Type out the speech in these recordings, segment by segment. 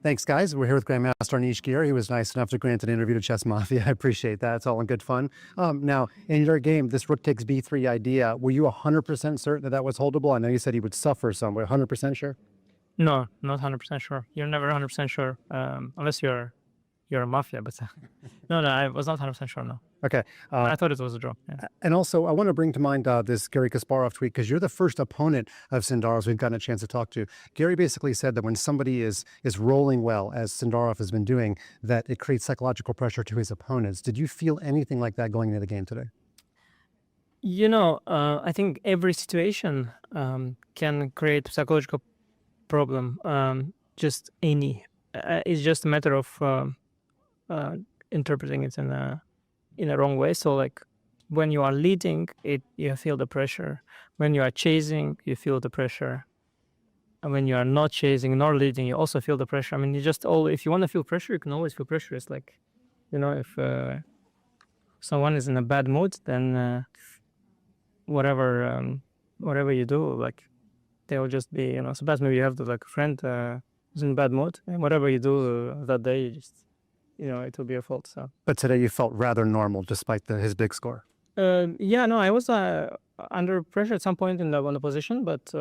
Thanks, guys. We're here with Grandmaster Anish Giri. He was nice enough to grant an interview to Chess Mafia. I appreciate that. It's all in good fun. Now, in your game, this rook takes b3 idea, were you 100% certain that that was holdable? I know you said he would suffer some, but 100% sure? No, not 100% sure. You're never 100% sure, unless you're a mafia. But no, I was not 100% sure. No. Okay. I thought it was a draw. Yeah. And also, I want to bring to mind this Garry Kasparov tweet, because you're the first opponent of Sindarov's we've gotten a chance to talk to. Garry basically said that when somebody is rolling well, as Sindarov has been doing, that it creates psychological pressure to his opponents. Did you feel anything like that going into the game today? I think every situation can create psychological problem. Just any. It's just a matter of interpreting it in a wrong way. So like when you are leading, you feel the pressure. When you are chasing, you feel the pressure. And when you are not chasing nor leading, you also feel the pressure. I mean, if you want to feel pressure, you can always feel pressure. It's like, if someone is in a bad mood, then whatever you do, like they will just be, sometimes maybe you have like a friend who's in a bad mood, and whatever you do that day, you just, it will be your fault. So. But today you felt rather normal despite his big score. Yeah, no, I was under pressure at some point on the position, but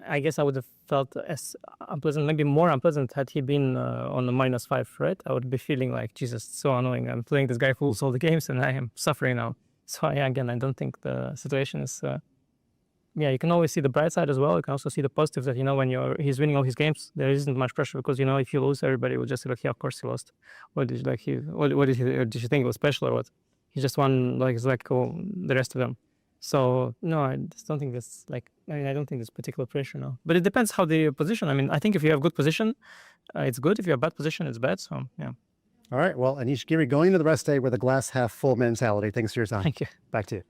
I guess I would have felt as unpleasant, maybe more unpleasant, had he been on the -5, right? I would be feeling like, Jesus, so annoying. I'm playing this guy fools all the games, and I am suffering now. So yeah, again, I don't think the situation is. Yeah, you can always see the bright side as well. You can also see the positives that when he's winning all his games, there isn't much pressure because if you lose, everybody will just say like, yeah, of course he lost. What did you think it was special or what? He just won the rest of them. So no, I just don't think this I don't think there's particular pressure now. But it depends how the position. I mean, I think if you have good position, it's good. If you have bad position, it's bad. So yeah. All right. Well, Anish Giri, going into the rest day with a glass half full mentality. Thanks for your time. Thank you. Back to you.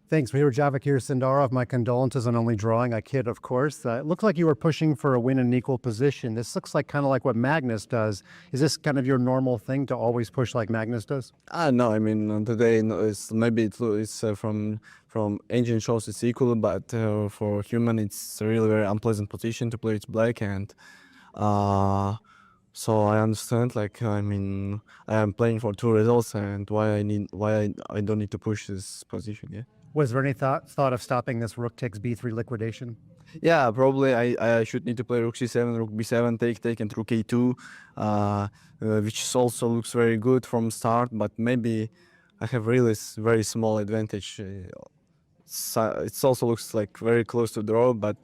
Thanks. We were Javokhir Sindarov. My condolences on only drawing. I kid, of course. It looked like you were pushing for a win in an equal position. This looks like kind of like what Magnus does. Is this kind of your normal thing to always push like Magnus does? No, I mean today it's maybe it's from engine shows it's equal, but for human it's a really very unpleasant position to play with black, and so I understand. Like I mean, I am playing for 2 results, and why I don't need to push this position. Yeah. Was there any thought of stopping this rook takes b3 liquidation? Yeah, probably I should need to play rook c7, rook b7, take, and rook a2, which also looks very good from start, but maybe I have really very small advantage. It also looks like very close to draw, but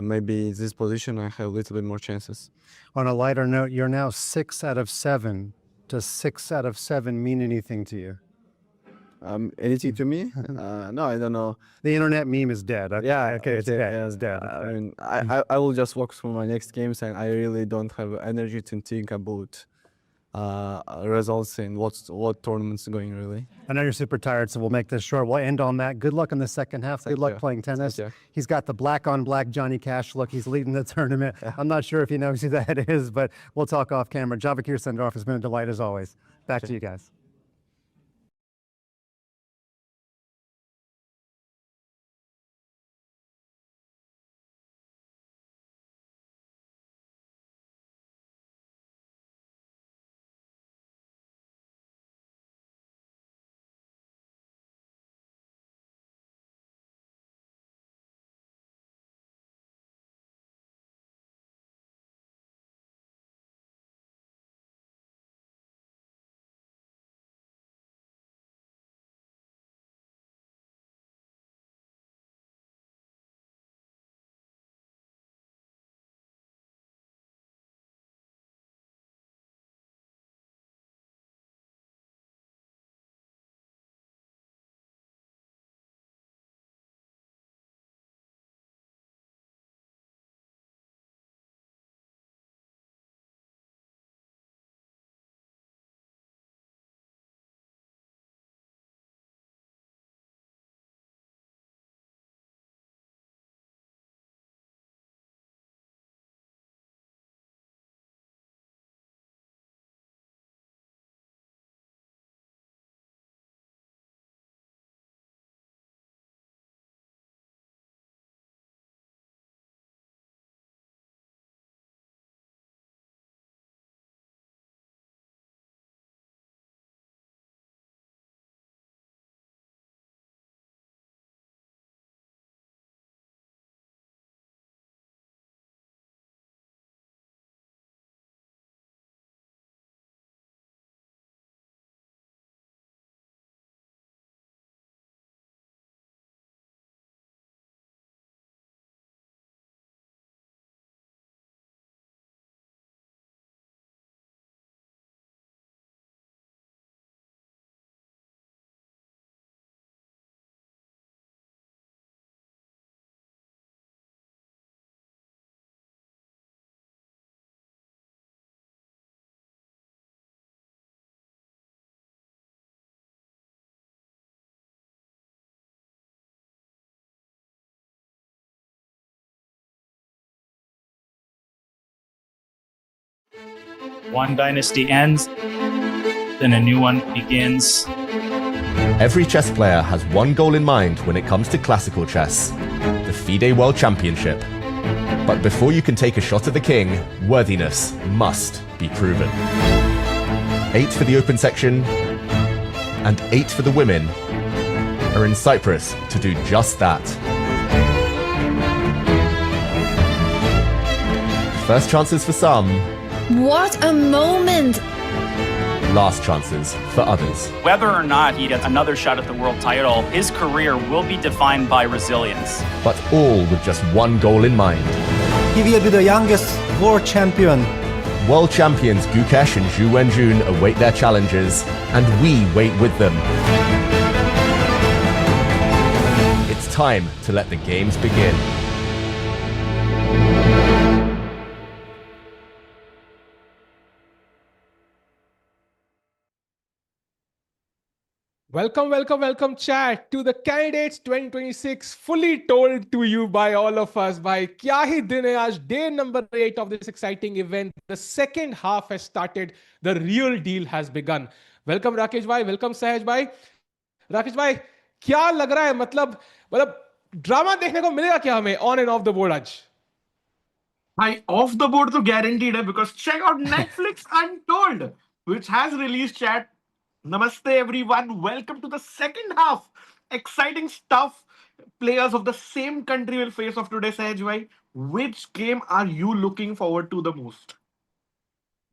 maybe this position I have a little bit more chances. On a lighter note, you're now 6 out of 7. Does 6 out of 7 mean anything to you? Anything to me? No, I don't know. The internet meme is dead. Yeah, okay, it's dead. Yeah, it's dead. I mean, I will just focus on my next games, and I really don't have energy to think about results and what tournaments are going really. I know you're super tired, so we'll make this short. We'll end on that. Good luck in the second half. Good luck playing tennis. He's got the black on black Johnny Cash look. He's leading the tournament. I'm not sure if he knows who that is, but we'll talk off camera. Javokhir Sindarov has been a delight as always. Back to you guys. One dynasty ends, then a new one begins. Every chess player has one goal in mind when it comes to classical chess: the FIDE World Championship. But before you can take a shot at the king, worthiness must be proven. 8 for the open section and 8 for the women are in Cyprus to do just that. First chances for some, What a moment! last chances for others. Whether or not he gets another shot at the world title, his career will be defined by resilience. But all with just one goal in mind. He will be the youngest world champion. World champions Gukesh and Zhu Wenjun await their challenges, and we wait with them. It's time to let the games begin. Welcome, chat, to the Candidates 2026, fully told to you by all of us by Kya Hi Din Hai Aaj, day number 8 of this exciting event. The second half has started. The real deal has begun. Welcome Rakesh bhai, welcome Sahaj bhai. Rakesh bhai, क्या लग रहा है मतलब drama देखने को मिलेगा क्या हमें on and off the board आज? Hi, off the board to guaranteed hai, because check out Netflix Untold, which has released chat. Namaste everyone, welcome to the second half. Exciting stuff. Players of the same country will face off today, Sahaj bhai. Which game are you looking forward to the most?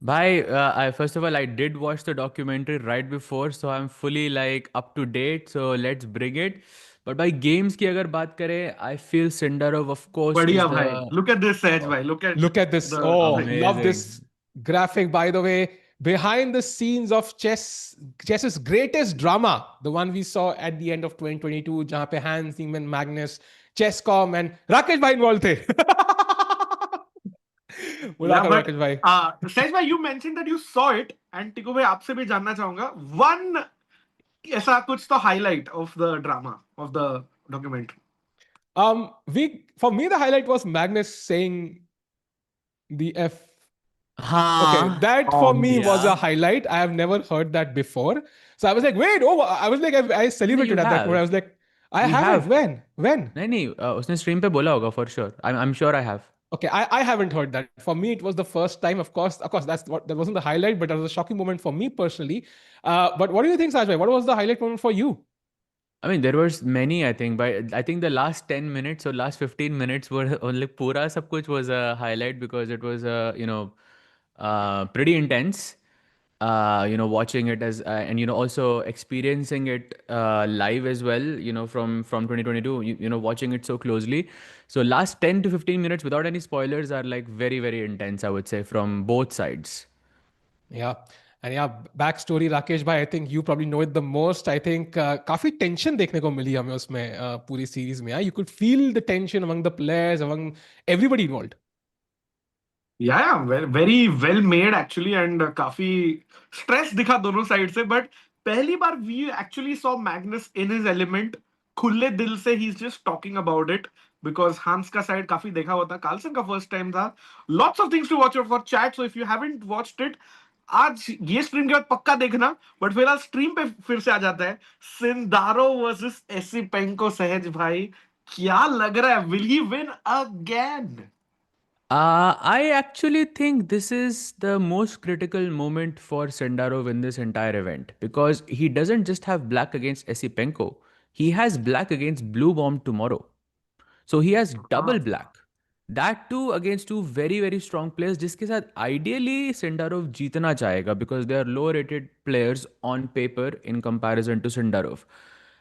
First of all, I did watch the documentary right before, so I'm fully like up to date. So let's bring it. But by games की अगर बात करें, I feel Sindarov, of course, Badhiya is bhai. the Look at this, Sahaj bhai. Look at this. the- Oh, amazing. love this graphic, by the way. Behind the scenes of chess's greatest drama, the one we saw at the end of 2022, जहाँ पे Hans Niemann, Magnus, Chesscom and Rakesh bhai involved थे. बोला करो but, Rakesh भाई. Sahaj bhai, you mentioned that you saw it, and Tiku bhai, आपसे भी जानना चाहूंगा. One ऐसा कुछ तो highlight of the drama of the documentary. For me, the highlight was Magnus saying the F. Okay, that for me was a highlight. I have never heard that before. So I was like, wait, I was like, I celebrated at that point. I was like, I haven't. When? नहीं उसने stream पे बोला होगा for sure. I'm sure I have. Okay, I haven't heard that. For me, it was the first time. Of course, that wasn't the highlight, but that was a shocking moment for me personally. But what do you think, Sajbhai? What was the highlight moment for you? I mean, there was many, I think, but I think the last 10 minutes or last 15 minutes were only pura sab kuch was a highlight because it was, pretty intense. Watching it as and also experiencing it live as well. From 2022. Watching it so closely. So last 10 to 15 minutes without any spoilers are like very very intense. I would say from both sides. Yeah. And yeah, backstory Rakesh bhai, I think you probably know it the most. I think काफी tension देखने को मिली हमें उसमें पूरी series में. You could feel the tension among the players, among everybody involved. Yeah, very well made actually, and काफी stress दिखा दोनों side से. But पहली बार we actually saw Magnus in his element. खुले दिल से he's just talking about it, because Hans का side काफी देखा हुआ था. Carlsen का first time था. Lots of things to watch out for chat. So if you haven't watched it, आज ये स्ट्रीम के बाद पक्का देखना. बट फिलहाल स्ट्रीम पे फिर से आ जाता है. Sindarov versus Esipenko. सहज भाई, क्या लग रहा है? Will he win again? I actually think this is the most critical moment for Sindarov in this entire event because he doesn't just have black against Esipenko, he has black against Bluebaum tomorrow. So he has double black. That too against two very very strong players जिसके साथ ideally Sindarov जीतना चाहेगा because they are low rated players on paper in comparison to Sindarov.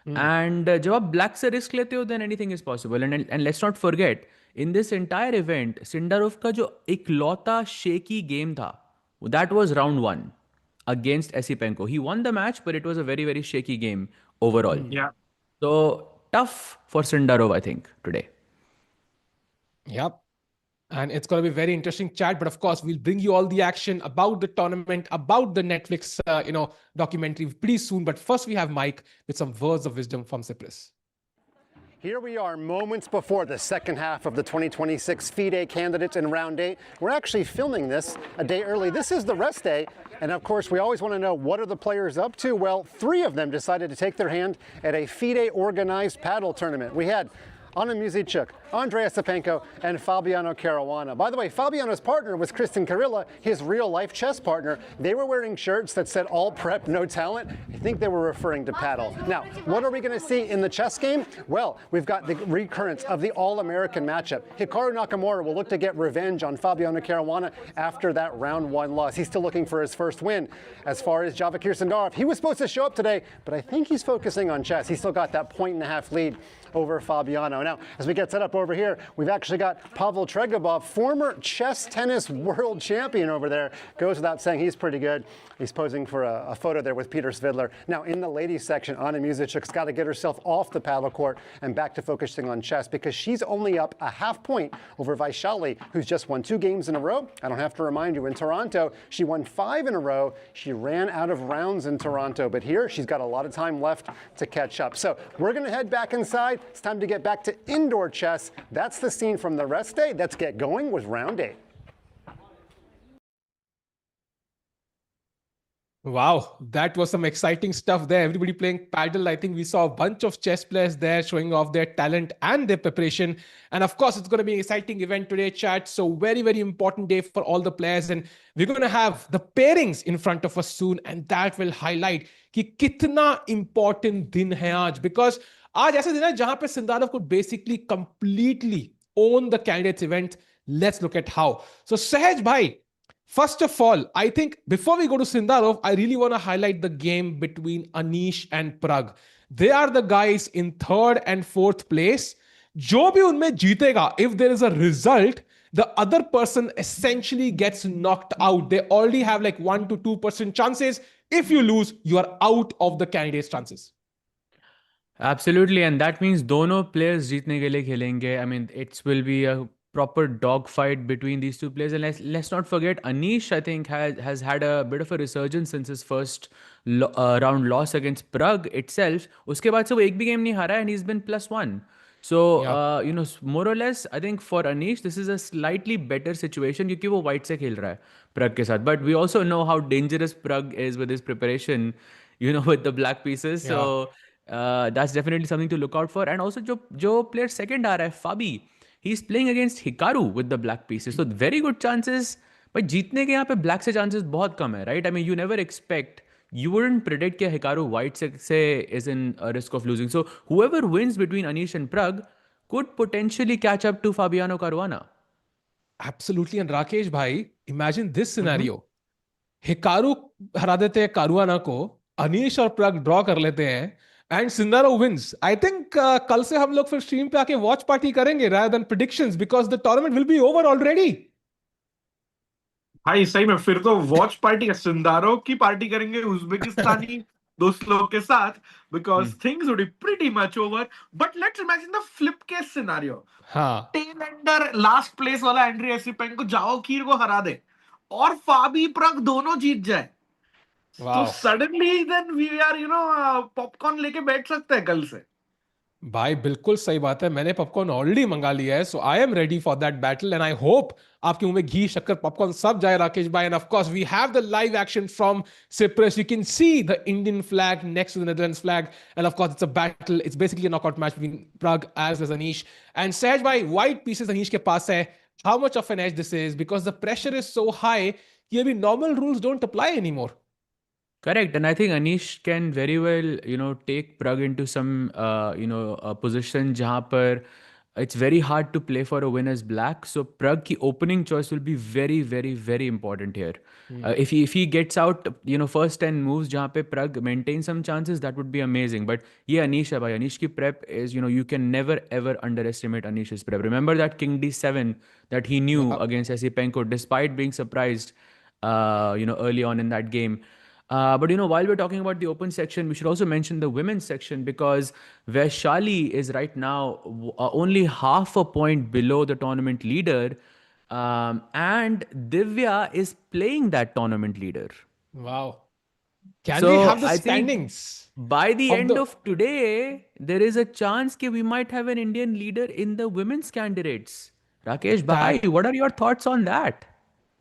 And जब आप black से risk लेते हो then anything is possible. And let's not forget in this entire event Sindarov का जो इकलौता shaky game था that was round 1 against Esipenko. He won the match but it was a very very shaky game overall. Yeah. So tough for Sindarov I think today. Yep. And it's going to be very interesting chat. But of course, we'll bring you all the action about the tournament, about the Netflix, documentary pretty soon. But first, we have Mike with some words of wisdom from Cyprus. Here we are moments before the second half of the 2026 FIDE Candidates in round 8. We're actually filming this a day early. This is the rest day. And of course, we always want to know, what are the players up to? Well, 3 of them decided to take their hand at a FIDE organized paddle tournament. We had Anna Muzychuk, Andrey Esipenko, and Fabiano Caruana. By the way, Fabiano's partner was Kristen Karilla, his real-life chess partner. They were wearing shirts that said all prep, no talent. I think they were referring to paddle. Now, what are we going to see in the chess game? Well, we've got the recurrence of the All-American matchup. Hikaru Nakamura will look to get revenge on Fabiano Caruana after that round 1 loss. He's still looking for his first win. As far as Javokhir Sindarov, he was supposed to show up today, but I think he's focusing on chess. He's still got that 1.5 lead over Fabiano. Now, as we get set up over here, we've actually got Pavel Tregobov, former chess tennis world champion over there. Goes without saying, he's pretty good. He's posing for a photo there with Peter Svidler. Now, in the ladies section, Anna Muzychuk's got to get herself off the paddle court and back to focusing on chess, because she's only up a half point over Vaishali, who's just won 2 games in a row. I don't have to remind you, in Toronto, she won 5 in a row. She ran out of rounds in Toronto, but here she's got a lot of time left to catch up. So we're going to head back inside. It's time to get back to indoor chess. That's the scene from the rest day. Let's get going with round 8. Wow, that was some exciting stuff there. Everybody playing paddle. I think we saw a bunch of chess players there showing off their talent and their preparation. And of course, it's going to be an exciting event today, chat. So very, very important day for all the players. And we're going to have the pairings in front of us soon. And that will highlight कि कितना important दिन है आज. Because आज ऐसा दिन है जहां पे Sindarov could basically completely own the candidates event. Let's look at how. So Sahaj bhai, first of all, I think before we go to Sindarov, I really want to highlight the game between Anish and Pragg. They are the guys in 3rd and 4th place. जो भी उनमें जीतेगा, if there is a result, the other person essentially gets knocked out. They already have like 1 to 2% chances. If you lose, you are out of the candidates' chances. Absolutely, and that means दोनों players जीतने के लिए खेलेंगे. I mean, it will be a proper dogfight between these 2 players. And let's not forget, Anish, I think, has had a bit of a resurgence since his first round loss against Pragg itself. उसके बाद से वो एक भी game नहीं हारा, and he's been +1. So, you know, more or less, I think for Anish, this is a slightly better situation क्योंकि वो white से खेल रहा है Pragg के साथ. But we also know how dangerous Pragg is with his preparation, you know, with the black pieces. So, that's definitely something to look out for. And also, जो player second आ रहा है, Fabi, he's playing against Hikaru with the black pieces. So very good chances. But जीतने के यहाँ पे black से chances बहुत कम है, right? I mean, you never expect, you wouldn't predict कि Hikaru white से is in a risk of losing. So whoever wins between Anish and Pragg could potentially catch up to Fabiano Caruana. Absolutely. And Rakesh bhai, imagine this scenario. Hikaru हरा देते हैं Caruana को, Anish और Pragg draw कर लेते हैं, and Sindarov wins. I think कल से हम लोग फिर stream पे आके watch party करेंगे rather than predictions, because the tournament will be over already. भाई सही में फिर तो वॉच पार्टी सिंदारोव की पार्टी करेंगे उज्बेकिस्तानी दोस्त लोग के साथ, because things would be pretty much over. But let's imagine the flip case scenario. हाँ. Tail ender last place वाला एंड्री एसिपेंको जावोखीर को हरा दे और फाबी प्रग दोनों जीत जाए. तो suddenly then we are, you know, popcorn लेके बैठ सकते हैं कल से. भाई बिल्कुल सही बात है. मैंने पॉपकॉर्न ऑलरेडी मंगा लिया है. So I am ready for that battle, and I hope आपके मुंह में घी शक्कर पॉपकॉर्न सब जाए राकेश भाई. And of course we have the live action from Cyprus. You can see the Indian flag next to the Netherlands flag, and of course it's a battle. It's basically a knockout match between Pragg as well as Anish. And Sahaj bhai, white pieces Anish के पास है. How much of an edge this is, because the pressure is so high कि अभी normal rules don't apply anymore. Correct. And I think Anish can very well, you know, take Pragg into some, you know, position jahan par it's very hard to play for a win as black. So Pragg ki opening choice will be very, very, very important here. If he gets out, you know, first 10 moves jahan pe Pragg maintains some chances, that would be amazing. But yeah, Anish hai bhai. Anish ki prep is, you know, you can never ever underestimate Anish's prep. Remember that King D7 that he knew against Esipenko, despite being surprised, you know, early on in that game. But, you know, while we're talking about the open section, we should also mention the women's section, because Vaishali is right now only half a point below the tournament leader. And Divya is playing that tournament leader. Wow. Can we So have the I think standings by the of end the? of today, there is a chance that we might have an Indian leader in the women's candidates. Rakesh Bhai, That what are your thoughts on that?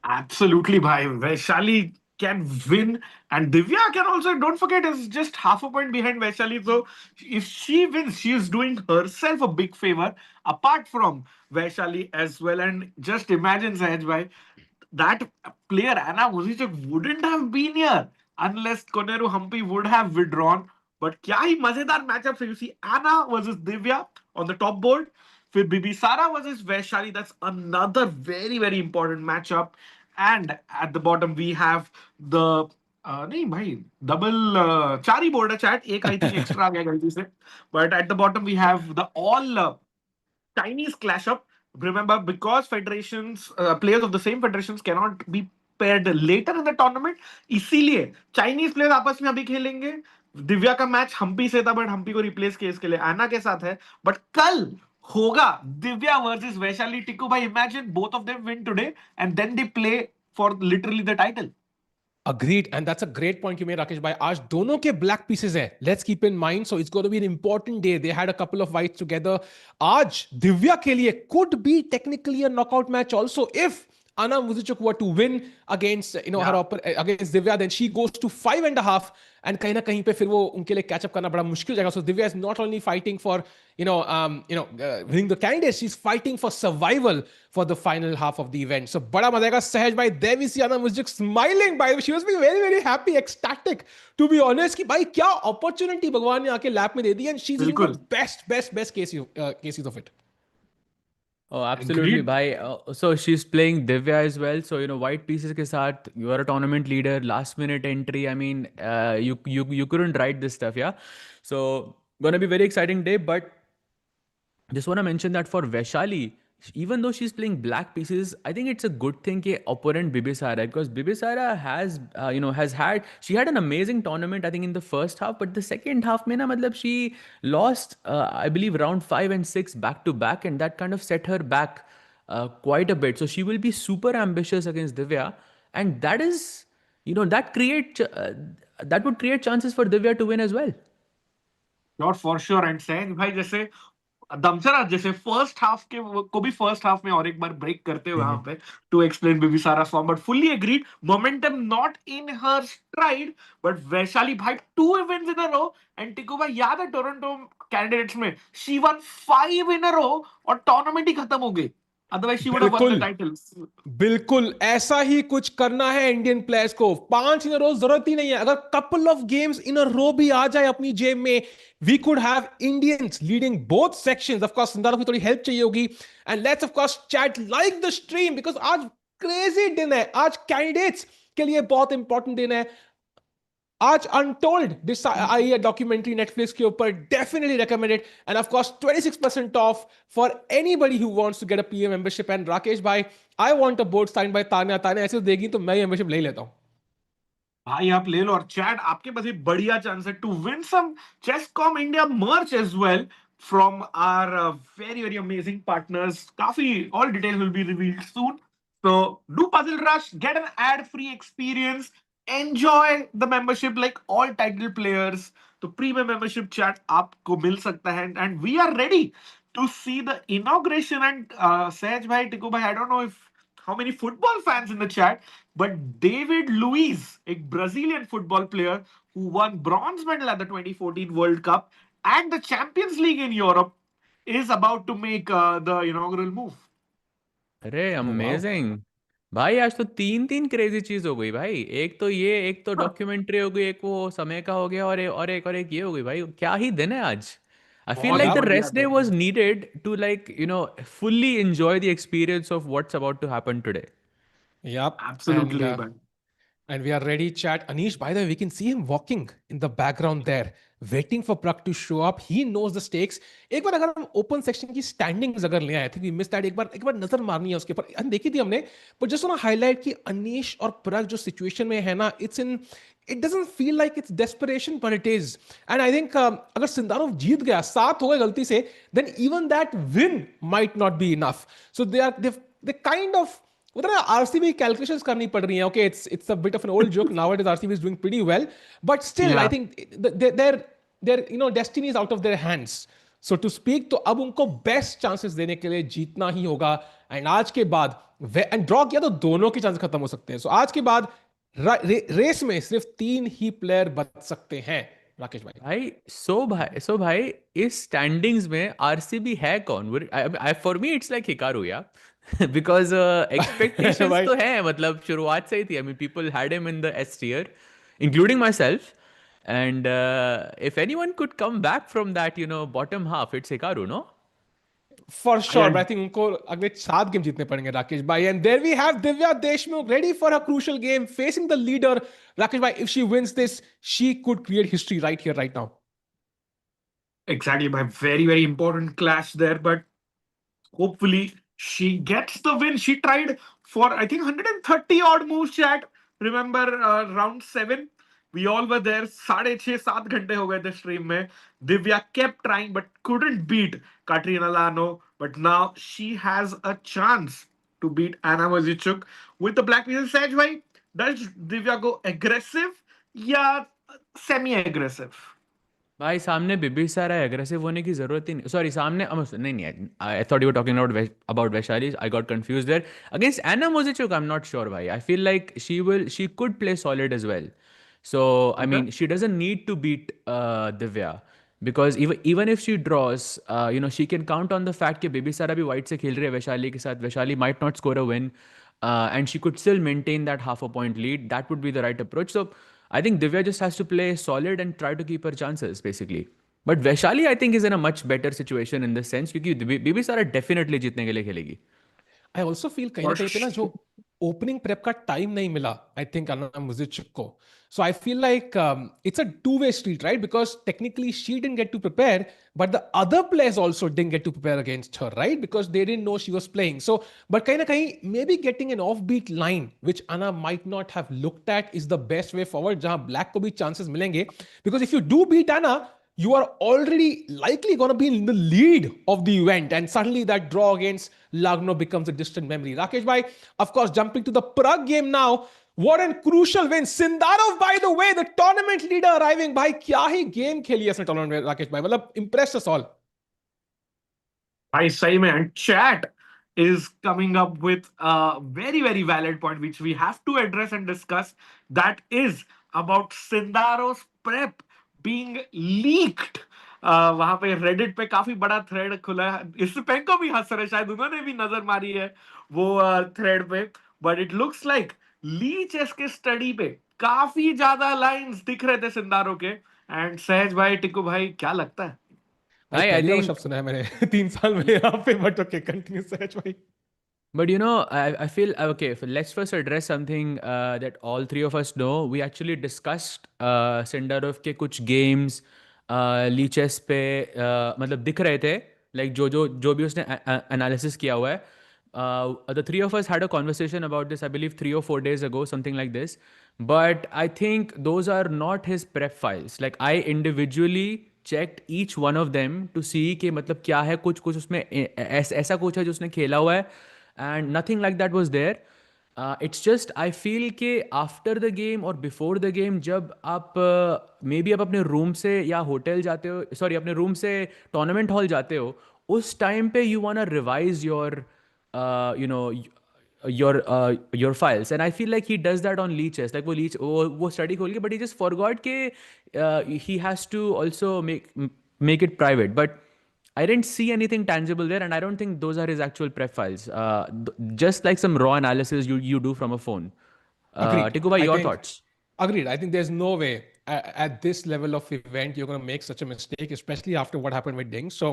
Absolutely, bhai. Vaishali can win, and Divya can also. Don't forget, is just half a point behind Vaishali. So if she wins, she is doing herself a big favor. Apart from Vaishali as well, and just imagine, Sahaj bhai, that player Anna Muzychuk wouldn't have been here unless Koneru Humpy would have withdrawn. But क्या ही मजेदार matchup है. You see Anna versus Divya on the top board. फिर Bibisara versus Vaishali. That's another very very important matchup. And at the bottom we have the नहीं भाई double चार ही board है chat एक I think extra आ गया गलती से but at the bottom we have the all Chinese clash up. Remember, because federations, players of the same federations cannot be paired later in the tournament, इसीलिए Chinese players आपस में अभी खेलेंगे. दिव्या का match Hampi से था बट हम्पी को रिप्लेस किया इसके लिए एना के साथ है बट कल होगा दिव्या वर्सेस वैशाली टिक्कू भाई imagine both of them win today and then they play for literally the title. agreed, and that's a great point you made, Rakesh bhai. आज दोनों के black pieces है. Let's keep in mind. So it's going to be an important day. They had a couple of fights together. आज दिव्या के लिए could be technically a knockout match also if Anna Muzychuk were to win against against Divya, then she goes to 5.5, and कहीं ना कहीं पे फिर वो उनके लिए catch up करना बड़ा मुश्किल जाएगा. So Divya is not only fighting for winning the candidates, she's fighting for survival for the final half of the event. So बड़ा मजा आएगा. सहज भाई, there we see Anna Muzychuk smiling. By the way, she was being very very happy, ecstatic, to be honest. कि भाई क्या opportunity भगवान ने आके लैप में दे दी, and she's doing the best cases of it. Oh, absolutely, bhai. So she's playing Divya as well. So white pieces ke saath, you are a tournament leader, last minute entry. I mean, you couldn't write this stuff, yeah. So gonna be very exciting day. But just want to mention that for Vaishali, even though she's playing black pieces, I think it's a good thing कि opponent Bibisara, because Bibisara has she had an amazing tournament I think in the first half, but the second half में ना मतलब she lost I believe round 5 and 6 back to back, and that kind of set her back quite a bit. So she will be super ambitious against Divya, and that is that would create chances for Divya to win as well. Not for sure. And सहज भाई जैसे दमचरा जैसे first half के को भी first half में और एक बार ब्रेक करते हुए वहां पे to explain Bibisara form but fully agreed momentum not in her stride but Vaishali भाई 2 wins in a row and टिकू भाई याद है टोरंटो कैंडिडेट्स में शी वन 5 इन अ रो और टूर्नामेंट ही खत्म हो गई. Otherwise, she would have won the titles. बिल्कुल ऐसा ही कुछ करना है इंडियन प्लेयर्स को. 5 इन अ रो जरूरत ही नहीं है. अगर कपल ऑफ गेम्स इन अ रो भी आ जाए अपनी जेब में, we could have Indians leading both sections. Of course, Sindarov की थोड़ी हेल्प चाहिए होगी. And let's of course chat like the stream because आज crazy दिन है. आज कैंडिडेट्स के लिए बहुत इंपॉर्टेंट दिन है. आज अनटोल्ड आई है डॉक्यूमेंट्री नेटफ्लिक्स के ऊपर, definitely recommended. And of course 26% off for anybody who wants to get a PM membership. And Rakesh भाई, I want a board sign by Tanya. Tanya ऐसे देगी तो मैं मेंबरशिप ले लेता हूं. भाई आप ले लो. और चैट आपके पास एक बढ़िया चांस है to win some chess com India merch as well from our very very amazing partners. काफी all details will be revealed soon. So do Puzzle Rush, get an ad-free experience, enjoy the membership like all title players. तो premium membership chat आपको मिल सकता है and we are ready to see the inauguration. And Sehaj bhai, Tiku bhai, I don't know if how many football fans in the chat, but David Luiz, a Brazilian football player who won bronze medal at the 2014 World Cup and the Champions League in Europe, is about to make the inaugural move. अरे amazing भाई, आज तो तीन crazy चीज हो गई भाई. एक तो ये, एक तो डॉक्यूमेंट्री हो गई, एक वो समय का हो गया, और एक ये हो गई भाई. क्या ही दिन है आज. I feel like the rest day was needed to fully enjoy the experience of what's about to happen today. Yep, absolutely. And we are ready, chat. Anish, by the way, we can see him walking in the background there, waiting for Pragg to show up. He knows the stakes. एक बार अगर हम open section की standings अगर ले आए, I think we missed that. एक बार नजर मारनी है उसके ऊपर. देखी थी हमने, but just want to highlight कि Anish और Pragg जो situation में है ना, it doesn't feel like it's desperation, but it is. And I think अगर Sindarov जीत गया, 7 हो गए गलती से, then even that win might not be enough. So they kind of उधर आरसीबी कैलकुलेशंस करनी पड़ रही हैं. Okay, it's a bit of an old joke nowadays. RCB is doing pretty well, but still I Yeah. think their destiny is out of their hands, so to speak. तो अब उनको best chances देने के लिए जीतना ही होगा. And आज के बाद एंड ड्रॉ किया तो दोनों के चांस खत्म हो सकते हैं. सो आज के बाद रेस में सिर्फ 3 ही प्लेयर बच सकते हैं. राकेश भाई, भाई इस स्टैंडिंग्स में आरसीबी है कौन? For me it's like Hikaru, या बिकॉज एक्सपेक्टेशंस भाई तो है, मतलब शुरुआत से ही थी. I mean people had him in the S tier including myself, and if anyone could come back from that bottom half, it's Hikaru, no? For sure, but I think उनको अगले 7 गेम जीतने पड़ेंगे राकेश भाई. And there we have Divya Deshmukh ready for a crucial game facing the leader. Rakesh bhai, if she wins this, she could create history right here, right now. Exactly, by very, very important clash there, but hopefully she gets the win. She tried for, I think, 130 odd moves, chat. Remember round 7? We all were there. 6.5-7 घंटे हो गए थे stream में. Divya kept trying but couldn't beat Kateryna Lagno. But now she has a chance to beat Anna Muzychuk with the black pieces. Saj bhai, does Divya go aggressive या semi-aggressive? भाई सामने बिबिसारा है, aggressive होने की जरूरत ही नहीं. Sorry, सामने नहीं, I thought you were talking about Vaishali. I got confused there. Against Anna Muzychuk I am not sure भाई. I feel like she could play solid as well. So I mean, she doesn't need to beat Divya, because even if she draws, she can count on the fact that Bibisara bhi white se khel rahi hai Vaishali ke sath. Vaishali might not score a win, and she could still maintain that half a point lead. That would be the right approach. So I think Divya just has to play solid and try to keep her chances basically. But Vaishali I think is in a much better situation in this sense, क्योंकि Bibisara definitely जीतने के लिए खेलेगी. I also feel कहीं ना कहीं पे ना जो ओपनिंग प्रेप का टाइम नहीं मिला आई थिंक अन्ना मुजिचुक को. So I feel like it's a two way street, right? Because technically she didn't get to prepare, but the other players also didn't get to prepare against her, right? Because they didn't know she was playing. So but कहीं ना कहीं maybe getting an off beat line which Anna might not have looked at is the best way forward, जहां black को भी chances मिलेंगे. Because if you do beat Anna, you are already likely going to be in the lead of the event, and suddenly that draw against Lagno becomes a distant memory. Rakesh bhai, of course, jumping to the Pragg game now. What a crucial win. Sindarov, by the way, the tournament leader arriving. Bhai, kya hi game kheli isne tournament mein, Rakesh bhai. Matlab, impressed us all. Bhai, sahi mein. And chat is coming up with a very, very valid point, which we have to address and discuss. That is about Sindarov's prep being leaked. वहां पे Reddit पे काफी बड़ा thread खुला है. Esipenko भी हंस रहे, शायद उन्होंने भी नजर मारी है वो थ्रेड पे. But it looks like Lichess के स्टडी पे काफी ज्यादा लाइंस दिख रहे थे सिंदारो के. एंड सहज भाई, टिकू भाई, क्या लगता है? भाई पहली बार शब्द सुना है मैंने 3 साल में यहाँ पे. बट ओके, कंटिन्यू सहज भाई. But I feel okay. Let's first address something that all three of us know. We actually discussed Sindarov के कुछ games लीचेस पे मतलब दिख रहे थे, like जो भी उसने analysis किया हुआ है. The three of us had a conversation about this, I believe 3 or 4 days ago, something like this. But I think those are not his prep files. Like I individually checked each one of them to see कि मतलब क्या है, कुछ उसमें ऐसा कुछ है जो उसने खेला हुआ है. And nothing like that was there. It's just I feel कि after the game और before the game, जब आप maybe आप अपने रूम से या होटल जाते हो, सॉरी अपने रूम से टूर्नामेंट हॉल जाते हो, उस टाइम पे you wanna revise your your files, and I feel like he does that on leeches. Like वो study खोल के, but he just forgot कि he has to also make it private. But I didn't see anything tangible there, and I don't think those are his actual prep files. Just like some raw analysis you do from a phone. Tiku bhai, your thoughts? Agreed. I think there's no way at this level of event you're going to make such a mistake, especially after what happened with Ding. So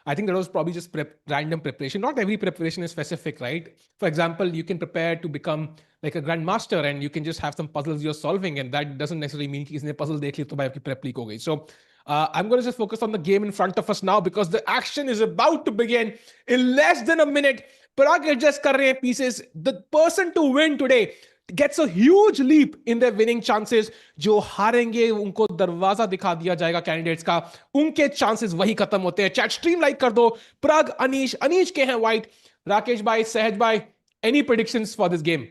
I think that was probably just random preparation. Not every preparation is specific, right? For example, you can prepare to become like a grandmaster, and you can just have some puzzles you're solving, and that doesn't necessarily mean कि इसने puzzle देख ली तो भाई आपकी prep leak हो गई. So I'm going to just focus on the game in front of us now, because the action is about to begin in less than a minute. Pragg adjust कर रहे हैं pieces. The person to win today gets a huge leap in their winning chances. जो हारेंगे उनको दरवाजा दिखा दिया जाएगा candidates का. उनके चांसेस वही खत्म होते हैं. चैट स्ट्रीम लाइक कर दो. Pragg, अनीश के हैं व्हाइट. राकेश भाई, सहज भाई, Any predictions for this game?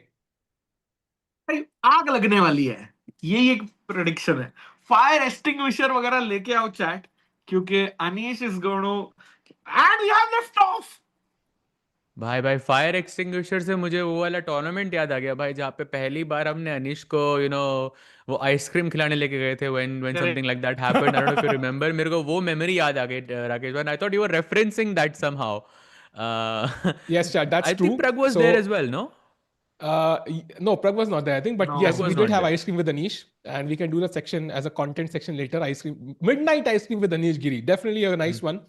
भाई आग लगने वाली है, यही एक प्रेडिक्शन है. फायर एक्सटिंग्विशर वगैरह लेके आओ चैट, क्योंकि Anish is going and we have lift off. भाई फायर एक्सटिंग्विशर से मुझे वो वाला टूर्नामेंट याद आ गया भाई, जहाँ पे पहली बार हमने अनिश को वो आइसक्रीम खिलाने लेके गए थे when something like that happened. I don't know if you remember. मेरे को वो मेमोरी याद आ गई राकेश भाई. I thought you were referencing that somehow. Yes, chat, that's I true. Think Pragg was So, there as well, no? No, Pragg was not there, I think. But No, yes, Pragg was we did not have there. ice cream with Anish, and we can do that section as a content section later. Ice cream, midnight ice cream with Anish Giri, definitely a nice one.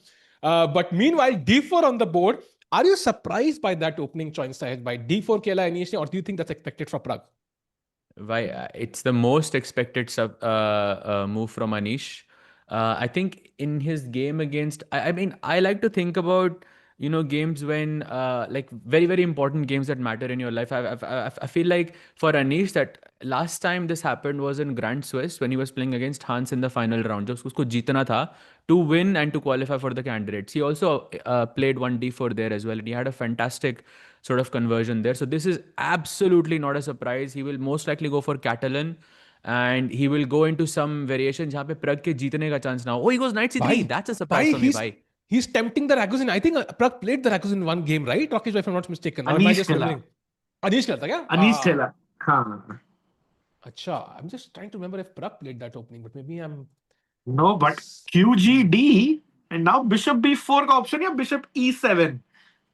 But meanwhile, D4 on the board. Are you surprised by that opening choice Sahej, by D4 Kela Anish, or do you think that's expected for Pragg? Why it's the most expected move from Anish. I think in his game against, I mean, I like to think about games when like very very important games that matter in your life. I feel like for Anish that last time this happened was in Grand Swiss when he was playing against Hans in the final round. जब उसको जीतना था to win and to qualify for the candidates. He also played 1d4 there as well, and he had a fantastic sort of conversion there. So this is absolutely not a surprise. He will most likely go for Catalan, and he will go into some variation जहाँ पे Pragg के जीतने का chance ना हो. Oh, he goes knight c3. That's a surprise for me, bhai. He's tempting the Ragusin. I think Pragg played the Ragusin in one game, right? Rakesh, if I'm not mistaken. Or am I Anish just खेला. remembering? Anish खेला था क्या? अनीश खेला. हाँ. Acha, I'm just trying to remember if Pragg played that opening, but maybe I'm. No, but QGD and now bishop b4 का option या bishop e7.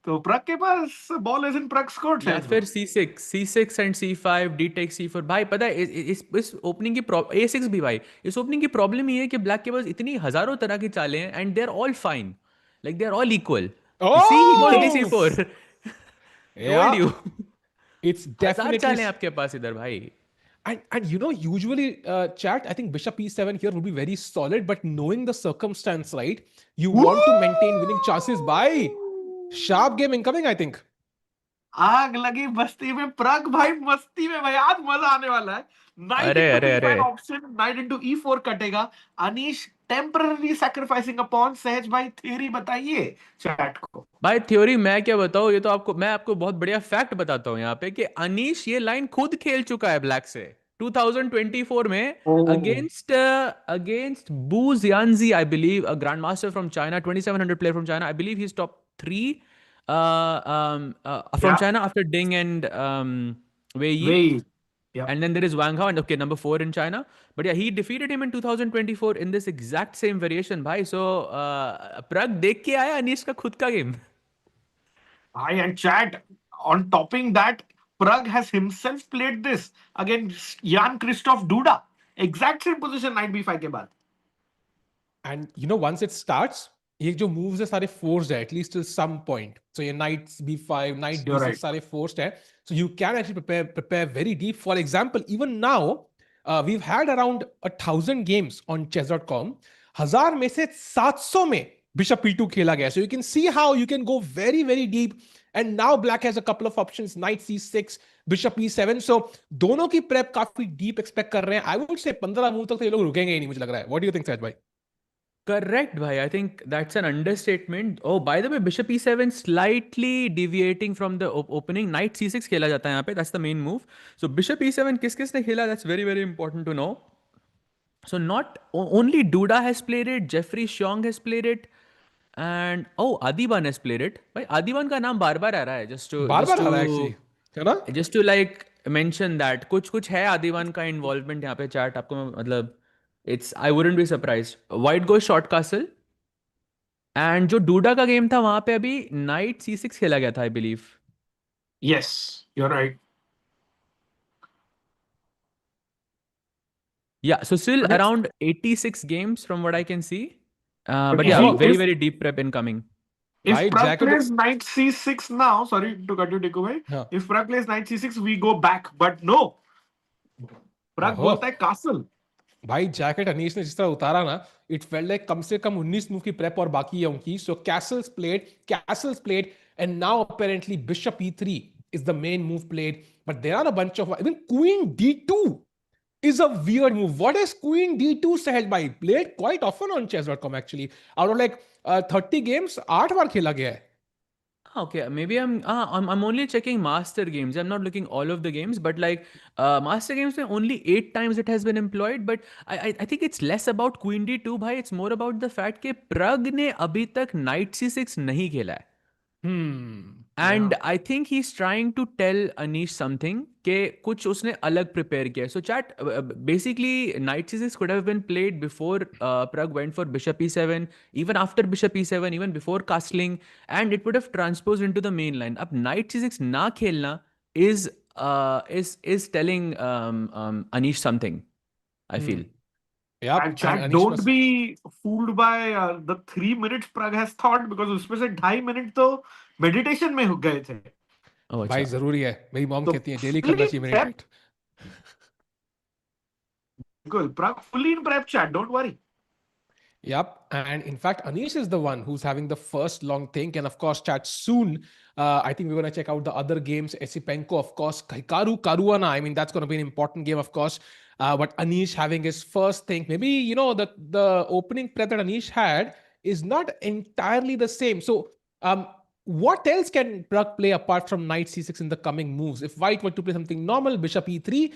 तो प्रग के पास बॉल इज इन प्रग्स कोर्ट. या फिर c6 and c5 d takes c4. भाई पता है इस ओपनिंग की a6 भी भाई, इस ओपनिंग की प्रॉब्लम ये है कि ब्लैक के पास इतनी हजारों तरह की चालें हैं and they are all fine, like they are all equal. See he goes d4. Told you. It's definitely चालें आपके पास इधर भाई. And usually, chat, I think bishop e7 here would be very solid, but knowing the circumstance, right, you want to maintain winning chances. By sharp game incoming, I think. आग लगी बस्ती में. प्रग भाई मस्ती में भाई, आज मजा आने वाला है. Knight option, knight into e4 कटेगा. Anish temporary sacrificing upon. सहज भाई थ्योरी बताइए चैट को. भाई थ्योरी मैं क्या बताऊं, ये तो मैं आपको बहुत बढ़िया फैक्ट बताता हूं यहाँ पे कि अनीश ये लाइन खुद खेल चुका है ब्लैक से 2024 में against Bu Xiangzhi, I believe, a grand master from China, 2700 player from China. I believe he is top 3 from China after Ding and Wei Yi. Yeah. And then there is Wang Hao, and okay, number 4 in China. But yeah, he defeated him in 2024 in this exact same variation, bhai. So Pragg देख के आया अनीश का खुद का game. And chat, on topping that, Pragg has himself played this against Jan Christoph Duda. Exact same position knight b5 के बाद. And once it starts, ये जो moves है सारे forced है, at least till some point. So your knight b5, knight b6 सारे forced है. So you can actually prepare very deep. For example, even now, we've had around 1,000 games on chess.com. 1,000 में से 700 में bishop e2 खेला गया. So you can see how you can go very, very deep. And now black has a couple of options, knight c6, bishop e7. So दोनों की prep काफी deep expect कर रहे हैं. I would say 15 मूव तक तो ये लोग रुकेंगे ही नहीं, मुझे लग रहा है. What do you think, Sahaj bhai? Correct, bhai. I think that's an understatement. Oh, by the way, bishop e7 slightly deviating from the opening. Knight c6 खेला जाता है यहाँ पे. That's the main move. So bishop e7 किस-किसने खेला? That's very, very important to know. So not only Duda has played it, Jeffrey Xiong has played it, and Adiban has played it. भाई Adiban का नाम बार-बार आ रहा है. Just to actually, है ना? Just to like mention that कुछ है Adiban का involvement यहाँ पे. Chat आपको मतलब I wouldn't be surprised. White goes short castle. And जो डूडा का गेम था वहां पे अभी knight c6 खेला गया था, I believe. Yes, you're right. Yeah, so still around 86 games from what I can see. But yeah, very, very deep prep incoming. If Pragg plays knight c6 now, sorry to cut you, Deku bhai. If Pragg plays knight c6, we go back. But no. Pragg बोलता है castle. भाई jacket Anish ने जिस तरह उतारा ना, it felt like कम से कम 19 move की प्रेप और बाकी है उनकी. सो castles played and now apparently bishop e3 is the main move played, but there are a bunch of, even queen d2 is a weird move. What is queen d2, Sahaj bhai? Played quite often on chess.com actually. Out of like 30 games 8 बार खेला गया है. Okay, maybe I'm only checking master games. I'm not looking all of the games, but like master games में only 8 times it has been employed. But I think it's less about Queen D2 भाई. It's more about the fact कि Pragg ने अभी तक Knight C6 नहीं खेला है. And Yeah. I think he's trying to tell Anish something कि कुछ उसने अलग prepare किया है. So chat, basically Knight C6 could have been played before Pragg went for Bishop E7, even after Bishop E7, even before castling, and it would have transposed into the main line. अब Knight C6 ना खेलना is telling Anish something, I feel. Yep. And chat, Anish don't must. be fooled by the 3 minutes Pragg has thought, because उसमें से 2.5 minute तो meditation में हो गए थे. Oh, भाई अच्छा. जरूरी है, मेरी मॉम तो कहती है डेली fully करना चाहिए prep, मेडिटेट. बिल्कुल Pragg fully in prep, chat, don't worry. Yep. And in fact, Anish is the one who's having the first long think. And of course, chat soon. I think we're going to check out the other games. Esipenko, of course. Hikaru Caruana. I mean, that's going to be an important game, of course. But Anish having his first think. Maybe, the opening prep that Anish had is not entirely the same. So, what else can Pragg play apart from Knight C6 in the coming moves? If White were to play something normal, Bishop E3,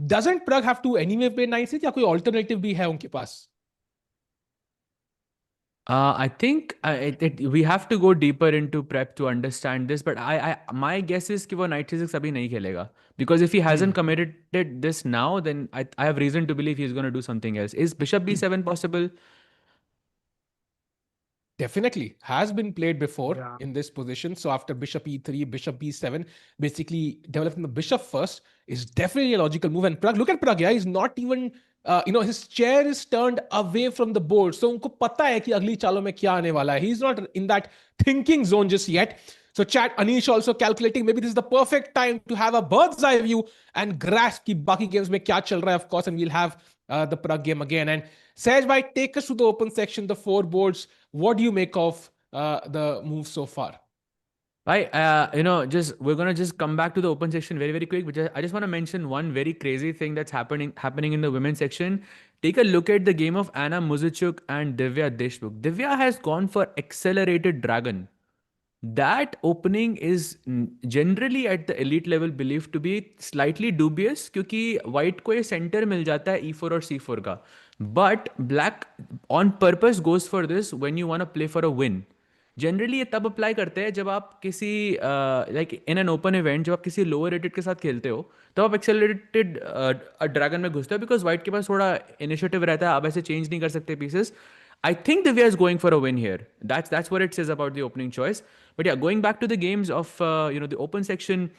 doesn't Pragg have to anyway play Knight C6? या कोई alternative भी है उनके पास? I think we have to go deeper into prep to understand this, but my guess is कि वो Knight C6 अभी नहीं खेलेगा, because if he hasn't committed this now, then I have reason to believe he's going to do something else. Is Bishop B7 possible? Definitely has been played before Yeah. in this position. So after Bishop E3, Bishop B7, basically developing the Bishop first is definitely a logical move. And Pragg, look at Pragg, yeah, he's not even, his chair is turned away from the board. So उनको पता है कि अगली चालों में क्या आने वाला है. He's not in that thinking zone just yet. So chat, Anish also calculating, maybe this is the perfect time to have a bird's eye view and grasp कि बाकी games में क्या चल रहा है, of course, and we'll have the Pragg game again. And Saj bhai, take us to the open section, the four boards. What do you make of the move so far? Right, we're gonna just come back to the open section very, very quick. But I just want to mention one very crazy thing that's happening in the women's section. Take a look at the game of Anna Muzychuk and Divya Deshmukh. Divya has gone for accelerated dragon. That opening is generally at the elite level believed to be slightly dubious, क्योंकि white को ये center मिल जाता है E4 और C4 का. But black on purpose goes for this when you want to play for a win. Generally ये तब apply करते हैं जब आप किसी like in an open event, जब आप किसी लोअर रेटेड के साथ खेलते हो, तो आप एक्सेलरेटेड ड्रैगन में घुसते हो, बिकॉज वाइट के पास थोड़ा इनिशिएटिव रहता है, आप ऐसे चेंज नहीं कर सकते pieces. I think Divya is going for a win here. That's what it says about the opening choice. But yeah, going back to the games of the open section,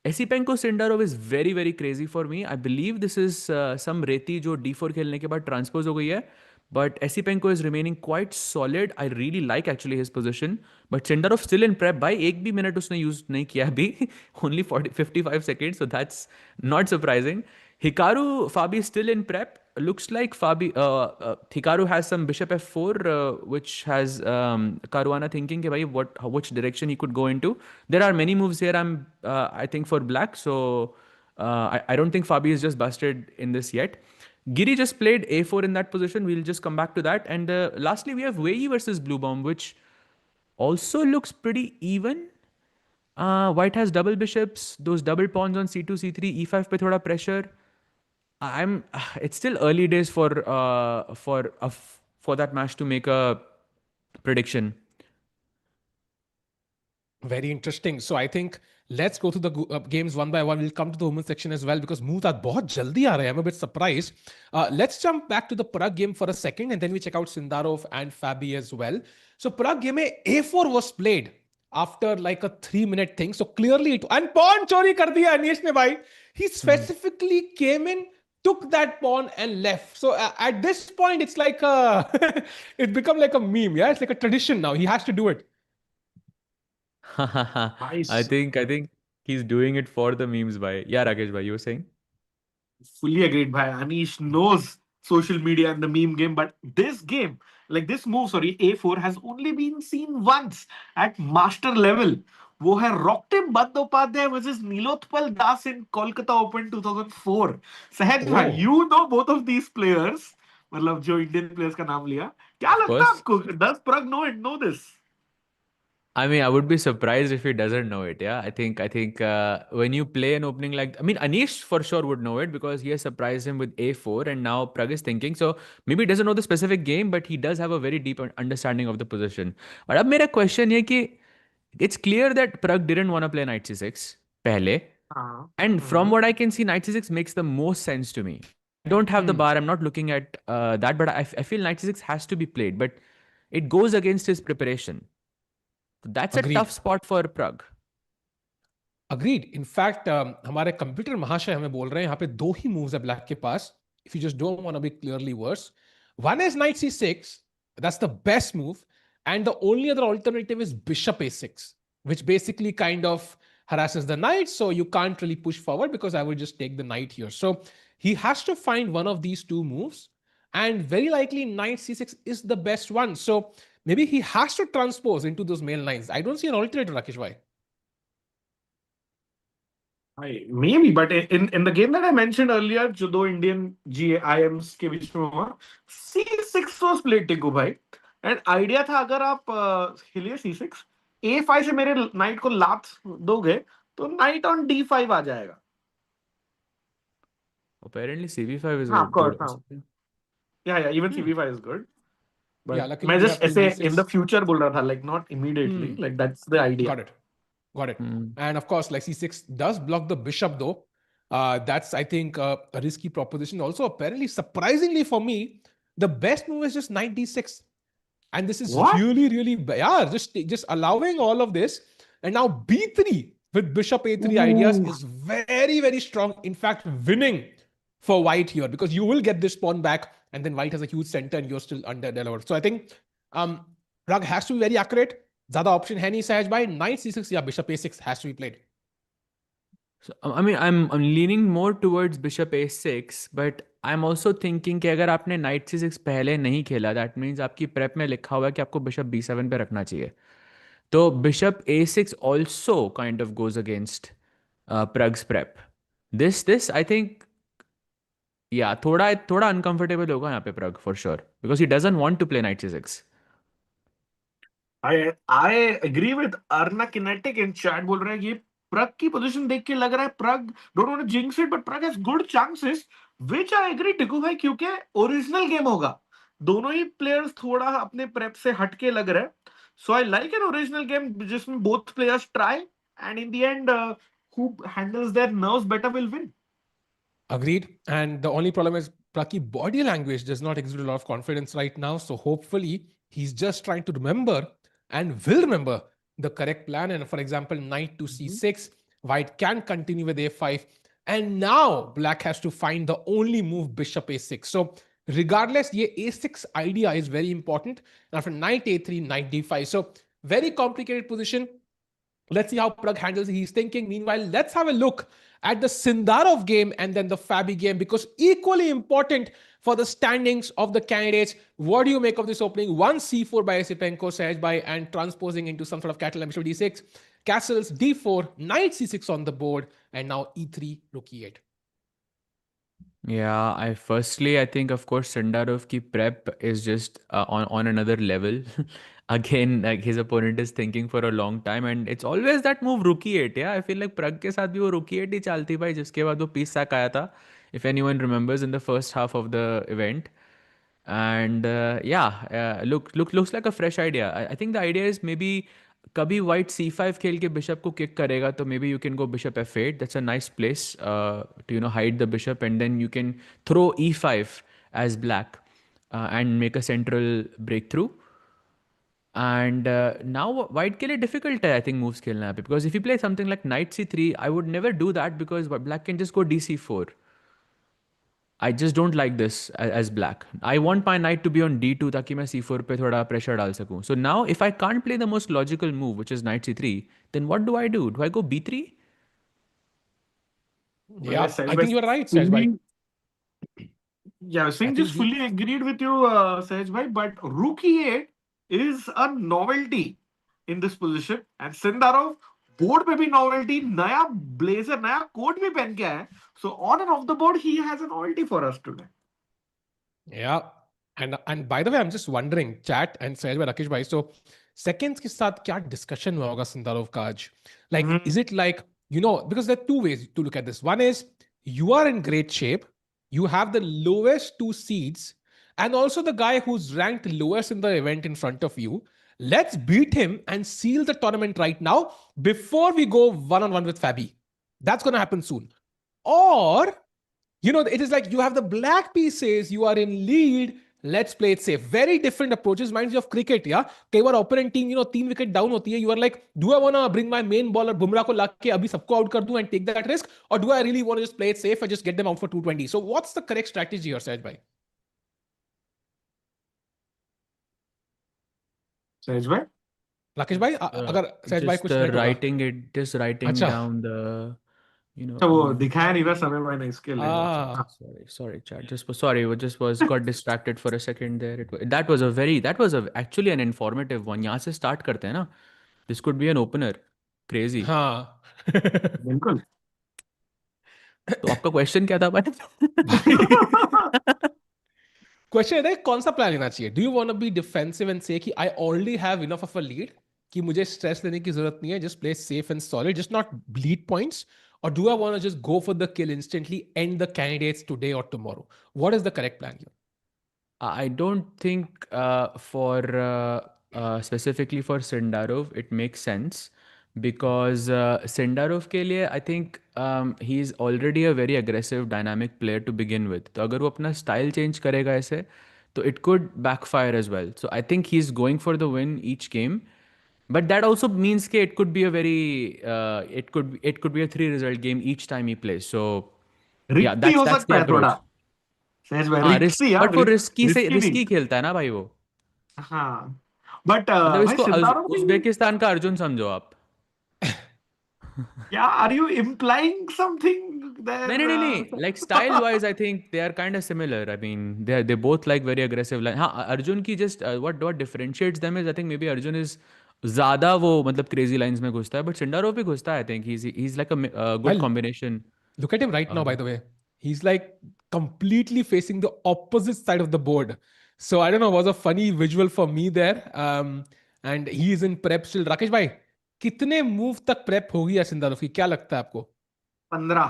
Esipenko Sindarov is very, very crazy for me. I believe this is some Reti जो D4 खेलने के बाद transpose हो गई है. But Esipenko is remaining quite solid. I really like actually his position. But Sindarov still in prep. By एक भी minute उसने use नहीं किया अभी. Only 55 seconds. So that's not surprising. Hikaru Fabi is still in prep. Looks like Hikaru has some Bishop F4, which has Caruana thinking which direction he could go into. There are many moves here. I think for black. So I don't think Fabi is just busted in this yet. Giri just played A4 in that position. We'll just come back to that. And lastly, we have Wei Yi versus Bluebaum, which also looks pretty even. White has double bishops, those double pawns on C2, C3, E5 pe thoda pressure. It's still early days for that match to make a prediction. Very interesting. So I think let's go to the games one by one. We'll come to the women's section as well because moves are बहुत जल्दी आ रहे हैं. I'm a bit surprised. Let's jump back to the Pragg game for a second and then we check out Sindarov and Fabi as well. So Pragg game में A4 was played after like a 3-minute thing. So clearly and pawn चोरी कर दिया Anish ने भाई. He specifically came in, took that pawn and left. So at this point, it's like it become like a meme. Yeah, it's like a tradition now. He has to do it. Nice. I think he's doing it for the memes. By yeah, Rakesh, bhai, you were saying? Fully agreed, bhai. Anish knows social media and the meme game, but this game, like this move, sorry, A4 has only been seen once at master level. वो है Rocktim Bandyopadhyay versus Nilotpal Das in Kolkata Open 2004. Sahaj bhai, you know both of these players. मतलब जो Indian players का नाम लिया. क्या लगता है आपको? Does Pragg know this? I mean, I would be surprised if he doesn't know it. Yeah, I think when you play an opening like, I mean, Anish for sure would know it because he has surprised him with A4, and now Pragg is thinking. So maybe he doesn't know the specific game, but he does have a very deep understanding of the position. But अब मेरा question है कि it's clear that Pragg didn't want to play knight c6 पहले, हाँ. and from what I can see, knight c6 makes the most sense to me. I don't have the bar. I'm not looking at that, but I feel knight c6 has to be played, but it goes against his preparation. That's a Agreed. tough spot for Pragg. Agreed. In fact, हमारे computer महाशय हमें बोल रहे हैं यहाँ पे दो ही moves है black के पास. If you just don't want to be clearly worse, one is knight c6. That's the best move, and the only other alternative is bishop a6, which basically kind of harasses the knight. So you can't really push forward because I will just take the knight here. So he has to find one of these two moves, and very likely knight c6 is the best one. So maybe he has to transpose into those male lines. I don't see an alternative, Rakesh bhai. Maybe, but in the game that I mentioned earlier, जो दो Indian GIMs के बीच में हुआ, C6 was played टिकू भाई, and idea था अगर आप हिलिए C6, A5 से मेरे knight को लात दोगे, तो knight on D5 आ जाएगा. Apparently CV5 is हाँ, of course, good. हाँ. Yeah, even CV5 is good. But Yeah, luckily मैं we just have two ऐसे in the D6. future बोल रहा था, like not immediately, like that's the idea. Got it. Got it. And of course, like c6 does block the bishop though. That's, I think, a risky proposition. Also, apparently, surprisingly for me, the best move is just knight d6. And this is What? really, really, yeah, just allowing all of this. And now b3 with bishop a3 ideas is very, very strong. In fact, winning for white here because you will get this pawn back and then white has a huge center and you're still under delivered. So I think Pragg has to be very accurate. ज़्यादा option है नहीं सहज भाई. Knight c6 या bishop a6 has to be played. So, I mean, I'm leaning more towards bishop a6, but I'm also thinking कि अगर आपने knight c6 पहले नहीं खेला, that means आपकी prep में लिखा हुआ है कि आपको bishop b7 पे रखना चाहिए. तो bishop a6 also kind of goes against Pragg's prep. This I think, yeah, थोड़ा uncomfortable होगा यहाँ पे Pragg for sure because he doesn't want to play knight c6. I agree with Arna Kinetic in chat. बोल रहा है ये Pragg की position देख के लग रहा है Pragg don't want to jinx it, but Pragg has good chances, which I agree टिकू भाई क्योंकि ओरिजिनल गेम होगा. दोनों ही प्लेयर्स थोड़ा अपने प्रेप से हटके लग रहे हैं. So I like an original game जिसमें both players try, and in the end, who handles their nerves better will win. Agreed. And the only problem is Pragg body language does not exude a lot of confidence right now. So hopefully he's just trying to remember and will remember the correct plan. And for example, knight to c6, white can continue with a5. And now black has to find the only move bishop a6. So regardless, the a6 idea is very important. And after knight a3, knight d5. So very complicated position. Let's see how Pragg handles it. He's thinking. Meanwhile, let's have a look at the Sindarov game and then the Fabi game because equally important for the standings of the candidates. What do you make of this opening? One c4 by Esipenko, Sahaj bhai, and transposing into some sort of cattle. Bishop d6, castles d4, knight c6 on the board, and now e3, rook e8. Yeah, I think of course Sindarov ki prep is just on another level. Again, like his opponent is thinking for a long time, and it's always that move rook e8. Yeah, I feel like Pragg के साथ भी वो rook e8 ही चलती भाई, जिसके बाद वो piece sack आया था, if anyone remembers, in the first half of the event. And looks like a fresh idea. I think the idea is maybe कभी white c5 खेल के bishop को kick करेगा, तो maybe you can go bishop f8. That's a nice place to hide the bishop, and then you can throw e5 as black and make a central breakthrough. And now white के लिए difficult है, I think, moves खेलना है, because if you play something like knight c3, I would never do that because black can just go dc4. I just don't like this as black. I want my knight to be on d2 ताकि मैं c4 पे थोड़ा pressure डाल सकूं. So now if I can't play the most logical move, which is knight c3, then what do I do? Do I go b3? Yeah, I think you're right, Sahaj bhai. Yeah, I think just fully agreed with you, Sahaj bhai, but rook e8 is a novelty in this position, and Sindarov board पे भी novelty, नया blazer, नया coat भी पहन के आया है. So on and off the board, he has a novelty for us today. Yeah, and by the way, I'm just wondering, chat and Sahaj bhai, Rakesh bhai. So seconds के साथ क्या discussion हुआ होगा सिंदारोव का आज? Like, is it like, because there are two ways to look at this. One is you are in great shape, you have the lowest two seeds, and also the guy who's ranked lowest in the event in front of you. Let's beat him and seal the tournament right now before we go one on one with Fabi. That's going to happen soon. Or, it is like you have the black pieces, you are in lead. Let's play it safe. Very different approaches. Reminds you of cricket, yeah? कई बार opponent team, 3 wicket down होती है. You are like, do I want to bring my main bowler Bumrah को ला के अभी सबको out कर दूं and take that risk? Or do I really want to just play it safe and just get them out for 220? So what's the correct strategy here, Sahaj bhai? सहज भाई राकेश भाई, अगर सहज भाई कुछ correct होगा. just writing अच्छा. down the, तो वो दिखाया नहीं ना समय मैंने इसके लिए. Ah. sorry chat, got distracted for a second there. That was actually an informative one. यहाँ से start करते हैं ना. This could be an opener. Crazy. हाँ. बिल्कुल. तो आपका क्वेश्चन क्या था भाई? क्वेश्चन है कौन सा प्लान लेना चाहिए? Do you want to be defensive and say कि I already have enough of a lead कि मुझे स्ट्रेस लेने की जरूरत नहीं है, just play safe and solid, just not bleed points? Or do I want to just go for the kill instantly, end the candidates today or tomorrow? What is the correct plan here? I don't think specifically for Sindarov it makes sense, because Sindarov के लिए I think he is already a very aggressive dynamic player to begin with. तो अगर वो अपना style change करेगा ऐसे तो it could backfire as well. So I think he's going for the win each game. But that also means that it could be a very it could be a 3-result game each time he plays. So yeah, risky हो that's सकता the है थोड़ा. approach. सहज भाई हाँ, risky यार. But वो risky नहीं. खेलता है ना भाई वो. हाँ. बट मतलब भाई इसको सिंदारोव उज्बेकिस्तान का अर्जुन समझो आप. Yeah, are you implying something there? नहीं. Like style wise, I think they are kind of similar. I mean, they both like very aggressive line. हाँ, अर्जुन की just what differentiates them is I think maybe Arjun is ज़्यादा वो मतलब crazy lines में घुसता है, but Sindarov भी घुसता है. I think he's like a good combination. Look at him right now, by the way. He's like completely facing the opposite side of the board. So I don't know, it was a funny visual for me there. And he is in prep still. Rakesh भाई, कितने move तक prep होगी यार Sindarov की? क्या लगता है आपको? 15.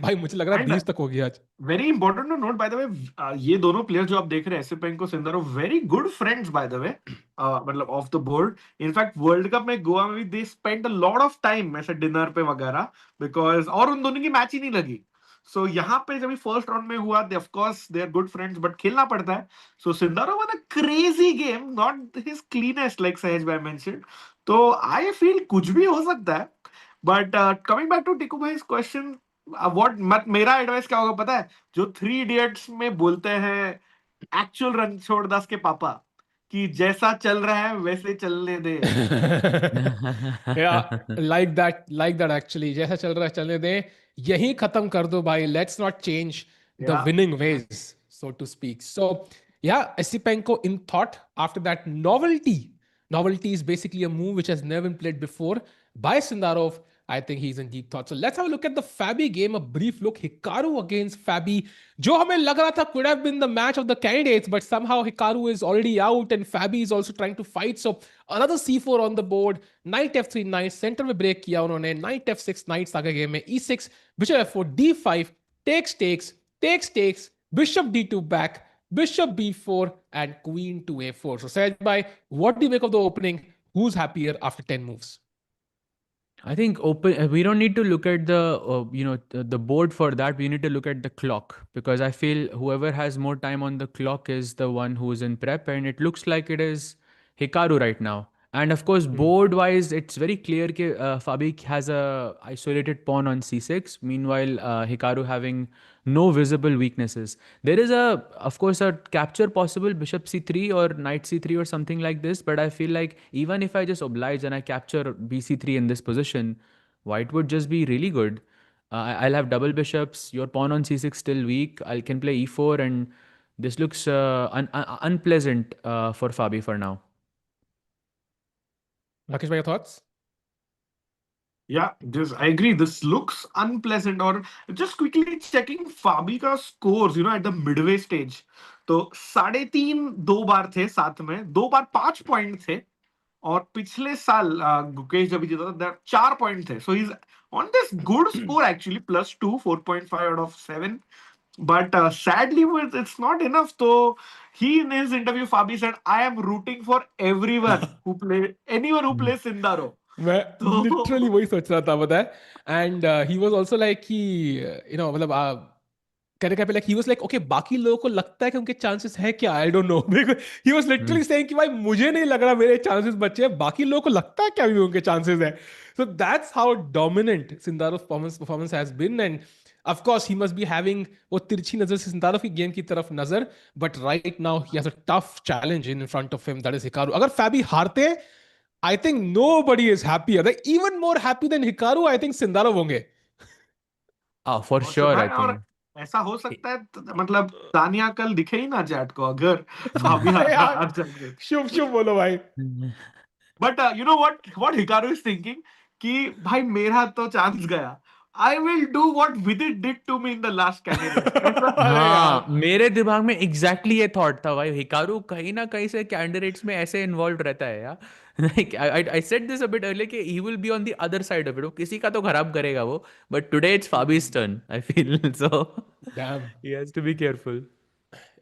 भाई मुझे लग रहा है 20 तक होगी आज. Very important to note by the way, ये दोनों प्लेयर जो आप देख रहे हैं, Esipenko, Sindarov, very good friends by the way, मतलब off the board. In fact world cup में गोवा में भी they spend a lot of time ऐसे डिनर पे वगैरह, बिकॉज और उन दोनों की मैच ही नहीं लगी. सो यहाँ पे जब फर्स्ट राउंड में हुआ, of course they are good friends, but खेलना पड़ता है. So Sindarov won a crazy game, not his cleanest like Sahaj भाई मेंशन्ड. तो आई फील कुछ भी हो सकता है. बट कमिंग बैक टू टिकू भाई क्वेश्चन, मेरा एडवाइस क्या होगा पता है? जो 3 इडियट्स में बोलते हैं एक्चुअल रणछोड़ दास के पापा, कि जैसा चल रहा है वैसे चलने दे. Yeah, like that actually. जैसा चल रहा है चलने दे, यही खत्म कर दो भाई. Let's not change the winning ways, so to speak. So yeah, Esipenko in thought after that novelty. Novelty is basically a move which has never been played before by Sindarov. I think he's in deep thought. So let's have a look at the Fabi game. A brief look. Hikaru against Fabi. जो हमें लग रहा था could have been the match of the candidates, but somehow Hikaru is already out and Fabi is also trying to fight. So another C4 on the board. Knight F3 knight. Center में break किया उन्होंने. Knight F6 knight आगे game में. E6 Bishop F4 D5 takes Bishop D2 back. Bishop B4 and Queen to A4. So Sahaj bhai, what do you make of the opening? Who's happier after 10 moves? I think we don't need to look at the board for that. We need to look at the clock, because I feel whoever has more time on the clock is the one who's in prep, and it looks like it is Hikaru right now. And of course, board-wise, it's very clear that Fabi has a isolated pawn on c6. Meanwhile, Hikaru having no visible weaknesses. There is of course, a capture possible, bishop c3 or knight c3 or something like this. But I feel like even if I just oblige and I capture bc3 in this position, white would just be really good. I'll have double bishops. Your pawn on c6 still weak. I can play e4, and this looks unpleasant for Fabi for now. Rakesh, your thoughts? Yeah, I agree. This looks unpleasant. Or just quickly checking Fabi का scores, at the midway stage. तो 3.5 2 बार थे साथ में, 2 बार 5 point थे. और पिछले साल गुकेश जब जीता था 4 पॉइंट थे. So he is on this good score actually, +2, 4.5 out of 7. But sadly, it's not enough. So he, in his interview, Fabi said, "I am rooting for anyone who plays Sindaro." मैं तो literally वही सोच रहा था, पता है. And he was also like कि मतलब कहने का पहले ही वाज लाइक ओके, बाकी लोगों को लगता है कि उनके चांसेस है क्या, आई don't no. He was literally saying कि भाई मुझे नहीं लग रहा मेरे चांसेस बच्चे हैं, बाकी लोगों को लगता है क्या भी उनके चांसेस है. So that's how dominant Sindarov performance has been. And of course he must be having वो तिरछी नजर से सिंदारो की गेम की तरफ नजर. But right now he has a tough challenge in front of him, that is Hikaru. अगर फैबी हारते हैं, I think nobody is happier. They're even more happy than Hikaru. I think Sindarov होंगे. For और sure, I और think. ऐसा हो सकता है मतलब तानिया कल दिखे ही ना चैट को अगर फाबी यार हार जाए. शुभ शुभ बोलो भाई. But you know what Hikaru is thinking कि भाई मेरा तो चांस गया. I will do what Vidit did to me in the last candidate. अरे यार. हाँ, मेरे दिमाग में एग्जैक्टली ये थॉट था भाई. हिकारू कहीं ना कहीं से कैंडिडेट्स में ऐसे इन्वॉल्व रहता है यार. Like I said this a bit earlier कि he will be on the other side of it. वो किसी का तो खराब करेगा वो, but today it's Fabi's turn I feel. So Damn. He has to be careful.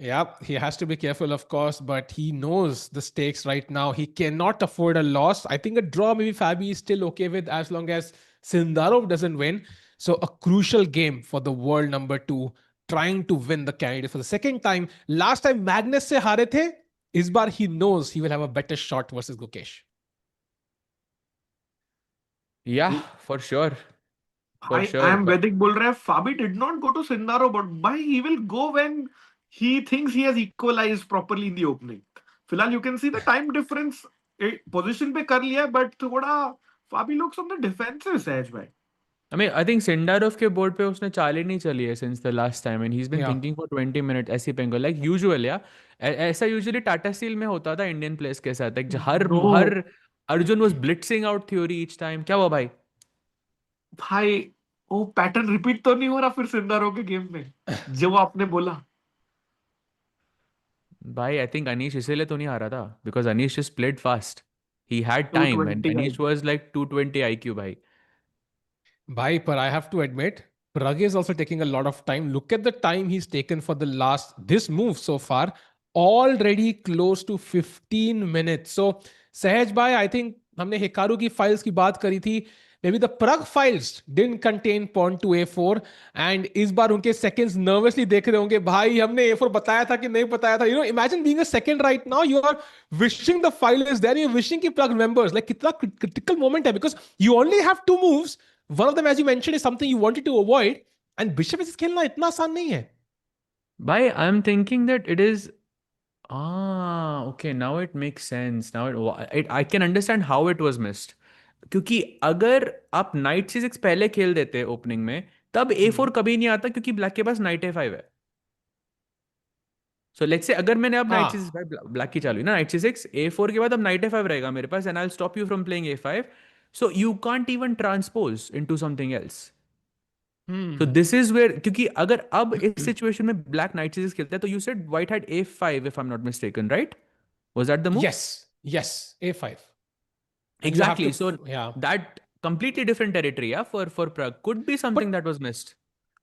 Yeah, he has to be careful, of course, but he knows the stakes right now. He cannot afford a loss. I think a draw, maybe Fabi is still okay with as long as Sindarov doesn't win. So, a crucial game for the world number 2, trying to win the candidate for the second time. Last time Magnus se haare the. Is bar he knows he will have a better shot versus Gukesh. Yeah, for sure. For I sure. am Vedic बोल रहा है Fabi did not go to Sindaro, but why he will go when he thinks he has equalized properly in the opening. फिलहाल you can see the time difference. Position पे कर लिया, but थोड़ा Fabi looks on the defensive सहज भाई. I mean, I think Sindarov के board पे उसने चाल ही नहीं चली है since the last time, and he's been Yeah. thinking for 20 minutes. Esipenko, like usual, yeah. ऐसा usually टाटा स्टील में होता था इंडियन प्लेयर्स के साथ. Like her Arjun was blitzing out theory each time. क्या हुआ भाई? भाई वो पैटर्न रिपीट तो नहीं हो रहा फिर सिंदारो के गेम में जो आपने बोला. भाई, I think Anish इसीलिए तो नहीं आ रहा था, because Anish just played fast. He had time, and 220 Anish was like 220 IQ, भाई. Bhai, but I have to admit, Pragg is also taking a lot of time. Look at the time he's taken for this move so far. Already close to 15 minutes. So, Sahaj bhai, I think हमने Hikaru की files की बात करी थी. Maybe the Pragg files didn't contain pawn to A4, and इस बार उनके seconds nervously देख रहे होंगे. भाई हमने A4 बताया था कि नहीं बताया था. You know, imagine being a second right now. You are wishing the file is there. You're wishing कि Pragg remembers. Like कितना critical moment है, because you only have 2 moves. One of them, as you mentioned, is something you wanted to avoid, and Bishop is खेलना इतना आसान नहीं है. Bhai, I'm thinking that it is. Okay, now it makes sense. Now I can understand how it was missed. क्योंकि अगर आप night C6 पहले खेल देते ओपनिंग में, तब A4 कभी नहीं आता, क्योंकि ब्लैक के पास नाइट A5 है. सो लेट्स से अगर मैंने अब नाइट C6 ब्लैक की चालू है ना, नाइट C6 A4 के बाद अब नाइट A5 रहेगा मेरे पास, and I will stop you from playing A5. So you can't even transpose into something else. तो दिस इज वेयर, क्योंकि अगर अब इस सिचुएशन में ब्लैक नाइट C6 खेलता है, तो you said white had A5 if I am not mistaken, right? Was that the move? Yes, A5. And you have Exactly. to- So yeah. that completely different territory, yeah, for Pragg could be something that was missed.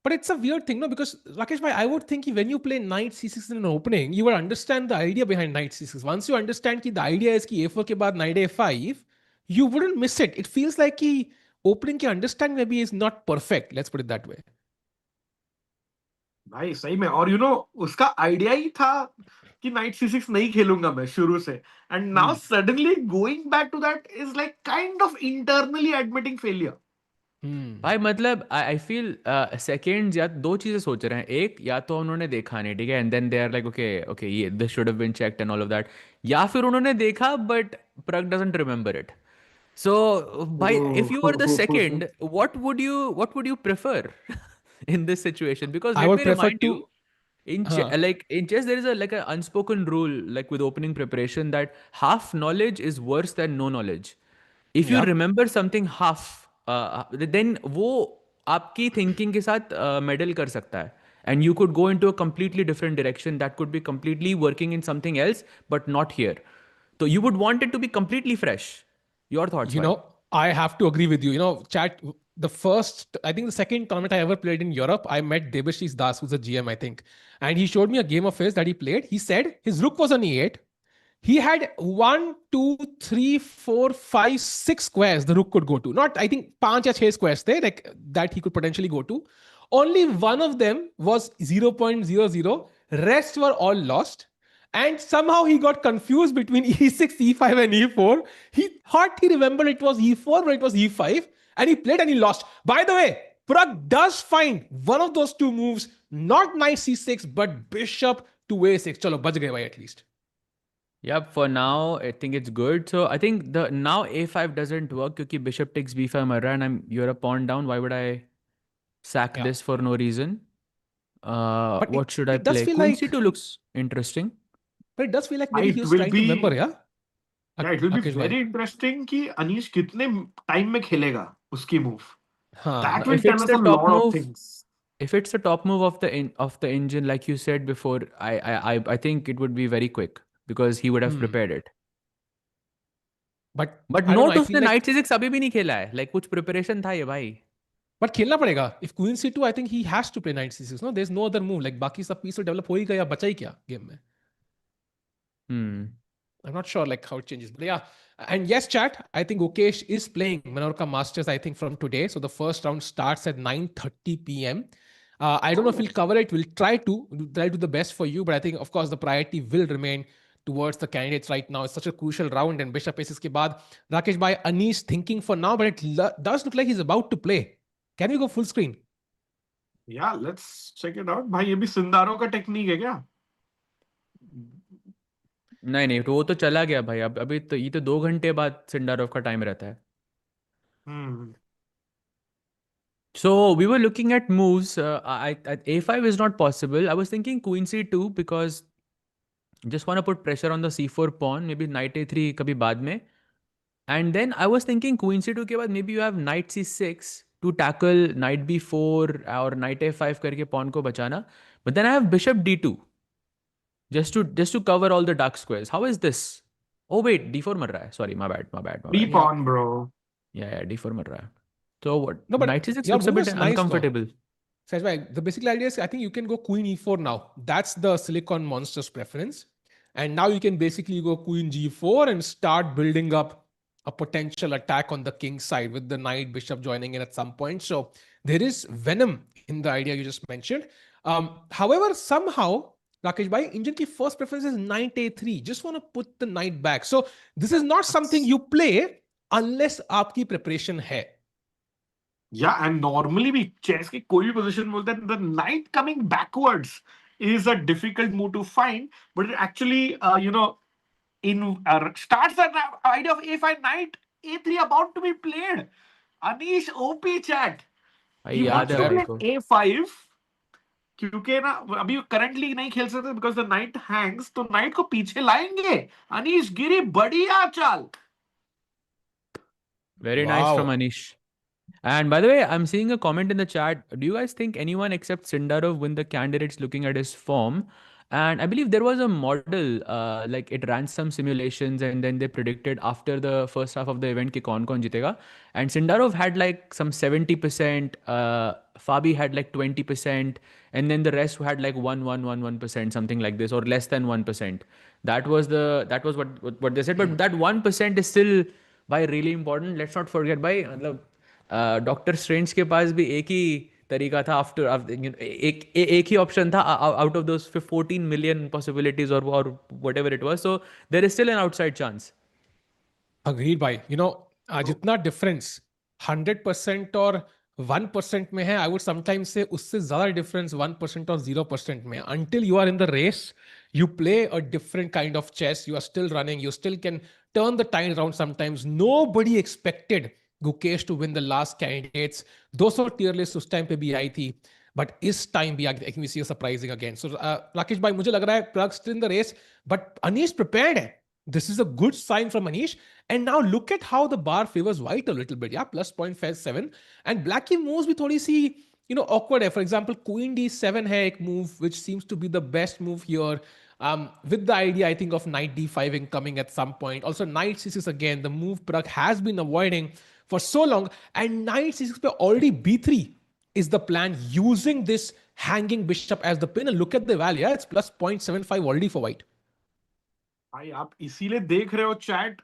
But it's a weird thing, no? Because Rakesh bhai, I would think when you play knight C6 in an opening, you would understand the idea behind knight C6. Once you understand कि the idea is कि A4 के बाद knight A5, you wouldn't miss it. It feels like कि opening की understanding maybe is not perfect. Let's put it that way. भाई सही में. और उसका आइडिया ही था कि नाइट C6 नहीं खेलूंगा मैं शुरू से, and now suddenly going back to that is like kind of internally admitting failure. भाई मतलब आई फील सेकेंड्स या दो चीजें सोच रहे हैं. एक, या तो उन्होंने देखा नहीं, ठीक है, and then they are like okay okay ये this should have been checked and all of that. या फिर उन्होंने देखा but Pragg doesn't remember it. So, if you were the second, what would you prefer in this situation? Because I let would me prefer remind to- you, in chess there is an unspoken rule, like with opening preparation, that half knowledge is worse than no knowledge. If you Yeah. remember something half, then वो आपकी thinking के साथ meddle कर सकता है, and you could go into a completely different direction that could be completely working in something else, but not here. So you would want it to be completely fresh. Your thoughts, You bhai? know, I have to agree with you. You know, chat, I think the second tournament I ever played in Europe, I met Debashish Das, who's a GM, I think. And he showed me a game of his that he played. He said his rook was on E8. He had 1, 2, 3, 4, 5, 6 squares the rook could go to. Not, I think, 5 or 6 squares there, like that he could potentially go to. Only one of them was 0.00. Rest were all lost. And somehow he got confused between E6, E5, and E4. He thought he remembered it was E4, but it was E5. And he played and he lost. By the way, Pragg does find one of those two moves, not knight C6, but bishop to A6. Chalo, bach gaye bhai at least. Yep, for now, I think it's good. So I think the now A5 doesn't work because bishop takes B5 mar raha and you're a pawn down. Why would I sack Yeah. this for no reason? But What should I it does play? feel Queen like, C2 looks interesting. but it does feel like maybe he It was will trying to be remember, yeah? yeah, it will be Rakesh bhai. very interesting कि अनीश कितने time में खेलेगा उसकी move. हाँ. That Now, will if tell it's us the a top lot of move, things. if it's the top move of the engine, like you said before, I think it would be very quick because he would have prepared it. But But I don't know, note I उसने feel like, knight c6 अभी भी नहीं खेला है. Like कुछ preparation था ये भाई. but खेलना पड़ेगा. If queen c2, I think he has to play knight c6. No, there's no other move. Like बाकी सब piece तो develop हो ही गया, बचा ही क्या game में. I'm not sure like how it changes. But yeah. And yes, chat, I think Gukesh is playing Menorca Masters, I think, from today. So the first round starts at 9:30 p.m. I don't know if we'll cover it. We'll try to do the best for you. But I think, of course, the priority will remain towards the candidates right now. It's such a crucial round. And Bishop Aces ke baad, Rakesh bhai, Anish thinking for now, but it does look like he's about to play. Can we go full screen? Yeah, let's check it out. भाई ये भी Sindarov का technique है क्या? नहीं तो वो तो चला गया भाई. अब अभी तो ये तो 2 घंटे बाद सिंडारोव का टाइम रहता है. So we were looking at moves. A5 is not possible. I was thinking queen c2 because just want to put pressure on the c4 pawn. Maybe knight a3 kabhi baad mein. And then I was thinking queen c2 ke baad maybe you have knight c6 to tackle knight b4 or knight a5 करके pawn को बचाना. But then I have bishop d2 just to cover all the dark squares. How is this? Oh wait, d4 मर रहा है. Sorry, my bad. B pawn, bro. Yeah, d4 मर रहा है. So what? No, but knight c6 your looks a move bit is nice, though. uncomfortable. The basic idea is I think you can go queen e4 now. That's the Silicon Monsters preference. And now you can basically go queen g4 and start building up a potential attack on the king's side with the knight bishop joining in at some point. So there is venom in the idea you just mentioned. However, somehow, Rakesh bhai, Indian ki first preference is knight a3. Just want to put the knight back. So this is not something you play unless aapki preparation hai. Yeah, and normally भी chess के कोई भी position बोलते हैं the knight coming backwards is a difficult move to find, but it actually starts the idea of a5 knight a3 about to be played. Anish OP chat. He wants to play a5 क्योंकि ना अभी currently नहीं खेल सकते because the knight hangs, तो knight को पीछे लाएंगे. Anish Giri बढ़िया चाल. Very nice from Anish. And by the way, I'm seeing a comment in the chat. Do you guys think anyone except Sindarov win the candidates looking at his form? And I believe there was a model, like it ran some simulations and then they predicted after the first half of the event ki kaun jitega. And Sindarov had like some 70%, Fabi had like 20%, and then the rest had like 1%, something like this, or less than 1%. That was what they said. But that 1% is still by really important. Let's not forget by doctor strange के पास भी एक ही तरीका था after एक ही option था out of those 14 million possibilities और whatever it was so there is still an outside chance agreed भाई जितना डिफरेंस 100% और 1% में है आई वुड समटाइम्स से उससे ज्यादा डिफरेंस 1% और 0% में until you are in the race you play a different kind of chess you are still running you still can turn the tide around sometimes nobody expected Gukesh to win the last candidates 200 tier list उस time पे भी आई थी but इस time भी I think we see a surprising again so Rakesh भाई मुझे लग रहा है Pragg still in the race but Anish prepared है this is a good sign from Anish and now look at how the bar favors white a little bit plus 0.57 and black की moves भी थोड़ी सी awkward है for example queen d7 है एक move which seems to be the best move here With the idea, I think, of knight d5 incoming at some point. Also, knight c6 again, the move Pragg has been avoiding for so long. And knight c6 पे already b3 is the plan, using this hanging bishop as the pin. And look at the value, yeah, it's plus 0.75 already for white. भाई आप इसीलिए देख रहे हो chat,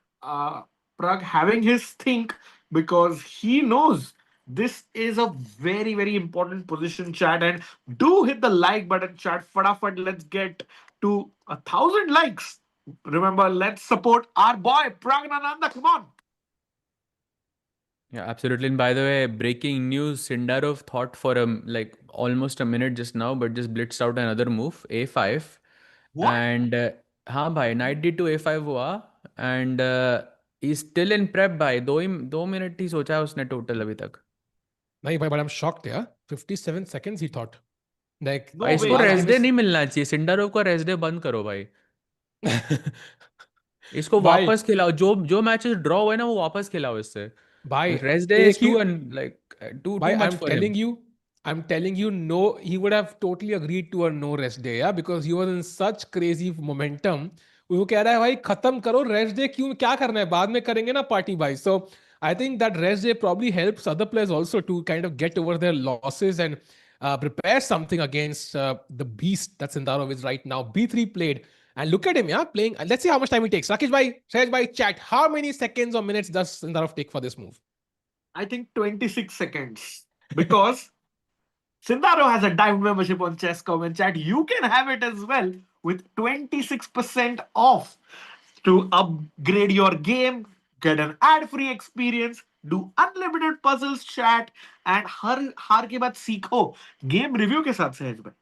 Pragg having his think, because he knows this is a very, very important position, chat. And do hit the like button, chat. Fadafat, let's get to 1,000 likes. Remember, let's support our boy Praggnanandhaa. Come on. Yeah, absolutely. And by the way, breaking news: Sindarov thought for like almost a minute just now, but just blitzed out another move, a5. What? And हाँ भाई, knight d2 a5 हुआ, and he's still in prep भाई. 2 minute ही सोचा है उसने total अभी तक. नहीं भाई, but I'm shocked, yeah. 57 seconds he thought. Like, No भाई इसको way. रेस्ट डे नहीं मिलना चाहिए. सिंडारोव का रेस्ट डे बंद करो भाई. इसको भाई वापस खिलाओ. जो मैचेस ड्रॉ हुए ना वो वापस खिलाओ इससे. भाई Rest day is एक ही too and like too भाई, much for him. I'm telling you, no, he would have totally agreed to a no rest day, yeah, because he was in such crazy momentum. वो कह रहा है भाई खत्म करो rest day, क्यों, क्या करना है, बाद में करेंगे ना पार्टी भाई. So I think that rest day probably helps other players also to kind of get over their losses and prepare something against the beast that Sindarov is right now. B3 played. And look at him, yeah, playing. Let's see how much time he takes. Rakesh bhai, Shreyas bhai, chat. How many seconds or minutes does Sindarov take for this move? I think 26 seconds. Because Sindarov has a diamond membership on Chess.com, and chat, you can have it as well with 26% off to upgrade your game, get an ad-free experience, do unlimited puzzles, chat, and हार के बाद सीखो game review के साथ सहज भाई.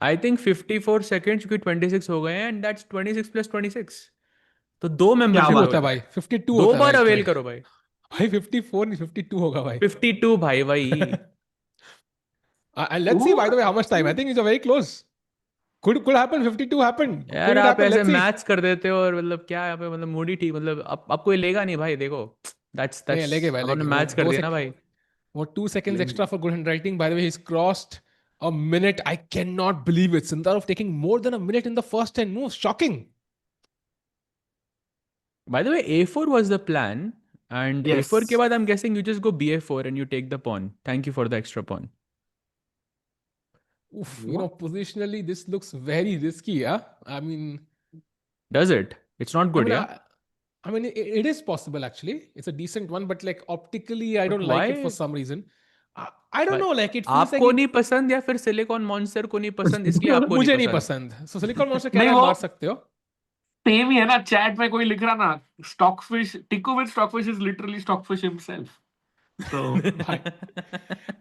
I think 54 seconds क्योंकि 26 हो गए हैं and that's 26 plus 26. तो 2 मेंबरशिप होता है भाई, 52 दो होता है बार भाई, अवेल करो भाई. भाई 54 नहीं 52 होगा भाई. 52 भाई भाई. And let's see, by the way, how much time. I think it's a very close. Could happen. 52 happened. यार Could it आप happen? ऐसे Let's see. मैच कर देते हो और मतलब क्या यहाँ पे मतलब मूड ही ठीक, मतलब आपको ये लेगा नहीं भाई. देखो that's नहीं लेके भाई, आपने लेके. मैच कर दिया ना भाई. वो 2 seconds extra for good handwriting. By the way, he's crossed a minute. I cannot believe it. Sindarov taking more than a minute in the first 10 moves. Shocking. By the way, a4 was the plan, and Yes. a4 के बाद I'm guessing you just go ba4 and you take the pawn. Thank you for the extra pawn. Oof, you know, positionally, this looks very risky, yeah? I mean... Does it? It's not good, yeah? I mean, it is possible, actually. It's a decent one, but like optically, I But don't like it why? for some reason. I don't know, like it feels आपको like... नहीं पसंद या फिर silicon monster को नहीं पसंद इसलिए आपको मुझे नहीं नहीं पसंद. पसंद. So Silicon Monster कह नहीं रहा है वो मार सकते हो. सेम ही है ना, चैट में कोई लिख रहा ना, स्टॉकफिश टिको with Stockfish is literally Stockfish himself. So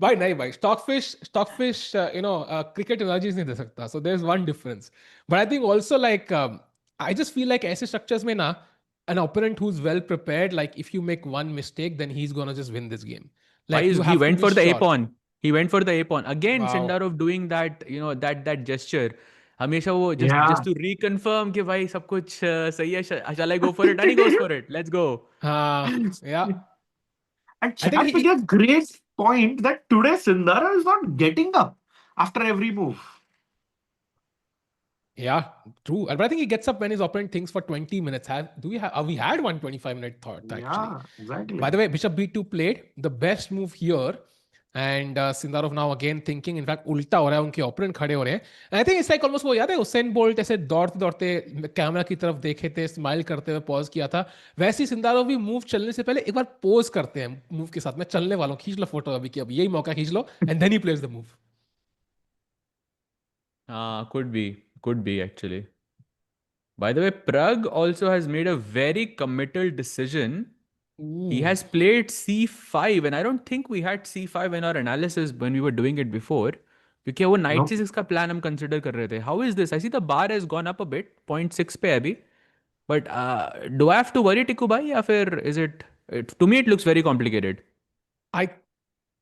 भाई नहीं भाई, stockfish cricket analogies नहीं दे सकता. So there's one difference. But I think also like I just feel like ऐसे structures में ना, an opponent who's well prepared, like if you make one mistake, then he's gonna just win this game. Like you he have to went be for the a sure. pawn. He went for the a pawn again. Wow. Sindarov doing that, you know, that gesture. हमेशा वो Yeah. just to reconfirm कि भाई सब कुछ सही है. Shall I go for it? And he goes for it. Let's go. Yeah. and I think chat with a great point that today Sindara is not getting up after every move. Yeah, true. But I think he gets up when his opponent thinks for 20 minutes. We had one 25-minute thought actually. Yeah, exactly. By the way, Bishop B2 played the best move here. And Sindarov now again thinking, in fact, उल्टा हो रहा है, उनके opponent खड़े हो रहे हैं. And I think it's like almost वो याद है उसेन बोल्ट ऐसे दौड़ते दौड़ते कैमरा की तरफ देखे थे, स्माइल करते हुए पॉज किया था. वैसे ही सिंदारोव भी मूव चलने से पहले एक बार पोज करते हैं मूव के साथ में. चलने वालों खींच लो फोटो अभी कि अब यही मौका खींच लो, and then he plays the move. Could be actually. By the way, Pragg also has made a very committal decision. He has played c5, and I don't think we had c5 in our analysis when we were doing it before. क्योंकि वो knight c6 का plan हम consider कर रहे थे. How is this? I see the bar has gone up a bit, 0.6 पे अभी. But do I have to worry, Tikku bhai, या फिर is it? To me, it looks very complicated. I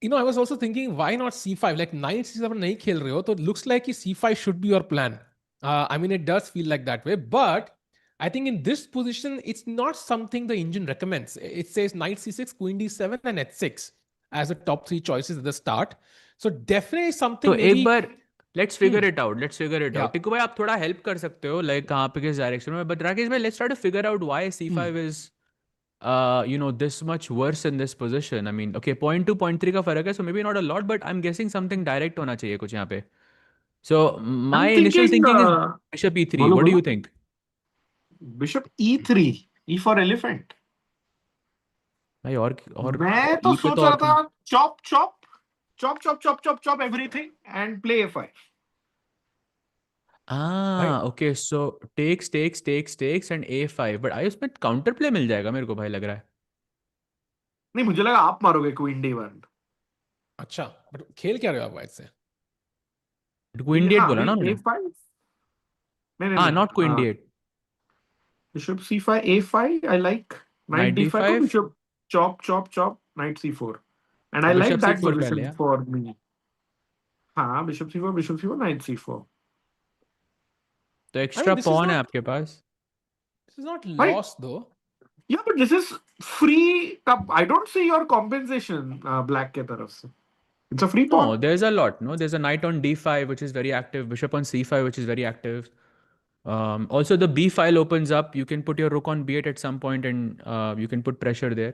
was also thinking, why not c5? Like knight c7 नहीं खेल रहे हो, तो it looks like c5 should be your plan. I mean, it does feel like that way, but I think in this position, it's not something the engine recommends. It says knight c6, queen d7, and h6 as the top 3 choices at the start. So definitely something. तो एक बार Let's figure it out. Let's figure it Yeah. out. टिकू भाई आप थोड़ा help कर सकते हो, like कहाँ पे किस direction में. But राकेश भाई, let's try to figure out why C5 is this much worse in this position. I mean, okay, 0.2, 0.3 का फर्क है, so maybe not a lot, but I'm guessing something direct होना चाहिए कुछ यहाँ पे. So my I'm initial thinking thinking is bishop e3. बोलो What do बोलो you think? Bishop E3, E for elephant. भाई और मैं तो E पे सोच तो रहा और था chop everything and play A5. भाई okay, so takes and a5, but आई उसमें काउंटर प्ले मिल जाएगा मेरे को भाई लग रहा है. नहीं, मुझे लगा आप मारोगे क्वीन D1. अच्छा, बट खेल क्या रहे हो आप वाइट से? क्वीन d8 हाँ, बोला अभी ना उन्होंने. A5. नहीं हाँ, नहीं, not queen d8. Bishop C5 A5 I like. Knight Knight D5 को d5. bishop chop Knight C4, and I और like बिशप that c4 पहले position है. for me. हाँ, Bishop C4 Knight C4. तो I extra mean, this is pawn है not आपके पास. Right? lost though. Yeah, but this is free. I don't see your compensation, black के तरफ से. It's a free No, pawn. there's a lot. No, there's a knight on d5, which is very active. Bishop on c5, which is very active. Also, the b file opens up. You can put your rook on b8 at some point, and you can put pressure there.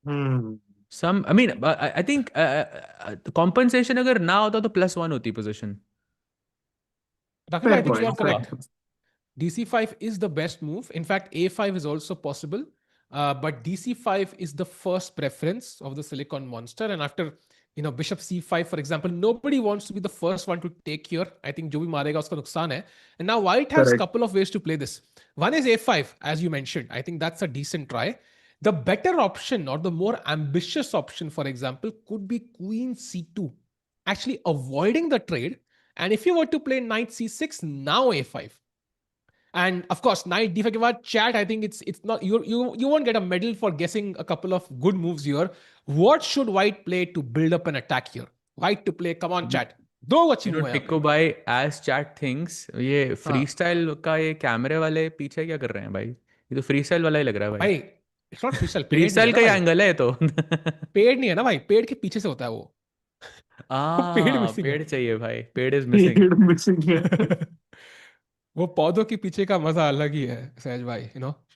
Hmm. I mean, I think the compensation अगर ना होता तो +1 होती position. Rakib, I Fair think you are point. Fair correct. point. DC5 is the best move. In fact, A5 is also possible. But DC5 is the first preference of the Silicon Monster. And after, Bishop C5, for example, nobody wants to be the first one to take here. I think जो भी मारेगा उसका नुकसान है. And now White has a Correct. couple of ways to play this. One is A5, as you mentioned. I think that's a decent try. The better option or the more ambitious option, for example, could be Queen C2, actually avoiding the trade. And if you were to play Knight C6, now A5. And of course, Knight D5 के बाद chat, I think it's not you won't get a medal for guessing a couple of good moves here. What should White play to build up an attack here? White to play, come on chat. दो अच्छी move है यहाँ टिक्को पे. भाई as chat thinks, ये हाँ freestyle का ये कैमरे वाले पीछे क्या कर रहे हैं भाई? ये तो freestyle वाला ही लग रहा है भाई. भाई, it's not freestyle, पेड़ नहीं है freestyle ना का ही भाई. एंगल है ये तो. पेड़ नहीं है ना भाई, पेड़ के पीछे से होता है वो. पेड़ मिसिंग है. पेड़ चाहिए भाई. पेड़ is missing. Missing है. वो पौधों के पीछे का मजा अलग ही है सहज भाई,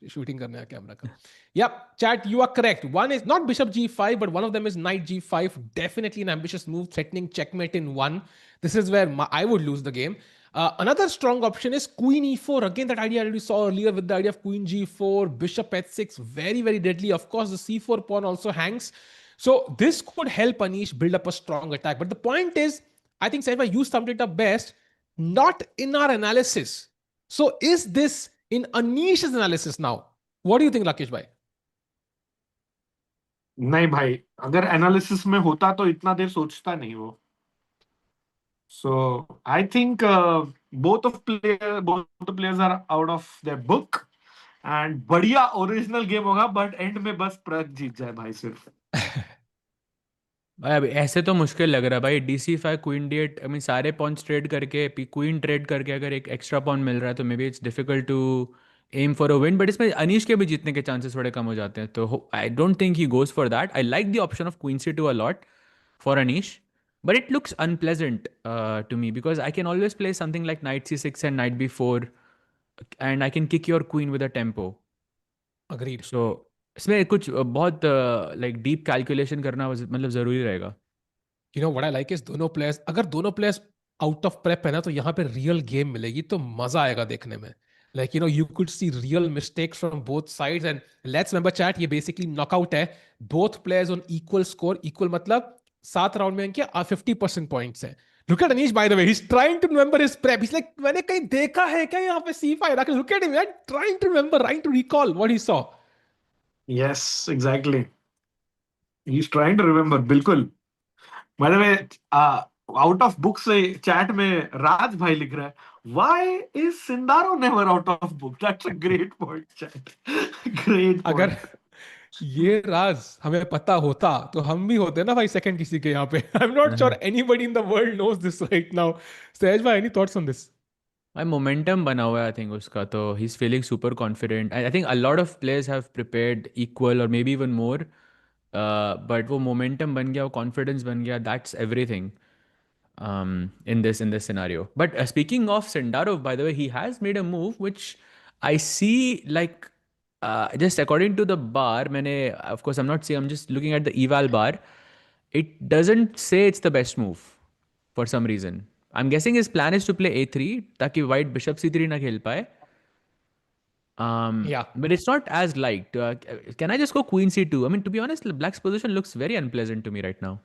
शूटिंग करने का कैमरा का. Yep, chat, you are correct. One is not bishop g5, but one of them is knight g5. Definitely an ambitious move, threatening checkmate in one. This is where I would lose the game. Another strong option is queen e4. Again, that idea I already saw earlier with the idea of queen g4, bishop h6. Very, very deadly. Of course, the c4 pawn also hangs. So this could help Anish build up a strong attack. But the point is, I think Saifa, you summed it up best. Not in our analysis. So is this in Anish's analysis now? What do you think, Rakesh bhai? नहीं भाई, अगर analysis में होता तो इतना देर सोचता नहीं वो. So I think both the players are out of their book, and बढ़िया ओरिजिनल गेम होगा, बट एंड में बस प्रग जीत जाए भाई सिर्फ. भाई अब ऐसे तो मुश्किल लग रहा है भाई. d5 queen d8, I mean सारे पॉन्स ट्रेड करके क्वीन ट्रेड करके अगर एक एक्स्ट्रा पॉन मिल रहा है तो maybe it's difficult to aim for a win. But इसमें अनीश के भी जीतने के चांसेस थोड़े कम हो जाते हैं, तो आई don't think he goes for that. I like the option of queen c2 a lot for Anish, but it looks unpleasant to me because I can always play something like knight c6 and knight b4, and I can kick your queen with a tempo. Agreed. So इसमें कुछ बहुत like deep calculation करना मतलब ज़रूरी रहेगा. What I like is अगर दोनों players out of prep है ना, तो यहाँ पे रियल गेम मिलेगी, तो मजा आएगा देखने में. Like, you could see real mistakes from both sides. And let's remember chat, ये basically knockout है. Both players on equal score. Equal मतलब 7 राउंड में इनके 50% points है. Look at Anish, by the way. He's trying to remember his prep. He's like, मैंने कहीं देखा है क्या यहाँ पे C5? Look at him, man. Trying to remember, trying to recall what he saw. Yes, exactly. He's trying to remember. बिल्कुल. By the way, out of book से chat में राज भाई लिख रहा है, why is Sindaro never out of book? That's a great point, chat. Great point. अगर ये राज हमें पता होता तो हम भी होते ना भाई सेकंड किसी के यहाँ पे. I'm not sure anybody in the world knows this right now. Sahaj bhai, any thoughts on this? भाई मोमेंटम बना हुआ है आई थिंक उसका, तो he is feeling super confident. I think a lot of players have prepared equal और maybe even more, but वो momentum बन गया, वो कॉन्फिडेंस बन गया, that's everything. in this scenario. But speaking of Sindarov, by the way, he has made a move which I see like just according to the bar. मैंने of course I'm not saying, I'm just looking at the eval bar. It doesn't say it's the best move for some reason. I'm guessing his plan is to play a3 ताकि white bishop c3 ना खेल पाए. Yeah. But it's not as liked. Can I just go queen c2? I mean, to be honest, black's position looks very unpleasant to me right now.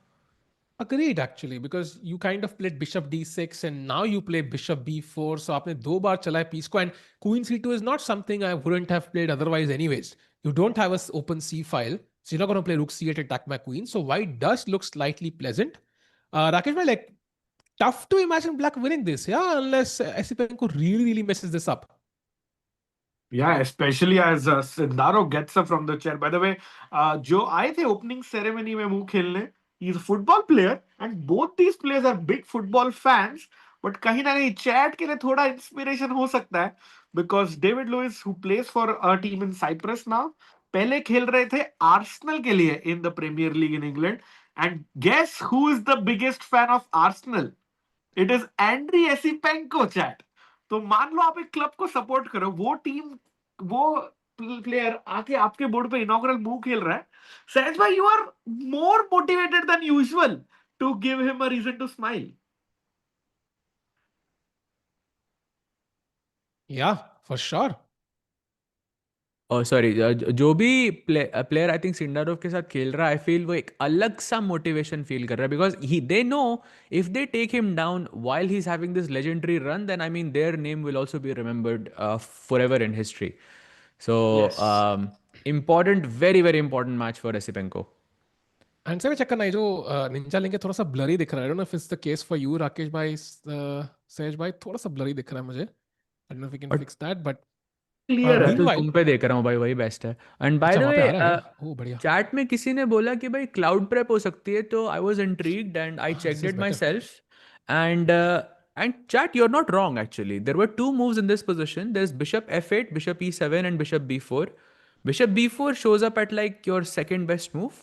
Agreed, actually, because you kind of played bishop d6 and now you play bishop b4. So आपने दो बार चला है piece को, and queen c2 is not something I wouldn't have played otherwise anyways. You don't have an open c file, so you're not going to play rook c8 attack my queen. So white does look slightly pleasant. Rakesh bhai, like tough to imagine black winning this, yeah, unless Esipenko really messes this up. Yeah, especially as Sindarov gets up from the chair. By the way, जो आए थे opening ceremony में मुंह खेलने, he's a football player, and both these players are big football fans. But कहीं ना कहीं chat के लिए थोड़ा inspiration हो सकता है, because David Lewis, who plays for a team in Cyprus now, पहले खेल रहे थे Arsenal के लिए in the Premier League in England. And guess who is the biggest fan of Arsenal? It is Andrey Esipenko, chat. तो मान लो आप एक क्लब को सपोर्ट करो, वो टीम, वो प्लेयर आके आपके बोर्ड पे इनॉग्रल मूव खेल रहा है, सहज भाई, you are more motivated than usual to give him a reason to smile. Yeah, for sure. Oh, sorry. जो भी प्लेयर आई थिंक सिंडारोव के साथ खेल रहा है, आई फील वो एक अलग सा मोटिवेशन फील कर रहा है, because they know if they take him down while he is having this legendary run, then I mean their name will also be remembered forever in history. So important, very important match for Esipenko. And से चक्कर नहीं, जो Ninja लेंगे थोड़ा सा blurry दिख रहा है. I don't know if it's the case for you, Rakesh भाई, सहज भाई, थोड़ा सा ब्लरी दिख रहा है मुझे. I don't know if we can fix that, but clear है. तो तुम पे देख रहा हूँ भाई, वही बेस्ट है. And bye the way chat में किसी ने बोला कि भाई क्लाउड प्रेप हो सकती है, तो I was intrigued and I checked it my self. And chat, you're not wrong actually. There were two moves in this position. There's bishop f8, bishop e7 and bishop b4. Bishop b4 shows up at like your second best move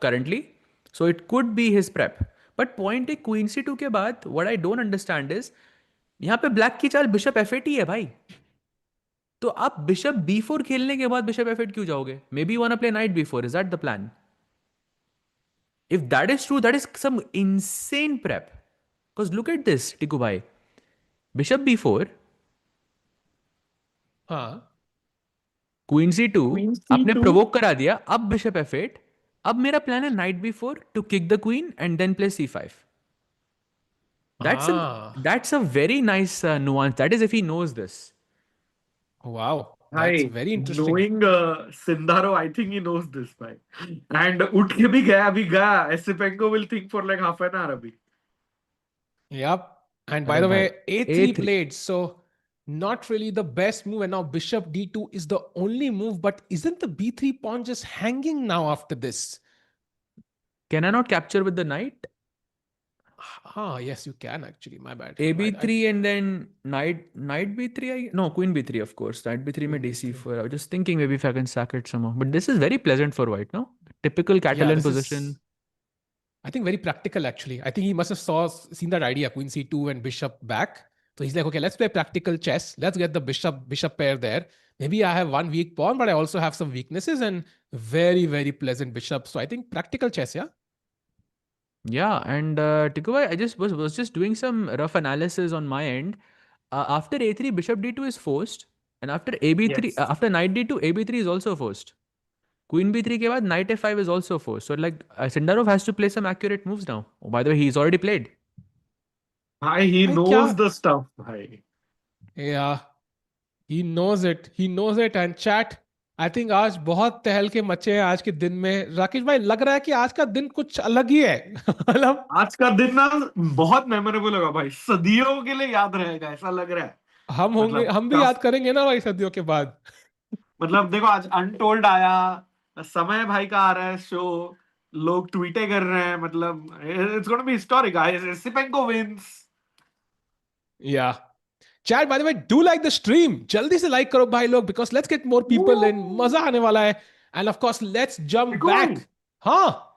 currently. So it could be his prep. But point है queen c2 के बाद what I don't understand is यहाँ पे black की चाल bishop f8 ही है भाई. तो आप bishop b4 खेलने के बाद bishop f8 क्यों जाओगे? Maybe you wanna play knight b4. Is that the plan? If that is true, that is some insane prep. Because look at this, Tiku bhai. Bishop b4. हाँ. Queen c2. आपने provoke करा दिया. अब bishop f8. अब मेरा plan है knight b4 to kick the queen and then play c5. That's a very nice nuance. That is if he knows this. Wow. That's very interesting. Knowing Sindarov, I think he knows this, bhai. And उठ के भी गया, अभी गया. Esipenko will think for like half an hour अभी. Yep. And by the way, a3 played, so not really the best move. And now bishop d2 is the only move, but isn't the b3 pawn just hanging now after this? Can I not capture with the knight? Yes, you can actually. My bad. A b3 and then knight b3. No, queen b3, of course. Knight b3 में dc4. I was just thinking maybe if I can sack it somehow. But this is very pleasant for white, no? Typical Catalan position. I think very practical actually. I think he must have seen that idea, queen c2 and bishop back. So he's like, okay, let's play practical chess. Let's get the bishop pair there. Maybe I have one weak pawn, but I also have some weaknesses and very pleasant bishop. So I think practical chess, yeah? Yeah, and Tiku bhai, I just was just doing some rough analysis on my end. After a3, bishop d2 is forced, and after ab3, after knight d2, ab3 is also forced. Queen b3 के बाद knight f5 is also forced. So like Sindarov has to play some accurate moves now. Oh, by the way, he's already played. He knows the stuff. Yeah, he knows it. He knows it. And chat, I think आज बहुत तहल के मचे हैं आज के दिन में. राकेश भाई, लग रहा है कि आज का दिन कुछ अलग ही है. मतलब आज का दिन ना बहुत मेमोरेबल होगा भाई, सदियों के लिए याद रहेगा, ऐसा लग रहा है. हम भी याद करेंगे ना भाई सदियों के बाद. मतलब देखो, आज अनटोल्ड आया, समय भाई का आ रहा है शो, लोग ट्वीटे कर रहे हैं, मतलब it's gonna B historic guys. Esipenko wins. Yeah. Chat, by the way, do like the stream. जल्दी से like करो भाई लोग, because let's get more people in. मजा आने वाला है. And of course, let's jump back.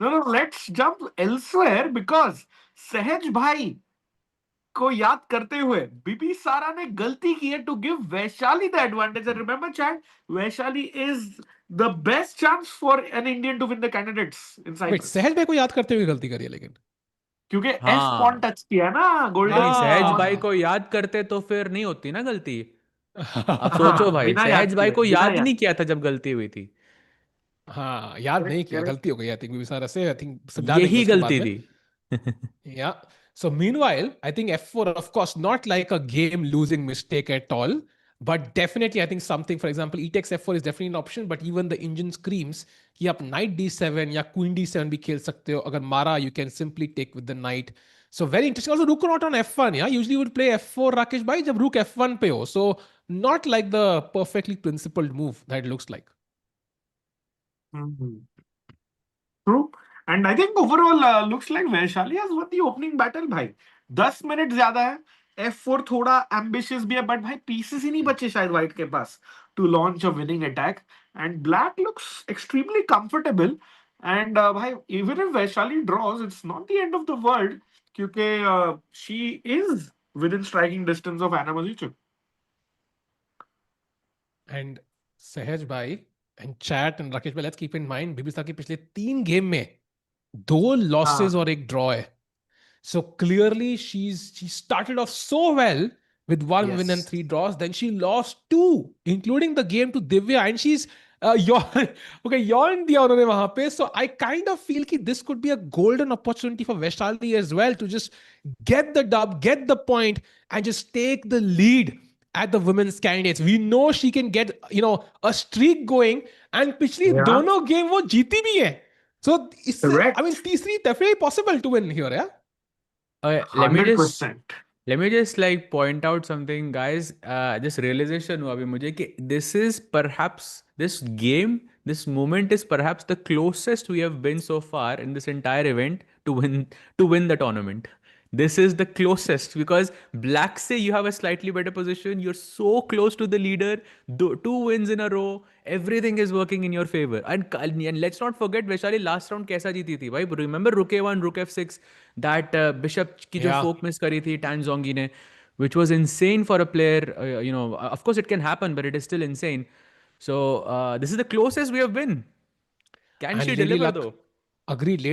No, let's jump elsewhere, because सहज भाई को याद करते हुए बिबिसारा ने गलती की है to give Vaishali the advantage. And remember chat, Vaishali is the best chance for an Indian to win the candidates in wait, Cyprus. Sahaj भाई को याद करते हुए गलती करी है लेकिन. क्योंकि एफ पॉन हाँ टच किया है ना, भाई, गोल्डन सहज पॉन. भाई को याद करते तो फिर नहीं होती ना गलती. आप सोचो भाई, बिना याद सहज भाई किए, को बिना याद याद. नहीं किया था जब गलती हुई थी. हाँ, याद नहीं करेक्ट, किया, करेक्ट. गलती हो गई. आई थिंक बिबिसारा से, आई थिंक समझा देंगे यही उसको बाद गलती में. थी. Yeah. So meanwhile, I think F4, of course, not like a game losing mistake at all, but definitely I think something, for example, E takes F4 is definitely an option, but even the engine screams कि आप knight d7 या queen d7 भी खेल सकते हो. अगर मारा, you can simply take with the knight. So very interesting. Also, rook not on f1. Yeah, usually you would play f4, Rakesh bhai, जब rook f1 पे हो. So not like the perfectly principled move that it looks like. True. And I think overall looks like Vaishali has won the opening battle भाई. 10 minute ज्यादा है. F4 थोड़ा ambitious भी है, but भाई pieces ही नहीं बचे शायद white के पास to launch a winning attack. And black looks extremely comfortable. And भाई, even if Vaishali draws, it's not the end of the world क्योंकि she is within striking distance of Anna Muzychuk. And Sahaj bhai and chat and Rakesh bhai, let's keep in mind, बिबिसारा के पिछले 3 game में 2 losses हाँ. और 1 draw है. So clearly she started off so well with 1 win and Yes. 3 draws. Then she lost 2, including the game to Divya, and she's yawn. Okay, yawn दिया उन्होंने वहां पे. So I kind of feel कि this could be a golden opportunity for Vaishali as well to just get the dub, get the point, and just take the lead at the women's candidates. We know she can get a streak going, and पिछली Yeah. दोनों game वो जीती भी है. So इससे, Correct. I mean, तीसरी definitely possible to win here, yeah. Let me 100%. like point out something, guys. This realization हुआ अभी मुझे कि this game, this moment is perhaps the closest we have been so far in this entire event to win the tournament. This is the closest because black say you have a slightly better position. You're so close to the leader. 2 wins in a row. Everything is working in your favor. And let's not forget Vaishali last round कैसा जीती थी भाई. Remember rook a1, rook f6, that bishop की जो Yeah. fork miss करी थी Tan Zhongyi ने, which was insane for a player. Of course it can happen, but it is still insane. So this is the closest we have been. Can And she Lady deliver Luck, though? agreed.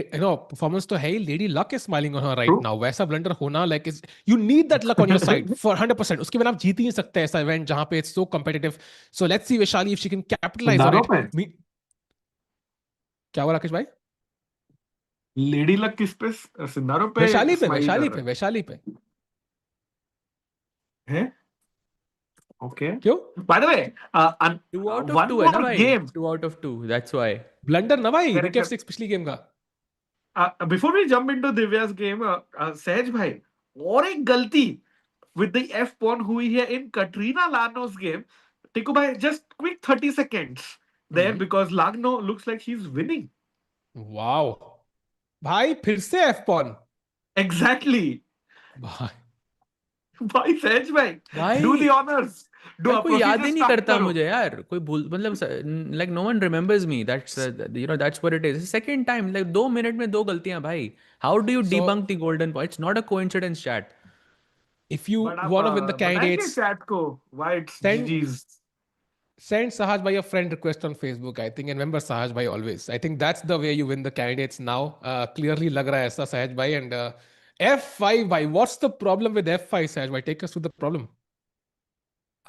Performance तो है ही. Lady Luck is smiling on her right True. now. वैसा blunder होना, like, you need that luck on your side for 100%. उसके बिना आप जीत ही नहीं सकते ऐसा event जहां पे it's so competitive. So let's see Vaishali if she can capitalize on Sindarov it. पे क्या हुआ राकेश भाई? लेडी लक किस पे? सिंदारो पे वैशाली पे, स्माइल वैशाली कर पे, रहा वैशाली पे. है. Okay. क्यों? By the way, 2 out of one 2 है ना more भाई. game. 2 out of 2. That's why. Blunder ना भाई, Correct, rook f6 पिछली गेम का. Before we jump into Divya's game, सहज भाई, और एक गलती with the F pawn हुई है in Kateryna Lagno's game. टिकू भाई, just quick 30 seconds there because Lagno looks like she's winning. Wow. भाई फिर से f pawn. Exactly. भाई भाई सहज भाई, भाई do the honors. Do भाई a कोई याद procedure ही नहीं start करता करो. मुझे यार. कोई भूल मतलब like no one remembers me. That's what it is. Second time like 2 minute में 2 गलतियां भाई. How do you So- debunk the golden point? It's not a coincidence, chat. if you But आप want to win the बताएंगे candidates, chat को why it's Send- GG's. send Sahaj bhai a friend request on Facebook, I think, and remember Sahaj bhai always. I think that's the way you win the candidates now. Clearly lag raha hai aisa Sahaj bhai. And f5 bhai, what's the problem with f5, Sahaj bhai? Take us through the problem.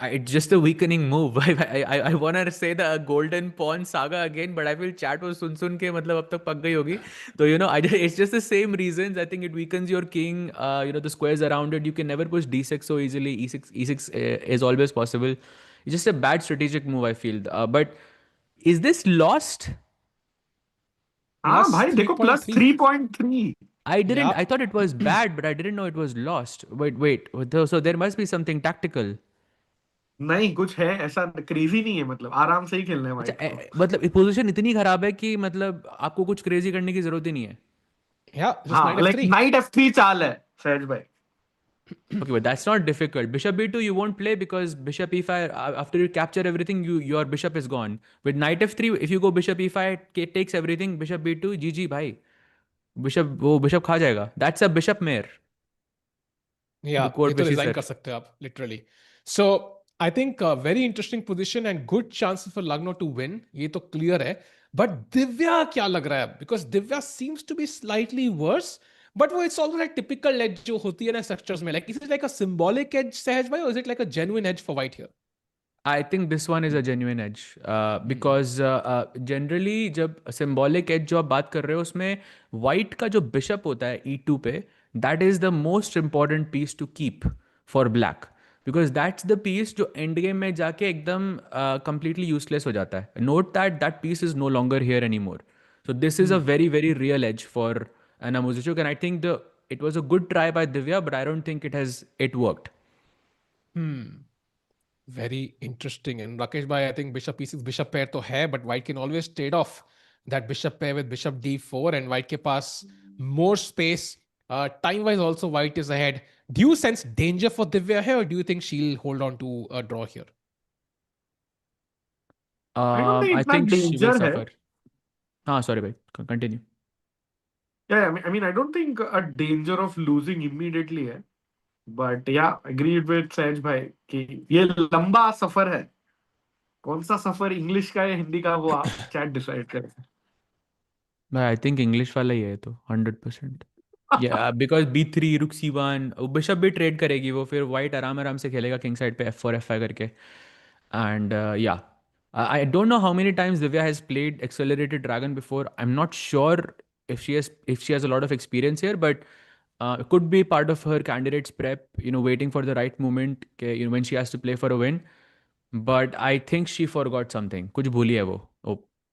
It's just a weakening move. I want to say the golden pawn saga again, but I feel chat was सुन के मतलब अब तक पक गई होगी. So it's just the same reasons. I think it weakens your king. The squares around it. You can never push d6 so easily. E6 is always possible. It's just a bad strategic move, I feel. But is this lost? हाँ Plus भाई देखो, plus 3.3. I didn't. Yeah. I thought it was bad, but I didn't know it was lost. Wait. So there must be something tactical. नहीं, कुछ है ऐसा crazy नहीं है, मतलब आराम से ही खेलना है अच्छा, white को. मतलब पोजीशन इतनी खराब है कि मतलब आपको कुछ क्रेजी करने की जरूरत ही नहीं है. Yeah, just हाँ, knight like f3. knight f3 चाल है सहज भाई. Okay, but that's not difficult. Bishop b2 you won't play because bishop e5, after you capture everything, your bishop is gone. With knight f3, if you go bishop e5, it takes everything. Bishop b2, GG bhai. Bishop खा जाएगा. That's a bishop mare. Yeah, court ये पे तो she resign sir. कर सकते हो आप, literally. So I think a very interesting position and good chances for Lagno to win. ये तो clear है. But Divya क्या लग रहा है? Because Divya seems to be slightly worse. But वो it's also like typical edge जो होती है ना structures में. Like is it like a symbolic edge सहज भाई, or is it like a genuine edge for White here? I think this one is a genuine edge because generally जब symbolic edge जो आप बात कर रहे हो उसमें white का जो bishop होता है e2 पे, that is the most important piece to keep for black because that's the piece जो end game में जाके एकदम completely useless हो जाता है. Note that that piece is no longer here anymore. So this is a very very real edge for Anna Muzychuk, and I think it was a good try by Divya, but I don't think it worked. Very interesting. And Rakesh bhai, I think bishop e6 bishop pair to hai, but white can always trade off that bishop pair with bishop d4, and white ke paas more space. Time wise also white is ahead. Do you sense danger for Divya here, or do you think she'll hold on to a draw here? I don't think I इतना think she will danger है. suffer. हाँ sorry भाई, continue. Yeah, I mean, I don't think a danger of losing immediately है. But yeah, agreed with सहज भाई कि ये लंबा सफर है. कौन सा सफर इंग्लिश का या हिंदी का वो आप चैट डिसाइड करें. भाई आई थिंक इंग्लिश वाला ही है तो 100%. या बिकॉज b3 रुक c1 बिशप भी ट्रेड करेगी वो, फिर वाइट आराम आराम से खेलेगा किंग साइड पे f4 f5 करके. एंड या I don't know how many times Divya has played accelerated dragon before. I'm not sure if she has a lot of experience here, but it could be part of her candidate's prep, waiting for the right moment, when she has to play for a win. But I think she forgot something. कुछ भूली है वो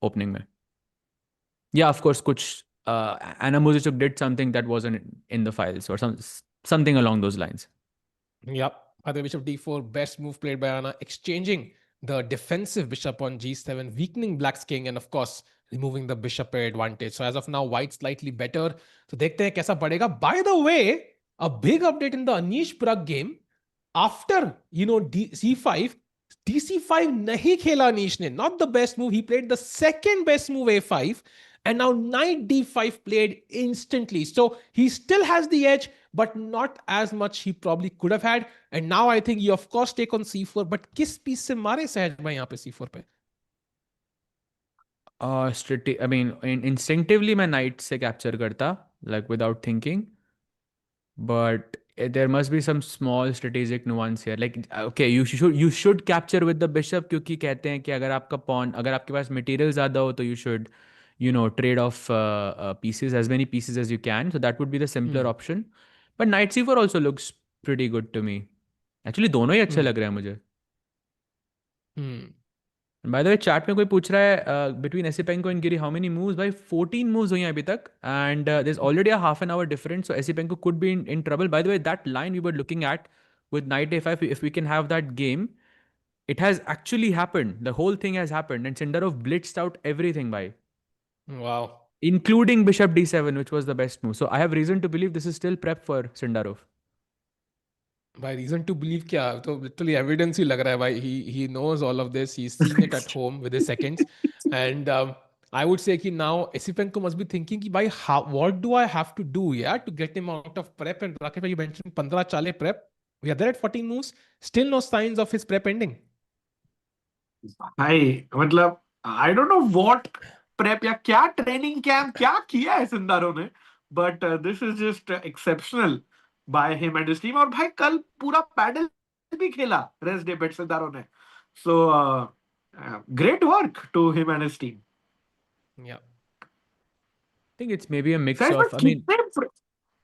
opening में. Yeah, of course, कुछ Anna Muzychuk did something that wasn't in the files or something along those lines. Yep. Other bishop d4, best move played by Anna, exchanging the defensive bishop on g7, weakening black's king, and of course, removing the bishop pair advantage. So as of now, white slightly better. So देखते हैं कैसा पड़ेगा. By the way, a big update in the Anish Pragg game. After, c5, dc5 nahi khela Anish ne. Not the best move. He played the second best move, a5. And now knight d5 played instantly. So he still has the edge, but not as much he probably could have had. And now I think you of course take on c4, but किस piece से मारे सहज भाई यहाँ पे c4 पे? I mean, instinctively मैं knight से capture करता, like without thinking. But there must be some small strategic nuance here. Like, okay, you should capture with the bishop क्योंकि कहते हैं कि अगर आपका pawn, अगर आपके पास material ज़्यादा हो तो you should, trade off pieces, as many pieces as you can. So that would be the simpler option. But knight c4 also looks pretty good to me. Actually दोनों ही अच्छे लग रहे हैं मुझे. By the way, chat में कोई पूछ रहा है between Esipenko and Giri how many moves? By 14 moves हुई हैं अभी तक, and there's already a half an hour difference, so Esipenko could be in trouble. By the way, that line we were looking at with knight a5, if we can have that game, it has actually happened. The whole thing has happened, and Sindarov blitzed out everything by. Wow. Including bishop d7, which was the best move. So I have reason to believe this is still prep for Sindarov. By reason to believe क्या? तो literally evidence ही लग रहा है भाई. He knows all of this. He's seen it at home with his seconds. And I would say कि now Esipenko must be thinking कि भाई what do I have to do to get him out of prep? And Rakesh bhai, you mentioned 15 चाले prep. We are there at 14 moves. Still no signs of his prep ending. भाई मतलब I don't know what prep या क्या training camp क्या किया है Sindarov ने, but this is just exceptional by him and his team. और भाई कल पूरा पैडल भी खेला रेस्ट डे पे सिंदारो ने. So great work to him and his team. Yeah. I think it's maybe a mix सहज of. भाई I mean, कितने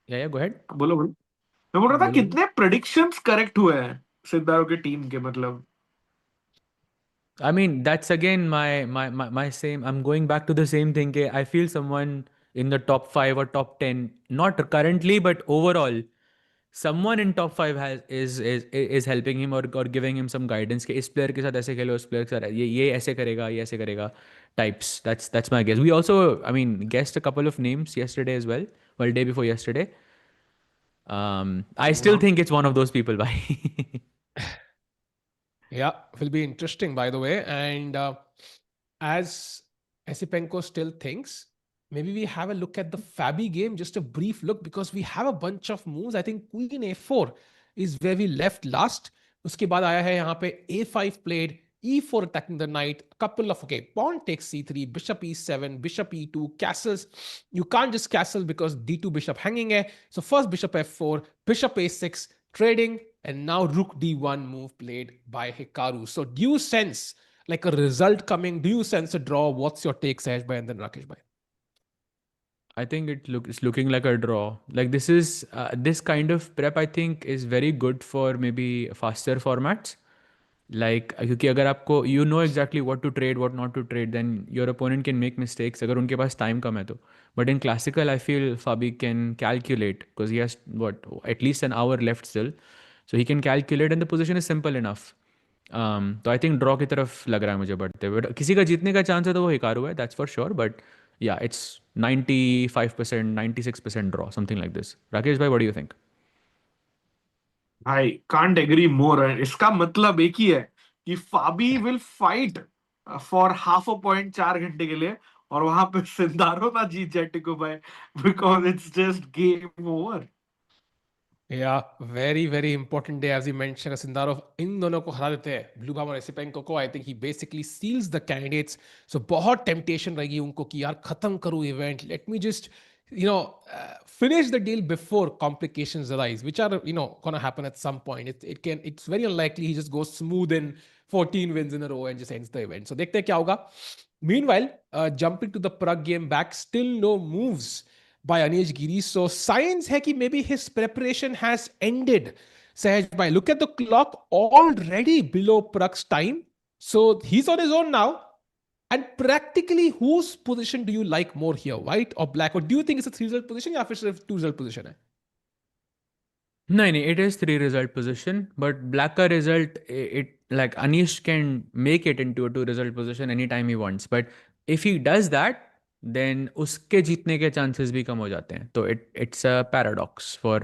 yeah, go ahead. बोलो बोलो. मैं बोल रहा था बोलो। कितने predictions correct हुए हैं सिंदारो की टीम के, मतलब I mean, that's again my same. I'm going back to the same thing. I feel someone in the top 5 or top 10, not currently, but overall, someone in top 5 is helping him or giving him some guidance. कि इस player के साथ ऐसे खेलो, इस player के साथ ये ऐसे करेगा types. That's my guess. We also, I mean, guessed a couple of names yesterday as well. Well, day before yesterday. I still think it's one of those people. Bhai. Yeah, will be interesting, by the way. And as Esipenko still thinks maybe we have a look at the Fabi game, just a brief look, because we have a bunch of moves. I think Queen A4 is where we left last. उसके बाद आया है यहाँ पे A5 played, E4 attacking the knight, couple of, okay, pawn takes C3, bishop E7, bishop E2, castles. You can't just castle because D2 bishop hanging hai. So first bishop F4, bishop A6, trading, and now rook D1 move played by Hikaru. So do you sense like a result coming? Do you sense a draw? What's your take, Sahaj bhai, and then Rakesh bhai? I think it's looking like a draw. Like this is this kind of prep I think is very good for maybe faster formats. Like क्योंकि अगर आपको you know exactly what to trade, what not to trade, then your opponent can make mistakes अगर उनके पास time कम है तो. But in classical, I feel Fabi can calculate because he has what at least an hour left still, so he can calculate and the position is simple enough. तो I think draw की तरफ लग रहा है मुझे बढ़ते हुए. किसी का जीतने का चांस है तो वो हिकारू है, that's for sure. But yeah it's 95%, 96% draw, something like this. Rakesh भाई, what do you think? I can't agree more. इसका मतलब एक ही है कि Fabi will fight for half a point 4 घंटे के लिए, और वहां पे सिंदारो ना जीत जाए टिको भाई, because it's just game over. Yeah, very, very important day, as you mentioned. Sindarov इन दोनों को हरा देते हैं, Bluebaum और Esipenko को. I think he basically seals the candidates. So बहुत temptation रहेगी उनको कि यार खत्म करूँ event. Let me just, finish the deal before complications arise, which are, gonna happen at some point. It's very unlikely he just goes smooth in 14 wins in a row and just ends the event. So देखते हैं क्या होगा. Meanwhile, jumping to the Pragg game back, still no moves by Anish Giri. So signs hai ki maybe his preparation has ended. Sahaj bhai, look at the clock, already below Pragg's time. So he's on his own now. And practically, whose position do you like more here, white or black? Or do you think it's a 3-result position या फिर सिर्फ 2-result position है? नहीं नहीं, it is 3 result position, but black का result, it like Anish can make it into a 2 result position anytime he wants. But if he does that, then उसके जीतने के chances भी कम हो जाते हैं. तो it's a paradox for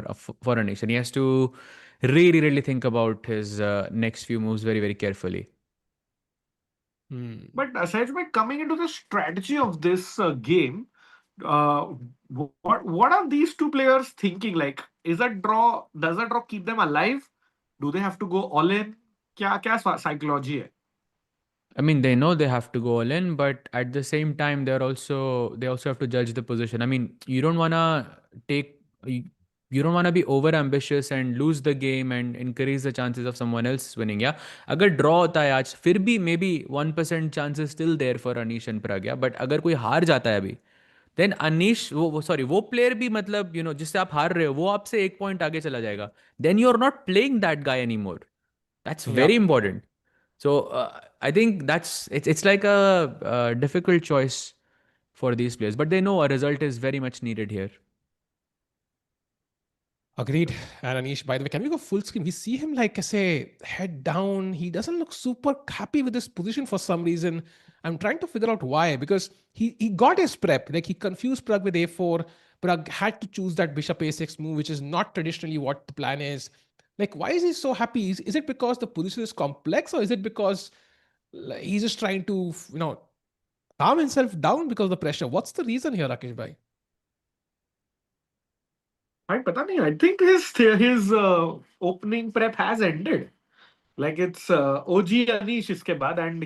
Anish, and he has to really think about his next few moves very carefully. But aside from coming into the strategy of this game, uh, what are these two players thinking? Like, is a draw? Does a draw keep them alive? Do they have to go all in? क्या psychology है? I mean, they know they have to go all in, but at the same time, they also have to judge the position. I mean, you don't wanna you don't wanna be over ambitious and lose the game and increase the chances of someone else winning. Yeah, अगर draw होता है आज, फिर भी maybe 1% chances still there for Anish and Pragg. Yeah, but अगर कोई हार जाता है अभी, then Anish वो player भी मतलब जिससे आप हार रहे हो वो आपसे 1 point आगे चला जाएगा. Then you're not playing that guy anymore. That's very important. So I think it's like a difficult choice for these players, but they know a result is very much needed here. Agreed. And Anish, by the way, can we go full screen? We see him like I say, head down. He doesn't look super happy with his position for some reason. I'm trying to figure out why, because he got his prep. Like he confused Pragg with A4. Pragg had to choose that bishop A6 move, which is not traditionally what the plan is. Like, why is he so happy? Is it because the position is complex, or is it because he's just trying to, calm himself down because of the pressure? What's the reason here, Rakesh bhai? पता नहीं. I think his opening prep has ended. Like it's OG Anish इसके बाद, and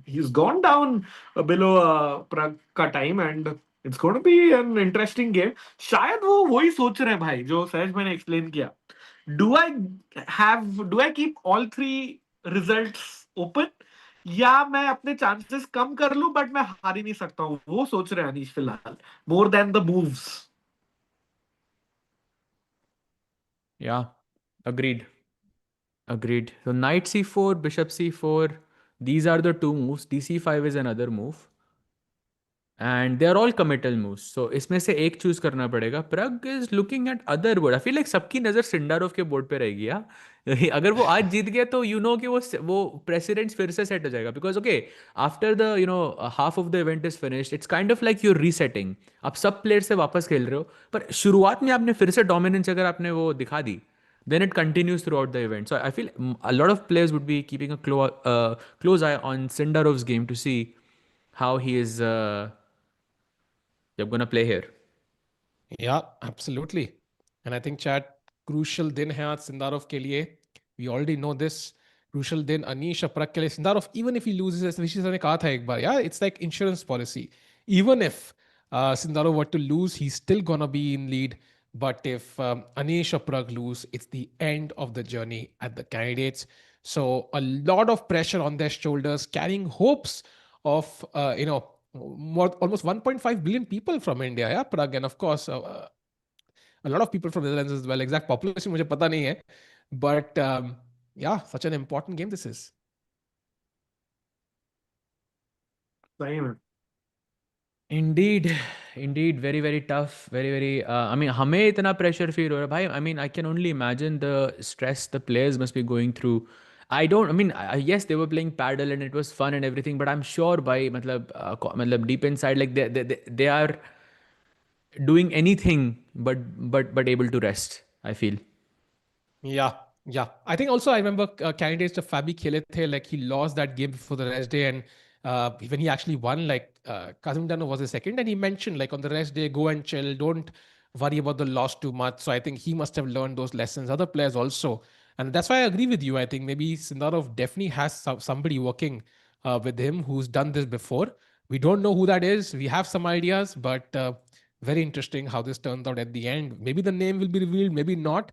he's gone down below Pragg का time, and it's going to be an interesting game. शायद वो वही सोच रहे हैं भाई जो सहज मैंने explain किया. Do I keep all 3 results open, या मैं अपने chances कम कर लूं but मैं हार ही नहीं सकता हूं? वो सोच रहे हैं अनीश फिलहाल, more than the moves. Yeah, agreed. So knight c4, bishop c4, these are the 2 moves. dc5 is another move. And they are all committal moves. So इसमें से एक चूज करना पड़ेगा. Pragg is looking at other board. I feel like सबकी नजर Sindarov के board पे रहेगी. या अगर वो आज जीत गया तो कि वो precedence फिर से सेट हो जाएगा. Because okay, after the half of the event is finished, it's kind of like you're resetting. आप सब प्लेयर से वापस खेल रहे हो, पर शुरुआत में आपने फिर से dominance अगर आपने वो दिखा दी, then it continues throughout the event. So I feel a lot of players would be keeping a close eye on Sindarov's game to see how he is जब gonna play here. Yeah, absolutely. And I think chat crucial दिन है आज Sindarov के लिए. We already know this. Crucial दिन अनीश और प्रग के लिए. Sindarov, even if he loses, as विशी सर ने कहा था एक बार, yeah, it's like insurance policy. Even if Sindarov were to lose, he's still gonna be in lead. But if Anish or Pragg lose, it's the end of the journey at the candidates. So a lot of pressure on their shoulders, carrying hopes of almost 1.5 billion people from India, yeah, Pragg, and of course a lot of people from the Netherlands as well. Exact population मुझे पता नहीं है, but yeah, such an important game this is. सही में. Indeed, indeed, very very tough, very very. I mean, हमें इतना pressure feel हो रहा है भाई. I mean, I can only imagine the stress the players must be going through. I don't. I mean, yes, they were playing paddle and it was fun and everything, but I'm sure by मतलब deep inside, like they are doing anything but able to rest. I feel. Yeah, yeah. I think also I remember candidates to Fabi खेले थे, like he lost that game before the rest day, and when he actually won, like Kazimdano was the second, and he mentioned like on the rest day, go and chill, don't worry about the loss too much. So I think he must have learned those lessons. Other players also, and that's why I agree with you. I think maybe Sindarov definitely has somebody working with him who's done this before. We don't know who that is. We have some ideas, but very interesting how this turned out at the end. Maybe the name will be revealed, maybe not.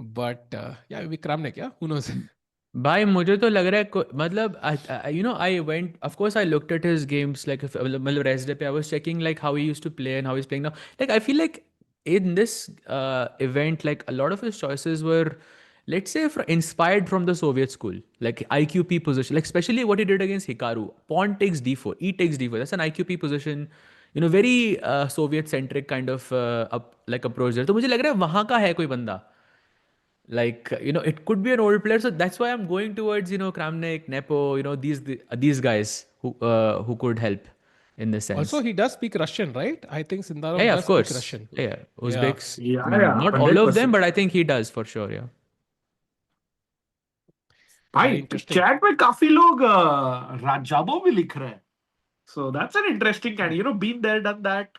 But yeah, maybe Kramnik, yeah, who knows? भाई मुझे तो लग रहा है मतलब I went, of course I looked at his games like मतलब rest day पे I was checking like how he used to play and how he's playing now. Like I feel like in this event like a lot of his choices were, let's say, inspired from the Soviet school, like IQP position, like especially what he did against Hikaru. Pawn takes d4, e takes d4. That's an IQP position, very Soviet centric kind of like approach there. तो मुझे लग रहा है वहाँ का है कोई बंदा. Like it could be an old player, so that's why I'm going towards Kramnik, Nepo, these guys who could help in this sense. Also, he does speak Russian, right? I think Sindarov Yeah, does of course. speak Russian. Yeah, Uzbeks. Yeah, Not all of them, but I think he does for sure. Yeah. भाई chat में काफी लोग राजाबो भी लिख रहे हैं. So that's an interesting kind. Been there, done that.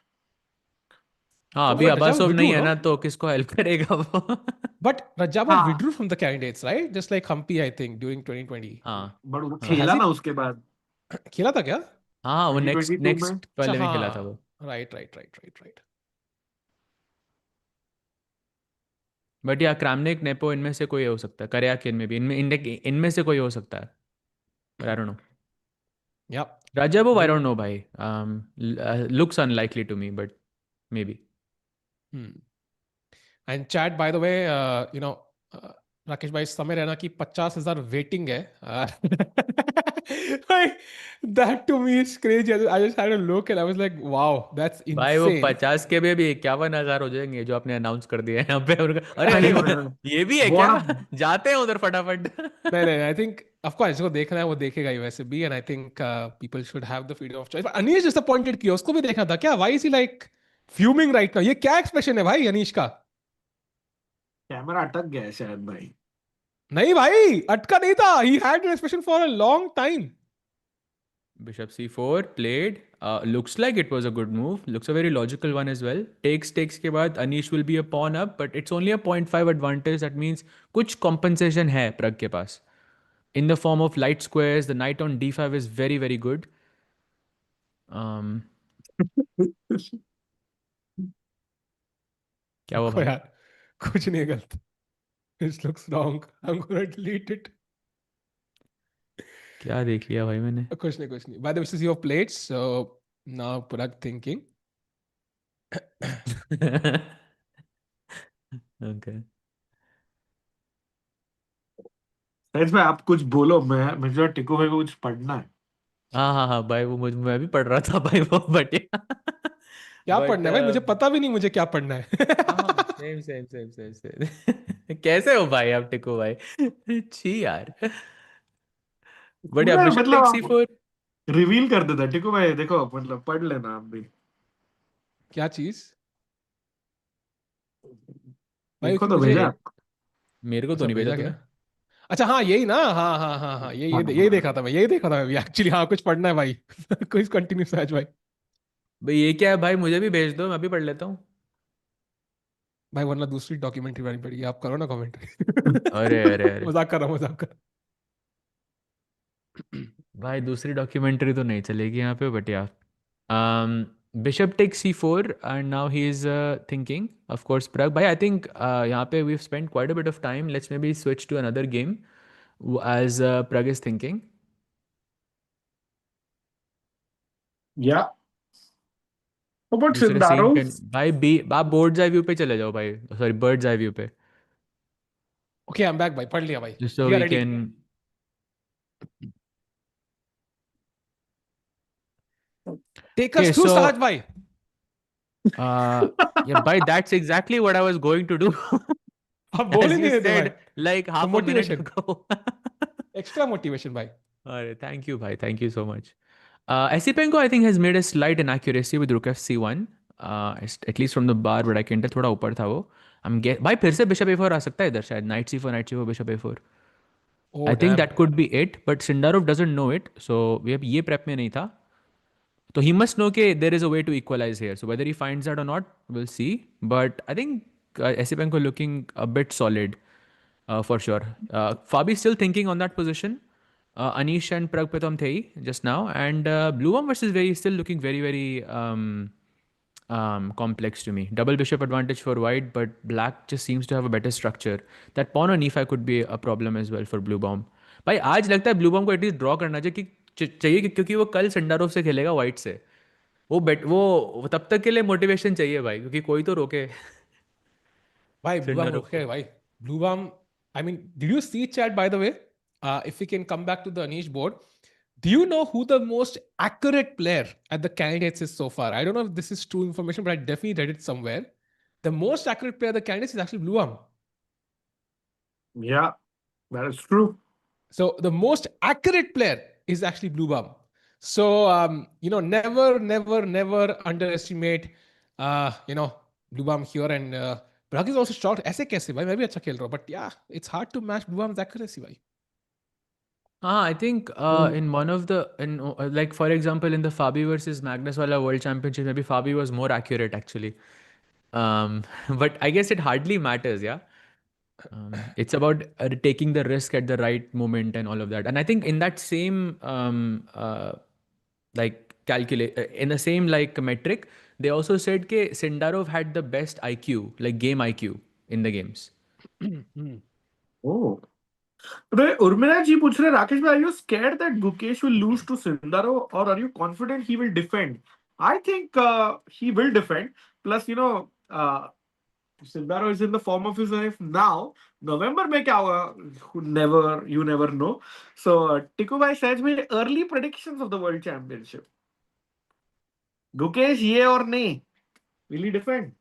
हाँ अभी अबासोव नहीं है ना तो किसको हेल्प करेगा वो. But Rajabov withdrew from the candidates, right? Just like Humpy, I think, during 2020. हाँ. But वो खेला ना उसके बाद. खेला था क्या? हाँ वो next वाले में खेला था वो. Right. बट या क्रामनिक, नेपो, इनमें से कोई हो सकता है. करयाकिन में भी इनमें से कोई हो सकता है. But I don't know. Yeah. Rajabov, I don't know, bhai. Looks unlikely to me, but maybe. And chat, by the way, Rakesh भाई समय रहना की 50,000 वेटिंग है. That to me is crazy. I just had a look and I was like, wow, that's insane. भाई वो 50 के भी 51,000 हो जाएंगे जो आपने अनाउंस कर दिया है यहाँ पे. अरे ये भी है क्या? जाते हैं उधर फटाफट. नहीं, I think of course जिसको देखना है वो देखेगा ही वैसे भी, and I think people should have the freedom of choice. But Anish disappointed किया, उसको भी देखना था क्या? Why is he like fuming right now? ये क्या एक्सप्रेशन है भाई अनीश का? कैमरा अटक गया है शायद भाई. नहीं भाई, अटका नहीं था. He had an expression for a long time. Bishop c4 played. Looks like it was a good move. Looks a very logical one as well. Takes के बाद Anish will be a pawn up, but it's only a 0.5 advantage. That means कुछ compensation है Pragg के पास. In the form of light squares, the knight on d5 is very very good. क्या हुआ भाई? कुछ नहीं गलत. This looks wrong. I'm gonna delete it. क्या देख लिया भाई मैंने? कुछ नहीं. By the way, this is your plates. So now Pragg thinking. Okay. इसमें आप कुछ बोलो. मुझे टिको भाई को कुछ पढ़ना है. हाँ भाई वो मैं भी पढ़ रहा था भाई वो बट क्या पढ़ना है भाई? मुझे पता भी नहीं मुझे क्या पढ़ना है. सेम. कैसे हो भाई आप टिको भाई? छी यार. बट या बिशप टेक c4 रिवील कर देता टिको भाई. देखो मतलब पढ़ लेना आप भी. क्या चीज भाई को तो भेजा. मेरे को तो नहीं भेजा क्या? अच्छा हाँ यही ना. हाँ यही देखा था मैं. एक्चुअली हाँ कुछ पढ़ना है भाई. कुछ कंटिन्यू सहज भाई. भाई ये क्या है भाई, मुझे भी भेज दो, मैं भी पढ़ लेता हूँ। भाई वरना दूसरी डॉक्यूमेंट्री बनानी पड़ेगी, आप करो ना कमेंट्री। अरे अरे अरे मजाक कर रहा हूँ, मजाक कर। भाई दूसरी डॉक्यूमेंट्री तो नहीं चलेगी यहाँ पे, बट या Bishop takes c4 and now he is thinking, of course, Pragg. Bhai, I think यहाँ पे we've spent quite a bit of time. Let's maybe switch to another game as Pragg is thinking. Yeah. How about दूसरे scene पे Sindarov? भाई बी, आप board's eye view पे चले जाओ भाई, सॉरी बर्ड्स आई व्यू पे, ओके, आई एम बैक भाई, पढ़ लिया भाई, just so we are we ready. can take okay us through so Sahaj भाई। uh yeah bhai, that's exactly what I was going to do. आप बोल As he you नहीं देते भाई, said like तो half a minute motivation, ago. Extra motivation भाई। Alright, thank you bhai, thank you so much. Esipenko, I think, has made a slight inaccuracy with rook f c1. At least from the bar, but I can tell थोड़ा ऊपर था वो. भाई फिर से bishop a4 आ सकता है इधर शायद, knight c4 bishop a4. Oh I think damn. that could be it, but Sindarov doesn't know it, so we have ये prep में नहीं था. So he must know that there is a way to equalize here. So whether he finds that or not, we'll see. But I think Esipenko looking a bit solid for sure. Fabi still thinking on that position. Anish and Pragg pe to hum the hi just now. And Bluebaum versus Wei Yi still looking very, very complex to me. Double bishop advantage for white, but black just seems to have a better structure. That pawn on e5 could be a problem as well for Bluebaum. भाई आज लगता है ब्लूबॉम को at least draw करना चाहिए चाहिए क्योंकि वो कल सिंडारोव से खेलेगा वाइट से। वो तब तक के लिए मोटिवेशन चाहिए भाई, क्योंकि कोई तो रोके भाई ब्लू बाम सिंडारोव रोके को। भाई। ब्लू बाम, I mean did you see chat by the way, if we can come back to the Anish board, do you know who the most accurate player at the candidates is so far? I don't know if this is true information, but I definitely read it somewhere. The most accurate player at the candidates is actually Blue Arm. Yeah, that is true. So the most accurate player is actually Blue Bum. So never underestimate Blue Bum here. And Pragg is also short. ऐसे कैसे भाई, मैं भी अच्छा खेल रहा हूँ, but yeah, it's hard to match Blue Bum's accuracy भाई. I think in one of the like for example in the Fabi versus Magnus wala World Championship, maybe Fabi was more accurate actually. But I guess it hardly matters, yeah. It's about taking the risk at the right moment and all of that. And I think in that same like calculate in the same like metric, they also said that Sindarov had the best IQ, like game IQ in the games. Oh. Urmila ji पूछ रहे, Rakesh bhai, are you scared that Gukesh will lose to Sindarov, or are you confident he will defend? I think he will defend. Plus, Sindarov is in the form of his life now. November में क्या होगा? You never know. So Tiku bhai says me early predictions of the World Championship. Gukesh, ye or nay? Will he defend?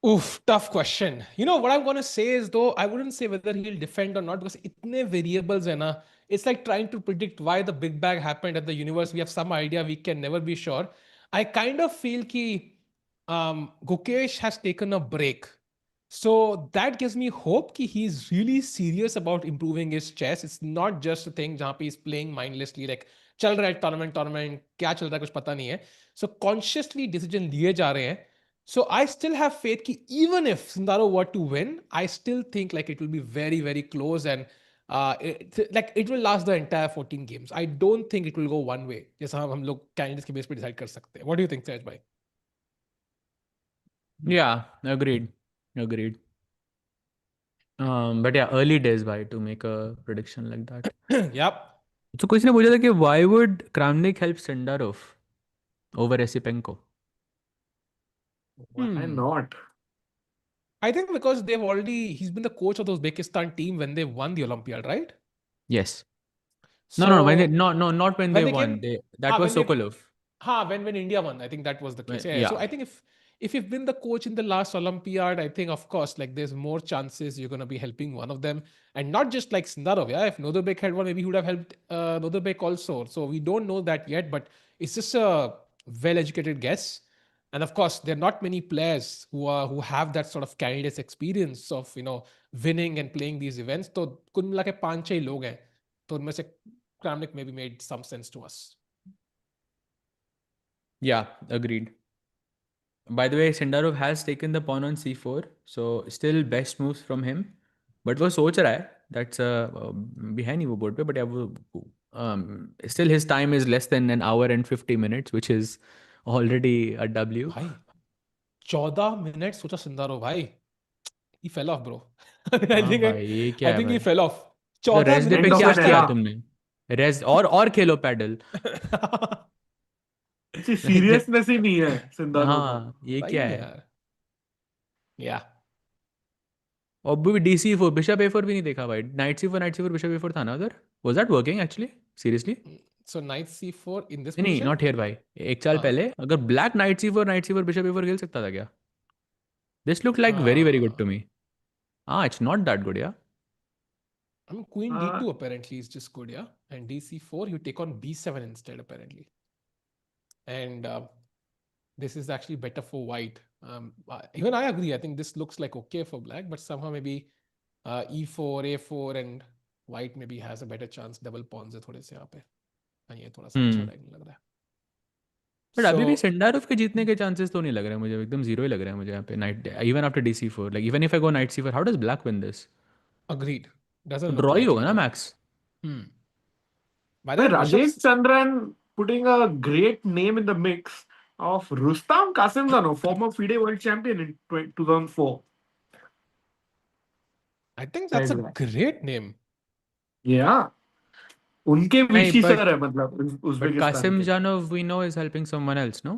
Oof, tough question. You know what I'm gonna say is, though, I wouldn't say whether he'll defend or not, because itne variables hai na. It's like trying to predict why the Big Bang happened at the universe. We have some idea, we can never be sure. I kind of feel ki Gukesh has taken a break. So that gives me hope कि he's really serious about improving his chess. It's not just a thing जहाँ पे he's playing mindlessly, like चल रहा है tournament क्या चल रहा है कुछ पता नहीं है. So consciously decision लिए जा रहे हैं. So I still have faith कि even if Sindarov were to win, I still think like it will be very, very close, and it will last the entire 14 games. I don't think it will go one way. जैसा हम लोग candidates के base पे decide कर सकते हैं. What do you think, Saj bhai? Yeah, agreed. But yeah, early days by to make a prediction like that. Yep. So किसी ने पूछा था कि why would Kramnik help Sindarov over Esipenko? Why not? I think because he's been the coach of the Uzbekistan team when they won the Olympiad, right? Yes. So No, not when they when they won. came, That was when they, Sokolov. when India won, I think that was the case. Yeah. Yeah. So I think if you've been the coach in the last Olympiad, I think of course like there's more chances you're gonna be helping one of them, and not just like Sindarov. Yeah, if Nodobek had won, maybe he would have helped Nodobek also. So we don't know that yet, but it's just a well-educated guess. And of course, there are not many players who have that sort of candidates experience of winning and playing these events. तो कुल मिला के 5-6 ही लोग हैं. तो उनमें से Kramnik maybe made some sense to us. Yeah, agreed. By the way, Sindarov has taken the pawn on c4, so still best moves from him. But वो सोच रहा है, that's भी है नहीं वो board पे, but yeah, still his time is less than an hour and 50 minutes, which is already a W. भाई 14 मिनट सोचा सिंदारो भाई. He fell off, bro. I हाँ think भाई, ये I क्या है think he भाई? fell off. तो 14 रेस्ट डे पे मिनट End of क्या an किया era. तुमने? रेस्ट और खेलो पैडल. अच्छी Like the, सीरियसनेस ही नहीं है सिंदारो में. हाँ, ये सही क्या में है? यार. Yeah. और भी DC4 बिशप A4 भी नहीं देखा भाई. नाइट C4 बिशप A4 था ना उधर. Was that working actually? Seriously? So knight c4 in this नहीं, position. नॉट हियर भाई. एक चाल हाँ. पहले अगर black night C4 bishop A4 खेल सकता था क्या? This look like very very good to me. हाँ, it's not that good yeah. I mean, queen d2 apparently is just good, yeah. And dc4, you take on b7 instead, apparently. And this is actually better for white. Even I agree. I think this looks like okay for black, but somehow maybe e4, a4, and white maybe has a better chance. Double pawns है थोड़े से यहाँ पे. And ये थोड़ा सा अच्छा diagonal लग रहा है. बट अभी भी सिंडारोव के जीतने के चांसेस तो नहीं लग रहे हैं मुझे. एकदम जीरो ही लग रहे हैं मुझे यहाँ पे. Night even after DC4, like even if I go night C4, how does black win this? Agreed. तो Doesn't look draw he like होगा it. ना Yeah. Max. By the way, Rajesh Bishop's Chandran putting a great name in the mix of Rustam Kasimdzhanov, former FIDE world champion in 2004. I think that's a great name. Yeah. उनके नहीं, विशी but sir है मतलब but Uzbekistan के. Kasimdzhanov we know is helping someone else, no?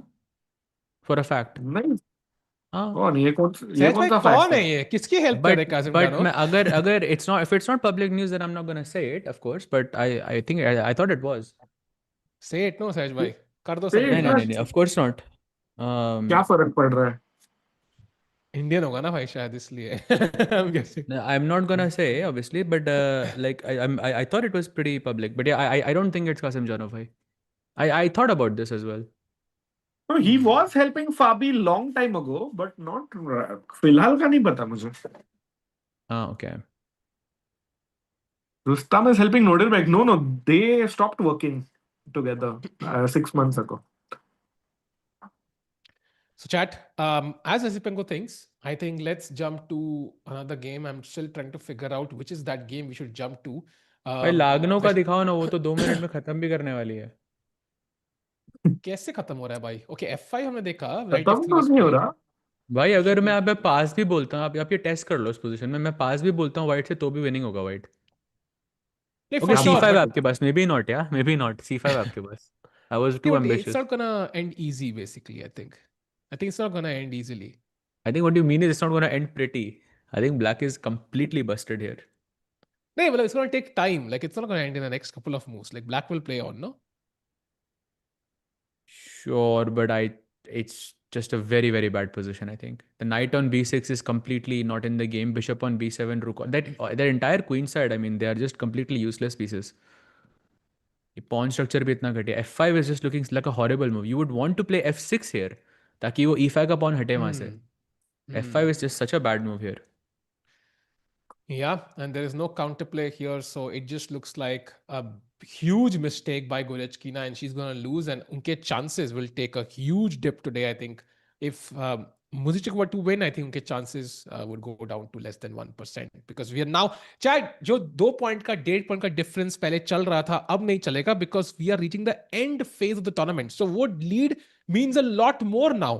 For a fact. नहीं हाँ. कौन ये सहज कौन भाई सा कौन फैक्ट है है? ये? किसकी हेल्प कर रहे बट हैं कासिम बट जानव? मैं अगर it's not, if it's not public news, then I am not gonna say it, of course, but I think I thought it was. Say it no Sahaj भाई. कर दो Say सबको it नहीं नहीं ना. नहीं यार. नहीं, ऑफ कोर्स नॉट. क्या फर्क पड़ रहा है? इंडियन होगा ना भाई शायद इसलिए. I'm guessing. I'm not gonna say obviously, but like I thought it was pretty public, but yeah, I don't think it's Kasim Janov. I thought about this as well. No, he was helping Fabi long time ago, but not फिलहाल का नहीं पता मुझे. Ah, okay. Rustam is helping Noderberg. No, they stopped working together 6 months ago. So chat, as Esipenko thinks, I think let's jump to another game. I'm still trying to figure out which is that game we should jump to. भाई लागनो का दिखाओ ना, वो तो 2 minute में खत्म भी करने वाली है. कैसे खत्म हो रहा है भाई? ओके F5 हमने देखा, राइट खत्म F3 तो was नहीं हो played. रहा. भाई अगर मैं आप पास भी बोलता हूँ, आप ये टेस्ट कर लो इस पोजीशन में, मैं पास भी बोलता हूँ वाइट से, तो भी विनिंग होगा वाइट. नहीं, okay for sure, C5 but आपके पास, मे बी नॉट, या मे बी नॉट. C5 आपके पास. I was too it's ambitious. not gonna end easy basically, I think. I think it's not gonna end easily. I think what you mean is it's not gonna end pretty. I think black is completely busted here. No, but it's gonna take time. Like it's not gonna end in the next couple of moves. Like black will play on, no? Sure, but it's just a very, very bad position, I think. The knight on B6 is completely not in the game. Bishop on B7, rook on... That entire queen side, I mean, they are just completely useless pieces. The pawn structure भी इतना घटिया. F5 is just looking like a horrible move. You would want to play F6 here, ताकि वो E5 का pawn हटे वहाँ से. F5 is just such a bad move here. Yeah, and there is no counterplay here, so it just looks like a huge mistake by Goryachkina, and she's going to lose, and unke chances will take a huge dip today, I think. If Muzychuk were to win, I think unke chances would go down to less than 1%, because we are now, Chad, जो 2 point का 1.5 point का difference पहले चल रहा था, अब नहीं चलेगा, because we are reaching the end phase of the tournament. So what lead means a lot more now.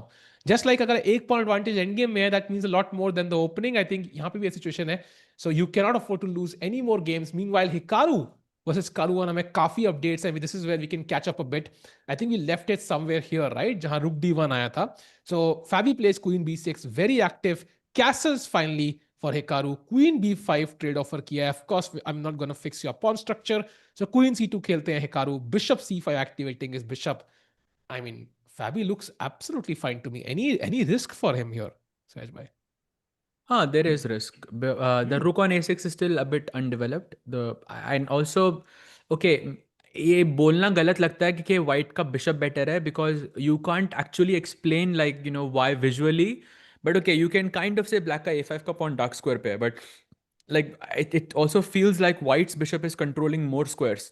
Just like अगर 1 point advantage endgame में है, that means a lot more than the opening. I think यहाँ पे भी ऐसी situation है. So you cannot afford to lose any more games. Meanwhile, Hikaru versus Caruana में काफी updates हैं. This is where we can catch up a bit. I think we left it somewhere here, right? जहाँ Rook D1 आया था. So Fabi plays Queen B6, very active. Castles finally for Hikaru. Queen B5 trade offer किया है. Of course, I'm not going to fix your pawn structure. So Queen C2 खेलते हैं Hikaru. Bishop C5 activating his bishop. I mean, Fabi looks absolutely fine to me. Any risk for him here, Sahaj bhai? There is risk. The rook on A6 is still a bit undeveloped. And also, okay, ये बोलना गलत लगता है कि white का bishop better है, because you can't actually explain like, you know, why visually. But okay, you can kind of say black का A5 का pawn dark square पे है, but like it also feels like white's bishop is controlling more squares.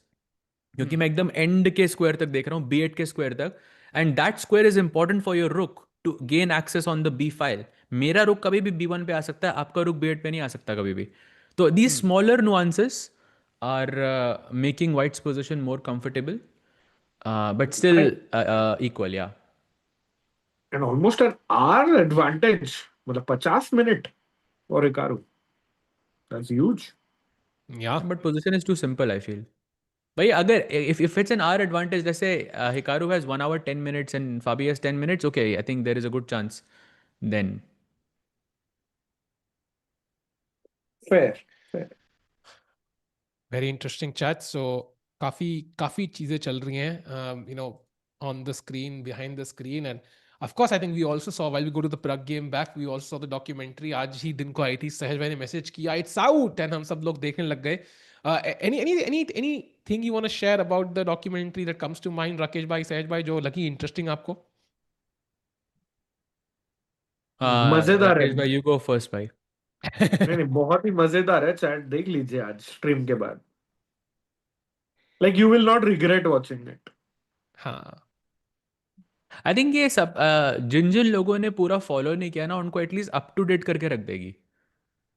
क्योंकि मैं एकदम end के square तक देख रहा हूँ, B8 के square तक, And that square is important for your rook to gain access on the b file. मेरा rook कभी भी b1 पे आ सकता है, आपका rook b8 पे नहीं आ सकता कभी भी. So these smaller nuances are making white's position more comfortable, but still equal, yeah. And almost an hour advantage. मतलब 50 minute for Hikaru. That's huge. Yeah. But position is too simple, I feel. But अगर if it's an hour advantage, let's say Hikaru has 1 hour 10 minutes and Fabi has 10 minutes, okay, I think there is a good chance then. Fair. Fair. Very interesting chat. So काफी चीजें चल रही हैं, on the screen, behind the screen, and of course I think we also saw while we go to the Pragg game back, we also saw the documentary. आज ही दिन को आई थी, सहज भाई ने मैसेज किया it's out and हम सब लोग देखने लग गए. Anything you want to share about the documentary that comes to mind, Rakesh भाई, सहज भाई, जो लगी interesting आपको? मजेदार है. Rakesh bhai, you go first, bhai. नहीं, बहुत ही मजेदार है. चैट देख लीजिए आज स्ट्रीम के बाद. Like you will not regret watching it. हाँ. I think ये सब जिन जिन लोगों ने पूरा फॉलो नहीं किया ना, उनको एटलीस्ट अप टू डेट करके रख देगी.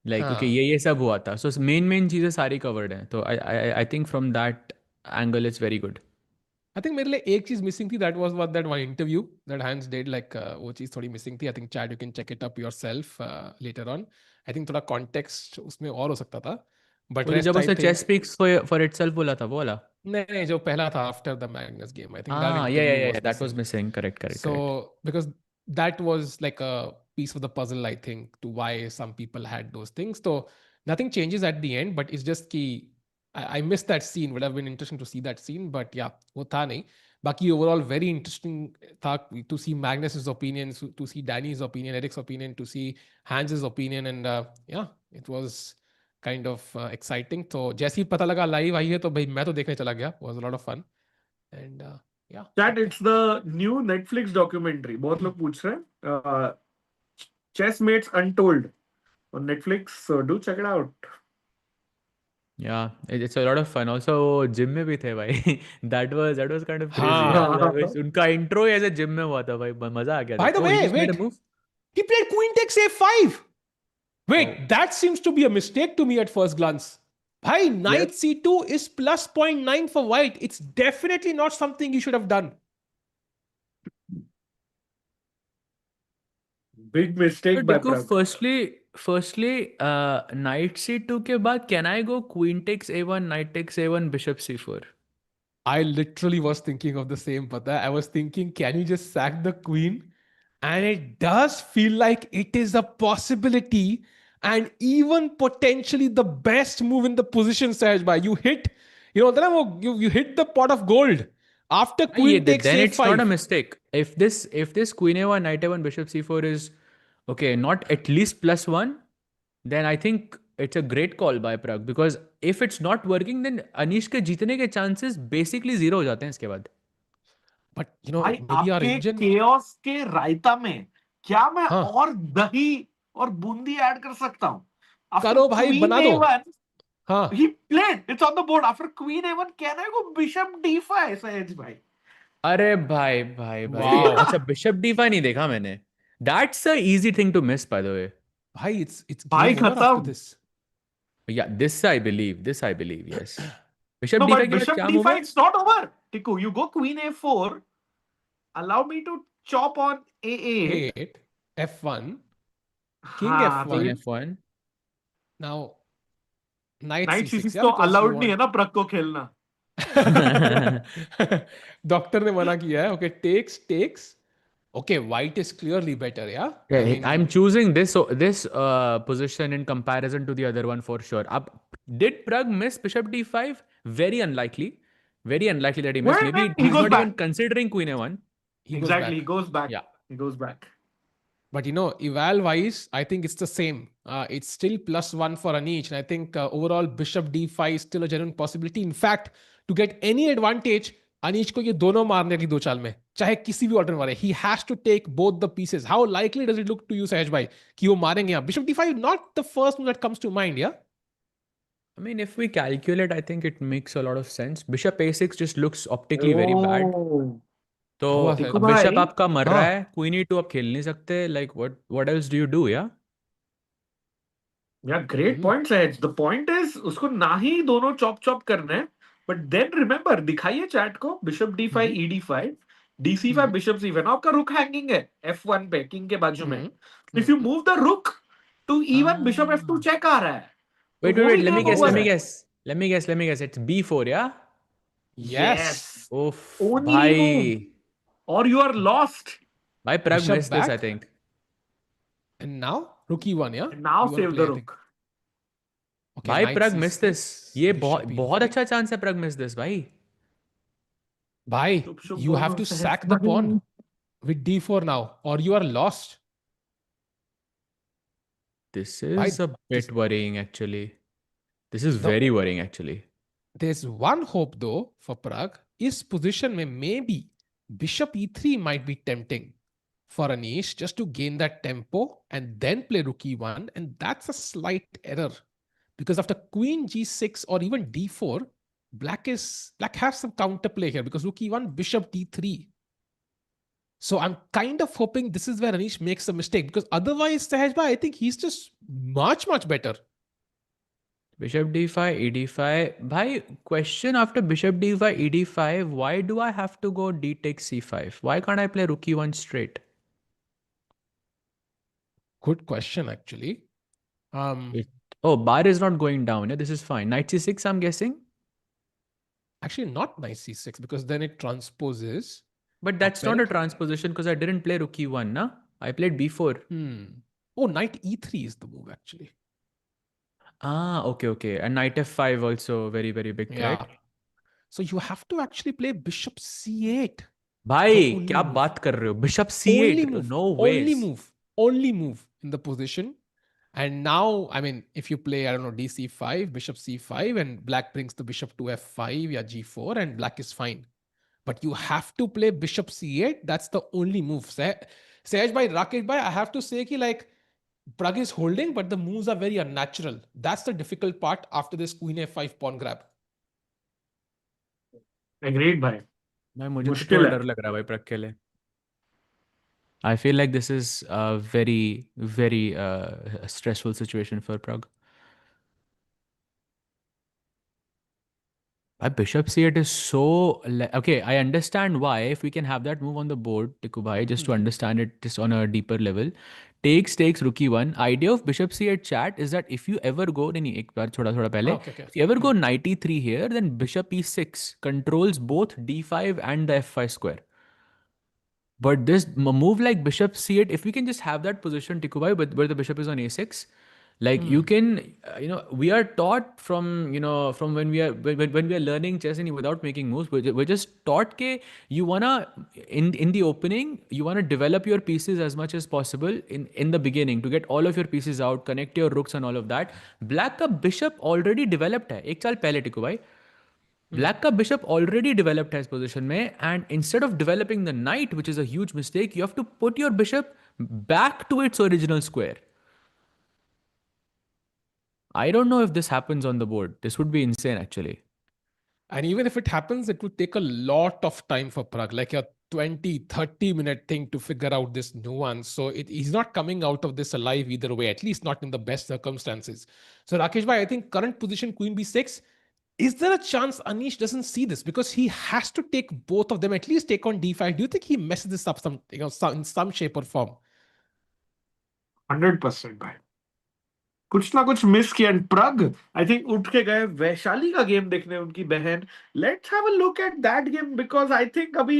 लाइक ओके, ये सब हुआ था, सो मेन चीजें सारी कवर्ड हैं, तो I think from that angle it's very good. I think मेरे लिए एक चीज मिसिंग थी, that was what that one interview that Hans did, like वो चीज थोड़ी मिसिंग थी. I think Chad, you can check it up yourself later on. I think थोड़ा context उसमें और हो सकता था, but वो rest जब I उसने think chess speaks for itself बोला था, वो वाला. नहीं, जो पहला था after the Magnus game, I think that हाँ, interview yeah, was that was missing. missing. Correct. So because that was like a piece of the puzzle, I think, to why some people had those things. So nothing changes at the end, but it's just कि I missed that scene. Would have been interesting to see that scene, but yeah, वो था नहीं. Baki overall very interesting था to see Magnus's opinion, to see Danny's opinion, Eric's opinion, to see Hans's opinion, and yeah, it was kind of exciting. तो जैसे ही पता लगा live आई है तो भाई मैं तो देखने चला गया. It was a lot of fun, and yeah. Chat, it's the new Netflix documentary. बहुत लोग पूछ रहे हैं. Chessmates Untold on Netflix, so do check it out. Yeah, it's a lot of fun. Also, gym में भी थे भाई. That was kind of crazy. हाँ. यार. उनका intro ऐसे जिम में हुआ था भाई, मजा आ गया था. By the Oh, he way, just made wait. a move. He played queen takes a5. Wait, that seems to be a mistake to me at first glance. Bhai, knight c2 is plus 0.9 for white. It's definitely not something you should have done. Big mistake by देखो, Pragg. firstly, knight c2 के बाद can I go queen takes a1, knight takes a1, bishop c4? I literally was thinking of the same, Pata. I was thinking, can you just sack the queen? And it does feel like it is a possibility and even potentially the best move in the position, Sahaj bhai. You hit, you hit the pot of gold after queen takes then a5. it's not a mistake. If this queen a1, knight a1, bishop c4 is okay, not at least +1, then I think it's a great call by Pragg, because if it's not working, then Anish के जीतने के chances basically 0 हो जाते हैं इसके बाद. But भाई maybe our आपके engine. chaos के रायता में क्या मैं और दही और बूंदी ऐड कर सकता हूँ? करो भाई, बना दो. हाँ. He played. It's on the board. After queen a1, can I go bishop d5, Sahaj bhai? अरे भाई. Wow. अच्छा, bishop d5 नहीं देखा मैंने. That's a easy thing to miss, by the way. Bhai, it's Bhai game over khatam. after this. Yeah, this I believe, yes. Bishop No, d5 but के बाद bishop क्या move d5, है? it's not over. Tiku, you go queen a4. Allow me to chop on a8. 8, f1, king हाँ, f1. King f1. Now, knight c6 c6. तो allowed नहीं है ना Pragg को खेलना. डॉक्टर ने मना किया है. Okay, takes. Okay, white is clearly better, yeah? Okay, I mean, I'm choosing this position in comparison to the other one for sure. Did Pragg miss bishop d5? Very unlikely. Very unlikely that he missed. Well, Maybe he he's goes not back. even considering queen a1. He goes back. Yeah. He goes back. But eval-wise, I think it's the same. It's still +1 for Anish. And I think overall bishop d5 is still a genuine possibility. In fact, to get any advantage, Anish को ये दोनों मारने की दो चाल में, चाहे किसी भी ऑर्डर मारे, he has to take both the pieces. How likely does it look to you, Sahaj bhai, कि वो मारेंगे यहाँ? Bishop d5, not the first move that comes to mind, yeah? I mean, if we calculate, I think it makes a lot of sense. Bishop a6 just looks optically very bad. तो हुआ था। अब bishop आपका मर रहा हाँ है, queen E to आप खेल नहीं सकते, like what else do you do या? या ग्रेट पॉइंट है। द पॉइंट इज उसको ना ही दोनों चॉप चॉप करना है, बट देन रिमेंबर, दिखाइए चैट को, bishop D5 ED5 DC5 bishop C5, आपका रुक हैंगिंग है F1 पे किंग के बाजू में। If you move the rook to E1 bishop F2 check आ रहा है, तो वो वेट, भी लेट मी काम गेस, हुआ लेट मी है। Guess, let me guess it's B4 yeah? Yes, yes, उफ ओनली भाई, मूव और यू आर लॉस्ट। भाई Pragg bishop miss this I back think. And now rook E1, yeah, now you want save to the play, I think. Rook. Okay, भाई knight Pragg miss this, C6, ये बहुत bishop बहुत E5. अच्छा chance है Pragg miss this भाई। Bhai, शुभ शुभ you have बोलो to सहज sack the pawn भाई। with D4 now, or you are lost. This Bhai, is a this, bit worrying actually. This is the, very worrying actually. there's one hope though for Pragg. Is position में maybe bishop E3 might be tempting for Anish just to gain that tempo and then play rook E1, and that's a slight error because after queen G6 or even D4, black has some counterplay here because rook E1, bishop D3. So I'm kind of hoping this is where Anish makes a mistake because otherwise, Sahaj bhai, I think he's just much, much better. Bishop d5, ed5. Bhai, question after bishop d5, ed5. Why do I have to go d takes c5? Why can't I play rook e1 straight? Good question, actually. It, oh, bar is not going down. Yeah, this is fine. Knight c6, I'm guessing. Actually, not knight c6 because then it transposes. But that's not a transposition because I didn't play rook e1, na? I played b4. Oh, knight e3 is the move, actually. Ah, okay. And knight f5 also very, very big threat. Yeah. So you have to actually play bishop c8. भाई क्या बात कर रहे हो? Bishop Only c8? move. No Only ways. move. Only move in the position. And now, I mean, if you play, I don't know, dc5, bishop c5, and black brings the bishop to f5, yeah, g4, and black is fine. But you have to play bishop c8. That's the only move. Sahaj bhai, Rakesh bhai, I have to say ki like Pragg is holding, but the moves are very unnatural. That's the difficult part after this queen f5 pawn grab. Agreed भाई। भाई मुझे तो मुश्किल थोड़ा है। डर लग रहा है भाई प्रग के लिए। I feel like this is a very, very stressful situation for Pragg. Bishop c8 is so... Okay, I understand why. If we can have that move on the board, Tikku bhai, just to understand it just on a deeper level. Takes, rook e1. Idea of bishop c8 chat is that if you ever go... नहीं, एक बार थोड़ा पहले. Okay. If you ever go knight e3 here, then bishop e6 controls both d5 and the f5 square. But this move like bishop c8, if we can just have that position, Tikubai, where the bishop is on a6, like you can, we are taught from, from when we are learning chess and without making moves, we're just taught that you wanna, in the opening, you wanna develop your pieces as much as possible in the beginning to get all of your pieces out, connect your rooks and all of that. Black ka bishop already developed hai, ek saal pehle Tikubai. Black ka bishop already developed his position mein, and instead of developing the knight, which is a huge mistake, you have to put your bishop back to its original square. I don't know if this happens on the board. This would be insane actually. And even if it happens, it would take a lot of time for Pragg, like a 20-30 minute thing to figure out this nuance. So he's not coming out of this alive either way, at least not in the best circumstances. So Rakesh bhai, I think current position queen b6, is there a chance Anish doesn't see this because he has to take both of them, at least take on d5? Do you think he messes this up in some shape or form? 100% भाई, कुछ ना कुछ miss किया। And प्रग I think उठ के गए वैशाली का game देखने, उनकी बहन। Let's have a look at that game because I think अभी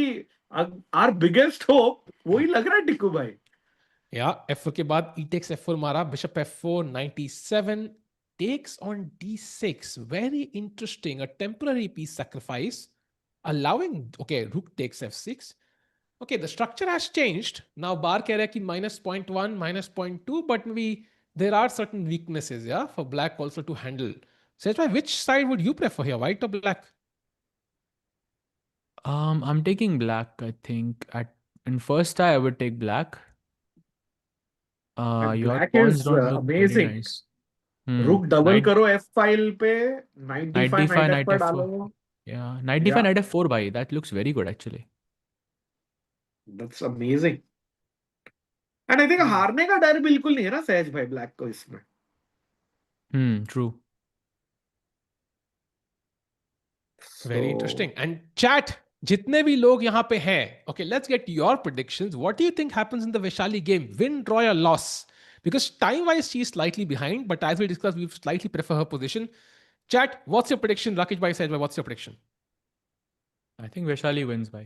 आवर बिगेस्ट होप वही लग रहा है टिक्कू भाई। Yeah, f4 के बाद e takes f4 मारा, bishop f4, 97 takes on d6. Very interesting. A temporary piece sacrifice, allowing, okay, rook takes f6. Okay, the structure has changed. Now bar कह रहा है कि -0.1, -0.2, but maybe there are certain weaknesses, yeah, for black also to handle. So that's why, which side would you prefer here, white or black? I'm taking black, I think. In first I would take black. Your black pawns is don't look very amazing. nice. रुक double Knight, करो f file पे, knight 95 d5, night f knight पर f4. डालो। Yeah, knight d5, या knight f4 bhai. That looks very good actually. That's amazing. And I think हारने का डर बिल्कुल नहीं है ना सहज भाई ब्लैक को इसमें. True. Very So interesting. And chat, जितने भी लोग यहाँ पे हैं, okay, let's get your predictions. What do you think happens in the Vaishali game? Win, draw, or loss? Because time-wise, she's slightly behind, but as we discussed, we slightly prefer her position. Chat, what's your prediction? Rakesh bhai, Sahaj bhai, what's your prediction? I think Vaishali wins by.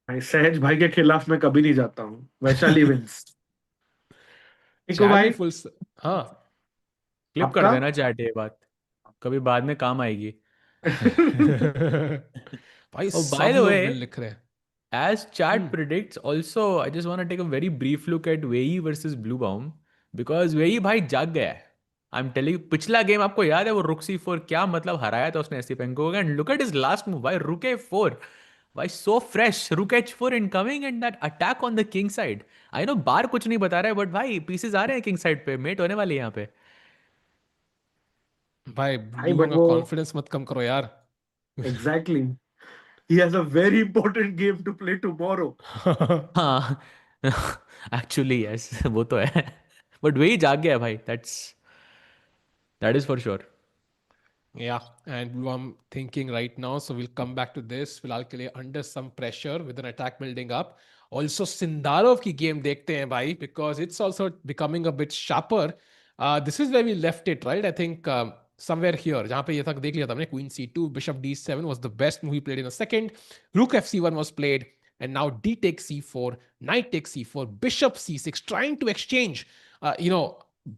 भाई सहज भाई के खिलाफ मैं कभी नहीं जाता हूँ. वैशाली wins. इको Chat भाई भी full. हाँ. क्लिप कर आपका? देना चैट ये बात. कभी बाद में काम आएगी. भाई Oh, by सब the लोग way, विल लिख रहे हैं. as chat predicts, also, I just want to take a very brief look at Wei Yi versus Bluebaum because Wei Yi भाई जाग गया है. I'm telling you, पिछला गेम आपको याद है वो रुक C4 क्या मतलब हराया था उसने एसिपेंको को and look at his last move भाई रुक A4 भाई so fresh रुक H4 incoming and that attack on the king side. I know बार कुछ नहीं बता रहा है but भाई pieces आ रहे हैं king side पे मेट होने वाली है यहाँ पे. भाई भाई ब्लू बट का वो कॉन्फिडेंस मत कम करो यार. exactly. He has a very important game to play tomorrow. हाँ एक्चुअली यस वो तो है बट वही जाग गया है भाई that is for sure. Yeah, and Blue, I'm thinking right now, so we'll come back to this. फिलहाल के लिए under some pressure with an attack building up. Also, Sindarov की game देखते हैं भाई, because it's also becoming a bit sharper. This is where we left it, right? I think somewhere here, जहाँ पे ये तक देख लिया था हमने, Queen C2, Bishop D7 was the best move he played in a second. Rook FC1 was played, and now D takes C4, Knight takes C4, Bishop C6, trying to exchange,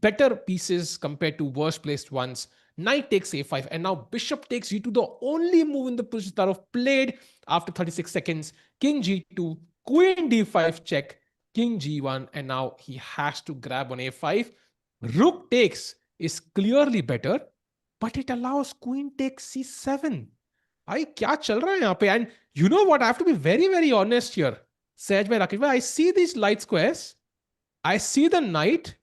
better pieces compared to worse placed ones. Knight takes a5, and now bishop takes g2, the only move in the position Tarov played after 36 seconds. King g2, queen d5 check, king g1, and now he has to grab on a5. Rook takes is clearly better, but it allows queen takes c7. भाई क्या चल रहा है यहाँ पे? And you know what? I have to be very, very honest here. Sahaj bhai, Rakesh bhai, I see these light squares. I see the knight.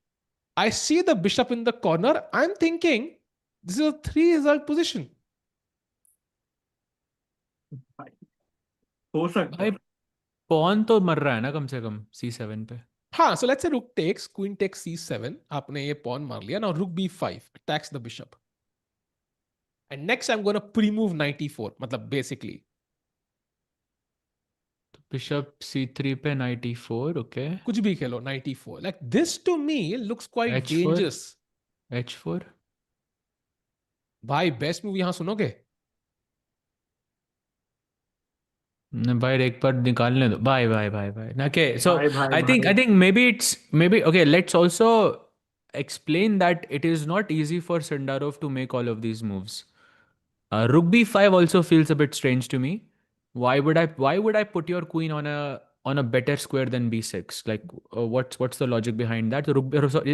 I see the bishop in the corner. I'm thinking this is a 3 result position. हो सकता भाई है. Pawn तो मर रहा है ना कम से कम C7 पे. हाँ, so let's say rook takes, queen takes c7. आपने ये pawn मार लिया. Now rook b5 attacks the bishop. And next I'm going to pre-move knight e4. मतलब basically. Bishop C3 पे knight E4 okay. कुछ भी खेलो knight e4. Like this to me looks quite H4 dangerous. H4 भाई best move यहाँ सुनोगे? भाई एक बार निकालने दो भाई भाई भाई भाई okay so भाई भाई I भाई. think maybe okay let's also explain that it is not easy for Sindarov to make all of these moves. Rook b5 also feels a bit strange to me. Why would I put your queen on a better square than b6 like what's the logic behind that.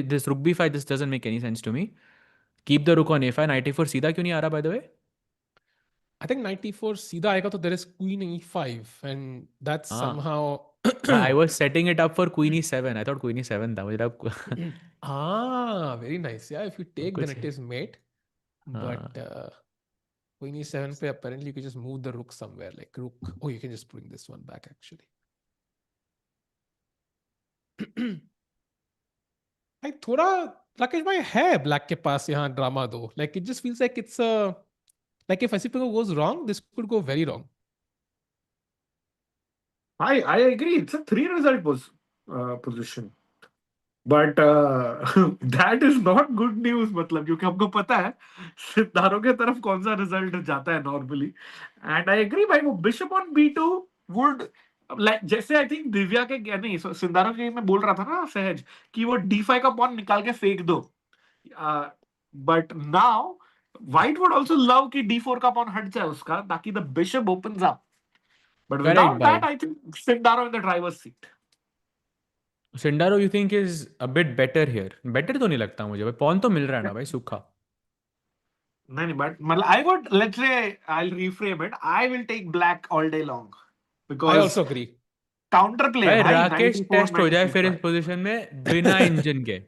This rook b5 this doesn't make any sense to me. Keep the rook on a5 knight e4 सीधा क्यों नहीं आ रहा by the way. I think knight e4 सीधा आएगा तो there is queen e5 and that's somehow I was setting it up for queen e7. I thought queen e7 था मुझे very nice. Yeah, if you take then it is mate. But queen e7 पे apparently you can just move the rook somewhere like rook. Oh, you can just bring this one back actually. भाई थोड़ा राकेश भाई है black के पास यहाँ drama दो. Like it just feels like it's a like if Esipenko goes wrong, this could go very wrong. I agree. It's a 3 result position. But that is not good news मतलब क्योंकि हमको पता है सितारों के तरफ कौन सा रिजल्ट जाता है नॉर्मली. एंड आई एग्री भाई वो bishop on b2 would like जैसे आई थिंक दिव्या के नहीं सितारों के मैं बोल रहा था ना सहज कि वो d5 का पॉन निकाल के फेंक दो. But now white would also love कि d4 का पॉन हट जाए उसका ताकि the bishop opens up. But without that I think सितारों in the driver's seat. Sindarov you think is a bit better here. Better तो नहीं लगता मुझे भाई पॉन तो मिल रहा है ना भाई सूखा. नहीं बट मतलब आई would let's say I will reframe it. I will take black all day long because I also agree. Counterplay भाई भाई राकेश 94 टेस्ट हो जाए फिर इस 95. पोजीशन में बिना इंजन के.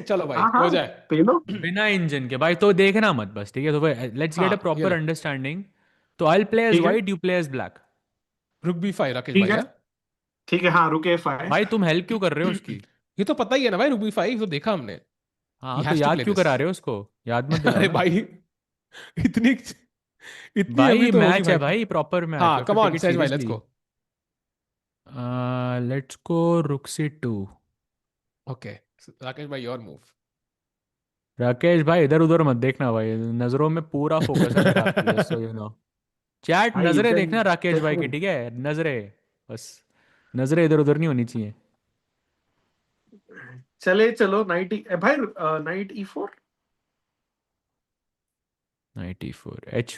चलो भाई हाँ हो हाँ जाए. पे लो. बिना इंजन के भाई तो देखना मत बस ठीक है. तो लेट्स गेट अ हाँ, ये प्रॉपर ले. अंडरस्टैंडिंग. तो आई विल प्ले एज ठीक है. White you play as black. Rook B5 Rakesh ठीक भाई है यार। ठीक है, हाँ रुके फाइव। भाई तुम हेल्प क्यों कर रहे हो उसकी? ये तो पता ही है ना भाई, रुक B5 तो देखा हमने। हाँ He तो has to याद play क्यों this. करा रहे हो उसको? याद मत दिलाओ अरे ना भाई इतनी इतनी अभी भाई। तो होगी मैच है भाई। भाई, प्रॉपर मैच, हाँ you have come to take on it Sahaj भाई, let's seriously. Go. Let's go rook C2। Okay Rakesh भाई योर मूव। राकेश भाई इधर उधर मत देखना भाई, नजरों में पूरा फोकस है मेरा आपकी, just so you know. Chat भाई नजरें इधर देखना राकेश भाई की, देखो। ठीक है? नजरें बस, नजरें इधर उधर नहीं होनी चाहिए। चले चलो नाइट भाई, night E4। Night E4 H।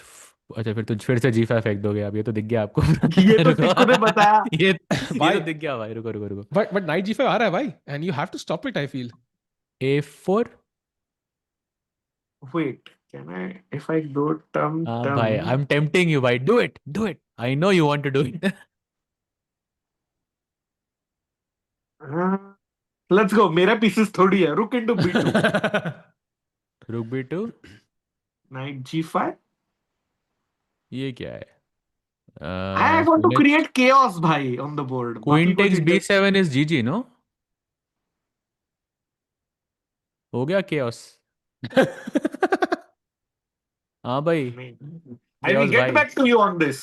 अच्छा फिर तो फिर से G5 फेंक दोगे आप, ये तो दिख गया आपको। ये तो रुको चिक्कू ने बताया। ये तो भाई दिख गया भाई, रुको रुको रुको। बट नाइट G5 आ रहा है भाई, and you have to stop it I feel. A4। Wait can I if I do term हाँ भाई, I term. Am tempting you भाई, do it do it, I know you want to do it. Let's go, मेरा pieces थोड़ी है, रुक into B2। रुक B2। Night G5। ये क्या है? I want to create chaos भाई ऑन द बोर्ड, बाकी क्वीन कोई टेक्स दिक्कत। B7 is GG no? हो गया केओस। हाँ भाई, नहीं, आई विल केओस गेट भाई। Back to you on this.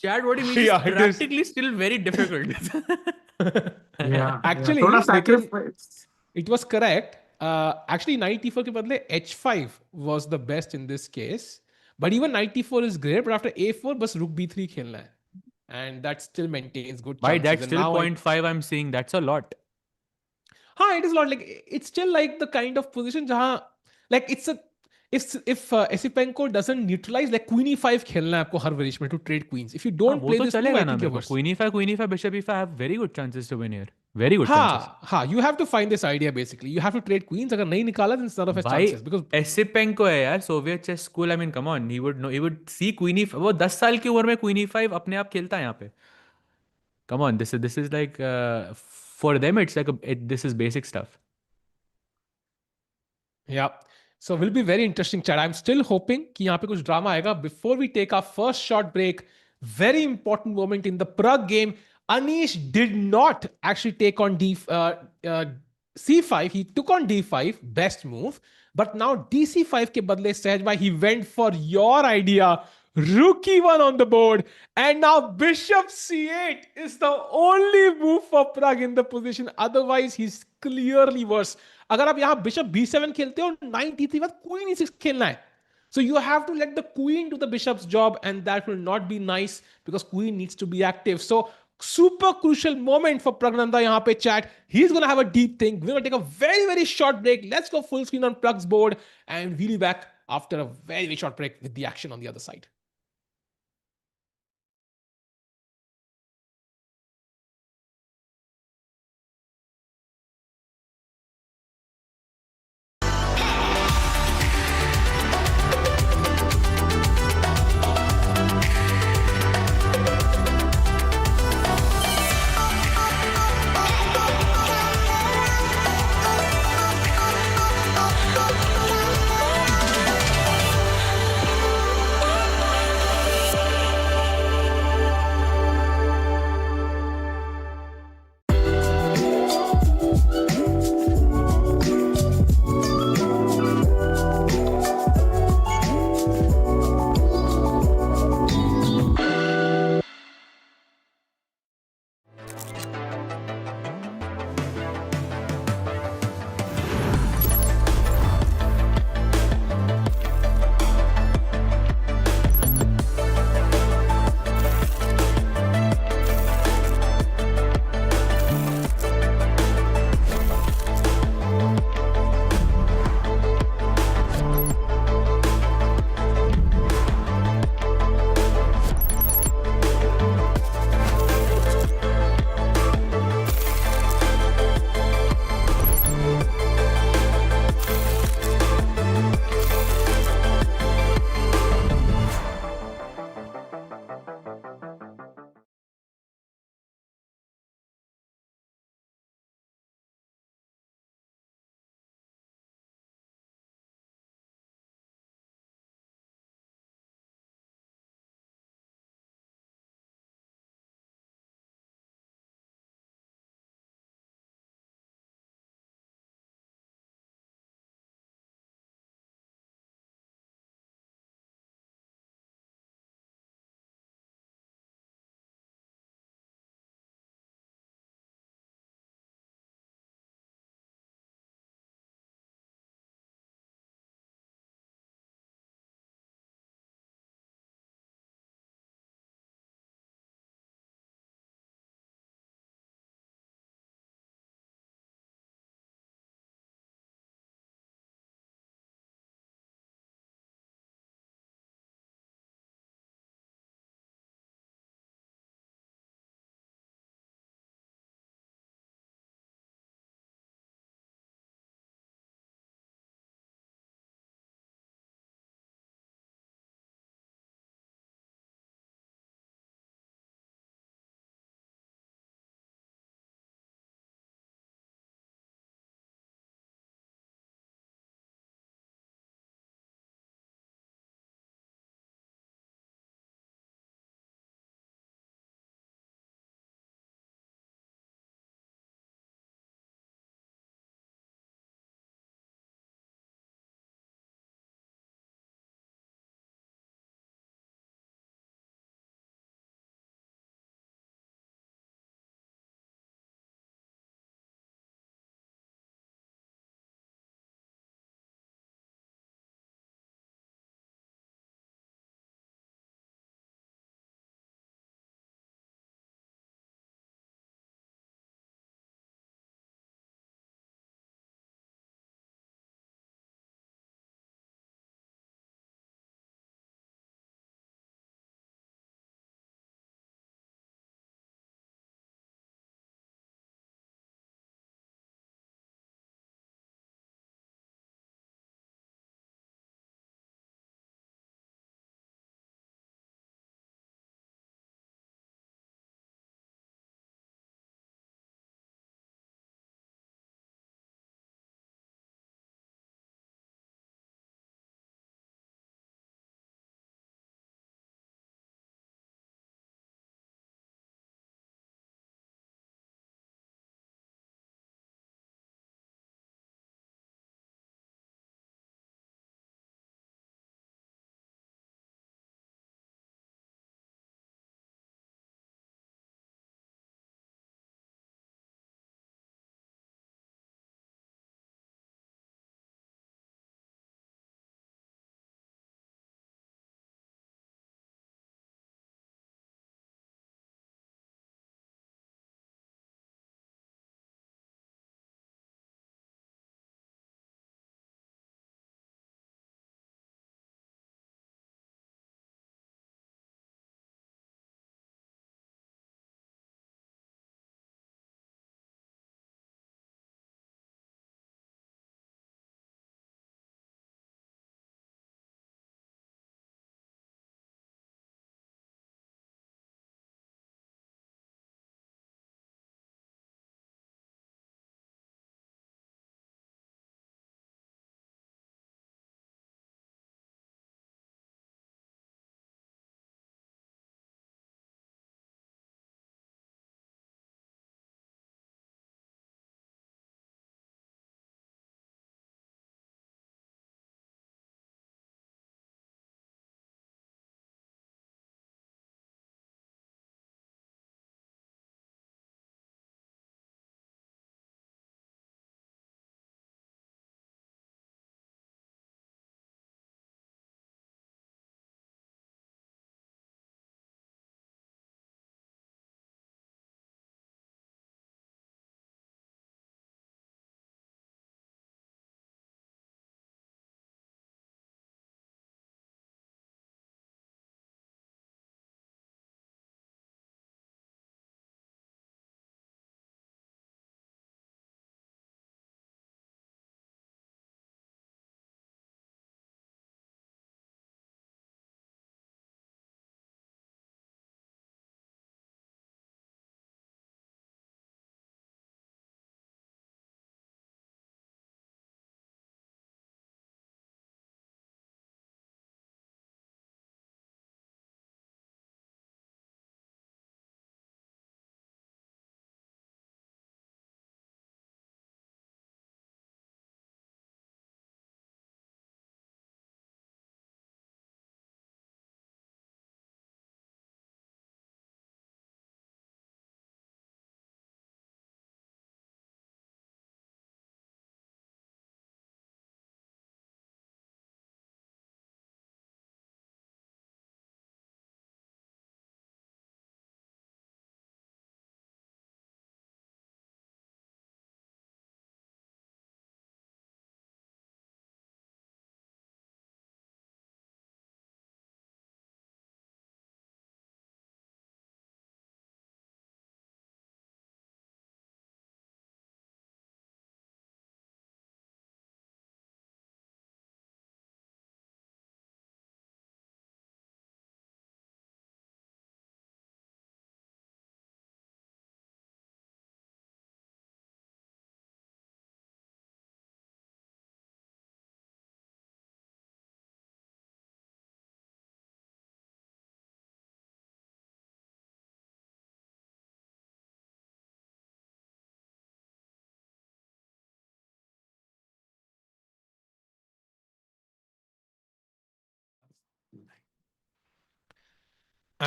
Chad, what he means is Yeah, it is. practically still very difficult. Actually, थोड़ा लेकिन sacrifice। it was correct. Actually, knight E4 के बदले H5 was the best in this case. But even knight E4 is great. But after A4, बस rook B3 खेलना है, and that still maintains good Why, chances. that's And still now 0.5 I'm seeing. That's a lot. हाँ, it is a lot. Like it's still like the kind of position जहाँ like it's a if Esipenko doesn't neutralize, like queen E5 खेलना है आपको हर variation में to trade queens. If you हाँ, don't वो play तो this move, चलेगा I ना think मेरे you're को। worse. Queen E5 bishop E5 have very good chances to win here. Very good chances. हाँ, you have to find this idea basically. You have to trade queens. अगर नहीं निकाला, then Sindarov has भाई chances because Esipenko है यार, Soviet chess school. I mean come on, he would know, he would see queen E5। वो 10 साल की उम्र में क्वीन E5 अपने आप खेलता है यहाँ पे। Come on, this is like for them it's like this is basic stuff. yeah. So will be very interesting chat. I'm still hoping कि यहाँ पे कुछ drama आएगा. Before we take our first short break, very important moment in the Pragg game. Anish did not actually take on C5. He took on D5, best move. But now DC5 के बदले सहज भाई, he went for your idea. Rook E1 on the board. And now Bishop C8 is the only move for Pragg in the position. Otherwise, he's clearly worse. अगर आप यहाँ Bishop B7 खेलते हो, Knight E3 बाद Queen E6 खेलना है. So you have to let the queen do the bishop's job, and that will not be nice because queen needs to be active. So super crucial moment for Praggnanandhaa यहाँ पे chat. He's going to have a deep think. We're going to take a very, very short break. Let's go full screen on Pragg's board, and we'll be back after a very, very short break with the action on the other side.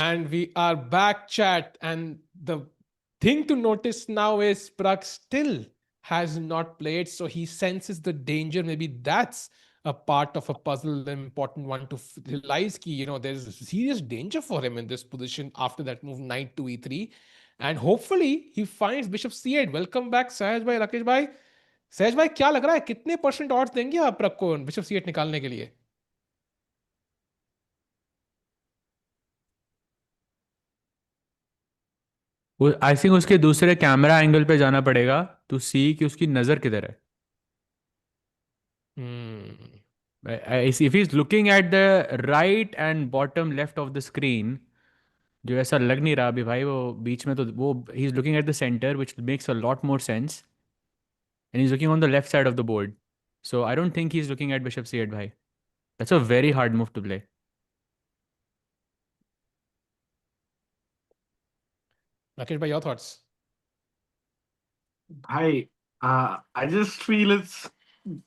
And we are back, chat. And the thing to notice now is Pragg still has not played, so he senses the danger. Maybe that's a part of a puzzle, an important one to realize ki, there's serious danger for him in this position after that move knight to e3. And hopefully he finds bishop c8. Welcome back, Sahaj bhai, Rakesh bhai. सहज भाई क्या लग रहा है कितने percent odds देंगे आप प्रग को बिशप c8 निकालने के लिए? आई थिंक उसके दूसरे कैमरा एंगल पे जाना पड़ेगा टू सी कि उसकी नज़र किधर है. If he's looking at the right and bottom left of the screen, जो ऐसा लग नहीं रहा अभी भाई, वो बीच में तो वो he's looking at the center, which makes a lot more sense, and he's looking on the left side of the board. So I don't think he's looking at bishop c8 भाई. That's a very hard move to play. Rakesh bhai, your thoughts? I just feel it's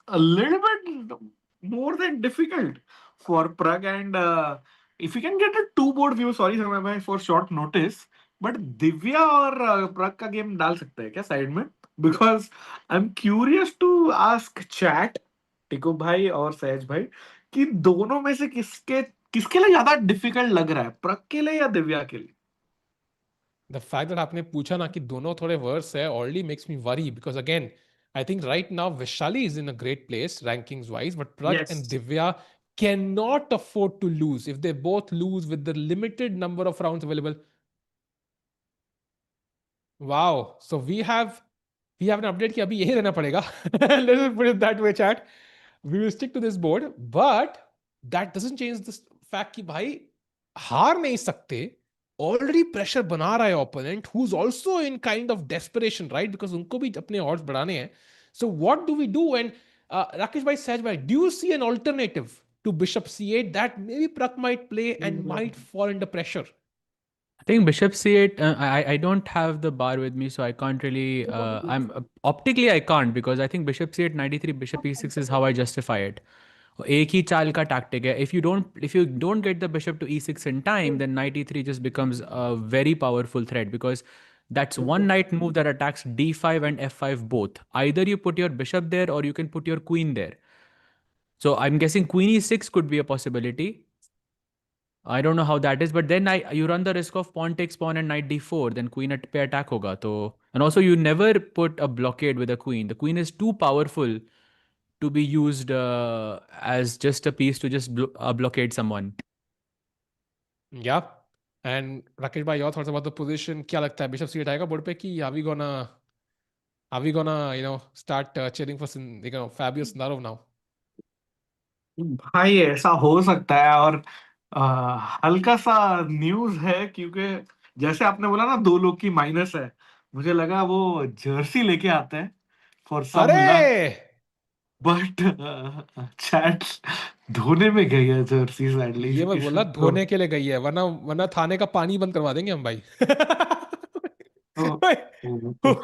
a little bit more than difficult for Pragg, and if you can get a two board view, sorry Samay bhai for short notice, but Divya और Pragg का game डाल सकते हैं क्या side में? Because I'm curious to ask chat, टिको भाई और सहज भाई, कि दोनों में से किसके लिए ज्यादा डिफिकल्ट लग रहा है, प्रग के लिए या दिव्या के लिए? The fact that आपने पूछा ना कि दोनों थोड़े वर्स है already makes me worry, because again I think right now Vaishali is in a great place rankings wise, but Pragg and Divya cannot afford to lose. If they both lose with the limited number of rounds available. Wow, so we have an update कि अभी यही रहना पड़ेगा. Let's put it that way, chat. We will stick to this board, but that doesn't change the fact कि भाई हार नहीं सकते. Already pressure बना रहा है opponent, who's also in kind of desperation, right? Because उनको भी अपने odds बढ़ाने हैं. So what do we do? And Rakesh bhai, Sahaj bhai, do you see an alternative to bishop c8 that maybe Pragg might play and might fall under pressure? I think bishop c8, I don't have the bar with me, so I can't really, optically I can't, because I think bishop c8, knight e3, bishop e6 is how I justify it. एक ही चाल का tactic है. If you don't get the bishop to e6 in time, then knight e3 just becomes a very powerful threat, because that's one knight move that attacks d5 and f5 both. Either you put your bishop there or you can put your queen there. So I'm guessing queen e6 could be a possibility. I don't know how that is, but then you run the risk of pawn takes pawn and knight d4, then queen पे attack होगा. तो and also you never put a blockade with a queen. The queen is too powerful to be used as just a piece to just blockade someone. Yeah. And Rakesh bhai, your thoughts about the position? क्या लगता है bishop c8 आएगा board पे कि are we gonna start cheering for Fabiano Sindarov now? भाई ऐसा हो सकता है, और हल्का सा न्यूज है, क्योंकि जैसे आपने बोला ना दो लोग की माइनस है, मुझे लगा वो जर्सी लेके आते हैं फॉर सम लक, अरे बट चैट धोने में गई है जर्सी ये मत बोला एटलीस्ट धोने के लिए गई है, वरना थाने का पानी बंद करवा देंगे हम भाई. तो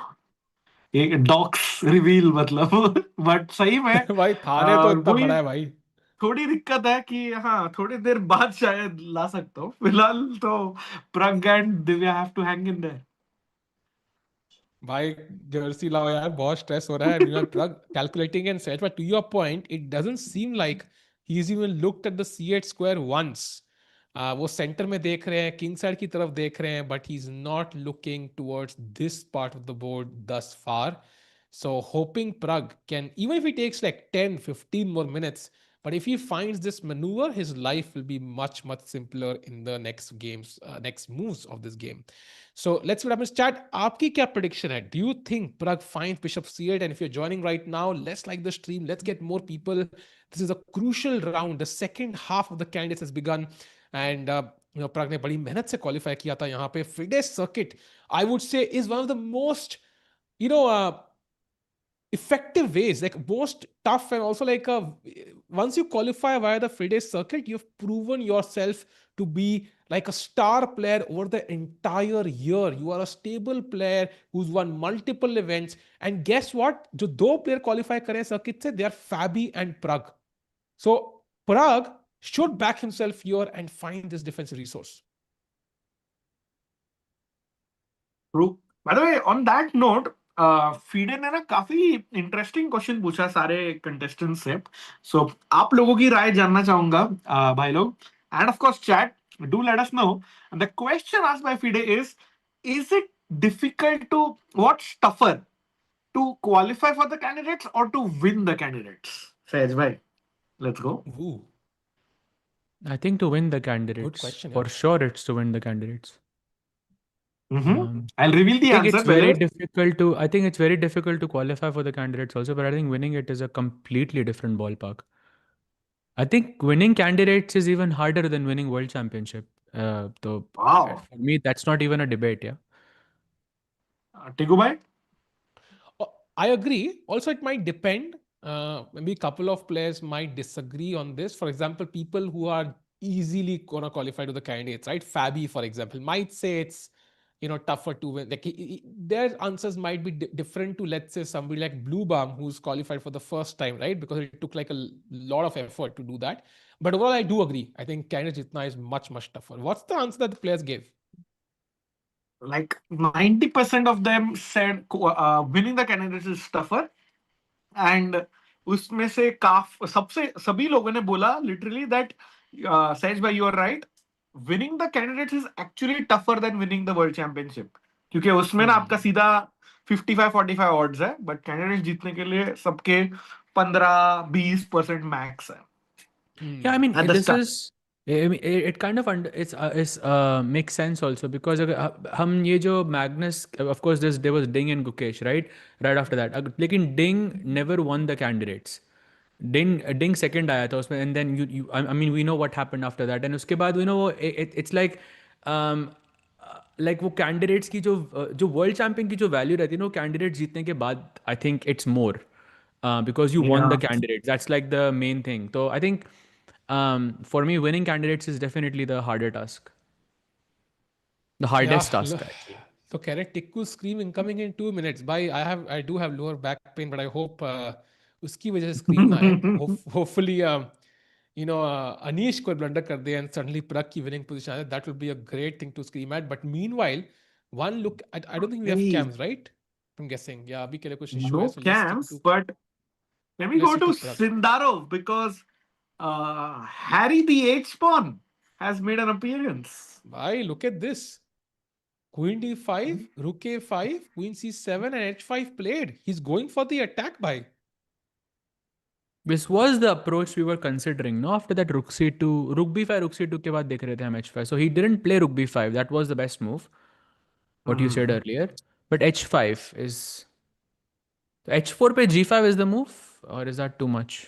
एक डॉक्स रिवील मतलब, बट सही में भाई थाने तो इतना वही बड़ा है भाई. थोड़ी दिक्कत है कि हाँ थोड़ी देर बाद शायद ला सकता हूँ, फिलहाल तो Pragg and Divya have to hang in there. भाई जर्सी लाओ यार, बहुत स्ट्रेस हो रहा है. Meanwhile, Pragg calculating and set, but to your point, it doesn't seem like he's even looked at the c8 square once. वो सेंटर में देख रहे हैं, किंग साइड की तरफ देख रहे हैं, but he's not looking towards this part of the board thus far. So hoping Pragg can, even if he takes like 10, 15 more minutes, but if he finds this maneuver, his life will be much, much simpler in the next games, next moves of this game. So let's see what happens. Chat, aapki kya prediction hai? Do you think Pragg finds bishop c8? And if you're joining right now, let's like the stream. Let's get more people. This is a crucial round. The second half of the candidates has begun. And Pragg ने बड़ी मेहनत से qualify किया था यहाँ पे. FIDE circuit, I would say, is one of the most, effective ways, like most tough, and also like once you qualify via the FIDE circuit, you've proven yourself to be like a star player over the entire year. You are a stable player who's won multiple events. And guess what? जो दो player qualify करे circuit से, they are Fabi and Pragg. So Pragg should back himself here and find this defensive resource. True. By the way, on that note, FIDE ने ना काफी interesting question पूछा सारे contestants से. सो आप लोगों की राय जानना चाहूंगा, भाई लोग. And of course chat, do let us know. The question asked by FIDE is it difficult to, what's tougher, to qualify for the candidates और to win the candidates? Sahaj भाई, let's go. Ooh, I think to win the good candidates. question. For Yeah. sure, it's to win the candidates. I'll reveal the I think answer it's very पहले. difficult to. I think it's very difficult to qualify for the candidates also, but I think winning it is a completely different ballpark. I think winning candidates is even harder than winning world championship. So Wow. for me, that's not even a debate. Yeah. टिकू भाई. I agree. Also, it might depend. Maybe a couple of players might disagree on this. For example, people who are easily gonna qualify to the candidates, right? Fabi, for example, might say it's tougher to win. Like their answers might be different to, let's say, somebody like Bluebaum who's qualified for the first time, right? Because it took like a lot of effort to do that. But overall, I do agree. I think candidates Jitna is much tougher. What's the answer that the players gave? Like 90% of them said winning the candidates is tougher. And उसमें से सबसे सभी लोगों ने बोला literally that सहज भाई, you are right, winning the candidates is actually tougher than winning the world championship. क्योंकि उसमें ना आपका सीधा 55-45 odds है, but candidates जीतने के लिए सबके 15-20% max है Yeah, I mean at the this start. is. I mean, it kind of it's makes sense also because हम ये जो Magnus, of course there was Ding and Gukesh, right after that. लेकिन Ding never won the candidates. Ding second आया था उसमें, and then I mean we know what happened after that, and उसके बाद it's like like वो candidates की जो world champion की जो value रहती है ना, वो candidates जीतने के बाद I think it's more because you won the Yeah. candidates. That's like the main thing. So I think for me, winning candidates is definitely the harder task, the hardest Yeah. task actually. So Kenneth Tikku scream incoming in 2 minutes. Bhai, I do have lower back pain, but I hope uski wajah se scream na hai. Hopefully, Anish could blunder kar de and suddenly Pragg ki winning position aa jaye. That would be a great thing to scream at. But meanwhile, one look, I don't think we have Hey, cams, right? I'm guessing. Yeah, abhi ke liye kuch issue hai. no So camps, but let me let's go stick to to Pragg. Sindarov because Harry the H pawn has made an appearance. Bhai, look at this. Queen d5, rook a5, queen c7 and h5 played. He's going for the attack, bhai. This was the approach we were considering. No, after that rook c2, rook b5, rook c2 के बाद देख रहे थे हम h5. So he didn't play rook b5. That was the best move. What you said earlier. But h5 is h4 पे g5 is the move, or is that too much?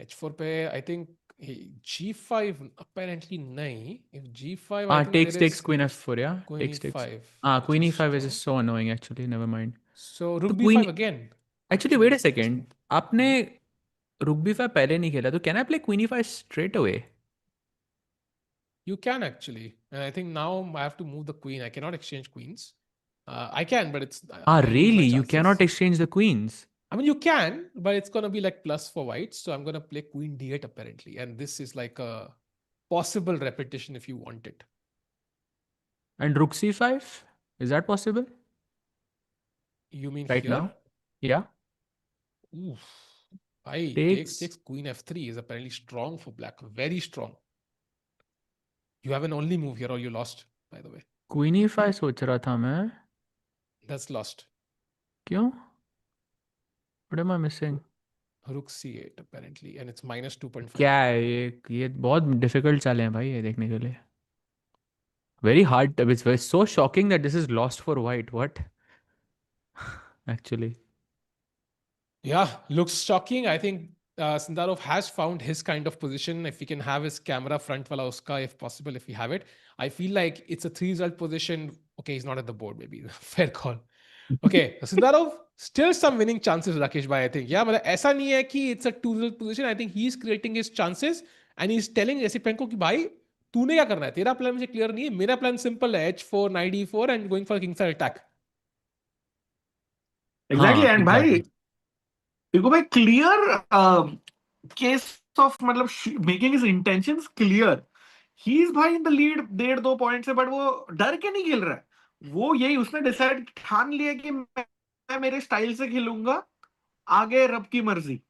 h4 पे I think g5 apparently nahi. If g5 I think Takes there is queen f4, yeah. queen Takes. e5. Queen which e5 is strong. just so annoying actually. Never mind. So तो rook queen b5 again. actually wait a second. आपने rook b5 पहले नहीं खेला, तो can I play queen e5 straight away? You can actually. And I think now I have to move the queen. I cannot exchange queens. I can, but it's I lose my Really? You chances. cannot exchange the queens. I mean, you can, but it's going to be like plus for whites. So I'm going to play queen d8 apparently. And this is like a possible repetition if you want it. And rook c5? Is that possible? You mean Right here? now? Yeah. Oof. I takes queen f3 is apparently strong for black. Very strong. You have an only move here or you lost, by the way. Queen e5 सोच रहा था मैं. That's lost. क्यों? What am I missing? Rook c8 apparently. And it's minus 2.5. क्या है ये बहुत difficult चाल है भाई ये देखने के लिए. Very hard. It's so shocking that this is lost for white. What? Actually. Yeah, looks shocking. I think Sindarov has found his kind of position. If he can have his camera front wala uska, if possible, if we have it. I feel like it's a 3-result position. Okay, he's not at the board, maybe. Fair call. Okay, Sindarov, still some winning chances, Rakesh bhai, I think. Yeah, but aisa nahi hai ki it's a 2-result position. I think he's creating his chances and he's telling Esipenko ki bhai, तूने क्या करना है? तेरा plan मुझे clear नहीं है. मेरा plan simple है, h4, knight e4 and going for kingside attack. Exactly, and exactly. bhai, देखो भाई, clear case of मतलब making his intentions clear. He is भाई in the lead 1.5-2 points से, but वो डर के नहीं खेल रहा है. वो यही उसने डिसाइड ठान लिया कि मैं मेरे स्टाइल से खेलूंगा, आगे रब की मर्जी।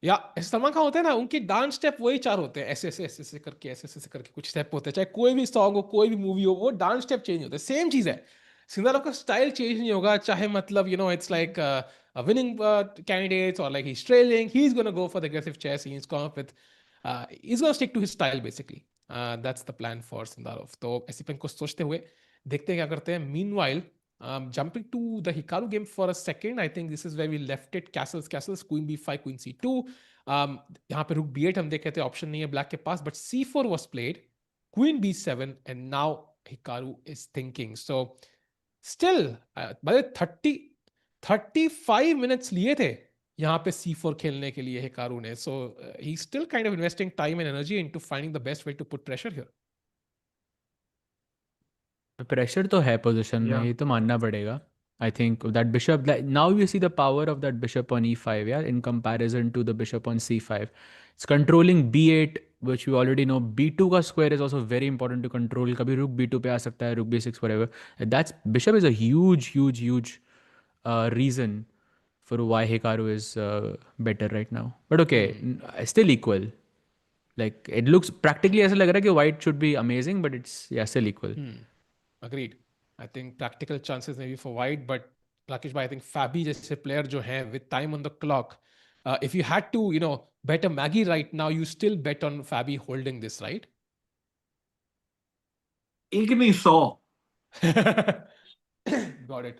या सलमान खान होते हैं ना, उनके डांस स्टेप वही चार होते हैं, ऐसे ऐसे ऐसे ऐसे करके, ऐसे ऐसे ऐसे करके कुछ स्टेप होते हैं, चाहे कोई भी सॉन्ग हो, कोई भी मूवी हो, वो डांस स्टेप चेंज होते हैं, सेम चीज है। सिंदरव का स्टाइल चेंज नहीं होगा, चाहे मतलब इट्स लाइक विनिंग कैंडिडेट्स और like he is trailing, he is gonna go for the aggressive chess, he is come up with, he is gonna stick to his style basically. That's the plan for Sindarov. तो Esipenko को सोचते हुए देखते हैं क्या करते हैं। Meanwhile, jumping to the Hikaru game for a second, I think this is where we left it. Castles, queen b5, queen c2. यहाँ पे रुक b8 हम देख रहे थे, ऑप्शन नहीं है ब्लैक के पास, but c4 was played, queen b7, and now Hikaru is thinking. So still, by the 35 minutes लिए थे यहाँ पे c4 खेलने के लिए हिकारू ने. So he's still kind of investing time and energy into finding the best way to put pressure here. Pressure तो है पोजीशन में, Yeah. ये तो मानना पड़ेगा. I think that bishop, now you see the power of that bishop on e5 यार, in comparison to the bishop on c5. It's controlling b8 which we already know. b2 का square is also very important to control. कभी रुक b2 पे आ सकता है, रुक b6 whatever. That's bishop is a huge reason for why Hikaru is better right now. But okay, still equal. Like it looks practically ऐसा लग रहा है कि white should be amazing, but it's yeah still equal. Agreed. I think practical chances maybe for white, but Rakesh bhai, I think Fabi जैसे player जो हैं with time on the clock, if you had to, bet a Maggie right now, you still bet on Fabi holding this, right? एक नहीं 100. Got it.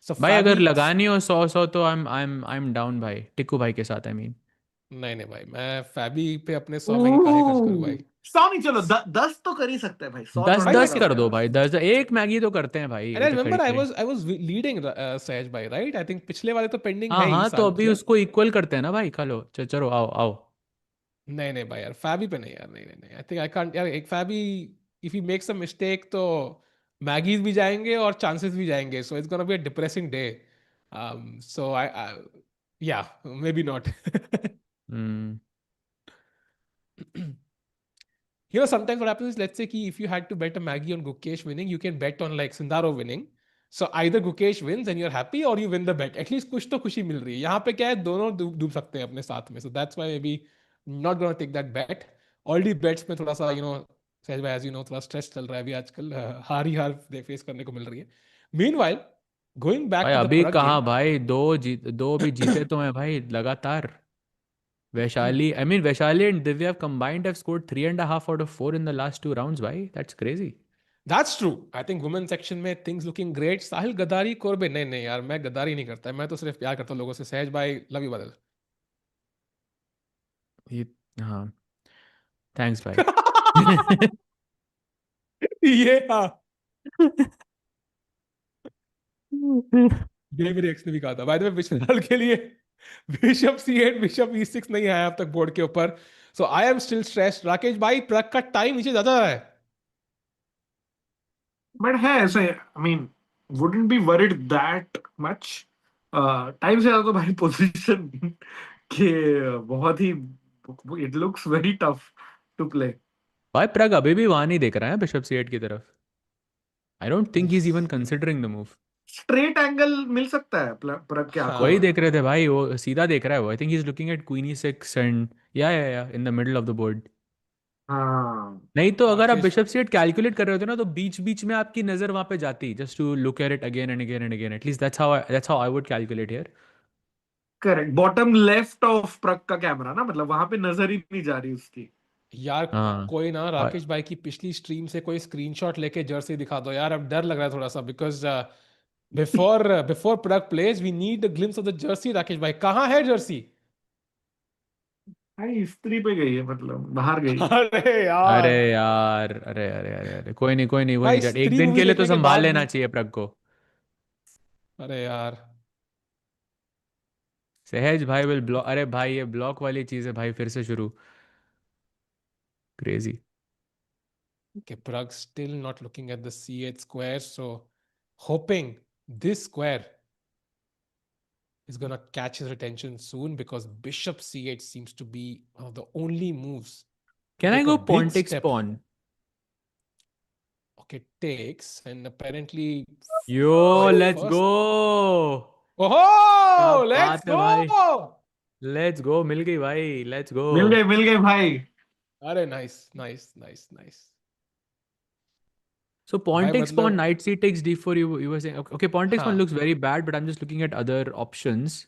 So भाई अगर Fabi, लगानी हो 100 तो I'm down भाई, टिक्कू भाई के साथ I mean. नहीं भाई, मैं Fabi पे अपने 100 मैगी काहे खर्च करूँ भाई? 100 नहीं, चलो 10 तो कर ही सकते हैं भाई, 100 दस थोड़ा भाई दस ज्यादा हो कर दो जाएगा. भाई, 10 एक मैगी तो करते हैं भाई, And ये I तो remember करी I करी. was I was leading Sahaj bhai, right? I think पिछले वाले तो pending हाँ है ही हाँ, तो साल अभी के. उसको इक्वल करते हैं ना भाई, चलो चलो आओ आओ. नहीं भाई यार, फैबी पे नहीं यार, नहीं आई थिंक आई कांट यार. एक Fabi, if he makes a mistake तो मैगीज भी जाएंगे और चांसेस भी जाएंगे, so it's gonna be a depressing day. So I yeah maybe not. Hmm. Sometimes what happens is, let's say कि if you had to bet a Maggie on Gukesh winning, you can bet on like Sindaro winning. So either Gukesh wins and you're happy, or you win the bet. At least कुछ तो खुशी मिल रही है. यहाँ पे क्या है, दोनों डूब सकते हैं अपने साथ में. So that's why maybe not gonna take that bet. Already bets में थोड़ा सा सहज भाई, as you know, थोड़ा स्ट्रेस चल रहा है अभी आजकल. हार ही हार फेस करने को मिल रही है. Meanwhile, going भाई back to the अभी Pragg कहाँ game. भाई, दो भी जीते तो हैं भाई लगातार. Vaishali, I mean Vaishali and Divya combined have scored 3.5 out of 4 in the last 2 rounds भाई, that's crazy. That's true. I think women section में things looking great. साहिल गद्दारी कोरबे, नहीं यार, मैं गद्दारी नहीं करता. मैं तो सिर्फ प्यार करता हूँ लोगों से. सहज भाई, लव यू बदल. ये हाँ, थैंक्स भाई. ये हाँ, ये मेरे एक्स ने भी कहा था. बाय द वे, विश्वनाथ के लिए बिशप c8, बिशप e6 नहीं आया अब तक बोर्ड के ऊपर. So I am still stressed. Rakesh भाई, प्रग का टाइम नीचे ज्यादा है. बट है ऐसे, I mean wouldn't be worried that much. Time से ज्यादा तो भाई पोजीशन के बहुत ही, it looks very tough to play. भाई प्रग अभी भी वहां नहीं देख रहा है बिशप c8 की तरफ. I don't think he is even considering the move. Straight angle मिल सकता है प्रग के हाथों वही में. देख रहे थे भाई, वो सीधा देख रहा है वो. I think he is looking at queen e6 and yeah in the middle of the board. हाँ. नहीं तो अगर आप राकेश, बिशप सीट कैलकुलेट कर रहे होते ना, तो बीच बीच में आपकी नजर वहां पे जाती, just to look at it again and again and again. At least that's how I would calculate here. Correct, bottom left of Pragg का कैमरा ना, मतलब वहां पे नजर ही नहीं जा रही उसकी. यार हाँ. कोई ना और राकेश भाई की पिछली स्ट्रीम से कोई स्क्रीनशॉट लेके जर्सी दिखा दो यार. अब डर लग रहा है थोड़ा सा, because before Pragg plays we need the glimpse of the jersey. Rakesh भाई, कहाँ है जर्सी? भाई स्त्री पे गई है, मतलब बाहर गई है. अरे अरे यार यार, अरे कोई नहीं कोई नहीं कोई भाई, नहीं, चल एक स्त्री दिन मूवी के लिए तो देखने के संभाल बाद लेना भी. चाहिए प्रग को. अरे यार, सहज भाई विल ब्लॉक. अरे भाई ये ब्लॉक वाली चीज है भाई, फिर से शुरू. Crazy. okay, Pragg still not looking at the c8 square, so hoping this square is gonna catch his attention soon, because bishop c8 seems to be one of the only moves to can I take a go big Pontic step. Spawn? Okay, takes, and apparently Yo, my let's first. go. क्या Oh, let's बात है भाई. go! Let's go. मिल गई भाई. Let's go. मिल गए भाई. अरे nice. So pawn भाई takes pawn, मतलब knight c takes d4. You were saying okay. Pawn takes pawn हाँ looks very bad, but I'm just looking at other options.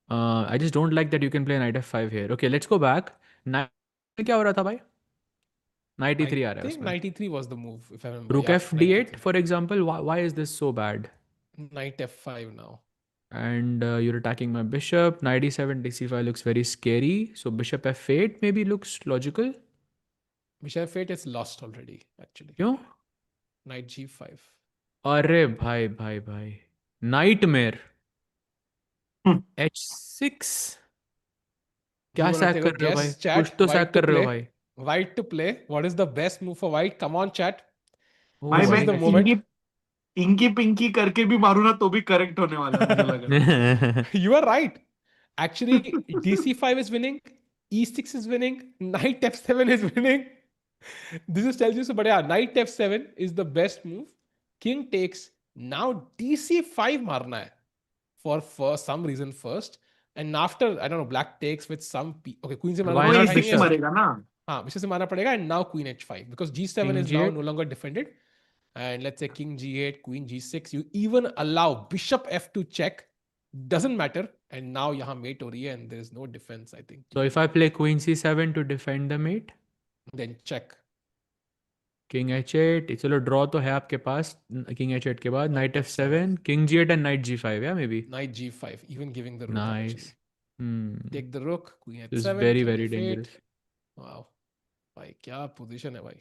I just don't like that you can play knight f5 here. Okay, let's go back. Knight क्या हो रहा था भाई? Knight I e3 आ रहा है think उसमें. 93 was the move if I remember. Rook Yeah, f d8, 93. for example. Why is this so bad? Knight f5 now. And you're attacking my bishop. Knight e7, dc5 looks very scary. So bishop f8 maybe looks logical. Bishop f8 is lost already actually. क्यों? Knight g5. अरे भाई nightmare. h6 क्या You wanna sac take कर a रहे हो भाई? guess, कुछ chat? तो सैक White to कर रहे हो play. भाई. White to play. What is the best move for white? Come on, chat. Oh, भाई This मैं is the I moment. Inky pinky करके भी मारू ना तो भी करेक्ट होने वाला है मुझे लग रहा है. You are right. Actually, dc5 is winning. E6 is winning. Knight f7 is winning. This is tells you so. But yeah, knight f7 is the best move. King takes. Now dc5 मारना है for some reason first. And after I don't know, black takes with some okay, queen से मारना Why वो not पड़ेगा I e6 bishop? guess. मरेगा ना. हाँ, bishop से मारना पड़ेगा and now queen h5 because g7 King is now g8. no longer defended. And let's say king g8, queen g6. You even allow bishop f2 check. Doesn't matter. And now यहाँ mate हो रही है and there is no defense I think. So if I play queen c7 to defend the mate, Then check. king h8, चलो draw तो है आपके पास. King h8 के बाद knight f7, king g8 and knight g5. Yeah, maybe. Knight g5, even giving the rook Nice. actually. Take the rook, queen This is h7, very king very f8. dangerous. Wow. भाई क्या position है भाई.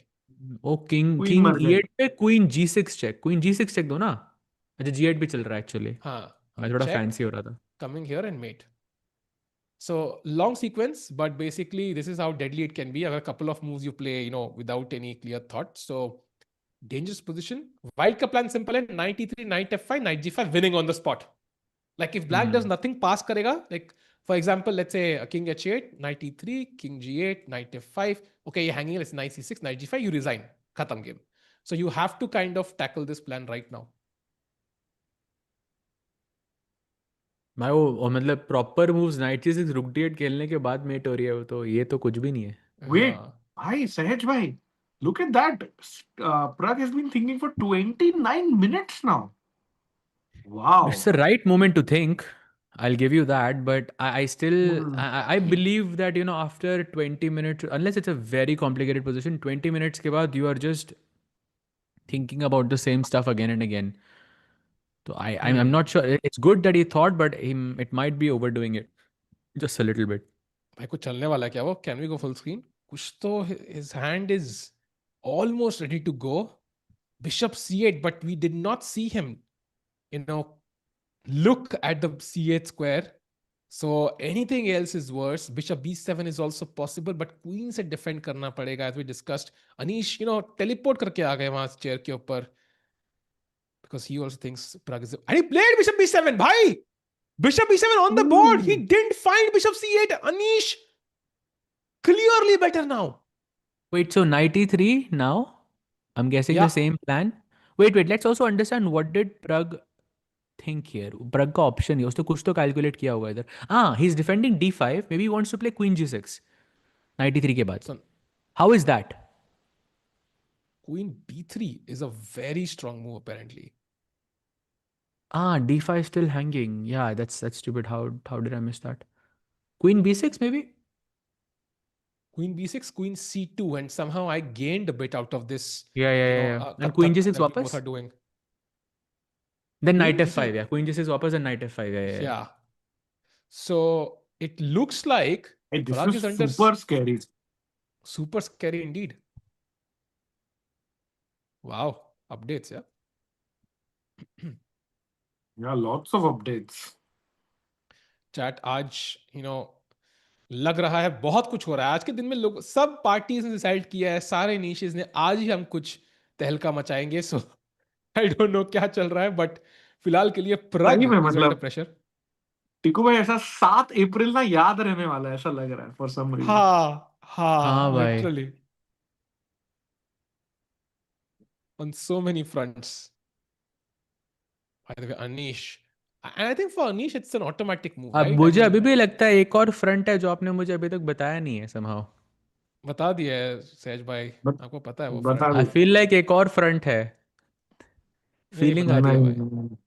O king queen king मर गए. e8 पे queen g6 check. Queen g6 check दो ना. अच्छा g8 भी चल रहा है एक्चुअली. हाँ, मैं थोड़ा check, फैंसी हो रहा था. coming here and mate. So long sequence, but basically this is how deadly it can be. A couple of moves you play, without any clear thought. So dangerous position. White ka plan simple है. Knight e3, knight f5, knight g5, winning on the spot. Like if black does nothing, pass karega. Like for example, let's say a king h8, knight e3, king g8, knight f5. Okay, you're hanging. It's knight c6, knight g5. You resign. Khatam game. So you have to kind of tackle this plan right now. भाई वो मतलब proper moves night c6 रुक d8 खेलने के बाद met हो रही है वो तो ये तो कुछ भी नहीं है. Wait, भाई सहज भाई, look at that. Pragg has been thinking for 29 minutes now. Wow. It's the right moment to think. I'll give you that, but I still I believe that after 20 minutes, unless it's a very complicated position, 20 minutes के बाद you are just thinking about the same stuff again and again. So I'm not sure. It's good that he thought, but it might be overdoing it just a little bit. भाई कुछ चलने वाला है क्या वो? Can we go full screen? कुछ तो his hand is almost ready to go. Bishop c8, but we did not see him, look at the c8 square. So anything else is worse. Bishop b7 is also possible, but queen से defend करना पड़ेगा as we discussed. Anish, teleport करके आ गए वहां chair के ऊपर because he also thinks Pragg is. And he played bishop b7, भाई. Bishop b7 on the board. He didn't find bishop c8. Anish, clearly better now. Wait, so knight e3 now? I'm guessing Yeah. the same plan. Wait. Let's also understand what did Pragg think here. Pragg का option है उसने कुछ तो calculate किया होगा इधर. He's defending d5. Maybe he wants to play queen g6. Knight e3 के बाद. So How is that? queen b3 is a very strong move apparently. D5 still hanging. Yeah, that's stupid. How did I miss that? Queen b6 maybe? Queen b6, queen c2, and somehow I gained a bit out of this. Yeah. And queen g6 that we वापस? both are doing. Then Queen knight g6. f5. Yeah, queen g6 वापस and knight f5. Yeah. So it looks like Hey, this Pragg is is under super scary. super scary indeed. Wow, updates, yeah. Yeah, lots of updates. Chat आज लग रहा है बहुत कुछ हो रहा है आज के दिन में. लोग सब पार्टीज ने डिसाइड किया है, सारे नीशेस ने आज ही हम कुछ तहलका मचाएंगे. सो आई डोंट नो क्या चल रहा है, बट फिलहाल के लिए Pragg सही में is under मतलब pressure. टिकू भाई ऐसा 7 अप्रैल ना याद रहने वाला है ऐसा लग रहा है फॉर सम रीजन. हाँ हाँ भाई. Literally. on so many fronts. By the way, Anish. And I think for Anish, it's an automatic move, अब right? I मुझे mean, अभी भी लगता है एक और फ्रंट है जो आपने मुझे अभी तक बताया नहीं है somehow. बता दिया है सहज भाई, बत, आपको पता है वो बता फ्रंट. I दो. feel like एक और फ्रंट है. नहीं फीलिंग आ बता रही दिया है. भाई, नहीं.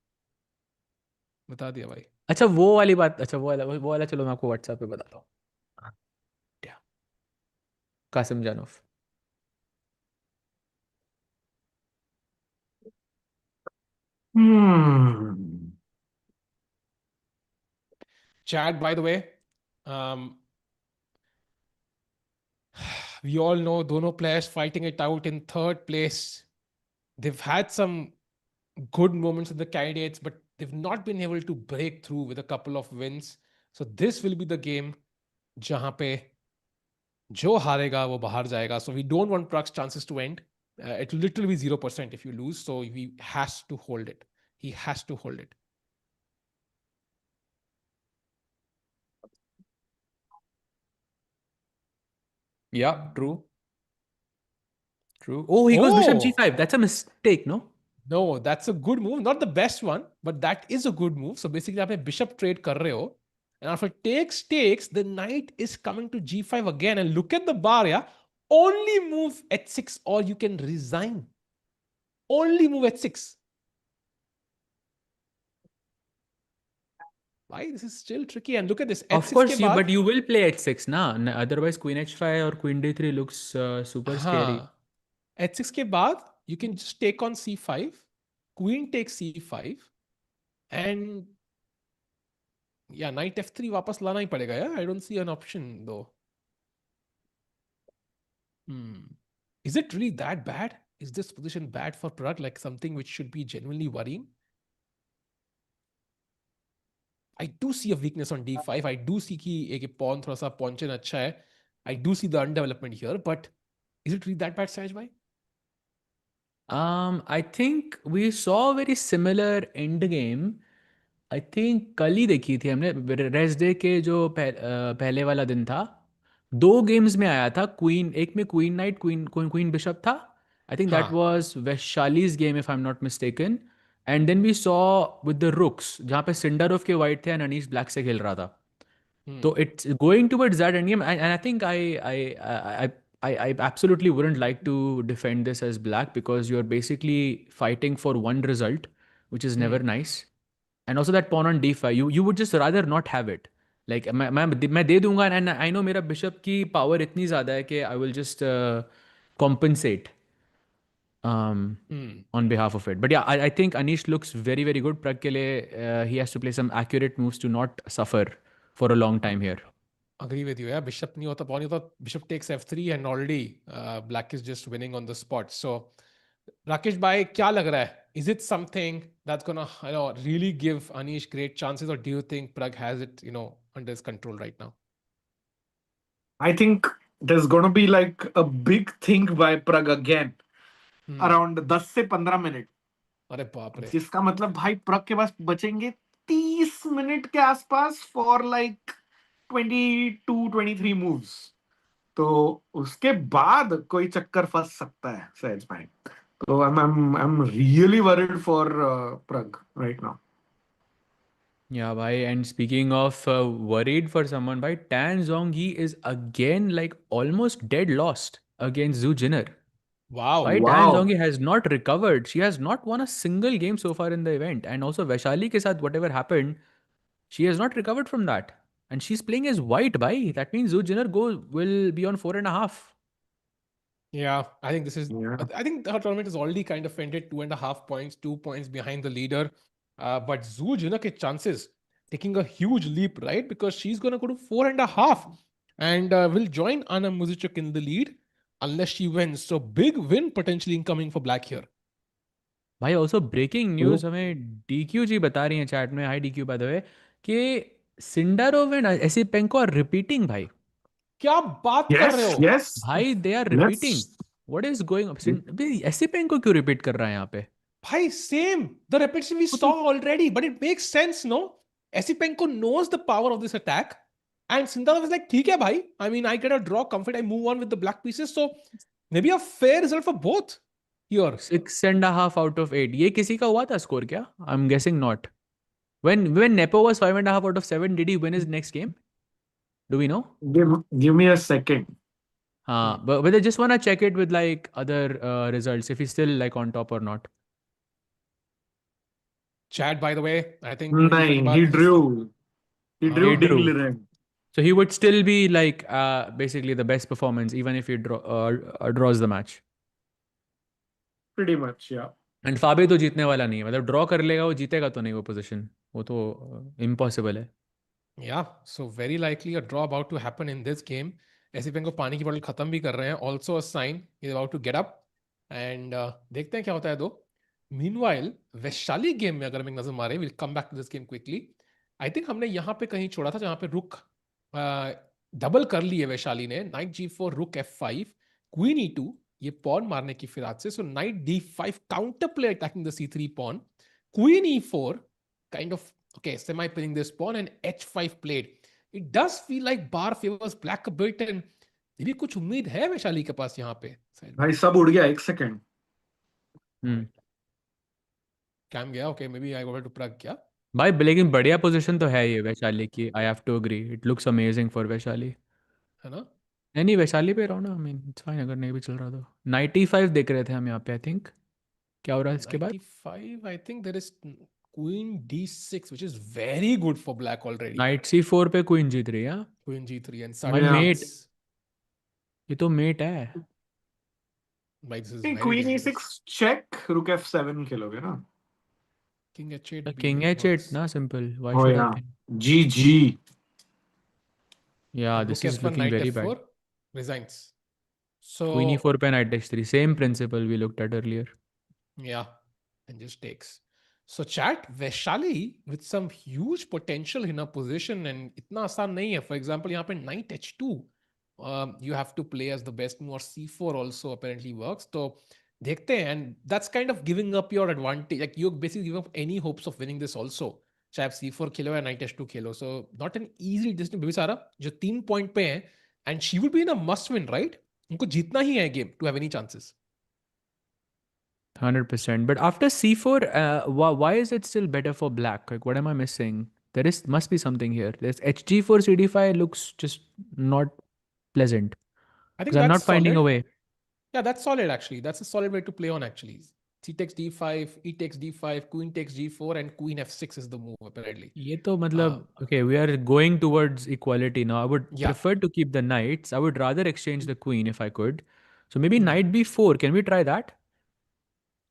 बता दिया भाई. अच्छा वो वाली बात, अच्छा वो वाला चलो मैं आपको व्हाट्सएप पे बताता हूँ. क्या? Qasim जानोफ. Hmm. Chad, by the way, um, we all know dono players fighting it out in third place. They've had some good moments in the candidates, but they've not been able to break through with a couple of wins. So this will be the game जहां पे जो हारेगा वो बाहर जाएगा. So we don't want Pragg's chances to end. It will literally be 0% if you lose. So he has to hold it. He has to hold it. Yeah, true. True. Oh, he goes bishop Oh, g5. That's a mistake, no? no, that's a good move. Not the best one, but that is a good move. So basically, आप bishop trade कर रहे हो. And after takes, the knight is coming to g5 again. And look at the bar, yeah. Only move h6 or you can resign. Only move h6. Why? This is still tricky. And look at this. Of h6 के course, बाद, but you will play h6, na? Otherwise, queen h5 or queen d3 looks super scary. हाँ, h6 के बाद, you can just take on c5. Queen takes c5. And yeah, knight f3 वापस लाना ही पड़ेगा, yeah? I don't see an option though. Is it really that bad? Is this position bad for Pragg? Like something which should be genuinely worrying? I do see a weakness on d5. I do see कि एक pawn थोड़ा सा पहुंचना अच्छा है. I do see the undevelopment here, but is it really that bad, Sahaj bhai? I think we saw a very similar end game. I think कल ही देखी थी हमने रेस्ट डे के जो पहले वाला दिन था. दो गेम्स में आया था क्वीन, एक में क्वीन नाइट क्वीन बिशप था. आई थिंक दैट हाँ. Was Vaishali's game if I am not mistaken. And then we saw with the rooks जहाँ पे सिंडरोव के वाइट थे एंड अनीश ब्लैक से खेल रहा था. So it's going towards that endgame, and I think I absolutely wouldn't like to defend this as black because you're basically fighting for one result, which is never nice. And also that pawn on d5, you would just rather not have it. Like मैं दे दूंगा and I know मेरा bishop की power इतनी ज़्यादा है कि I will just compensate on behalf of it. But yeah, I think Anish looks very very good. Pragg के लिए he has to play some accurate moves to not suffer for a long time here. Agree with you. Yeah, bishop नहीं होता, pawn नहीं होता. Bishop takes f3 and already black is just winning on the spot. So Rakesh bhai, क्या लग रहा है? Is it something that's gonna really give Anish great chances, or do you think Pragg has it under his control right now? I think there's going to be like a big thing by Pragg again. Around 10 से 15 minute. अरे बाप रे. जिसका मतलब भाई प्रग के पास बचेंगे 30 minute के आसपास फॉर लाइक 22-23 मूव्स. तो उसके बाद कोई चक्कर फंस सकता है सहज भाई. तो I'm really worried for Pragg right now. Yeah, bhai. And speaking of worried for someone, bhai, Tan Zhongyi is again like almost dead lost against Zhu Jiner. Wow. Bhai, Tan Zhongyi has not recovered. She has not won a single game so far in the event. And also Vaishali ke sath whatever happened, she has not recovered from that. And she's playing as white, bhai. That means Zhu Jiner will be on 4.5. Yeah, I think this is. Yeah. I think her tournament is already kind of ended 2.5 points, 2 points behind the leader. But Zhu Jiner ke chances taking a huge leap, right? Because she's going to go to 4.5 and will join Anna Muzychuk in the lead unless she wins. So big win potentially incoming for Black here. भाई also breaking news हमें DQ ji बता रही हैं chat में, hi DQ by the way, कि Sindarov and Esipenko are repeating भाई. क्या बात कर रहे Yes, हो? yes. भाई they are repeating. What is going? Esipenko क्यों रिपीट कर रहा है यहाँ पे? Bhai, same. The repetition we saw already, but it makes sense, no? Esipenko knows the power of this attack. And Sindarov is like, ठीक है भाई. I mean, I get a draw, comfort, I move on with the black pieces. So maybe a fair result for both. Here. 6.5 out of 8. ये किसी का हुआ था score क्या? I'm guessing not. When Nepo was 5.5 out of 7, did he win his next game? Do we know? Give me a second. But I just want to check it with like other results if he's still like on top or not. Chad, by the way, I think Nahin, he drew. He drew He Ding drew. Liren. So he would still be like basically the best performance even if he draws the match. Pretty much, yeah. And Fabi तो जीतने वाला नहीं है मतलब draw कर लेगा वो जीतेगा तो नहीं वो पोजीशन वो तो इम्पॉसिबल है. Yeah, so very likely a draw about to happen in this game. Esipenko पानी की बोतल खत्म भी कर रहे हैं. Also a sign he's about to get up. And देखते हैं क्या होता है दो. Meanwhile, वैशाली गेम में अगर हम एक नजर मारे, we'll come back to this game quickly. I think हमने यहाँ पे कहीं छोड़ा था जहाँ पे रुक डबल कर लिए वैशाली ने. Knight G4, रुक F5, Queen E2. ये pawn मारने की फिराद से. So Knight D5 counter play attacking the C3 pawn. Queen E4 kind of semi-pinning this pawn and H5 played. It does feel like bar favors black a bit and Divya कुछ उम्मीद है वैशाली के पास यहाँ पे. भाई सब उड़ गया एक सेकंड. कैम गया. Okay maybe I go to Pragg क्या भाई लेकिन बढ़िया पोजीशन तो है ये वैशाली की. I have to agree it looks amazing for Vaishali है ना. नहीं वैशाली पे रहो ना. आई मीन इट्स फाइन अगर नहीं भी चल रहा तो. 95 देख रहे थे हम यहाँ पे. आई थिंक क्या हो रहा है इसके बाद. 95 I think there is Queen D6 which is very good for black already. Knight C4 पे क्वीन जीत रही है. Queen G3 and My suddenly mate. ये तो मेट है. भाई this is very Queen dangerous. E6 check, Rook F7 खेलोगे ना. King H8 King B H8 works. ना simple. Why Oh should I yeah. think? GG. Yeah, Rook this is F1 looking Knight very F4 bad. resigns. So Queen E4 पे Knight H3. Same principle we looked at earlier. yeah, and just takes. So chat Vaishali with some huge potential in a position and इतना आसान नहीं है. For example, यहाँ पे Knight H2, you have to play as the best move. Or C4 also apparently works. तो देखते हैं and that's kind of giving up your advantage. Like you basically give up any hopes of winning this also. चाहे आप C4 खेलो या Knight H2 Khelo. So not an easy decision. बिबिसारा जो 3 point पे है and she would be in a must win, right? उनको जीतना ही है game to have any chances. 100%. But after C4, why is it still better for black? Like, what am I missing? Must be something here. There's HG4, CD5 looks just not pleasant. I think I'm that's not finding a solid. way. Yeah, that's solid actually. That's a solid way to play on actually. C takes D5, E takes D5, Queen takes G4, and Queen F6 is the move apparently. ये तो मतलब, okay, we are going towards equality now. I would prefer to keep the knights. I would rather exchange the queen if I could. So maybe Knight B4. Can we try that?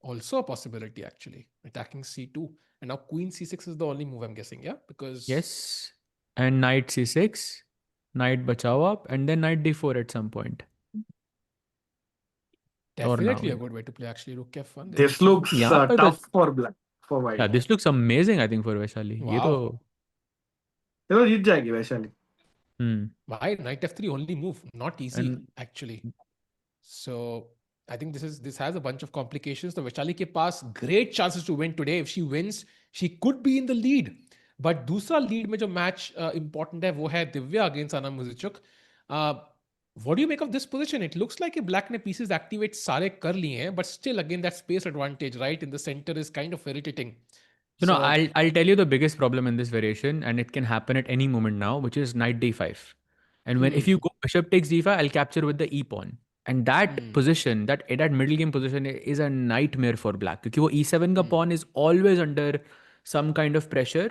Also a possibility actually. Attacking C2. And now Queen C6 is the only move I'm guessing, yeah? Because Yes. And Knight C6, Knight bachao up, and then Knight D4 at some point. definitely a good way to play actually. Rook F1. This looks tough for black. For white. Yeah, this looks amazing I think for Vaishali. Wow. ये तो तो जीत जाएगी Vaishali. Why Knight F3 only move? Not easy actually. So I think this has a bunch of complications. So Vaishali ke paas great chances to win today. If she wins, she could be in the lead. But दूसरा lead में जो match important है वो है Divya against Anna Muzychuk. What do you make of this position? It looks like black ने pieces activate सारे कर लिए हैं, but still again that space advantage right in the center is kind of irritating. No, I'll tell you the biggest problem in this variation, and it can happen at any moment now, which is Knight D5. And if you go Bishop takes D5, I'll capture with the E pawn. And that position, that middle game position is a nightmare for black. Because वो E7 का pawn is always under some kind of pressure.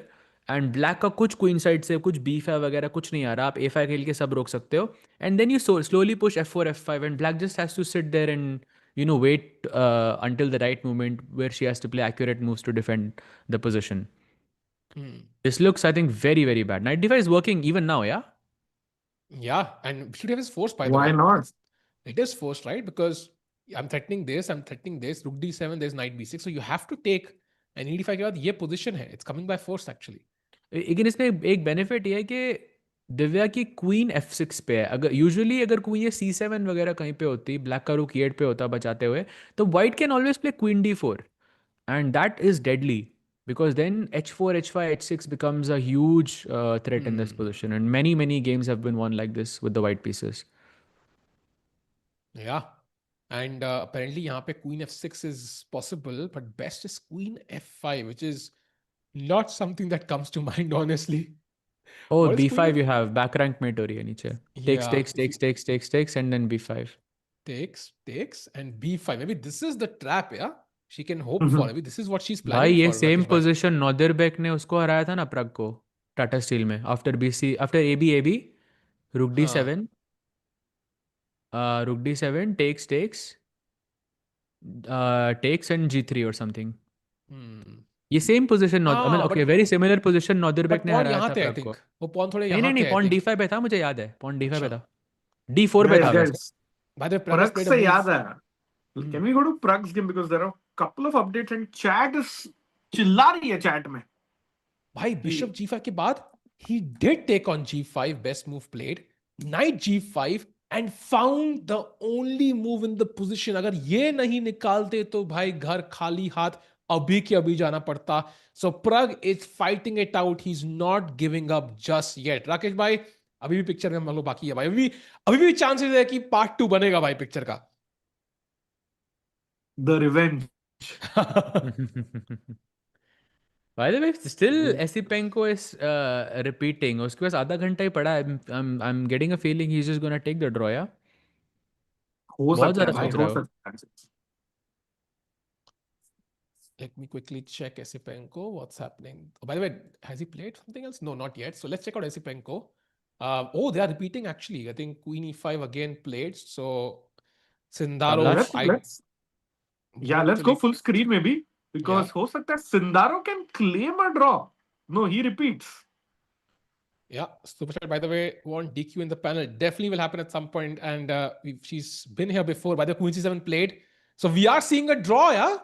And black का कुछ queen side से कुछ B5 वगैरह कुछ नहीं आ रहा. आप A5 खेल के सब रोक सकते हो. And then you slowly push F4, F5, and black just has to sit there and wait until the right moment where she has to play accurate moves to defend the position. This looks, I think, very, very bad. Knight D5 is working even now, yeah? Yeah, and should have his force by the way. Why not? It is forced, right? Because I'm threatening this, Rook D7, there's Knight B6. So you have to take an E5 के बाद ये position है. It's coming by force actually. लेकिन इसमें एक benefit ये है कि दिव्या की क्वीन F6 पे है. अगर यूजुअली अगर क्वीन ये C7 वगैरह कहीं पे होती, ब्लैक का रूक E8 पे होता बचाते हुए, तो white can always play queen D4 and that is deadly because then H4, H5, H6 becomes a huge threat in this position, and many games have been won like this with the white pieces. Yeah. And apparently यहाँ पे queen f6 is possible, but best is queen f5, which is not something that comes to mind, honestly. Oh, What is queen b5 f? you have back rank में टोरी है नीचे. Takes, Yeah, takes, takes, takes, takes, takes, and then b5. takes, and b5. Maybe this is the trap, yeah? She can hope for. Maybe this is what she's भाई planning ये for, same Rakesh bhai. Position Nodirbek ने उसको हराया था ना प्रग को टाटा स्टील में after BC after A B rook D हाँ. सेवन रुक डी7 टेक्स एंड जी3 और समथिंग. Hmm. ये सेम पोजीशन आई मीन हाँ, okay very similar position but Nodirbek ने pawn हराया यहाँ था थे, I प्रग को. think. वो pawn थोड़े नहीं यहाँ नहीं नहीं थे, I पॉन think. डी5 पे था, मुझे याद है पॉन डी5 पे अच्छा. था. डी4 पे Guys, था वैसे. guys, By the way, Pragg has Pragg played a से move. याद है. Can we go to Pragg's game because there are a couple of updates and chat is चिल्ला रही है chat में. भाई bishop g5 के बाद he did take on g5, best move played. Knight g5 and found the only move in the position. अगर ये नहीं निकालते तो भाई घर खाली हाथ अभी के अभी जाना पड़ता. So Pragg is fighting it out. He's not giving up just yet. Rakesh भाई अभी भी पिक्चर में हम लोग बाकी है भाई. अभी भी चांसेस है कि पार्ट 2 बनेगा भाई पिक्चर का. The revenge. By the way, still Esipenko is repeating. उसके पास आधा घंटा ही पड़ा है. I'm getting a feeling he's just gonna take the draw, yeah? हो बहुत सकता है ज़्यादा भाई, सोच हो रहा हो. सकता है. Let me quickly check Esipenko. What's happening? Oh, by the way, has he played something else? No, not yet. So let's check out Esipenko. Oh, they are repeating actually. I think Queen E5 again played. So Sindarov, Let's- let's go full screen maybe because हो सकता है Sindarov can claim a draw. No, he repeats. Yeah, Super Chat, by the way, want DQ in the panel. Definitely will happen at some point. And she's been here before. By the way, Queen C7 played. So we are seeing a draw, yeah?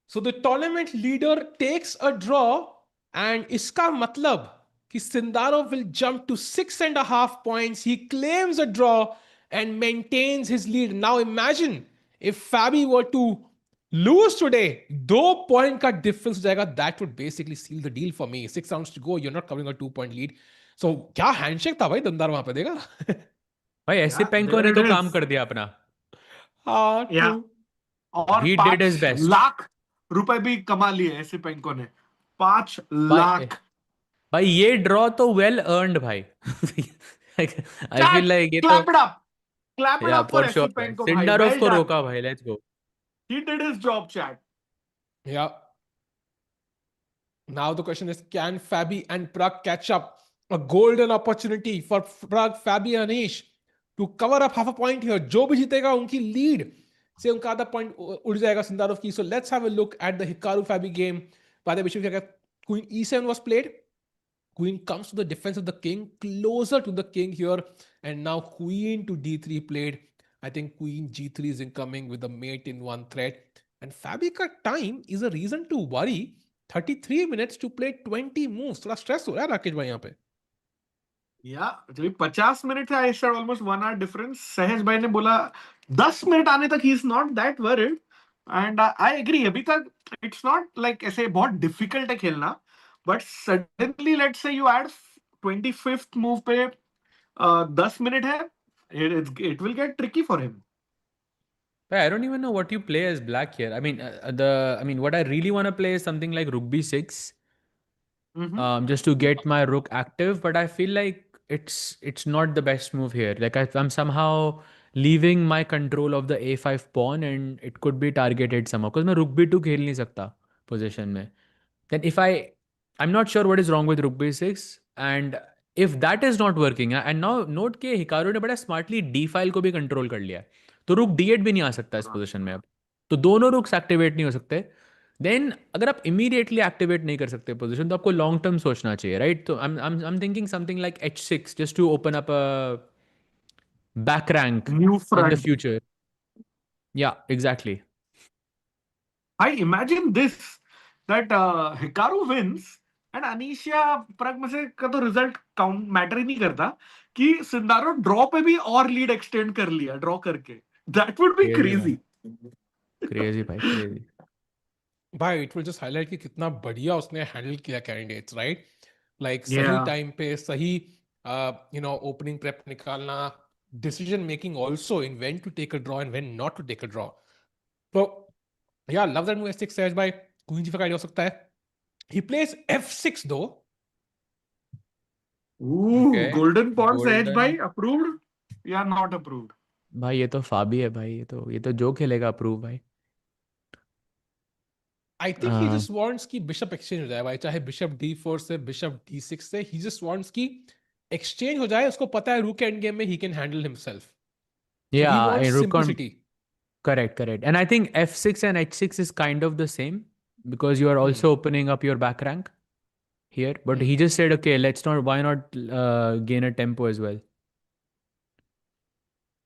So the tournament leader takes a draw, and iska matlab कि Sindarov will jump to 6.5 points. He claims a draw and maintains his lead. Now imagine if Fabi were to lose today, 2 point का difference हो जाएगा. That would basically seal the deal for me. 6 rounds to go. You're not covering a 2 point lead. So क्या handshake था भाई दंदार वहां पे देखा. भाई Esipenko ने तो काम कर दिया अपना. हाँ, Yeah. true. और He did his 5 best. Lakh रुपए भी कमा लिए एसिपेंको ने. 5 लाख. भाई ये ड्रॉ तो वेल अर्नड भाई. आई फील लाइक ये तो Clap it up. Clap it या up for for sure. Esipenko भाई. सिंडारोव Well को done. रोका भाई. Let's go. He did his job, chat. Yeah. Now the question is, can Fabi and Pragg catch up? A golden opportunity for Pragg, Fabi, and Anish to cover up half a point here. जो भी जीतेगा उनकी lead से उनका आधा point उड़ जाएगा Sindarov की. So let's have a look at the Hikaru Fabi game. By the way, Queen E7 was played. Queen comes to the defense of the king, closer to the king here, and now Queen to D3 played. I think Queen G3 is incoming with the mate in one thread. And Fabi ka time is a reason to worry. 33 minutes to play 20 moves. थोड़ा stress हो रहा है राकेश भाई यहाँ पे. Yeah, जब 50 minute है, I said almost 1 hour difference. सहज भाई ने बोला 10 मिनट आने तक he is not that worried. And I agree. अभी तक it's not like ऐसे बहुत difficult है खेलना. But suddenly let's say you add 25th move पे 10 मिनट है, it will get tricky for him. I don't even know what you play as black here. I mean, what I really want to play is something like Rook B6, just to get my Rook active. But I feel like it's not the best move here. Like I'm somehow leaving my control of the A5 pawn, and it could be targeted somehow. Because मैं Rook B2 खेल नहीं सकता position में. Then I'm not sure what is wrong with Rook B6, and if that is not working, and now note के Hikaru ने बड़ा smartly D file को भी control कर लिया है. तो रुक D8 भी नहीं आ सकता इस पोजीशन में अब. तो दोनों रुक्स एक्टिवेट नहीं हो सकते. देन अगर आप इमीडिएटली एक्टिवेट नहीं कर सकते पोजीशन, तो आपको लॉन्ग टर्म सोचना चाहिए, राइट? तो I am thinking something like H6 just to open up a back rank in the future. Yeah exactly. I imagine this, that Hikaru wins and Anisha Pragg में से का तो result count matter ही नहीं करता कि Sindarov draw पे भी और लीड एक्सटेंड कर लिया ड्रॉ करके. That would be crazy. Crazy भाई, crazy. भाई it will just highlight कि कितना बढ़िया उसने हैंडल किया कैंडिडेट्स, राइट? लाइक सही टाइम पे सही ओपनिंग प्रेप निकालना, decision making also in when to take a draw and when not to take a draw. So yeah, love that move S6 Sahaj bhai. Queen g5 idea ho sakta hai. He plays f6 though. Ooh, Okay. golden pawn Sahaj Golden. bhai, approved? Yeah, not approved. भाई ये तो फाबी है भाई, ये तो जो खेलेगा approve भाई. I think he just wants कि bishop exchange हो जाए भाई, चाहे bishop d4 से bishop d6 से. He just wants कि exchange हो जाए. उसको पता है rook endgame में he can handle himself. So he Yeah, wants rook on. simplicity. Correct. And I think f6 and h6 is kind of the same because you are also opening up your back rank here. But he just said, okay, why not gain a tempo as well?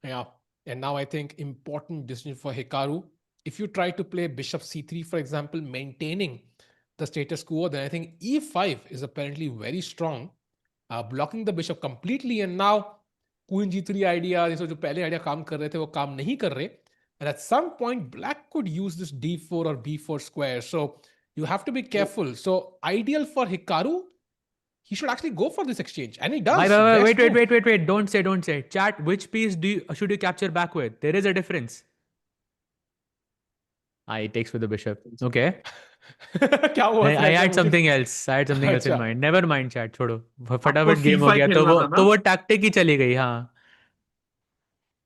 Yeah. And now I think important decision for Hikaru. If you try to play bishop c3, for example, maintaining the status quo, then I think e5 is apparently very strong, blocking the bishop completely. And now queen g3 idea, ये जो पहले idea काम कर रहे थे वो काम नहीं कर रहे. And at some point, black could use this d4 or b4 square. So you have to be careful. So ideal for Hikaru, he should actually go for this exchange. And he does. Wait. Don't say. Chat, which piece should you capture back with? There is a difference. He takes with the bishop. Okay. क्या हुआ? I had something else. In mind. Never mind, chat. छोड़ो. फटाफट game हो C5 गया खेलना था ना? तो वो टैक्टिक ही चली गई. हाँ.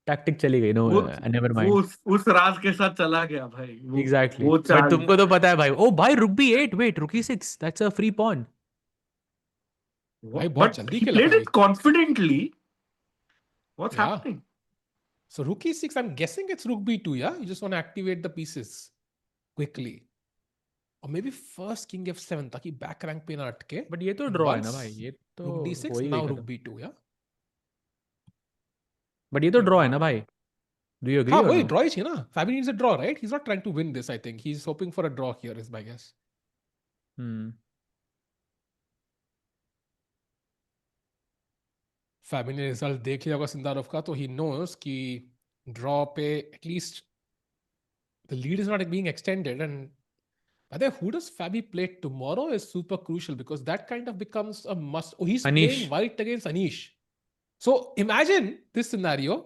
टैक्टिक चली गई. No, never mind. वो उस राज के साथ चला गया भाई. Exactly. वो But तुमको तो पता है भाई. Oh, भाई rook b8. Wait, rook e6. That's a free pawn. भाई बहुत जल्दी he खेला played भाई. it confidently. What's happening? So rook e6, I'm guessing it's rook b2, yeah? You just want to activate the pieces quickly. Or maybe first king f7 ताकि back rank पे ना अटके. But ये तो draw है ना भाई. ये तो rook d6, now rook b2, yeah? But ये तो draw है ना भाई. Do you agree? हाँ or वही no? draw ही चाहिए ना. Fabi needs a draw, right? He's not trying to win this, I think. He's hoping for a draw here, is my guess. Fabi ने रिजल्ट देख लिया होगा सिंदारोव का, तो he knows कि draw पे at least the lead is not being extended. And who does Fabi play tomorrow is super crucial because that kind of becomes a must. Oh, he's Anish. playing white against Anish. So imagine this scenario.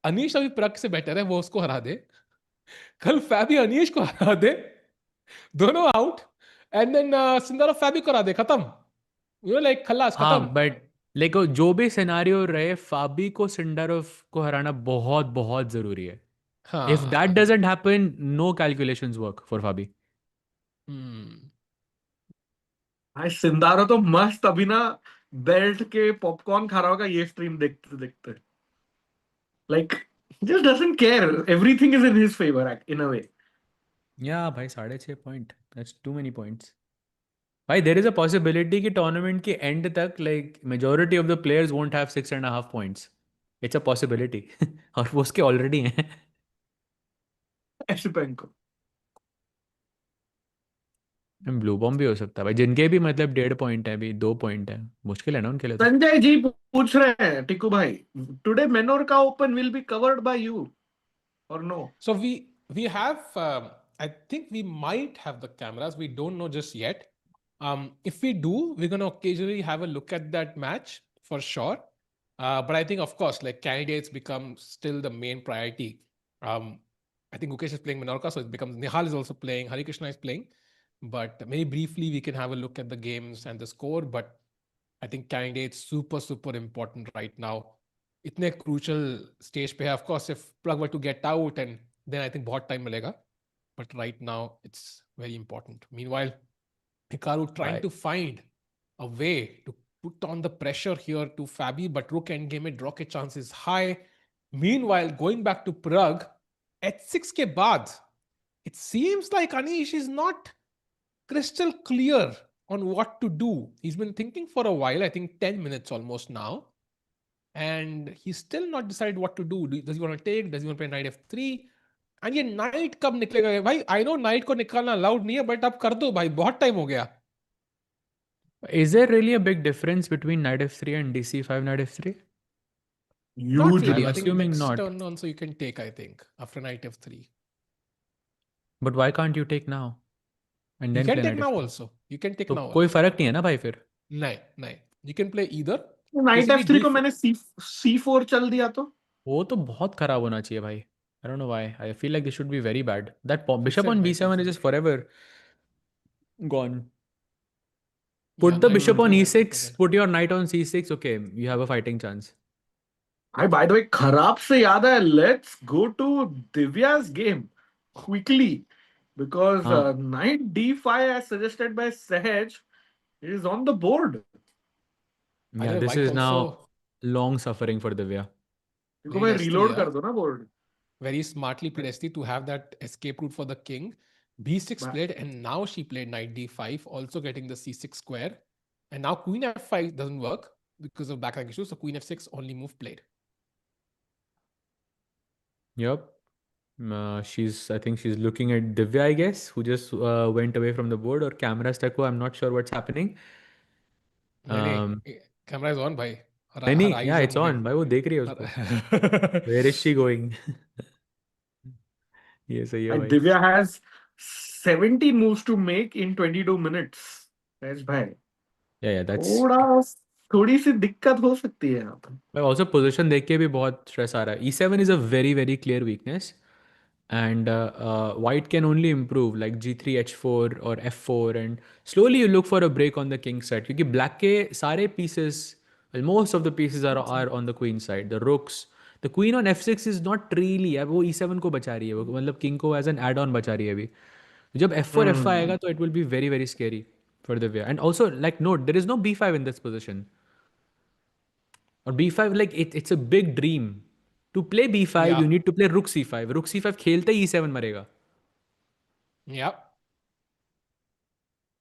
Anish अभी प्रग से better है, वो उसको हरा दे. कल Fabi Anish को हरा दे. दोनों out. And then Sindarov Fabi को हरा दे. खत्म. You know, like खल्लास खत्म. हाँ, but लेकिन जो भी सिनेरियो रहे, फाबी को सिंडारोव को हराना बहुत बहुत जरूरी है. If that doesn't happen, no calculations work for Fabi. भाई सिंदारो तो मस्त अभी ना बेल्ट के पॉपकॉर्न खा रहा होगा ये स्ट्रीम देखते देखते. Like he just doesn't care. Everything is in his favor in a way. Yeah, भाई 6.5 point. That's too many points. भाई there is a possibility कि tournament के end तक like majority of the players won't have 6.5 points. It's a possibility. और वो उसके already हैं. Esipenko. Bluebaum भी हो सकता है भाई, जिनके भी मतलब 1.5 point है, अभी 2 point है. मुश्किल है ना उनके लिए तो. संजय जी पूछ रहे हैं टिकू भाई, today Menorca open will be covered by you और no? So we have I think we might have the cameras. We don't know just yet. If we do, we're going to occasionally have a look at that match for sure. But I think, of course, like candidates become still the main priority. I think Gukesh is playing Menorca, so it becomes Nihal is also playing, Hari Krishna is playing. But maybe briefly we can have a look at the games and the score. But I think candidates super, super important right now. इतने crucial stage पे है. Of course, if Pragg were to get out, and then I think बहुत time मिलेगा. But right now, it's very important. Meanwhile, Hikaru trying to find a way to put on the pressure here to Fabi, but rook endgame में draw के chance is high. Meanwhile, going back to Pragg, h6 के बाद, it seems like Anish is not crystal clear on what to do. He's been thinking for a while, I think 10 minutes almost now. And he's still not decided what to do. Does he want to take? Does he want to play knight f3? And ये knight कब निकलेगा भाई? I know knight को निकालना allowed नहीं है, but अब कर दो भाई, बहुत time हो गया. Is there really a big difference between knight f3 and dc5 knight f3? Not Huge. really. I'm I think assuming next not. turn on, so you can take, I think, after knight f3. But why can't you take now? And You then can play take knight now f3? also. You can take तो now कोई also. फर्क नहीं है ना भाई फिर. नहीं. You can play either. Night Basically, f3 को d4 मैंने c4 चल दिया तो वो तो बहुत खराब होना चाहिए भाई. I don't know why. I feel like this should be very bad. That Full bishop set on भाई, full b7 is set. just forever gone. Yeah, Put the knight bishop on d2 has to e6, cover. put your knight on c6. Okay, you have a fighting chance. भाई by the way खराब से याद है, let's go to Divya's game quickly because हाँ. knight d5 as suggested by Sahaj is on the board. By the Yeah, way, this white is now also long suffering for Divya. देखो played भाई st, reload yeah. कर दो ना board. Very smartly played st to have that escape route for the king. b6 played, and now she played knight d5, also getting the c6 square. And now queen f5 doesn't work because of backline issues, so queen f6 only move played. Yep. I think she's looking at Divya, I guess, who just went away from the board, or camera stuck. I'm not sure what's happening. नहीं नहीं, Um, camera is on भाई. Her नहीं, yeah, eyes are it's moving. on. भाई वो देख रही है उसको. Where is she going? ये सही है And भाई. Divya has 17 moves to make in 22 minutes. Sahaj भाई Yeah, that's. थोड़ा थोड़ी सी दिक्कत हो सकती है यहाँ पर. भाई also position देख के भी बहुत stress आ रहा है. E7 is a very very clear weakness, and white can only improve like G3 H4 or F4, and slowly you look for a break on the king side क्योंकि black के सारे pieces, well, most of the pieces are on the queen side. The rooks, the queen on F6 is not really, अब वो E7 को बचा रही है, वो मतलब king को as an add-on बचा रही है अभी. जब F4 F5 आएगा तो it will be very very scary for the way. And also like note, there is no B5 in this position, or B5 like it's a big dream. To play B5 Yeah, you need to play rook C5. Rook C5 खेलते ही E7 मरेगा. yeah.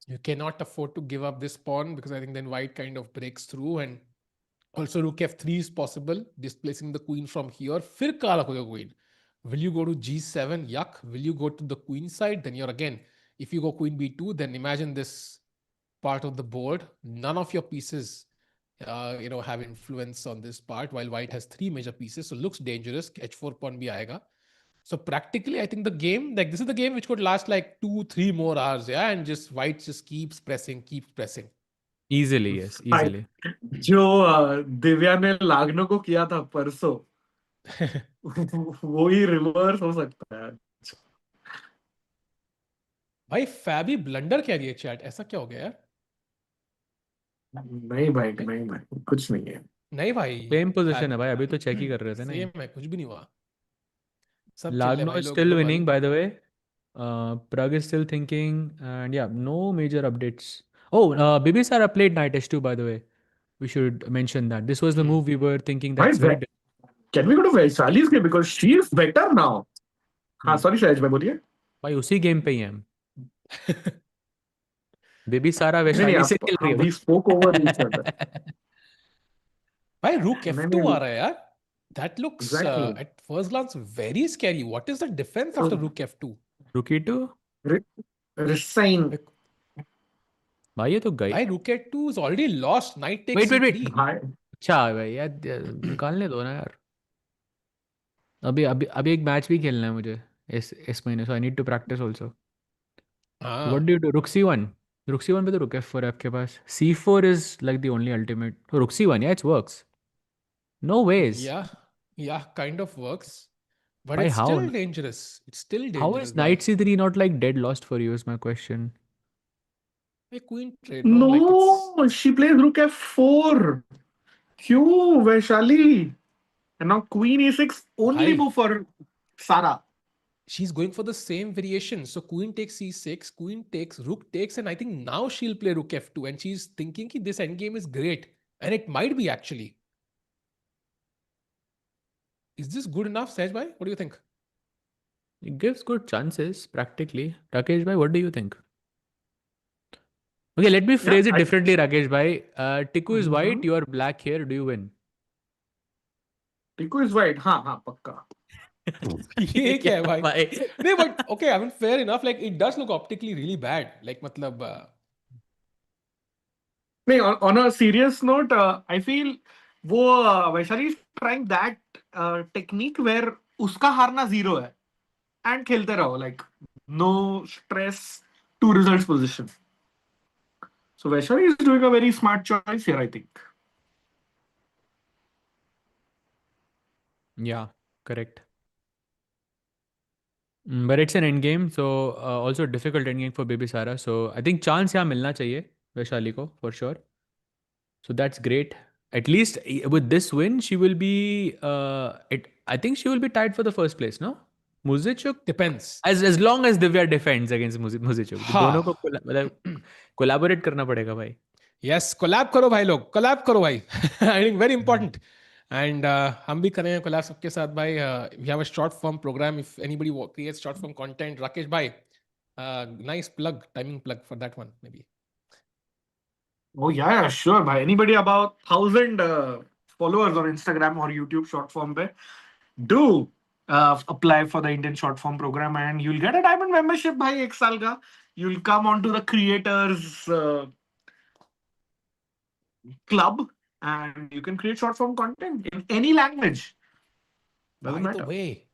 You cannot afford to give up this pawn because I think then white kind of breaks through, and also rook f3 is possible, displacing the queen from here. फिर कहाँ रखोगे queen? Will you go to g7? Yuck. Will you go to the queen side? Then you're again, if you go queen b2, then imagine this part of the board. None of your pieces, have influence on this part, while white has three major pieces. So looks dangerous. h4 pawn bhi aayega. So practically, I think the game, like this is the game which could last like 2-3 more hours, yeah, and just white just keeps pressing, keeps pressing. Easily, yes, भाई easily. जो दिव्या ने लाग्नो को किया था परसों वो ही reverse हो सकता है. भाई फैबी ब्लंडर कह रही है चैट, ऐसा क्या हो गया यार? नहीं भाई कुछ नहीं है. नहीं भाई, सेम पोजीशन है फैबी भाई, अभी तो चेक ही कर रहे थे ना ये. सेम है, कुछ भी नहीं हुआ, सब चिल्ले Lagno भाई is लोग still global. winning, by the way. Pragg is still thinking, and yeah, no major updates. Oh, Bibisara played knight h2, by the way. We should mention that. This was the move we were thinking भाई that's very. Can we go to Vaishali's game because she is better now. हाँ sorry Sahaj भाई बोलिए. भाई उसी game पे ही हैं हम. Bibisara नहीं नहीं वैशाली से आप खेल रही we spoke over each other. है. भाई रूक नहीं f2 आ नहीं रहा है यार. That looks exactly. at first glance very scary. What is the defense after rook f2? Rookie 2. Resign. भाई ये तो गई. भाई rook f2 is already lost. Knight takes Wait. c3. भाई अच्छा भाई यार, निकालने दो ना यार. अभी अभी अभी एक मैच भी खेलना है मुझे इस महीने, so I need to practice also. What हाँ, do you do? Rook C1. रुक C1 पे तो रुक F4 है आपके पास. C4 is like the only ultimate. रुक C1, yeah, it works. No ways. yeah, kind of works. But Why it's how? still dangerous. It's still How dangerous, is bhai. knight C3 not like dead lost for you is my question. A queen trade, no? Like it's no she plays rook f4. क्यों Vaishali? And now queen e6 only bhai. move for Sara. She's going for the same variation. So queen takes c6, queen takes, rook takes, and I think now she'll play rook f2. And she's thinking that this endgame is great. And it might be actually. Is this good enough, Sahaj bhai? What do you think? It gives good chances practically. Rakesh bhai, what do you think? Okay, let me phrase it differently, Rakesh bhai. Tiku is white, you are black here. Do you win? Tiku is white. हाँ हाँ पक्का. ये क्या है भाई? नहीं, but okay, I mean fair enough. Like it does look optically really bad. Like मतलब नहीं on a serious note, I feel वो Vaishali is trying that technique where उसका हारना zero है and खेलते रहो like no stress, two results position. So Vaishali is doing a very smart choice here, I think. Yeah, correct. But it's an endgame, so also difficult endgame for Bibisara. So I think chance यहाँ मिलना चाहिए वैशाली को for sure. So that's great. At least with this win, she will be. I think she will be tied for the first place. No, Muzychuk. Depends. As long as Divya defends against Muzychuk, दोनों को हाँ. मतलब collaborate करना पड़ेगा भाई. Yes, collab करो भाई लोग, collab करो भाई. I think very important. And हम भी करें collab सबके साथ भाई. We have a short form program. If anybody creates short form content, Rakesh bhai, nice plug, timing plug for that one maybe. Oh yeah, sure. By anybody about 1,000 followers on Instagram or YouTube short form पे, do apply for the Indian short form program and you'll get a diamond membership भाई एक साल का. You'll come onto the creators club and you can create short form content in any language. Doesn't By the matter. way,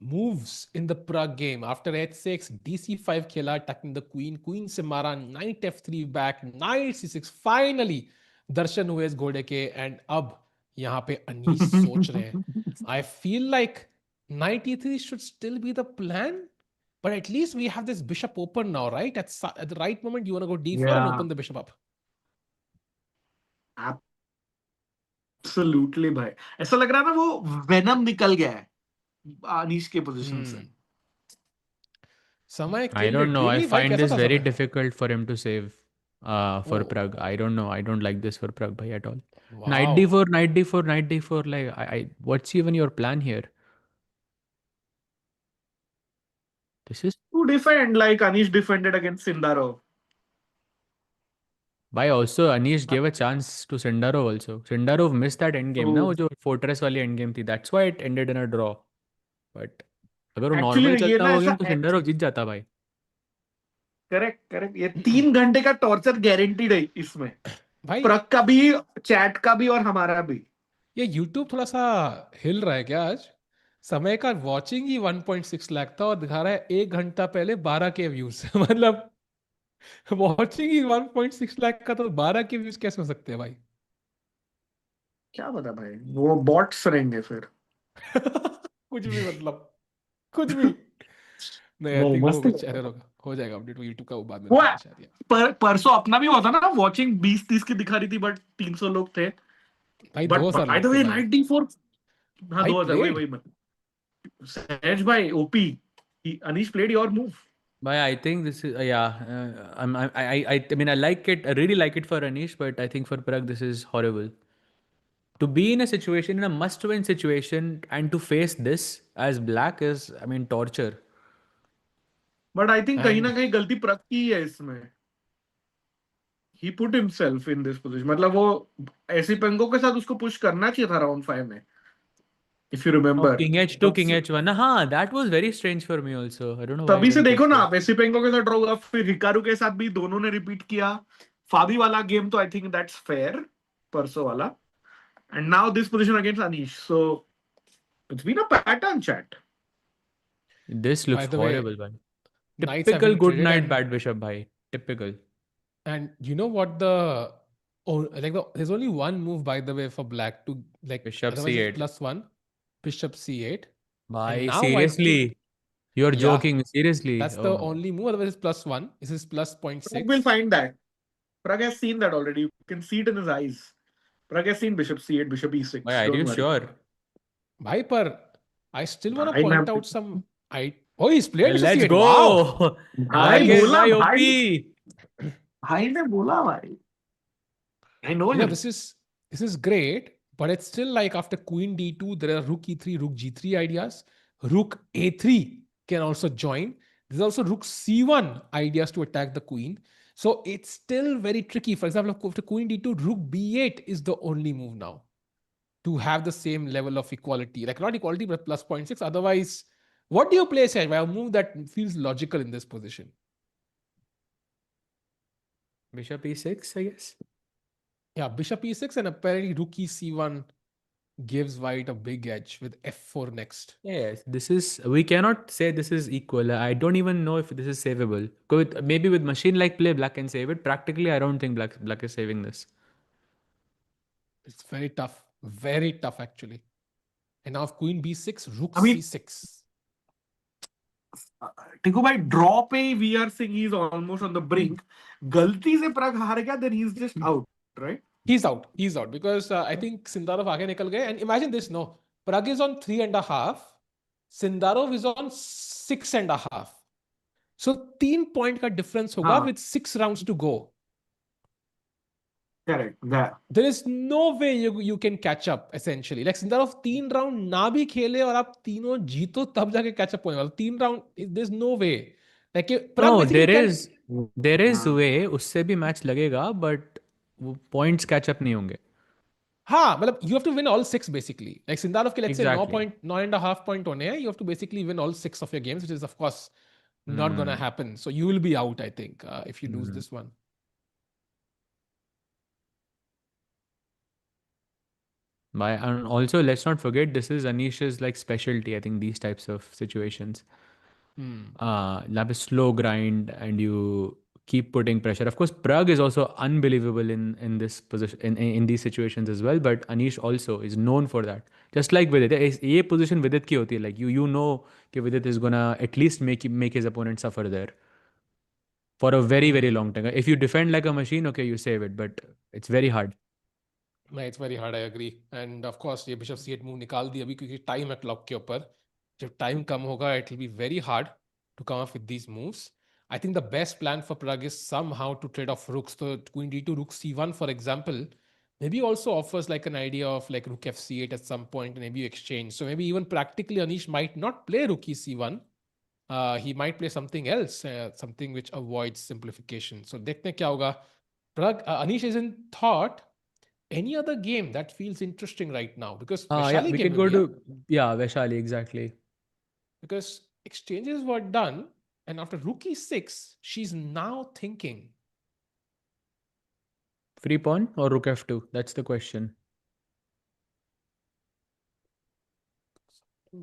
moves in the Pragg game. After h6, dc5 खेला, attacking the queen. Queen से मारा, knight f3 back, knight c6. Finally, दर्शन हुए इस घोड़े के. And अब यहाँ पे अनीश सोच रहे हैं. I feel like knight e3 should still be the plan. But at least we have this bishop open now, right? At the right moment, you want to go d4 and Yeah, open the bishop up. absolutely भाई. ऐसा लग रहा है ना वो venom निकल गया है अनीश के पोजीशन से. समय I kill don't it. know. I Really? भाई find कैसा this था very समय? difficult for him to save for Oh, Pragg. I don't know. I don't like this for Pragg bhai at all. Knight wow. d4, knight d4, knight d4. Like, what's even your plan here? This is To defend like Anish defended against Sindarov. why also Anish gave a chance to Sindarov also. Sindarov missed that endgame ना, So वो जो fortress वाली endgame थी. That's why it ended in a draw. But अगर वो actually normal ये चलता ना वो ऐसा game तो Sindarov जीत जाता भाई. करेक्ट करेक्ट ये 3 घंटे का टॉर्चर गारंटीड है इसमें. भाई प्रग का भी, चैट का भी और हमारा भी. ये YouTube थोड़ा सा हिल रहा है क्या आज? समय का वॉचिंग ही 1.6 लाख था और दिखा रहा है 1 घंटा पहले 12 के व्यूज. मतलब वॉचिंग ही 1.6 लाख का तो 12 के व्यूज कैसे हो सकते हैं भाई? क्या पता भाई, वो बॉट्स रहेंगे फिर. कुछ भी मतलब, कुछ भी. नहीं, आई नहीं थिंक वो मस्त. कुछ एरर होगा, हो जाएगा अपडेट. वो YouTube का वो बाद में वो दिखाएगा शायद. परसों अपना भी हुआ था ना, वॉचिंग 20-30 की दिखा रही थी बट 300 लोग थे. भाई बट 2000 बाय द लोग थे वे भाई. Night D4. हाँ भाई 2000, वही प्लेड. वही मतलब. सहज भाई OP. Anish played your move. But I think this is yeah. I mean I like it. I really like it for Anish, but I think for Pragg this is horrible. To be in a situation in a must-win situation and to face this as black is, I mean, torture. But I think कहीं ना and कहीं गलती प्रग की है इसमें. He put himself in this position. मतलब वो Esipenko के साथ उसको पुश करना चाहिए था राउंड 5 में. If you Oh, remember. King H2, King H1. Huh, that was very strange for me also. I don't know why I तभी से didn't देखो push ना there. आप, एसिपेंको के साथ ड्रॉ हुआ, फिर हिकारू के साथ भी दोनों ने रिपीट किया. फाबी वाला गेम तो आई थिंक दैट्स फेयर, परसों वाला. And now this position against Anish. So it's been a pattern chat. This by looks the way, horrible, man. knights have Typical been good traded. night, And bad bishop, bhai. Typical. you know what there's only one move, by the way, for black to, like, Bishop otherwise it's C8. +1, bishop c8. And Bhai, now I think, seriously? You're yeah, joking. Seriously? that's the Oh. only move. Otherwise it's +1. This is plus Prag will 0.6. find that. Prag has seen that already. You can see it in his eyes. Prag has seen bishop c8, bishop Why e6. are Don't you worry. sure? Bhai, par I still want to भाई मैं point out some. Oh, he's played Well, bishop let's c8. Wow. go. भाई Rakesh, Nice. बोला bhai, भाई. OP. भाई ने बोला भाई. I know You know, him. this is great, but it's still like after queen d2, there are rook e3, rook g3 ideas. Rook a3 can also join. There's also rook c1 ideas to attack the queen. So it's still very tricky. For example, after queen d2, rook b8 is the only move now to have the same level of equality. Like not equality, but plus 0.6. Otherwise, what do you play, Saj? A move that feels logical in this position. Bishop E6, I guess. Yeah, bishop e6 and apparently rook e c1 gives white a big edge with f4 next. Yes, this is. We cannot say this is equal. I don't even know if this is savable. Maybe with machine-like play, black can save it. Practically, I don't think black is saving this. It's very tough actually. And now queen b6, rook I mean, c6. टिकू भाई draw पे we are saying he is almost on the brink. गलती से प्रग हार गया, then he's just out, right? He's out. He's out because I think Sindarov आगे निकल गए. And imagine this, no, Pragg is on 3.5, Sindarov is on 6.5. So 3 point का difference होगा with 6 rounds to go. Correct. Yeah. There is no way you can catch up essentially. Like Sindarov 3 round ना भी खेले और आप तीनों जीतो तब जाके catch up होने वाला. 3 round, there's no way. Like Pragg No, basically there is way, उससे भी मैच लगेगा, but वो points catch up नहीं होंगे. हाँ, मतलब you have to win all 6 basically. Like Sindarov के let's say Exactly. 9.5 point होने हैं, you have to basically win all 6 of your games, which is of course not gonna happen. So you will be out, I think, if you lose this one. And also, let's not forget, this is Anish's like specialty. I think these types of situations, like a slow grind, and you keep putting pressure. Of course, Pragg is also unbelievable in this position in these situations as well. But Anish also is known for that. Just like Vidit, ये position Vidit की होती है. Like you know कि Vidit is gonna at least make his opponent suffer there for a very long time. If you defend like a machine, okay, you save it, but it's very hard. No, it's very hard, I agree. And of course, ये bishop c8 move निकाल दी अभी क्योंकि time है clock के ऊपर. जब time कम होगा, it will be very hard to come up with these moves. I think the best plan for Pragg is somehow to trade off rooks. So queen d2, rook c1, for example, maybe also offers like an idea of like rook f8 at some point, and maybe you exchange. So maybe even practically Anish might not play rook e c1. He might play something else, something which avoids simplification. So देखते हैं क्या होगा. Pragg, Anish is in thought. Any other game that feels interesting right now? Because Vaishali we game can go will be, to Vaishali, exactly. because exchanges were done, and after rook e6, she's now thinking. Free pawn or rook f2? That's the question.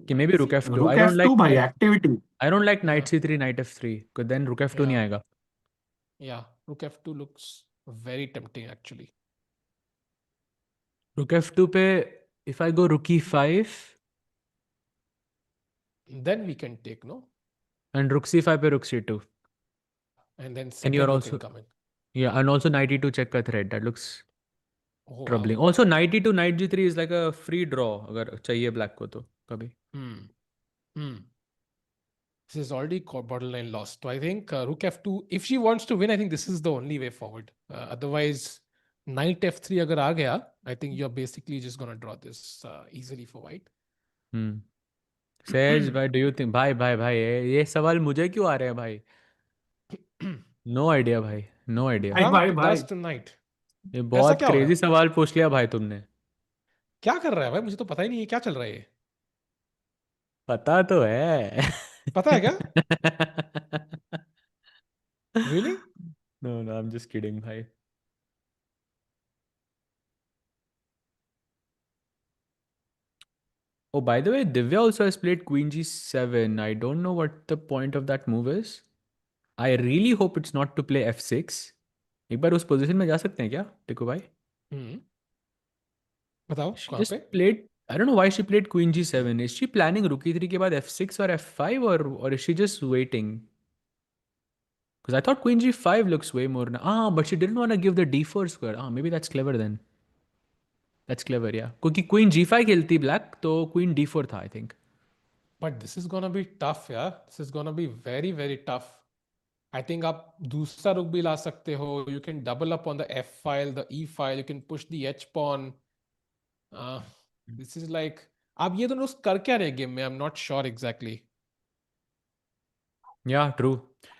Okay, maybe rook f2. Rook I don't f2 like by activity. I don't like knight c3, knight f3. Because then rook f2 नहीं आएगा. Yeah, rook f2 looks very tempting actually. Rook f2 पे, if I go rook e5, then we can take, no? and rook c5 पे rook c2. And then And second you're rook also incoming. Yeah, and also knight e2 check का threat. That looks Oh, troubling. wow. Also knight e2, knight g3 is like a free draw अगर चाहिए black को तो कभी. This is already borderline lost. So I think rook f2, if she wants to win, I think this is the only way forward. Otherwise, knight f3 अगर आ गया, I think you're basically just going to draw this easily for white. सहज भाई, do you think भाई ये सवाल मुझे क्यों आ रहे हैं भाई? No idea भाई, no idea. Trump does tonight. ये बहुत क्रेजी सवाल पूछ लिया भाई तुमने. क्या कर रहा है भाई? मुझे तो पता ही नहीं है क्या चल रहा है ये. पता तो है. पता है क्या? Really? No, I'm just kidding भाई. Oh, by the way, Divya also has played Queen G7. I don't know what the point of that move is. I really hope it's not to play F6. एक बार उस position में जा सकते हैं क्या टिकू भाई? बताओ She कहाँ just पे? played. I don't know why she played Queen G7. Is she planning Rook E3 के बाद F6 or F5 or is she just waiting? Because I thought Queen G5 looks way more. But she didn't want to give the D4 square. Maybe that's clever then. That's clever, yeah. क्योंकि Queen G5 खेलती black, तो Queen D4 था, I think. But this is gonna be tough, yeah. This is gonna be very, very tough. I think आप दूसरा रुक भी ला सकते हो. You can double up on the F file, the E file. You can push the H pawn. This is like, आप ये दोनों कर क्या रहे गेम में? I'm not sure exactly. Yeah, true.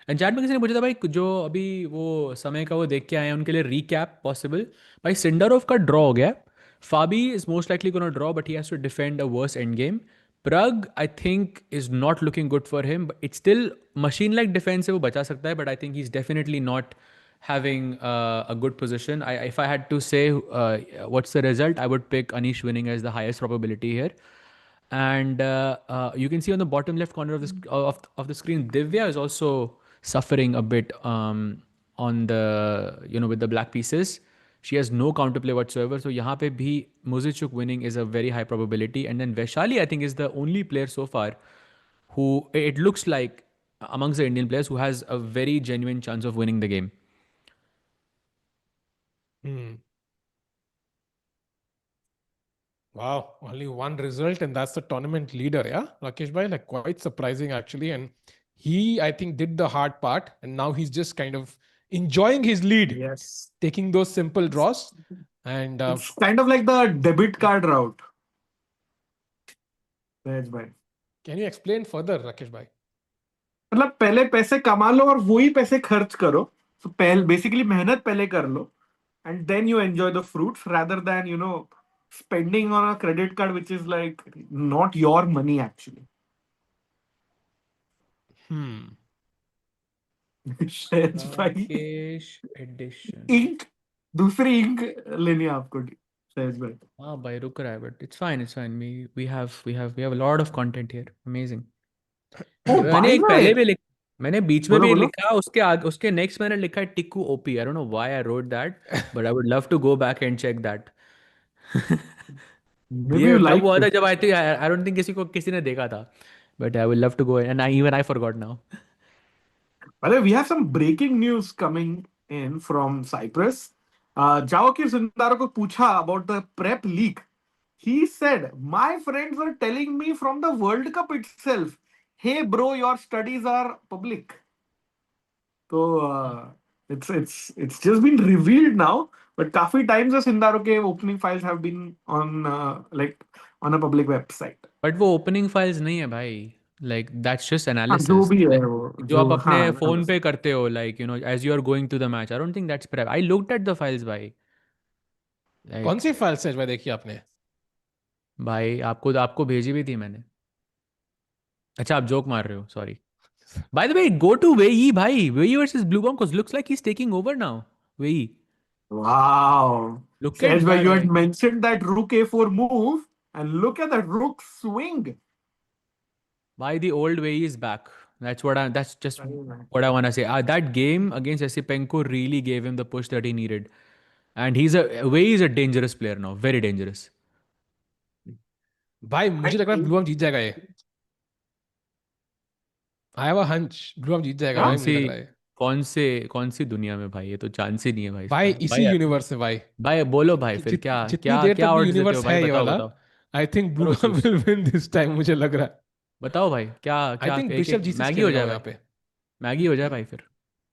And chat में किसी ने पूछा था भाई जो अभी वो समय का वो देख के आए हैं उनके लिए रीकैप पॉसिबल. भाई सिंडरोव का ड्रॉ हो गया. Fabi is most likely gonna draw but he has to defend a worse end game. Pragg I think is not looking good for him. It's still machine like defence से वो बचा सकता है but I think he is definitely not having a good position. If I had to say what's the result, I would pick Anish winning as the highest probability here. And you can see on the bottom left corner of the screen, Divya is also suffering a bit on the with the black pieces. She has no counterplay whatsoever. So यहाँ पे भी Muzychuk winning is a very high probability. And then Vaishali, I think, is the only player so far who it looks like amongst the Indian players who has a very genuine chance of winning the game. Wow, only one result, and that's the tournament leader, yeah? Rakesh bhai, like quite surprising actually. And he, I think, did the hard part, and now he's just kind of enjoying his lead, Yes. taking those simple draws. And It's kind of like the debit card route. सहज भाई can you explain further, Rakesh bhai? मतलब पहले पैसे कमा लो और वही पैसे खर्च करो. So पहले बेसिकली मेहनत पहले कर लो and then you enjoy the fruits rather than spending on a credit card which is like not your money actually. सहज भाई Rakesh edition. इंक दूसरी इंक लेनी है आपको सहज भाई. हाँ भाई रुक रहा है but it's fine. We have a lot of content here. Amazing. Oh, मैंने by एक the पहले way, भी मैंने बीच में बोलो भी बोलो. लिखा उसके आगे उसके नेक्स्ट मैंने लिखा है Tikku OP. I don't know why I wrote that but I would love to go back and check that. Maybe ये you तब liked हुआ था it. जब आई डोंट थिंक किसी ने देखा था but I would love to go and I forgot now. By the way, we have some breaking news coming in from Cyprus. Javokhir Sindarov ko pucha about the prep leak. He said, "My friends were telling me from the World Cup itself, hey bro, your studies are public." So it's just been revealed now. But काफी times the Sindarov के opening files have been on on a public website. But वो opening files नहीं है भाई. Like that's just हाँ, जो analysis भी है वो जो जो आप अपने हाँ. फोन पे करते हो like as you are going to the match. I don't think that's prep. I looked at the files भाई. कौन लाइक सी फाइल सहज भाई देखी आपने? भाई आपको आपको भेजी भी थी मैंने. अच्छा आप जोक मार रहे हो. Sorry. By the way, go to Wei Yi, bhai. Wei Yi versus Bluebaum, because looks like he's taking over now. Wei Yi. Wow. Look at Says where that. you had mentioned that rook a4 move, and look at that rook swing. Why the old Wei Yi is back. That's just what I want to say. That game against Esipenko really gave him the push that he needed. And Wei Yi is a dangerous player now. Very dangerous. भाई मुझे लग रहा है ब्लूबॉम जीत जाएगा ये. I have a hunch ब्लूबॉम जीत जाएगा हाँ? भाई, मुझे लग रहा है. कौन सी दुनिया में भाई. ये तो चांस ही नहीं है भाई भाई इसका. इसी यूनिवर्स में भाई. भाई बोलो भाई फिर क्या जितनी क्या देर क्या तक भी odds देते हो यूनिवर्स भाई. है ये बताओ वाला, बताओ. आई थिंक करो Bluebaum choose. Will win this time, मुझे लग रहा है. बताओ भाई क्या आई क्या थिंक एक बिशप एक जी6 मैगी हो खेलेगा जाए वो भाई. यहाँ पे. मैगी हो जाए भाई फिर.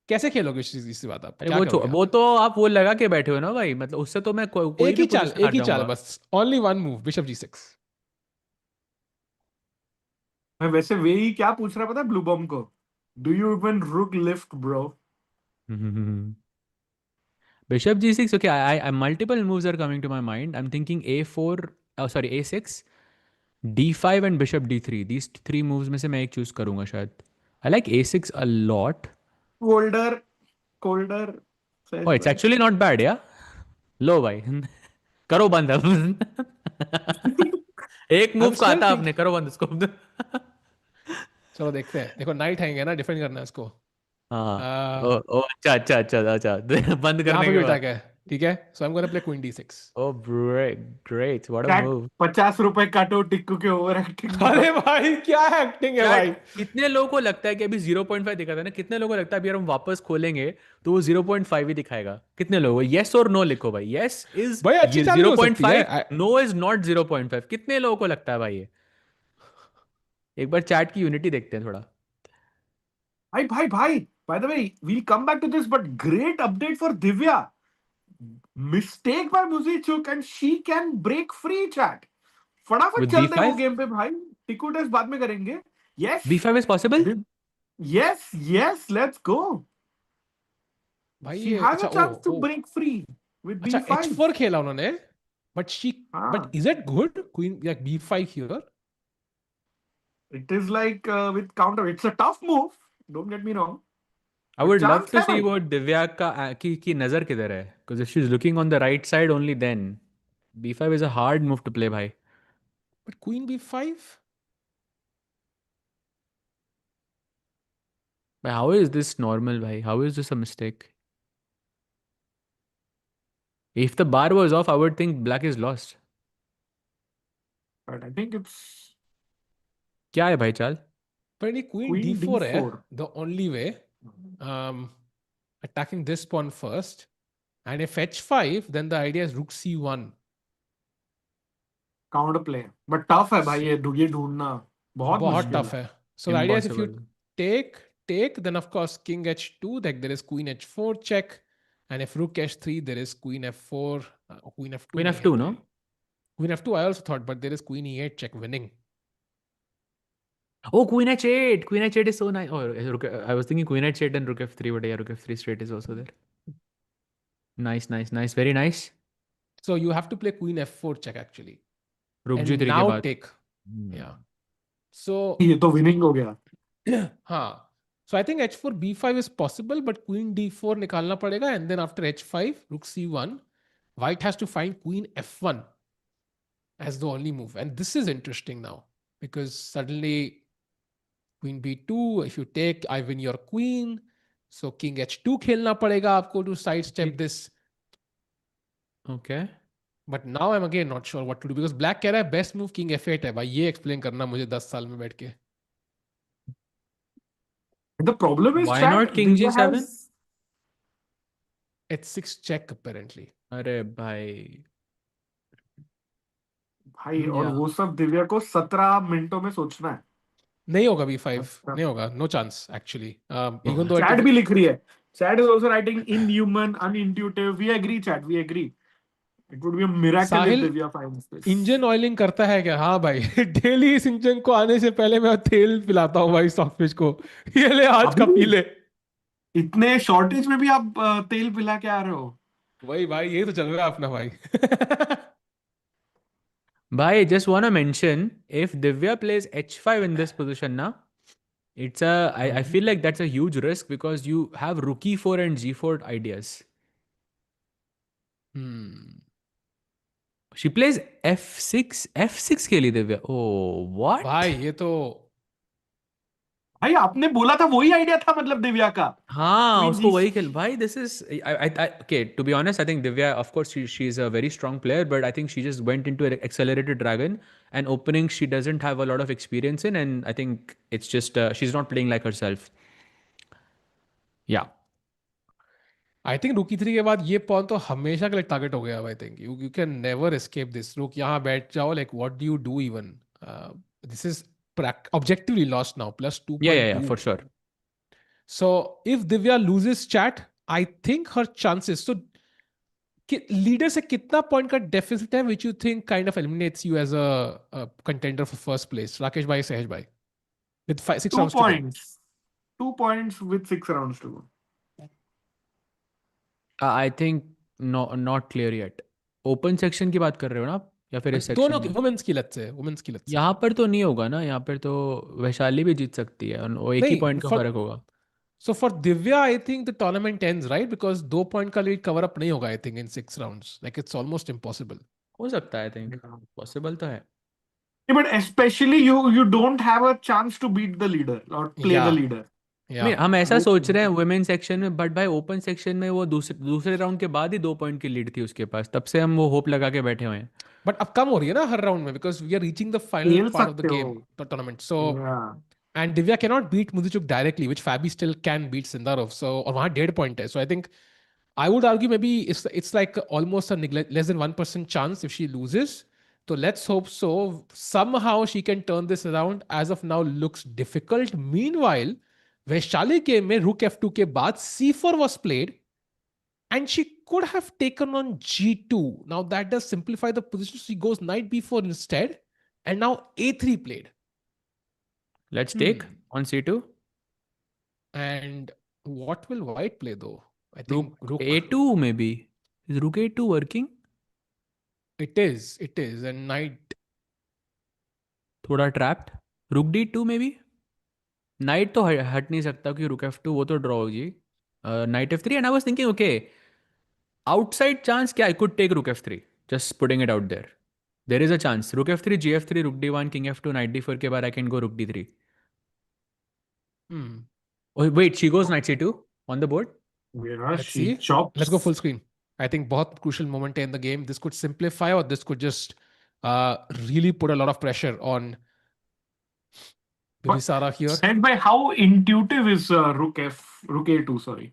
कैसे खेलोगे इसी बात, आप अरे क्या करोगे यहाँ वो पे? तो आप वो लगा के बैठे हो ना भाई. मतलब उससे तो मैं कोई भी पोजीशन एक हार ही चाल जाऊंगा. बस. Only one move, bishop g6. मैं वैसे वे ही क्या पूछ रहा पता ब्लू बॉम को. Do you even rook lift bro? Bishop g6. Okay, I multiple moves are coming to my mind. I'm thinking a4. Oh, sorry, a6, d5 and bishop d3. These three moves में से मैं एक choose करूंगा शायद. I like a6 a lot. Colder colder Oh, सहज it's भाई. actually not bad, yeah. लो भाई. करो बंद अब. एक आई एम मूव का स्टिल आता थिंक. आपने. करो बंद इसको. चलो देखते हैं. देखो नाइट आएंगे ना, डिफेंड करना है इसको. हाँ. ओ अच्छा. बंद यहाँ करने पे के भी बाद. अटैक है. ठीक है, so I am gonna play queen d6. Oh, great. What a chat move. 50 रुपए काटो टिक्कू के ओवर एक्टिंग. अरे भाई क्या एक्टिंग है यार भाई. कितने लोगों को लगता है कि अभी 0.5 दिखा था ना. कितने लोगों को लगता है अभी हम वापस खोलेंगे तो वो 0.5 ही दिखाएगा. कितने लोगों. येस और नो लिखो भाई. येस इज भाई अच्छी चाल भी हो सकती है. 0.5. No is not 0.5. कितने लोगों को लगता है भाई ये. एक बार चैट की यूनिटी देखते हैं थोड़ा. भाई. By the way, we'll come back to this, but great update for Divya. Mistake by Muzychuk and she can break free chat. फटाफट With चल दे वो b5. गेम पे भाई. टिकू टेस्ट बाद में करेंगे. Yes. b5 is possible. Yes, let's go. भाई She ये has अच्छा. a chance to break free with अच्छा b5. h4 खेला उन्होंने. बट हाँ. But is it good queen like b5 here? It is like with counter. It's a tough move. Don't get me wrong. I But would love chance to है see भाई. वो दिव्या का की नजर किधर है. Because if she's looking on the right side only then b5 is a hard move to play भाई. But queen b5? But how is this normal भाई. How is this a mistake. If the bar was off, I would think black is lost. But I think it's क्या है भाई चाल? But queen queen d4 hai, d4. the only way. Attacking this pawn first. And if h5, then the idea is rook c1. Counter play. But tough है भाई ये ढूंढना बहुत बहुत मुश्किल tough है. hai. So the idea is if you Impossible. take, then of course king h2, like there is queen h4 check. And if rook h3, there is queen f4, queen f2. Queen nahi f2, hai no? bhai. Queen f2 I also thought, but there is queen e8 check winning. Oh, queen h8. Queen h8 is so nice. Oh, I was thinking queen h8 and rook f3, but yeah, rook f3 straight is also there. Nice, nice, nice. Very nice. So you have to play queen f4 check actually. Rook And g3 के now बाद. take. Yeah. So ये तो winning हो गया. हाँ. So I think h4 b5 is possible, but queen d4 निकालना पड़ेगा, and then after h5 rook c1, white has to find queen f1 as the only move. And this is interesting now because suddenly queen b2, if you take, I win your queen. So king h2 खेलना पड़ेगा आपको to sidestep this. Okay. But now I'm again not sure what to do because black कह रहा है best move king f8 है भाई, ये explain करना मुझे 10 साल में बैठ के. The problem is Why chat, not king Divya g7? has h6 check apparently. अरे भाई. भाई और Yeah. वो सब दिव्या को 17 मिनटों में सोचना है. नहीं होगा b5, नहीं होगा, no chance actually. Even though Chat भी लिख रही है. Chat is also writing inhuman, unintuitive. We agree, chat. We agree. It would be a miracle if Sahil Divya finds this. Engine oiling करता है क्या? हाँ भाई डेली इस इंजन को आने से पहले मैं तेल पिलाता हूँ भाई स्टॉकफिश को. ये ले आज का पी ले. इतने शॉर्टेज में भी आप तेल पिला के आ रहे हो. वही भाई, ये तो चल रहा है अपना भाई. Bhai, just want to mention, if Divya plays h5 in this position now, I feel like that's a huge risk because you have rook e4 and g4 ideas. She plays f6 के लिए Divya. Oh, what? भाई ये तो भाई आपने बोला था वही आइडिया था मतलब दिव्या का. हाँ, Queen उसको G- वही खेल. भाई, this is okay. To be honest, I think Divya, of course, she's a very strong player, but I think she just went into an accelerated dragon, and opening she doesn't have a lot of experience in, and I think it's just she's not playing like herself. Yeah. I think रूक e3 के बाद ये pawn तो हमेशा के लिए target हो गया. आई think you can never escape this. रूक यहाँ बैठ जाओ, like what do you do even. This is objectively lost now, plus 2.2. Yeah, for sure. So if Divya loses chat, I think her chances. So leader से कितना point का deficit है which you think kind of eliminates you as a contender for first place? Rakesh bhai, Sahej bhai, with 6 2 rounds to go. points. 2 points with 6 rounds to go. I think not clear yet. Open section की बात कर रहे हो ना आप, या फिर इस दोनों सेक्शन में? वुमेन्स की लत से, वुमेन्स की लत से. यहाँ पर तो नहीं होगा ना. यहाँ पर तो वैशाली भी जीत सकती है और वो एक ही नहीं, पॉइंट का फर्क होगा. So for Divya, I think the tournament ends, right? Because 2 point का lead cover up नहीं होगा, I think, in 6 rounds. Like it's almost impossible. हो सकता है. I think possible तो है. Yeah, but especially you don't have a chance to beat the leader or play Yeah. the leader. Yeah. नहीं, हम ऐसा सोच रहे हैं वुमेन सेक्शन में, बट भाई ओपन सेक्शन में वो दूसरे राउंड के बाद ही 2 पॉइंट की लीड थी उसके पास. तब से हम वो होप लगा के बैठे हुए हैं. But अब कम हो रही है ना हर राउंड में, because we are reaching the final खेल part of the सकते game, हो. the tournament. So Yeah. and Divya cannot beat Muzychuk directly, which Fabi still can beat Sindarov. So और वहाँ 1.5 point है. So I think I would argue maybe it's like almost a less than 1% chance if she loses. So let's hope so. Somehow she can turn this around. As of now, looks difficult. Meanwhile, Vaishali game में rook f2 के बाद c4 was played, and she could have taken on g2. Now that does simplify the position. She goes knight b4 instead, and now a3 played. Let's take on c2. And what will white play though? I think Rook a2 maybe. Is rook a2 working? It is. And knight. थोड़ा trapped. Rook d2 maybe. Knight तो हट नहीं सकता क्योंकि rook f2 वो तो draw होगी. Knight f3, and I was thinking, okay, outside chance क्या, I could take rook f3. Just putting it out there. There is a chance. Rook f3, gf3, rook d1, king f2, knight d4 के बाद I can go rook d3. Oh wait, she goes knight c2 on the board. Yeah, Let's see. chops. Let's go full screen. I think बहुत crucial moment in the game. This could simplify or this could just really put a lot of pressure on Bibisara here. Said by how intuitive is Rook A2, sorry.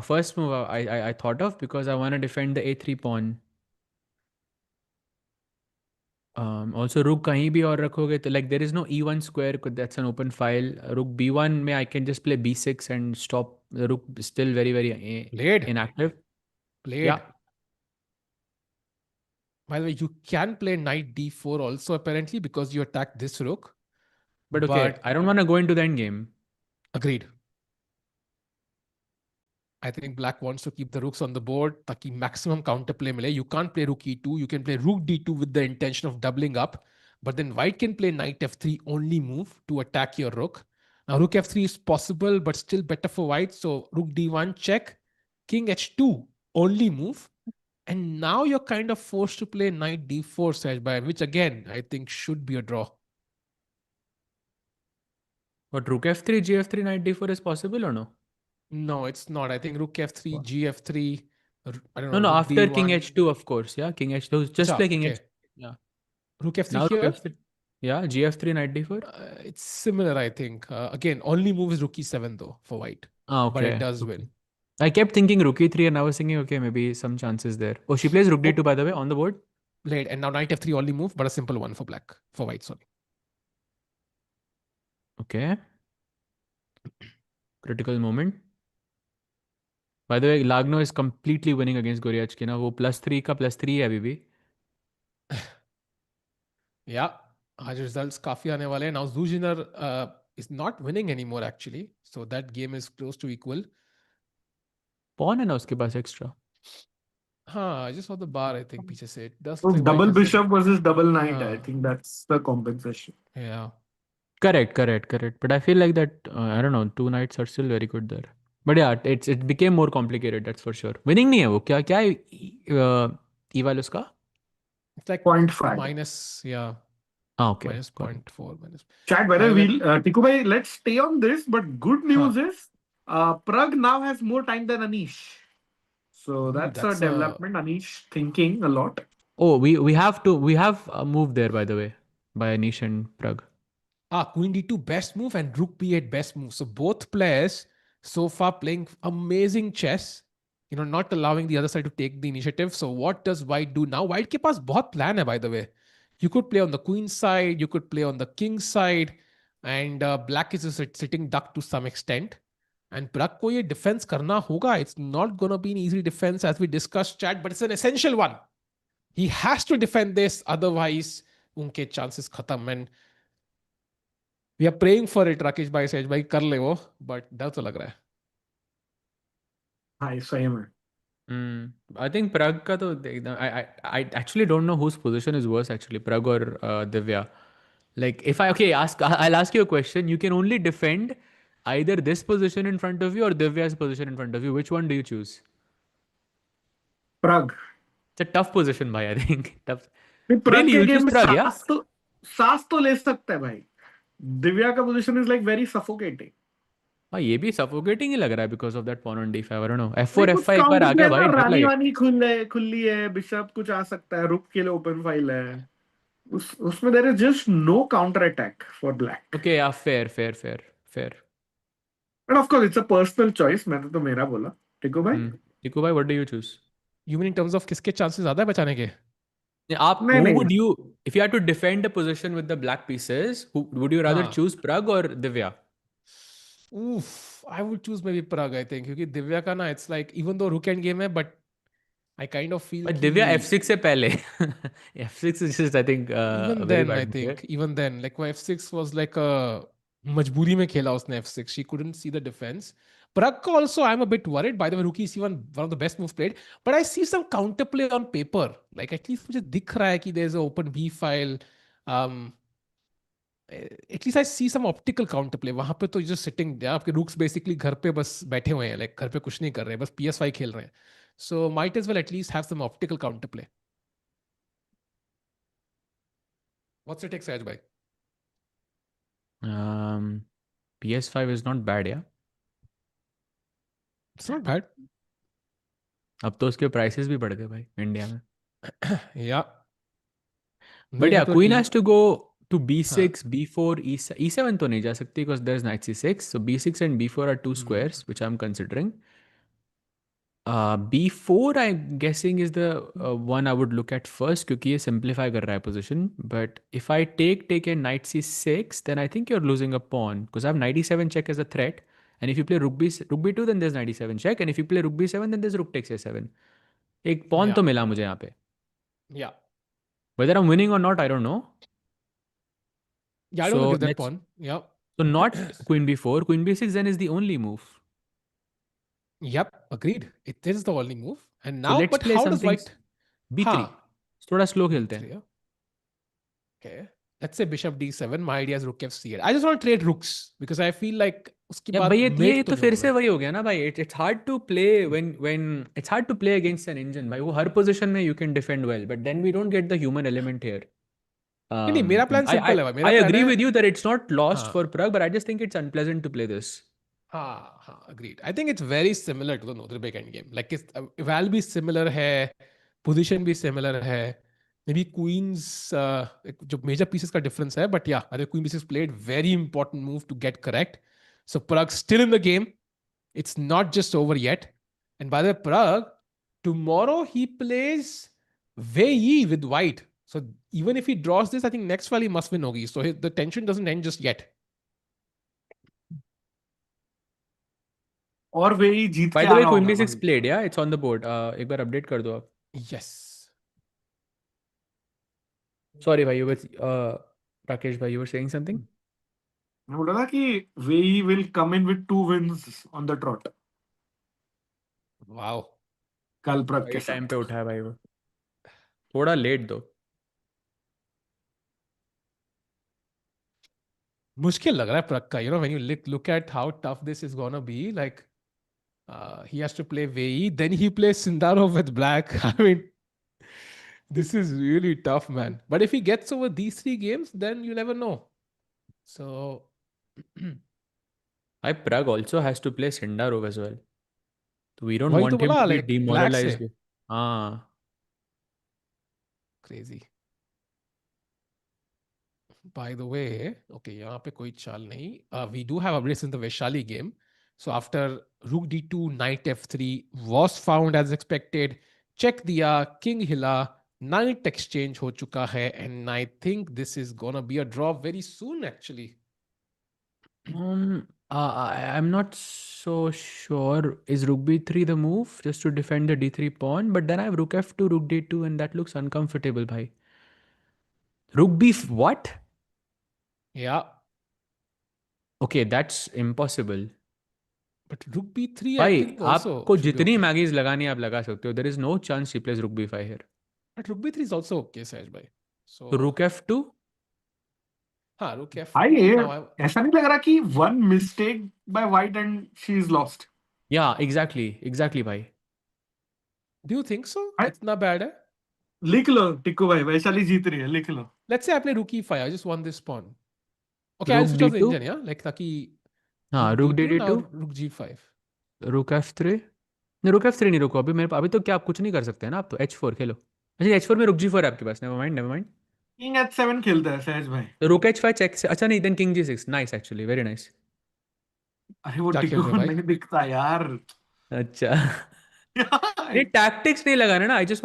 First move I thought of because I want to defend the A3 pawn. Also rook kahin bhi aur rakhoge to like there is no E1 square, that's an open file. Rook B1 mein I can just play B6 and stop the rook still very Played. inactive. Played. Yeah. By the way, you can play knight D4 also apparently because you attack this rook. But okay, I don't want to go into the end game. Agreed. I think black wants to keep the rooks on the board ताकि maximum counterplay मिले. You can't play rook E2. You can play rook D2 with the intention of doubling up. But then white can play knight F3 only move to attack your rook. Now rook F3 is possible but still better for white. So rook D1 check. King H2 only move. And now you're kind of forced to play knight D4 Sahajbhai, which again I think should be a draw. But rook F3, G3, knight D4 is possible or no? No, it's not. I think rook F3, G F3. I don't know. No, rook after D1. King H2, of course. Yeah, King H2. Just play King okay. H2. Yeah. Rook F3 Now here. rook F3. Yeah, G3, knight D4. It's similar, I think. Again, only move is rook E7 though for white. Okay. But it does win. I kept thinking rook E3 and I was thinking, okay, maybe some chances there. Oh, she plays rook D2 by the way on the board. Played. And now knight F3 only move, but a simple one for black. For white, sorry. Okay. Critical moment. By the way, Lagno is completely winning against Goryachkina. वो +3 का +3 है अभी भी. Yeah. आज results काफी आने वाले हैं. Now Zhu Jiner is not winning anymore actually. So that game is close to equal. Pawn है ना उसके पास extra. I just saw the bar, I think, पीछे से. It does So look like double white has bishop versus double knight. हाँ. I think that's the compensation. Yeah. Correct. But I feel like that, I don't know, 2 knights are still very good there. But yeah, it became more complicated, that's for sure. Winning नहीं है वो. क्या है eval उसका? It's like 0.5. minus, yeah. Okay. Minus 0.4. Minus. Chat, whether we'll, Tiku bhai, let's stay on this. But good news is, Pragg now has more time than Anish. So that's a development. Anish thinking a lot. Oh, we have a move there, by the way, by Anish and Pragg. Queen D2 best move and Rook B8 best move. So both players so far playing amazing chess, not allowing the other side to take the initiative. So what does white do now? White ke paas bahut plan hai, by the way. You could play on the queen side, you could play on the king side, and black is a sitting duck to some extent. And Pragg ko ye defense karna hoga. It's not going to be an easy defense as we discussed, chat, but it's an essential one. He has to defend this, otherwise unke chances khatam. And we are praying for it, Rakesh bhai, Sej bhai, kar le wo, but डर तो लग रहा है. Hi, same. I think Pragg का तो I actually don't know whose position is worse actually, Pragg or Divya. Like if I'll ask you a question. You can only defend either this position in front of you or Divya's position in front of you. Which one do you choose? Pragg. It's a tough position, bhai. I think tough. Pragg Really, के you game choose में Pragg, yeah? सांस तो ले सकता है भाई. Divya का position is like very suffocating. हाँ ये भी suffocating ही लग रहा है because of that pawn on d5. I don't know. F4 कुछ F5 एक बार आ गया भाई. डर रानी लगे. वानी खुली है, बिशप कुछ आ सकता है, रुक के लिए ओपन फाइल है. उसमें there is just no counter attack for black. Okay, yeah, fair. And of course it's a personal choice. मैंने तो मेरा बोला. टिको भाई? टिको भाई, what do you choose? You mean in terms of किसके chances ज़्यादा है बचाने के? Who would you, if you had to defend a position with the black pieces, would you rather choose Pragg or Divya? I would choose maybe Pragg, I think, क्योंकि दिव्या का ना, it's like even though rook end game है, but I kind of feel But Divya F6 से पहले. F6 is just, I think, even then, I think, even then, like F6 was like a मजबूरी में खेला उसने F6. She couldn't see the defense. Pragg also, I'm a bit worried. By the way, rook E7 one of the best moves played. But I see some counterplay on paper. Like at least मुझे दिख रहा है कि there's an open B file. At least I see some optical counterplay. वहाँ पे तो just sitting there. आपके rooks basically घर पे बस बैठे हुए हैं. Like घर पे कुछ नहीं कर रहे हैं. बस PS5 खेल रहे हैं. So might as well at least have some optical counterplay. What's your take, Sahaj bhai? PS5 is not bad, yeah. It's not bad. अब तो उसके प्राइसेस भी बढ़ गए भाई इंडिया में. या But yeah, तो queen team has to go to हाँ b6, b4, e7 तो नहीं जा सकती because there's knight c6. So b6 and b4 are two squares which I'm considering. b4 I'm guessing is the one I would look at first क्योंकि ये simplify कर रहा है position. But if I take and knight c6, then I think you're losing a pawn because I have knight e7 check as a threat. And if you play rook b2, then there's knight e7 check. And if you play rook b7, then there's rook takes a7. एक pawn या तो मिला मुझे यहाँ पे. या Whether I'm winning or not, I don't know. I don't want to So give that let's pawn. Yeah. so not queen b4, queen b6 then is the only move. Yep, agreed. It is the only move. And So now, let's but play how does something white? b3. हाँ, थोड़ा slow खेलते हैं. B3, yeah. Okay. Let's say bishop d7. My idea is rook f8. I just want to trade rooks because I feel like उसके या बाद भाई ये mate तो तो नहीं फिर होना से मैं. वही हो गया ना भाई. It's hard to play when it's hard to play against an engine भाई. वो हर position में you can defend well, but then we don't get the human element here. नहीं मेरा प्लान I सिंपल है भाई. मेरा I प्लान agree है with you that it's not lost हाँ for Pragg, but I just think it's unpleasant to play this. हाँ हाँ agreed. I think it's very similar to the Northern endgame. Like it's eval भी similar है, position भी similar है. Maybe queens जो major pieces का difference है, but yeah, I think queen b6 played very important move to get correct. So Pragg still in the game. It's not just over yet. And by the way, Pragg, tomorrow he plays Wei Yi with white. So even if he draws this, I think next while he must win hogi. So the tension doesn't end just yet. और वे ही जीत By के the uh way, रहा queen होगा b6 भाई. played, yeah, it's on the board. एक बार update कर दो आप. Yes. Sorry भाई, you were Rakesh भाई, you were saying something? मैं बोल रहा था कि वे he will come in with 2 wins on the trot Wow. कल प्रग भाई के टाइम पे साथ. उठा है भाई वो. थोड़ा लेट दो. मुश्किल लग रहा है Pragg का. You know, when you look at how tough this is gonna be, like he has to play Wei Yi, then he plays Sindarov with black. I mean, this is really tough, man. But if he gets over these 3 games, then you never know. So Pragg also has to play Sindarov as well. So we don't वही तो want him बोला to be like black से. demoralized. हाँ. Crazy. By the way, okay, यहाँ पे कोई चाल नहीं. We do have updates in the Vaishali game. So after Rook D2, Knight F3 was found as expected. Check दिया, King हिला, Knight exchange हो चुका है, and I think this is gonna be a draw very soon actually. I'm not so sure. Is Rook B3 the move just to defend the D3 pawn? But then I have Rook F2, Rook D2, and that looks uncomfortable, bhai. Rook B what? Yeah, Okay, that's impossible. but Rook B3 I भाई think also आपको should be जितनी okay. Maggie's लगानी है आप लगा सकते हो. There is no chance he plays Rook B5 here. But Rook B3 is also okay, Sahaj bhai. So So Rook F2? हाँ, Rook भाई F2 ये now. ऐसा नहीं लग रहा कि one mistake by white and she is lost. Yeah, exactly, bhai. Do you think so? I- इतना bad है? लिख लो टिक्कू भाई, वैशाली जीत रही है, लिख लो. Let's say I play Rook E5. I just won this pawn. Okay, I'll Rook switch off the D2? engine, yeah? Like ताकि हाँ, Rook Rook D2 now D2, Rook G5. Rook F3. नहीं, Rook F3 नहीं रुको अभी मेरे अभी तो क्या आप कुछ नहीं कर सकते हैं ना. आप तो H4 खेलो. अच्छा H4 में Rook G4 है आपके पास. Never mind. किंग H7 खेलता है सहज भाई. तो Rook H5 चेक से. अच्छा नहीं, then King G6. Nice actually, very nice. अरे वो क्या खेल टिक्कू रहे को भाई? नहीं दिखता यार. अच्छा. नहीं tactics नहीं लगाना ना. I just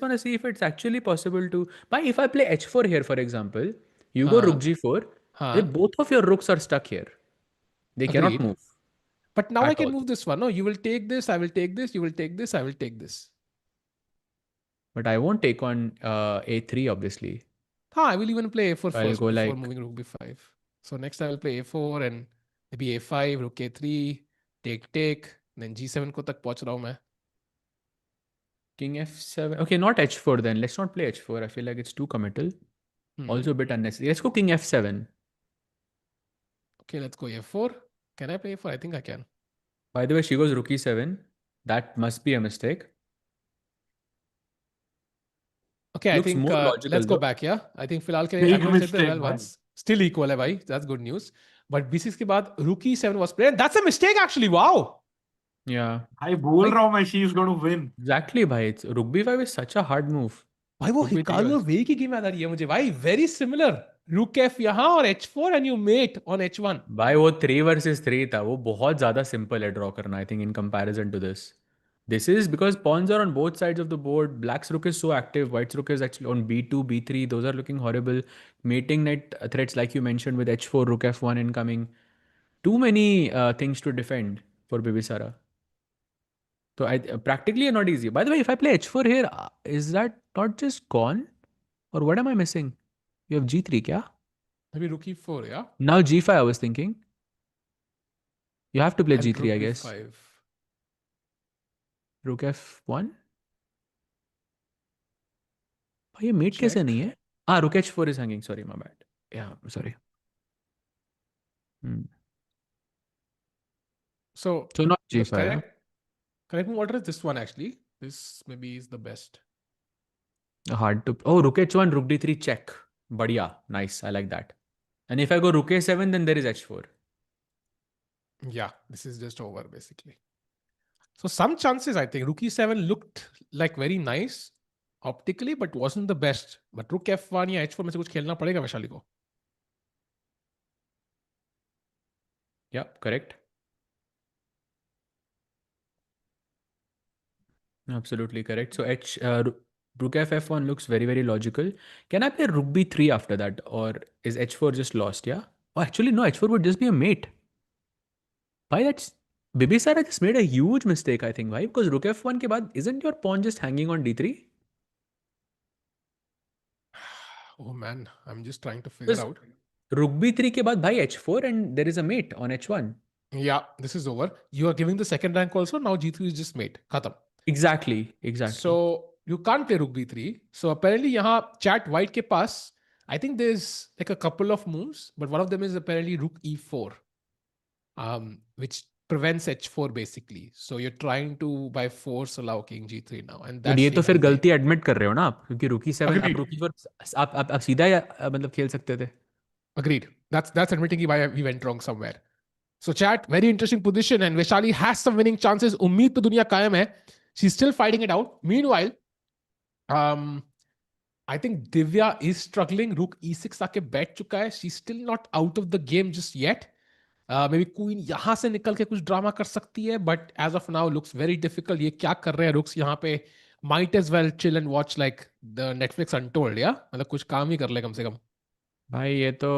wanna see if it's actually possible to. But if I play H4 here, for example, you go हाँ, Rook G4. हाँ, Then both of your rooks are stuck here. They cannot agreed. move But now I at can all. move this one. No, you will take this, I will take this, you will take this, I will take this. But I won't take on A3 obviously. हाँ, I will even play A4 I'll first go before like moving Rook B5. So next I will play A4 and maybe A5, Rook A3, take, then G7 को तक पहुंच रहा हूँ मैं. King F7. Okay, not H4 then. Let's not play H4. I feel like it's too committal. Also a bit unnecessary. Let's go King F7. Okay, let's go A4. Can I play A4? I think I can. By the way, she goes Rook E7. That must be a mistake. Okay, Looks I think more logical let's go though. back, yeah. I think फिलहाल के Big I'm going to check the mistake, well man. once. Still equal है भाई. That's good news. But B6 के बाद Rook E7 was played. And that's a mistake actually. Wow. Yeah. भाई बोल Like, रहा हूँ मैं, she is going to win. exactly, bhai. Rook b5 is such a hard move. भाई वो Rook b3 Hikaru और also. वे की गेम याद आ रही है मुझे भाई, वेरी सिमिलर। रुक एफ यहाँ और h4 and you met on h1। भाई वो 3 versus 3 था, वो बहुत ज़्यादा सिंपल है ड्रॉ करना, I think in comparison to this. This is because pawns are on both sides of the board. Black's rook is so active. White's rook is actually on b2, b3. Those are looking horrible. Mating net threats, like you mentioned, with h4, rook f1 incoming. Too many things to defend for Bibisara. So practically not easy. By the way, if I play h4 here, is that not just gone? Or what am I missing? You have g3, kya? Maybe rook e4, yeah? Now g5, I was thinking. You have to play And g3, rook I guess. b5. Rook f1. भाई ये met कैसे Check. नहीं है? Ah, rook h4 is hanging. Sorry, my bad. Yeah, sorry. So not the g5. Yeah? correct move order is this one actually. This maybe is the best. Hard to. Oh, rook h1, rook d3 check. Badhiya. Nice. I like that. And if I go rook a7, then there is h4. Yeah, this is just over basically. So some chances, I think rook e7 looked like very nice optically, but wasn't the best. But rook f1 या h4 में से कुछ खेलना पड़ेगा वैशाली को. Yeah, correct. Absolutely correct. So rook f1 looks very, very logical. Can I play rook b3 after that? Or is h4 just lost? Yeah. Oh, actually, no, h4 would just be a mate. Why that's Bibisara just made a huge mistake, I think. Why? Because rook f1 ke baad, isn't your pawn just hanging on d3? Oh man, I'm just trying to figure Because out. rook b3 ke baad, bhai h4 and there is a mate on h1. Yeah, this is over. You are giving the second rank also. Now g3 is just mate. Khatam. Exactly, exactly. So you can't play rook b3. So apparently यहाँ chat white के पास, I think there's like a couple of moves, but one of them is apparently rook e4, which prevents h4 basically. So you're trying to by force allow king g3 now, and तो that's ये the तो फिर only way. गलती admit कर रहे हो ना आप, क्योंकि रुकी 7 आप Agreed. रुकी 4 आप सीधा या मतलब खेल सकते थे. Agreed. That's admitting why we went wrong somewhere. So chat, very interesting position, and Vaishali has some winning chances. उम्मीद तो दुनिया कायम है. She's still fighting it out. Meanwhile, I think Divya is struggling. Rook e6 आके बैठ चुका है. She's still not out of the game just yet. Maybe Queen यहाँ से निकल के कुछ ड्रामा कर सकती है, but as of now looks very difficult. ये क्या कर रहे हैं Rooks यहाँ पे? Might as well chill and watch like the Netflix Untold, yeah? मतलब कुछ काम ही कर ले कम से कम. भाई ये तो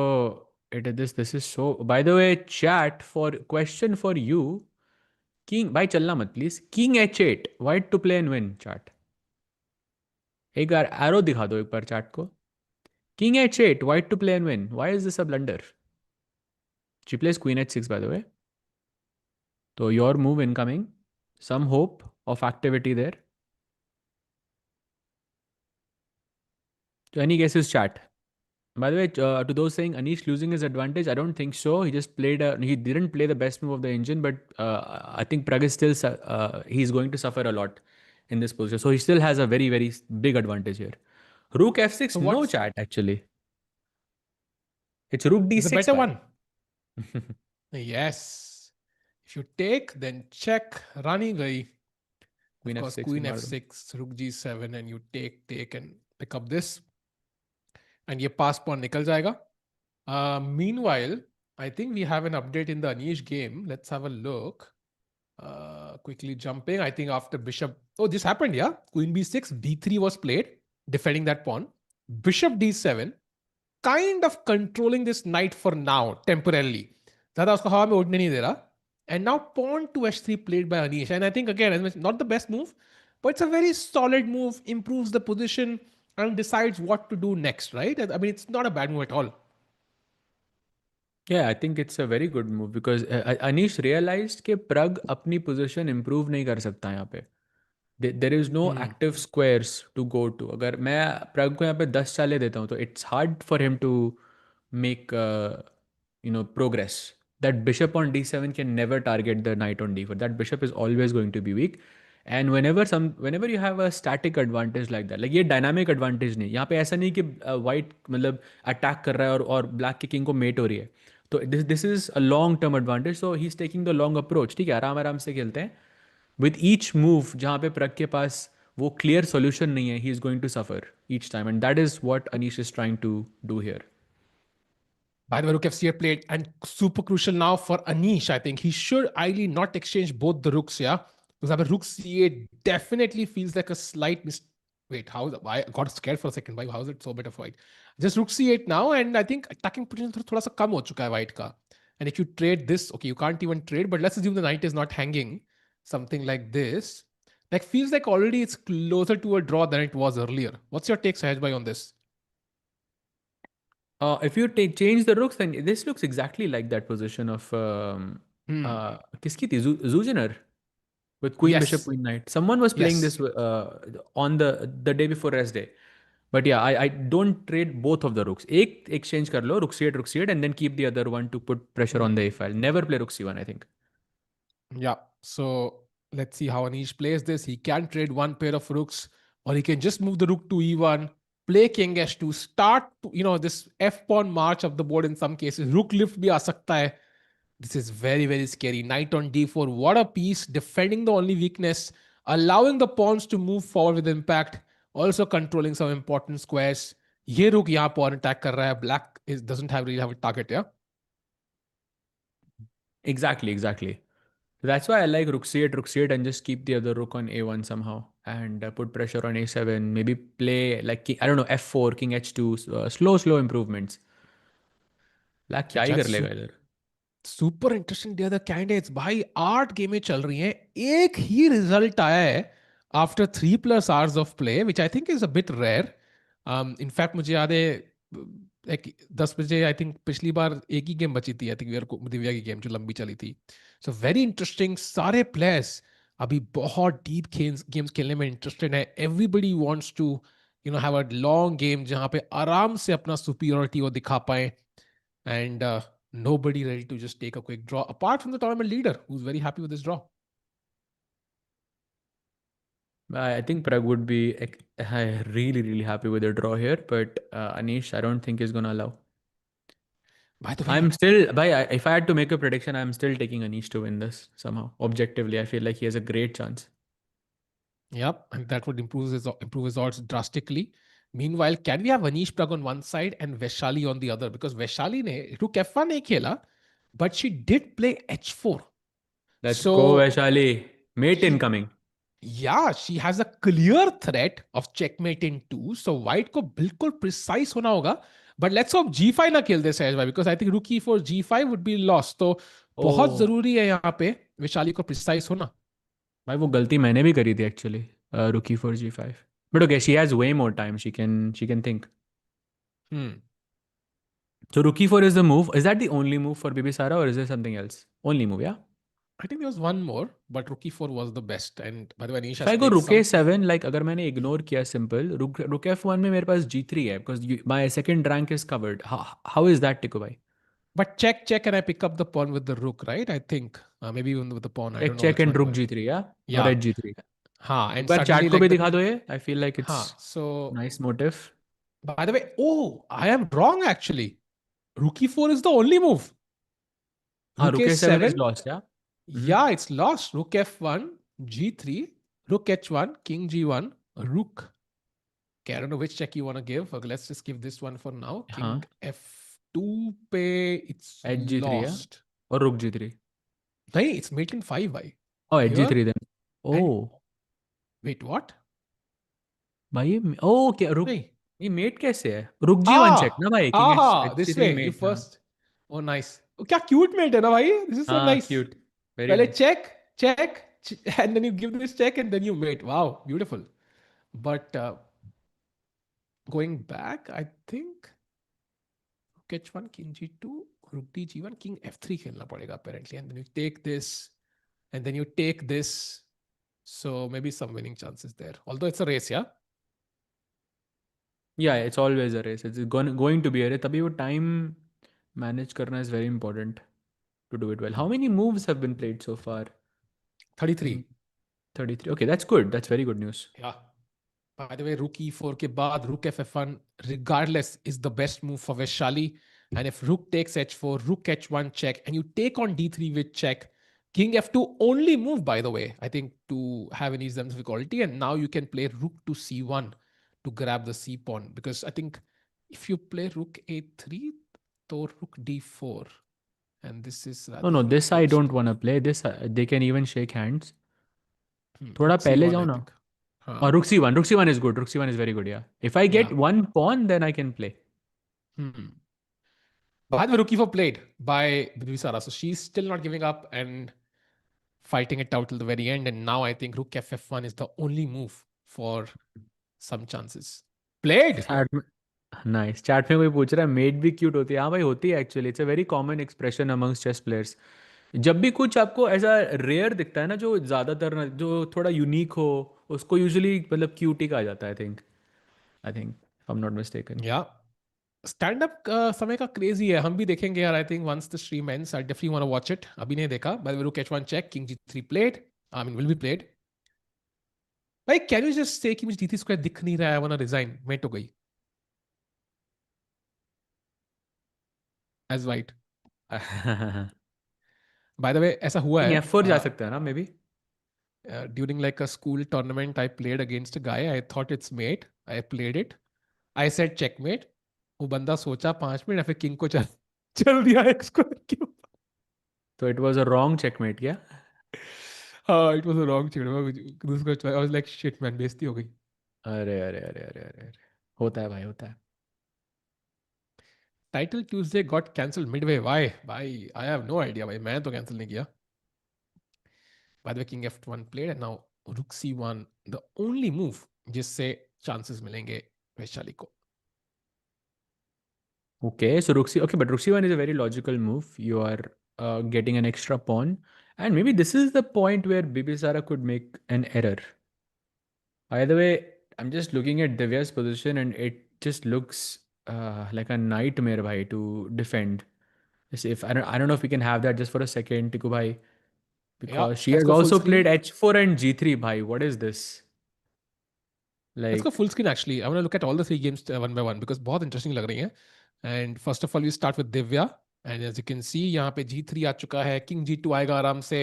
this is so. By the way, chat for question for you. King भाई चलना मत please. King h8 white to play and win chat. एक बार arrow दिखा दो एक बार chat को. King h8 white to play and win. Why is this a blunder? She plays queen h6 by the way. So your move incoming. Some hope of activity there. So any guesses chat? By the way, to those saying Anish losing his advantage, I don't think so. He just played. He didn't play the best move of the engine, but I think Pragg is still. He's going to suffer a lot in this position, so he still has a very very big advantage here. Rook f6, So no what's chat actually. It's rook d6. the better bhai. one? Yes. If you take, then check. Rani gayi. Queen Of course, f6. Queen मार दो. f6, Rook g7, and you take, and pick up this. And ये pass pawn निकल जाएगा. Meanwhile, I think we have an update in the Anish game. Let's have a look. Quickly jumping. I think after bishop. Oh, this happened, yeah? Queen b6, d3 was played, defending that pawn. Bishop d7, kind of controlling this knight for now, temporarily. ज़्यादा उसको हवा में उड़ने नहीं दे रहा. And now pawn to h3 played by Anish. And I think again, as mentioned, not the best move, but it's a very solid move, improves the position and decides what to do next, right? I mean, it's not a bad move at all. Yeah, I think it's a very good move because Anish realized कि Pragg अपनी position improve नहीं कर सकता यहाँ पे. There is no active squares to go to. अगर मैं Pragg को यहाँ पे 10 चालें देता हूँ तो it's hard for him to make progress. That bishop on d7 can never target the knight on d4. That bishop is always going to be weak. And whenever you have a static advantage like that, like ये dynamic advantage नहीं, यहाँ पे ऐसा नहीं कि white मतलब attack कर रहा है और black की king को mate हो रही है. तो this is a long term advantage. So he's taking the long approach. ठीक है, आराम आराम से खेलते हैं. with each move जहाँ पे प्रग के पास वो clear solution नहीं है, he is going to suffer each time, and that is what Anish is trying to do here. By the way, Rook F8 played, and super crucial now for Anish. I think he should ideally not exchange both the rooks, yeah? Because Rook C8 definitely feels like a slight Wait, why? I got scared for a second. Why? How is it so better for white? Just Rook C8 now, and I think attacking position thoda sa kam ho chuka hai white ka. And if you trade this, okay, you can't even trade, but let's assume the knight is not hanging. Something like this. Like, feels like already it's closer to a draw than it was earlier. What's your take, Sahaj bhai, on this? If you change the rooks, then this looks exactly like that position of किसकी थी? Zhu Jiner with Queen Yes. Bishop Queen Knight. Someone was playing Yes. this on the day before rest day. But yeah, I don't trade both of the rooks. एक exchange कर लो, rook c8, and then keep the other one to put pressure on the a file. Never play rook c1, I think. Yeah. So let's see how Anish plays this. He can trade one pair of rooks, or he can just move the rook to e1, play king h2, start this f pawn march of the board in some cases. Rook lift bhi aa sakta hai. This is very, very scary. Knight on d4. What a piece. Defending the only weakness, allowing the pawns to move forward with impact, also controlling some important squares. Ye rook yahan pawn attack kar raha hai. Black doesn't really have a target, yeah? Exactly. That's why I like rook c8, and just keep the other rook on a1 somehow, and put pressure on a7. Maybe play like I don't know, f4, king h2, slow improvements. Black क्या ही कर लेगा इधर? Super interesting day the candidates भाई 8 गेमें चल रही हैं एक ही result आया है after 3+ hours of play which I think is a bit rare in fact मुझे याद है like 10 बजे आई थिंक पिछली बार एक ही गेम बची थी आई थिंक दिव्या की गेम जो लंबी चली थी सो वेरी इंटरेस्टिंग सारे प्लेयर्स अभी बहुत डीप गेम्स खेलने में इंटरेस्टेड है everybody wants to have a long game जहां पे आराम से अपना सुपीरियरिटी वो दिखा पाए and nobody ready to just take a quick draw apart from the tournament leader who's very happy with this draw. I think Pragg would be really happy with the draw here, but Anish, I don't think is gonna allow. By the way, I'm still, if I had to make a prediction, I'm still taking Anish to win this somehow. Objectively, I feel like he has a great chance. Yep, and that would improve his odds drastically. Meanwhile, can we have Anish Pragg on one side and Vaishali on the other? Because Vaishali ne rook f1 nahi khela, but she did play h4. Let's go, Vaishali. Mate incoming. Yeah, she has a clear threat of checkmate in 2. So white को बिल्कुल precise होना होगा. But let's hope g5 ना kill this Sahaj, because I think rook e4 g5 would be lost. तो बहुत जरूरी है यहाँ पे वैशाली को precise होना. भाई वो गलती मैंने भी करी थी actually. Rook e4 g5. But okay, she has way more time. She can think. So rook e4 is the move. Is that the only move for Bibisara, or is there something else? Only move, yeah? I think there was one more, but rook e4 was the best. And by the way, Anish if I go rook a7, like अगर मैंने ignore किया simple, rook f1 में मेरे पास g3 है, because my second rank is covered. How is that, Tiku bhai? But check, and I pick up the pawn with the rook, right? I think maybe even with the pawn. I don't know. Check and rook g3, yeah? Yeah. Red g3. हाँ, and but suddenly chat को like भी दिखा दो ये. I feel like it's so nice motive. By the way, I am wrong actually. Rook e4 is the only move. Rook a7 is lost, yeah? Yeah, it's lost. Rook f1, g3, rook h1, king g1, rook. Okay, I don't know which check you want to give. Okay, let's just give this one for now. King f2 pe it's H g3, lost. Yeah? Or rook g3? No, it's mate in 5 bhai. Oh, H g3 then. Oh. Wait, what? भाई okay, rook. ये mate कैसे है? Rook g1 check ना भाई. King h3 this way. mate, You first. Oh, nice. Oh, क्या cute mate है ना भाई? This is so nice. Cute. Very पहले nice. check, and then you give this check, and then you mate. Wow, beautiful. But going back, I think rook h1, king g2, rook d g1, king f3 खेलना पड़ेगा apparently, and then you take this, and then you take this. So maybe some winning chances there. Although it's a race, yeah. Yeah, it's always a race. It's going to be a race. तभी वो time manage करना is very important to do it well. How many moves have been played so far? 33. 33. Okay, that's good. That's very good news. Yeah. By the way, rook e4 के बाद rook ff1 regardless is the best move for Vaishali. And if rook takes h4, rook h1 check, and you take on d3 with check, King f2 only move, by the way, I think, to have any Zem's equality. And now you can play rook to c1 to grab the c pawn. Because I think if you play rook a3, so rook d4. And this is rather No, this I close don't to... want to play. This they can even shake hands. थोड़ा rook पहले c1, जाओ I ना. think. Oh, rook c1. Rook c1 is good. Rook c1 is very good, yeah. If I get Yeah. one pawn, then I can play. By the way, rook e4 played by Bibisara. So she's still not giving up and fighting it out till the very end. And now I think rook ff1 is the only move for some chances. Played! Chat में nice chat में कोई पूछ रहा है made भी cute होती है हाँ भाई होती है actually it's a very common expression amongst chess players जब भी कुछ आपको ऐसा रेयर दिखता है ना जो ज़्यादातर जो थोड़ा यूनिक हो उसको यूजुअली मतलब क्यूट ही कहा जाता है I think I am not mistaken या स्टैंड अप समय का क्रेजी है हम भी देखेंगे यार I think once the stream ends I definitely want to watch it अभी नहीं देखा by the way rook h1 check king g3 played I mean will be played भाई कैन यू जस्ट से कि मुझे d3 स्क्वायर दिख नहीं रहा है I want to resign mate हो गई as white by the way ऐसा हुआ है F4 जा सकता है ना maybe during like a school tournament I played against a guy I thought it's mate I played it I said checkmate वो बंदा सोचा 5 मिनट फिर किंग को चल चल दिया एक स्क्वायर के ऊपर तो it was a wrong checkmate क्या हाँ it was a wrong checkmate दूसरा I was like shit man बेइज्जती हो गई अरे अरे अरे अरे अरे अरे होता है भाई होता है title Tuesday got cancel Midway why भाई आई हैव नो आइडिया भाई मैं तो कैंसिल नहीं किया bye the way king f1 played and now रुक c1 द ओनली मूव जिससे चांसेस मिलेंगे वैशाली को Okay, so but Rook C1 is a very logical move. You are getting an extra pawn, and maybe this is the point where Bibisara could make an error. Either way, I'm just looking at Divya's position, and it just looks like a nightmare, bhai, to defend. If I don't know if we can have that just for a second, Tiku bhai, yeah because she let's has go full also screen played H4 and G3, bhai. What is this? Let's go Like, full screen actually. I want to look at all the three games one by one because बहुत interesting लग रही हैं. And first of all, we start with Divya. And as you can see, यहाँ पे G3 आ चुका है. King G2 आएगा आराम से.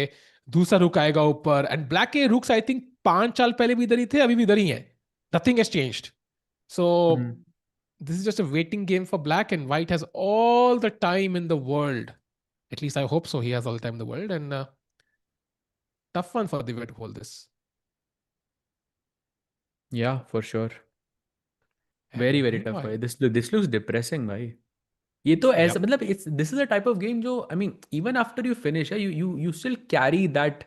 दूसरा रुक आएगा ऊपर. And Black के रुक्स I think 5 साल पहले भी इधर ही थे, अभी भी इधर ही हैं. Nothing has changed. So this is just a waiting game for Black, and White has all the time in the world. At least I hope so. He has all the time in the world, and tough one for Divya to hold this. yeah, for sure. And Very very tough meanwhile, भाई this looks depressing भाई ये तो ऐसा yep. मतलब it's this is a type of game जो I mean even after you finish you still carry that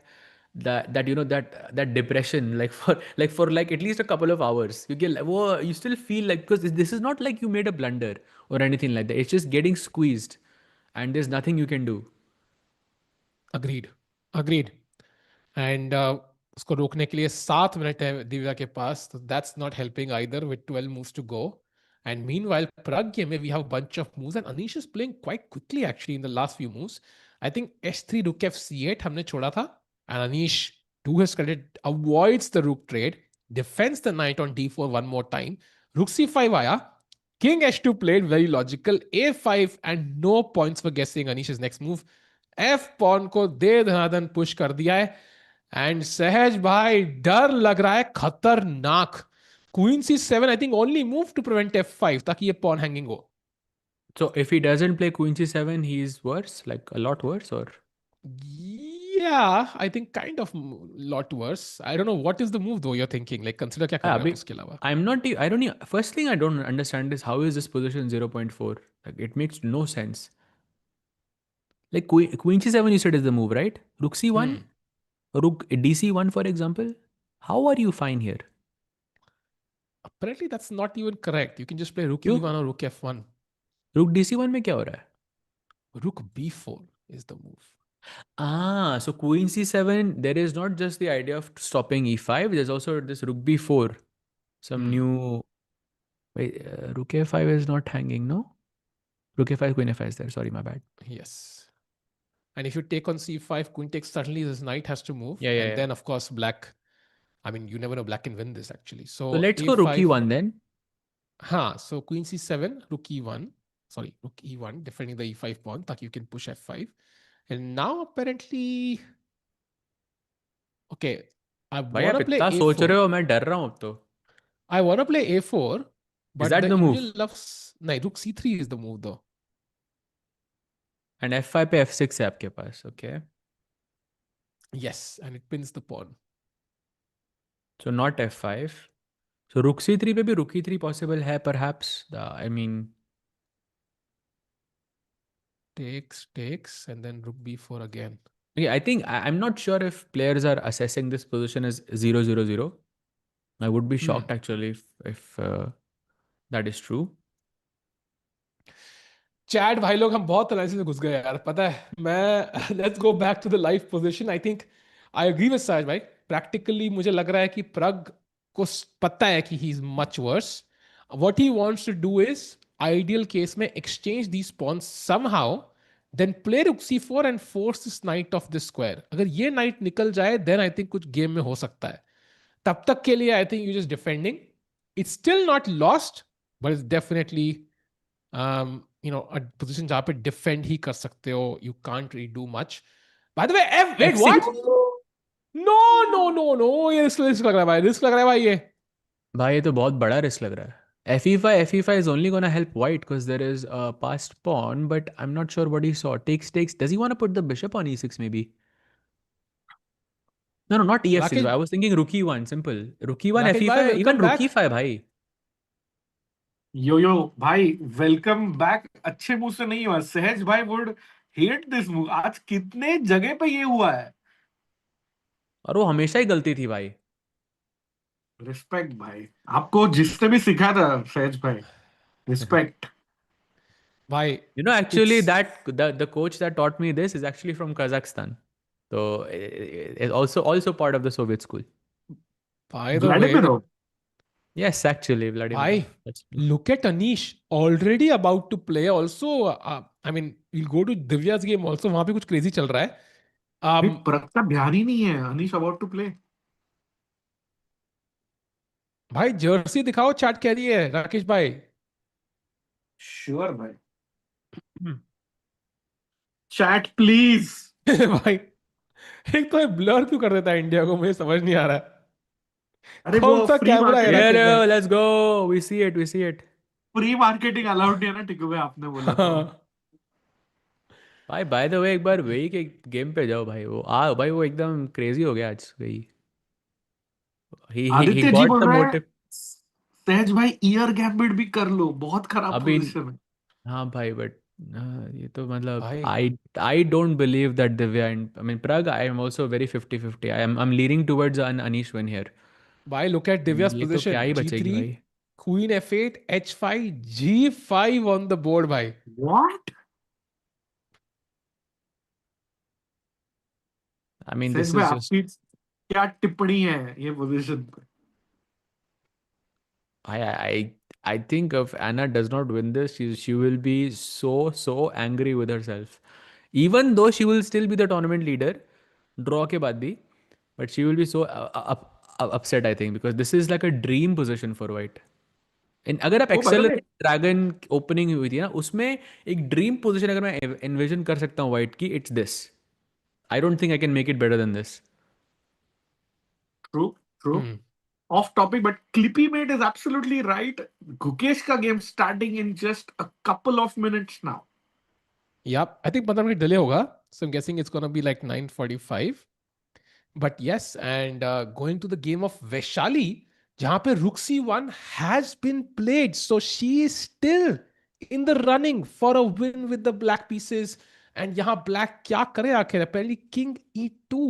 you know that depression like at least a couple of hours you get वो you still feel like because this is not like you made a blunder or anything like that it's just getting squeezed and there's nothing you can do Agreed. And उसको रोकने के लिए 7 minute है दिव्या के पास तो that's not helping either with 12 moves to go and meanwhile Pragg में we have bunch of moves and Anish is playing quite quickly actually in the last few moves I think h3 rook f c8 हमने छोड़ा था and Anish to his credit avoids the rook trade defends the knight on d4 one more time rook c5 आया king h2 played very logical a5 and no points for guessing Anish's next move f pawn को दे धनाधन push कर दिया है and सहज भाई डर लग रहा है खतरनाक queen c7 I think only move to prevent f5 ताकि ये पॉन हैंगिंग हो so if he doesn't play queen c7 he's worse like a lot worse or yeah I think kind of lot worse I don't know what is the move though you're thinking like consider क्या कर रहे हो उसके अलावा I'm not I don't first thing I don't understand is how is this position 0.4 like it makes no sense like queen c7 you said is the move right rook c1 rook dc1 for example how are you fine here apparently that's not even correct you can just play rook क्यों? e1 or rook f1 rook dc1 में क्या हो रहा है rook b4 is the move so queen c7 there is not just the idea of stopping e5 there's also this rook b4 some new wait rook a5 is not hanging no rook a5 queen a5 is there sorry my bad yes and if you take on c5 queen takes suddenly this knight has to move yeah then of course black I mean you never know black can win this actually so let's a5 go rook e1 then so queen c7 rook e1 sorry rook e1 defending the e5 pawn ताकि you can push f5 and now apparently Okay, I भाई want आप to play इतना सोच a4. रहे हो, मैं डर रहा हूँ अब तो. I want to play a4, Is but that the the move? Indian loves. No, rook c3 is the move though. And f5 पे f6 है आपके पास. Okay. Yes, and it pins the pawn. So not f5. So rook c3 पे भी rook e3 possible है perhaps. I mean, Takes, and then rook b4 again. yeah, I think I'm not sure if players are assessing this position as 0-0-0. I would be shocked actually if that is true. Chat भाई लोग हम बहुत analysis में घुस गए यार, पता है मैं let's go back to the live position. I think I agree with Sahaj भाई. प्रैक्टिकली मुझे लग रहा है कि प्रग को पता है कि he is much worse. What he wants to do is ideal case में exchange these pawns somehow, then play rook c4 and force this knight of this square. अगर ये नाइट निकल जाए देन आई थिंक कुछ game में हो सकता है. तब तक के लिए I think you just defending. It's still not lost, but it's definitely a position जहां पे defend ही कर सकते हो. You can't really do much. By the way, wait, what? No, no, no, no. ये risk लग रहा है भाई. Risk लग रहा है भाई ये. भाई ये तो बहुत बड़ा रिस्क लग रहा है. fe5 is only gonna help white because there is a passed pawn, but I'm not sure what he saw. Takes. Does he want to put the bishop on e6 maybe? No, not ef6. Rakesh I was thinking rook e1. Simple. Rook e1, Rakesh भाई fe5, even welcome rook back. e5 भाई. यो भाई, welcome back अच्छे मुंह से नहीं हुआ. सहज भाई वुड हेट दिस मूव. आज कितने जगह पे ये हुआ है. और वो हमेशा ही गलती थी भाई. रिस्पेक्ट भाई, आपको जिसने भी सिखाया था सहज भाई, रिस्पेक्ट. भाई Actually, it's the coach that taught me this is actually from Kazakhstan. So it's also part of the Soviet school. by the way, Vladimir. Yes, actually, Vladimir. भाई That's me. look at Anish already about to play also. I mean, we'll go to Divya's game also. वहां पे कुछ crazy चल रहा है. भाई प्रग का ध्यान ही नहीं है. Anish about to play. भाई जर्सी दिखाओ, चैट कह रही है राकेश भाई. श्योर भाई. Chat please. भाई एक तो ब्लर क्यों कर देता है इंडिया को, मुझे समझ नहीं आ रहा है. अरे कौन वो सा फ्री कैमरा है राकेश Hello, भाई? let's go. We see it. We see it. Free marketing allowed नहीं है ना टिकू भाई, आपने बोला तो. हाँ. भाई बाय द वे एक बार वेई के गेम पे जाओ भाई. भाई वो एकदम क्रेजी हो गया आज वेई. He आदित्य जी got बोल the रहे हैं motive. सहज भाई ईयर गैम्बिट भी कर लो, बहुत खराब अभी पोजीशन है. हाँ भाई बट ये तो मतलब भाई I don't believe that Divya and I mean Pragg. I am also very 50-50. I'm leaning towards an Anish win here. भाई look at Divya's ये तो क्या position. ही बचेगी G3, भाई. Queen F8, H5, G5 on the board भाई. What. I mean सहज this भाई is just आपकी क्या टिप्पणी है ये पोजीशन पे. I think if Anna does not win this, she will be so angry with herself. Even though she will still be the tournament leader, draw के बाद भी, but she will be so upset I think because this is like a dream position for white. अगर आप oh by the way, accelerate dragon opening हुई थी ना उसमें एक ड्रीम पोजीशन अगर मैं इन्विजन कर सकता हूँ वाइट की it's this. I don't think I can make it better than this. True true. Off topic, but Clippy mate is absolutely right. Gukesh ka game starting in just a couple of minutes now. Yep, I think 15 minute delay होगा. So I'm guessing it's gonna be like 9:45. But yes, and going to the game of Vaishali, जहाँ पे Rook C1 has been played, so she is still in the running for a win with the black pieces. And यहाँ black क्या करे आखिर? Apparently King E2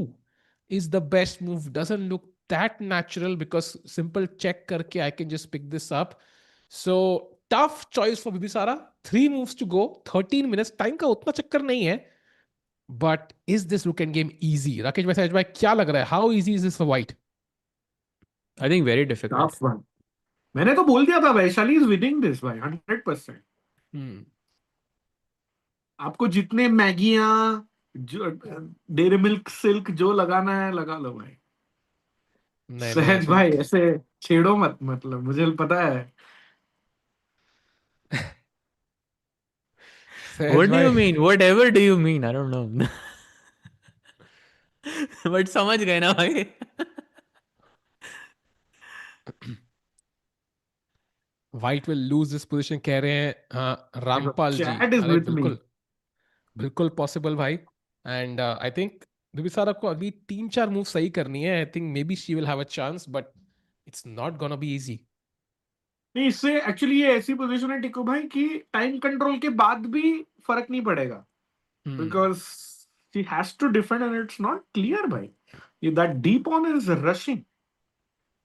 is the best move. Doesn't look that natural because simple check करके I can just pick this up. So tough choice for Bibisara. 3 moves to go, 13 minutes. Time का उतना चक्कर नहीं है. But is this rook and game easy? Rakesh भाई, सहज भाई क्या लग रहा है? How easy is this for white? I think very difficult. Tough one. मैंने तो बोल दिया था वैशाली इज विनिंग दिस भाई 100%. आपको जितने मैगियां जो डेयरी मिल्क सिल्क जो लगाना है लगा लो भाई. नहीं नहीं, I सहज भाई think ऐसे छेड़ो मत, मतलब मुझे पता है. सहज What do भाई you mean? Whatever do you mean? I don't know. But समझ गए ना भाई. White will lose this position कह रहे हैं. हाँ, रामपाल जी. Chat is अरे with me. बिल्कुल बिल्कुल पॉसिबल भाई. एंड आई थिंक बिबिसारा को अभी 3-4 मूव सही करनी है. I think may be she will have a chance, but it's not gonna be easy. नहीं, इससे एक्चुअली ये ऐसी पोजीशन है टिको भाई कि टाइम कंट्रोल के बाद भी फर्क नहीं पड़ेगा, because she has to defend and it's not clear भाई. That deep on is rushing.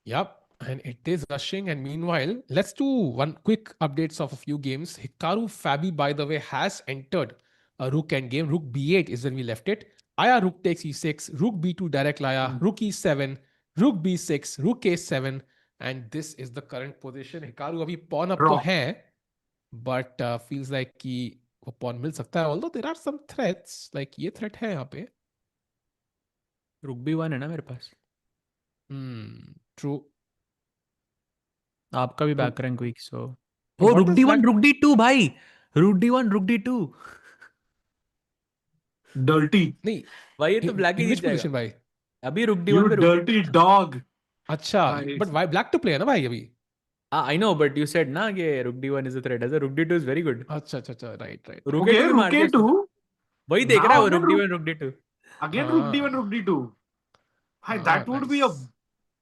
Yep, and it is rushing. And meanwhile, let's do one quick updates of a few games. Hikaru Fabi, by the way, has entered a rook endgame. Rook b8 is when we left it. Aya rook takes e6, rook b2 direct laya, rook e7, rook b6, rook a7, and this is the current position. Hikaru अभी pawn up तो है, but feels like कि वो pawn मिल सकता है. Although there are some threats, like ये threat है यहाँ पे. रुक भी 1 है ना मेरे पास. True. आपका भी back rank weak, so. So oh what rook does d1 black- रुक d2 भाई. Rook d1 rook d2. Dirty. नहीं, भाई ये तो black he in Jeet which position जाएगा. भाई? अभी रुक यू d1 पे रुक. Dirty dog. अच्छा, but why black to play है ना भाई अभी. I know, but you said ना कि रुक d1 इज अ थ्रेट. ऐसा रुक d2 इज वेरी गुड. अच्छा अच्छा अच्छा, राइट राइट. रुक ओके, d2 भी मार रुके दिया टू. उसने. वही देख रहा है नाउ वो, रुक again d1 rook d2. Rook D one, rook D two. भाई that would be a.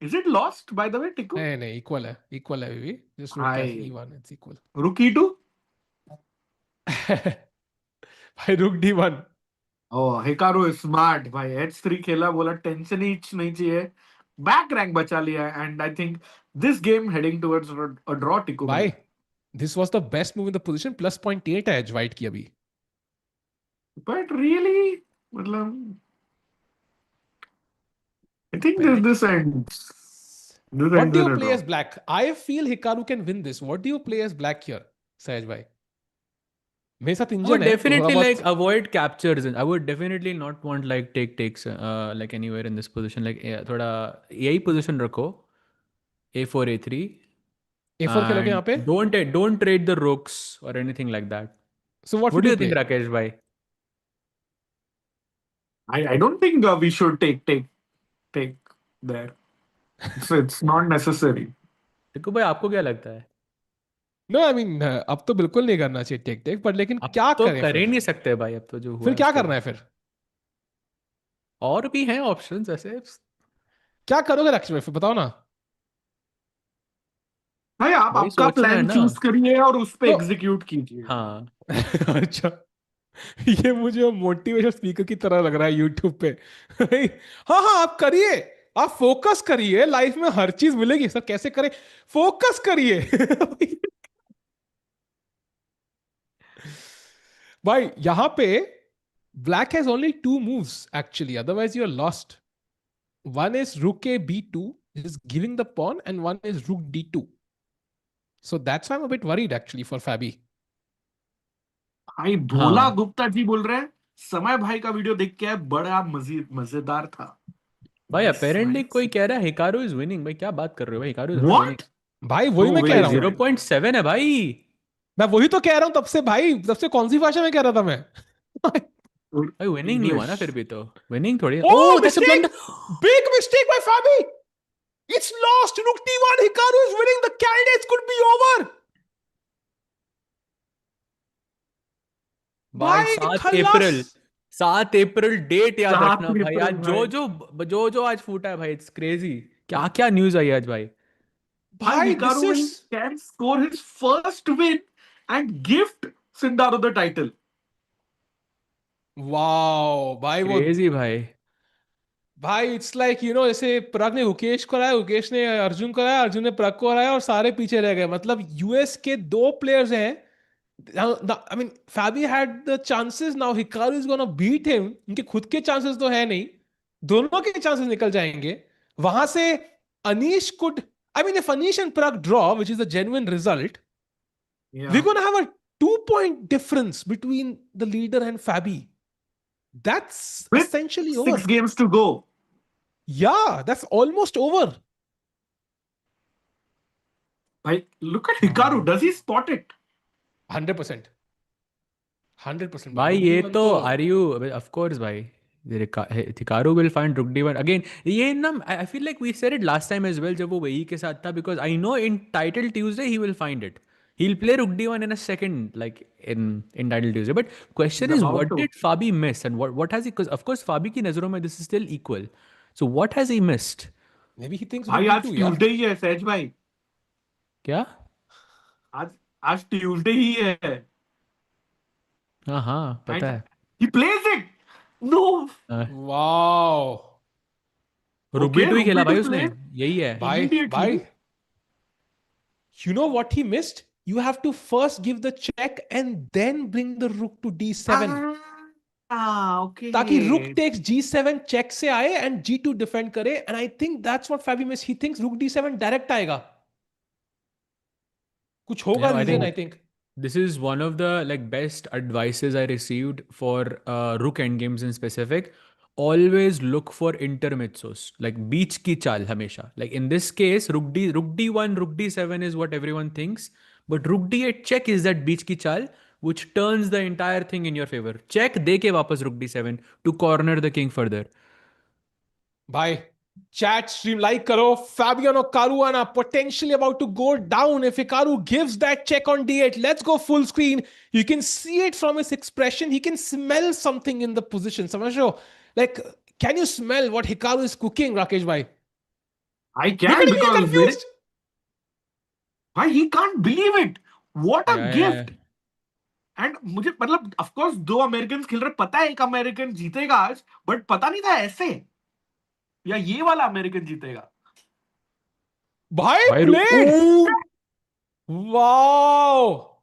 Is it lost by the way Tikku? नहीं नहीं, इक्वल है अभी. जस्ट रुक भाई. At e1, it's equal. रुकी टू. भाई rook d1. Oh, Hikaru is smart भाई. h3 खेला, बोला टेंशन ही नहीं चाहिए. बैक रैंक बचा लिया, and I think this game heading towards a draw टिको भाई. भाई this was the best move in the position. Plus 0.8 है एज वाइट की अभी. बट रियली मतलब I think this ends. What do you play as black? I feel Hikaru can win this. What do you play as black here, Sahaj भाई? मेरे साथ I would engine है. definitely like avoid captures. I would definitely not want like takes like anywhere in this position. Like थोड़ा यही position रखो. a4 a3. a4 खेलोगे यहाँ पे? Don't trade the rooks or anything like that. So what do would you you think, play? Rakesh bhai? I don't think we should take there. So it's not necessary. देखो भाई, आपको क्या लगता है? No, I mean अब तो बिल्कुल नहीं करना चाहिए टेक, पर लेकिन अब क्या तो करें कर ही फिर? नहीं सकते भाई, अब तो जो हुआ फिर क्या उसके करना है फिर? और भी हैं ऑप्शंस ऐसे. क्या करोगे रक्षी भाई, फिर बताओ ना. भाई आप वही आपका सोचना है प्लान ना. चूज करिए और उस पे तो- एग्जीक्यूट कीजिए. हाँ. अच्छा, ये मुझे मोटिवेशन स्पीकर की तरह लग रहा है यूट्यूब पे. हाँ हाँ, आप करिए, आप फोकस करिए. लाइफ में हर चीज मिलेगी. सर कैसे करें? फोकस करिए. भाई यहां पे black has only 2 moves actually, otherwise you are lost. One is rook a b2, is giving the pawn, and one is rook d2. So that's why I'm a bit worried actually for Fabi. भाई भोला हाँ. गुप्ता जी बोल रहे हैं समय भाई का video देख के बड़ा मजेदार था. भाई Nice, अपेरेंटली nice. कोई कह रहा है हिकारू इज विनिंग. भाई क्या बात कर रहे हो भाई? Hikaru is What? विनिंग. भाई वही No मैं कह way, रहा हूँ. 0.7 है भाई. मैं वही तो कह रहा हूँ तब से भाई, तब से कौन सी भाषा में कह रहा था मैं? भाई विनिंग नहीं हुआ ना फिर भी तो. विनिंग थोड़ी. Oh, that's a mistake! Blunder. Big mistake by Fabi. It's lost. Rook d1. Hikaru is winning. The candidates could be over. भाई 7 अप्रैल डेट याद 7 रखना भाई. आज अप्रैल जो आज फूटा है भाई. It's crazy. क्या क्या न्यूज आई आज भाई. भाई Hikaru this will is can score his first win and gift Sindarov the title. wow. भाई वो क्रेजी भाई. भाई इट्स लाइक जैसे प्रग ने हुकेश को हराया, हुकेश ने अर्जुन को हराया, अर्जुन ने प्रग को हराया और सारे पीछे रह गए. मतलब यूएस के 2 प्लेयर्स हैं. I mean, Fabi had the chances. Now Hikaru is gonna beat him. इनके खुद के chances तो है नहीं, दोनों के chances निकल जाएंगे. वहां से Anish could, I mean, if Anish and Pragg draw, which is a genuine result, we're gonna have a 2-point difference between the leader and Fabi. That's With essentially over. 6 games to go. Yeah, that's almost over. Like, look at Hikaru. Does he spot it? 100%. 100%. भाई ये Rook d1 तो are you of course भाई. Hikaru will find rook d1 again. ये ना I feel like we said it last time as well जब वो Wei Yi के साथ था, because I know in Title Tuesday he will find it. He'll play rook d1 in a second, like in Title Tuesday. But question He's is, about what to. did Fabi miss, and what has he? Because of course Fabi की नजरों में this is still equal. So what has he missed? Maybe he thinks rook भाई आज d2, yeah? Tuesday ही है सहज भाई. क्या? आज आज ट्यूसडे ही है. हाँ पता And है. he plays it. No. Wow. रुक Okay, भी टू ही rook खेला b2 भाई उसने. played यही है. immediately. You know what he missed? You have to first give the check and then bring the rook to d7. Okay. ताकि rook takes g7 check से आए and g2 defend करे. And I think that's what Fabi missed. He thinks rook d7 direct आएगा. कुछ होगा Yeah, I reason, think I think. this is one of the like best advices I received for rook endgames in specific. Always look for intermezzos, like beach ki chal hamesha. Like in this case, rook d1, rook d7 is what everyone thinks, but rook d8 check is that beach ki chal which turns the entire thing in your favor. Check de ke wapas rook d7 to corner the king further. Bye. Chat stream like karo. Fabiano Caruana potentially about to go down if Hikaru gives that check on d8. Let's go full screen. You can see it from his expression. He can smell something in the position. Samajho? Like, can you smell what Hikaru is cooking, Rakesh bhai? I Look can at him, he's because confused. why he can't believe it. What a Yeah. gift. And मुझे मतलब of course दो American खेल रहे, पता है एक American जीतेगा आज, बट पता नहीं था ऐसे या ये वाला अमेरिकन जीतेगा. भाई played. Wow.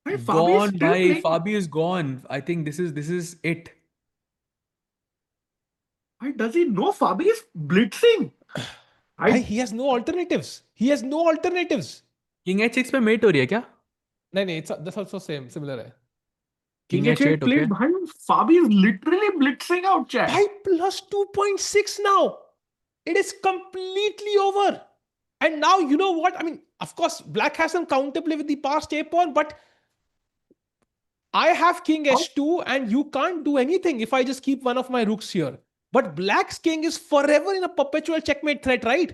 Hey, Fabi is Gone, still bhai. playing. Fabi is gone. I think this is it. Why does he know Fabi is blitzing? Bhai, he has no alternatives. He has no alternatives. King h6 पे mate हो रही है क्या? नहीं, that's also similar है. King King h8 played. okay. Bhai, Fabi is literally blitzing out, chat. Bhai, plus 2.6 now. It is completely over. And now, you know what? I mean, of course, black has some counterplay with the past a pawn, but I have king h2 and you can't do anything if I just keep one of my rooks here. But black's king is forever in a perpetual checkmate threat, right?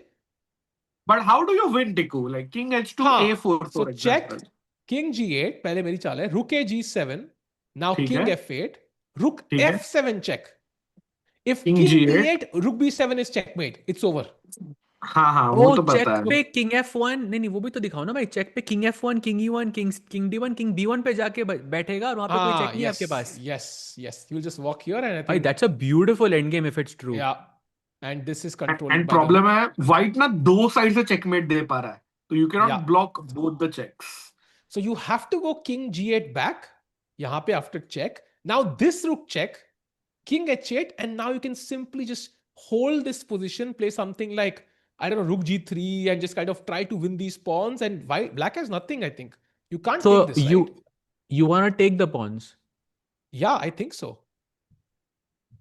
But how do you win, Tiku? Like king h2, a4 So for check, example. king g8, पहले मेरी चाल है, rook a g7, now ठीक king है. f8, rook ठीक है. f7 check. If King king G8. e8, rook b7 is checkmate. It's over. हाँ वो तो चेक पता है. पे किंग f1 नहीं वो भी तो दिखाओ ना भाई. चेक पे king f1 king e1 king d1 king b1 पे जाके बैठेगा और वहां पे कोई चेक नहीं है आपके पास. Yes. You'll just walk here and I भाई think that's a beautiful endgame if it's true. yeah. And this is controlled And by problem the है white ना दो साइड से checkmate दे पा रहा है, तो you cannot Yeah. block both the checks. So you have to go king g8 back. यहाँ पे after check. Now this rook check, king h8, and now you can simply just hold this position, play something like, I don't know, rook g3 and just kind of try to win these pawns. And black has nothing, I think. You can't So take this, right? you want to take the pawns? Yeah, I think so.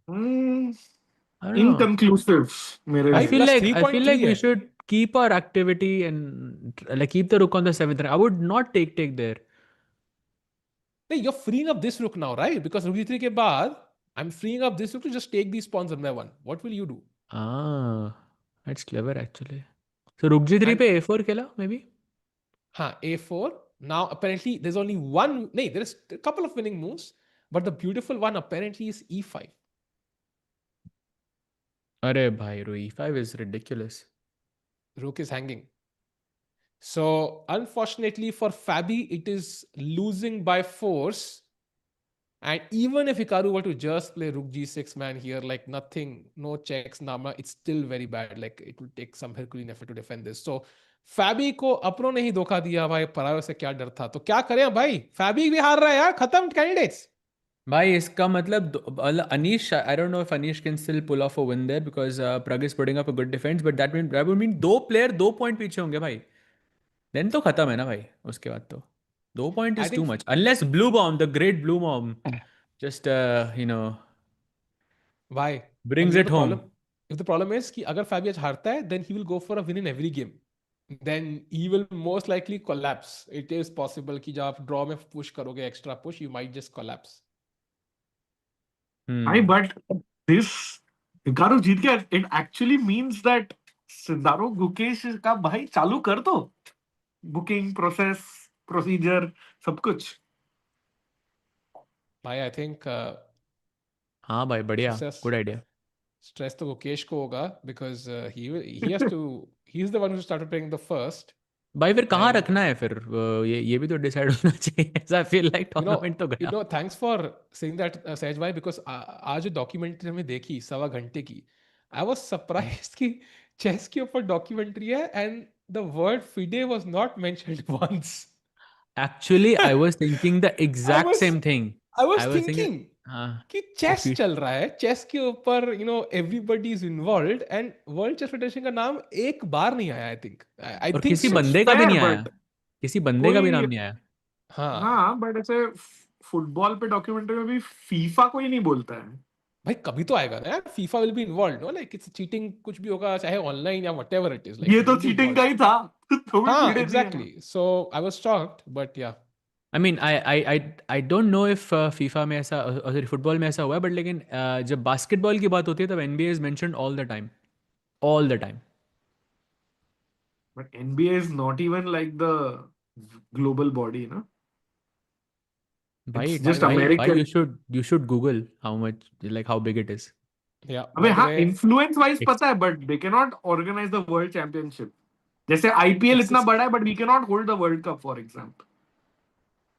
I don't know. Inconclusive. मेरे I Right? लिए. feel Plus like 3.3 we है. should keep our activity and like keep the rook on the 7th rank. I would not take there. Hey, you're freeing up this rook now, right? Because rook g3 के बाद, I'm freeing up this rook to just take these pawns one by one. What will you do? That's clever actually. So rook g3 And- पे a4 खेला maybe? A4. Now, apparently, there's only one. No, there's a couple of winning moves, but the beautiful one apparently is e5. अरे भाई rook e5 is ridiculous. Rook is hanging. So, unfortunately for Fabi, it is losing by force. And even if Hikaru were to just play rook g6, man, here, like nothing, no checks, Nama, it's still very bad. Like it will take some Herculean effort to defend this. So, Fabi को अपनों ने ही धोखा दिया भाई, परायों से क्या डर था. तो क्या करें भाई? Fabi भी हार रहा है यार, खत्म candidates. भाई इसका मतलब Anish, I don't know if Anish can still pull off a win there because Pragg is putting up a good defense, but that would mean दो player 2 point पीछे होंगे भाई. Then तो खत्म है ना भाई. उसके बाद तो 2 point I is too think- much unless Bluebaum, the great Bluebaum, just Why? brings it home. If the problem is कि अगर Fabi आज हारता है, then he will go for a win in every game. Then he will most likely collapse. It is possible कि जब आप draw में push करोगे extra push, you might just collapse. भाई but this Hikaru जीत गया. It actually means that Sindarov Gukesh का भाई चालू कर दो. Booking process, procedure, सब कुछ. भाई आई थिंक हाँ भाई बढ़िया, stress गुड आइडिया. stress तो गुकेश को होगा because he has to he's the one who started playing the first. भाई फिर कहाँ And रखना है फिर? ये भी तो डिसाइड होना चाहिए. ऐसा फील लाइक टूर्नामेंट तो गया. thanks for saying that, Sahaj bhai, because आज जो डॉक्यूमेंट्री हमने देखी 1.25 घंटे की, I was surprised कि चेस के ऊपर डॉक्यूमेंट्री है and the word FIDE was not mentioned once. Actually, I was thinking the exact same thing. I was thinking thinking हाँ, कि चेस FIDE चल रहा है, चेस के ऊपर everybody is involved and world chess federation का नाम एक बार नहीं आया. I और think किसी so. बंदे का भी नहीं आया. But किसी बंदे का भी कोई नाम नहीं आया. हाँ बट ऐसे फुटबॉल पे डॉक्यूमेंट्री में भी फीफा कोई नहीं बोलता है. भाई कभी तो आएगा ना यार. FIFA will be involve, know like it's cheating, कुछ भी होगा चाहे ऑनलाइन या व्हाटएवर इट इज, लाइक ये तो चीटिंग का ही था. तो भी हाँ FIDE नहीं है. Exactly. So I was shocked but या I mean, I don't know if FIFA में ऐसा, सॉरी फुटबॉल में ऐसा हुआ है, बट लेकिन जब बास्केटबॉल की बात होती है तब NBA is mentioned all the time. But NBA is not even like the global body, no? भाई It's just भाई American. you should Google how much, like how big it is. या अबे हाँ influence wise पता है but they cannot organize the world championship. जैसे IPL इतना बड़ा है but we cannot hold the World Cup for example.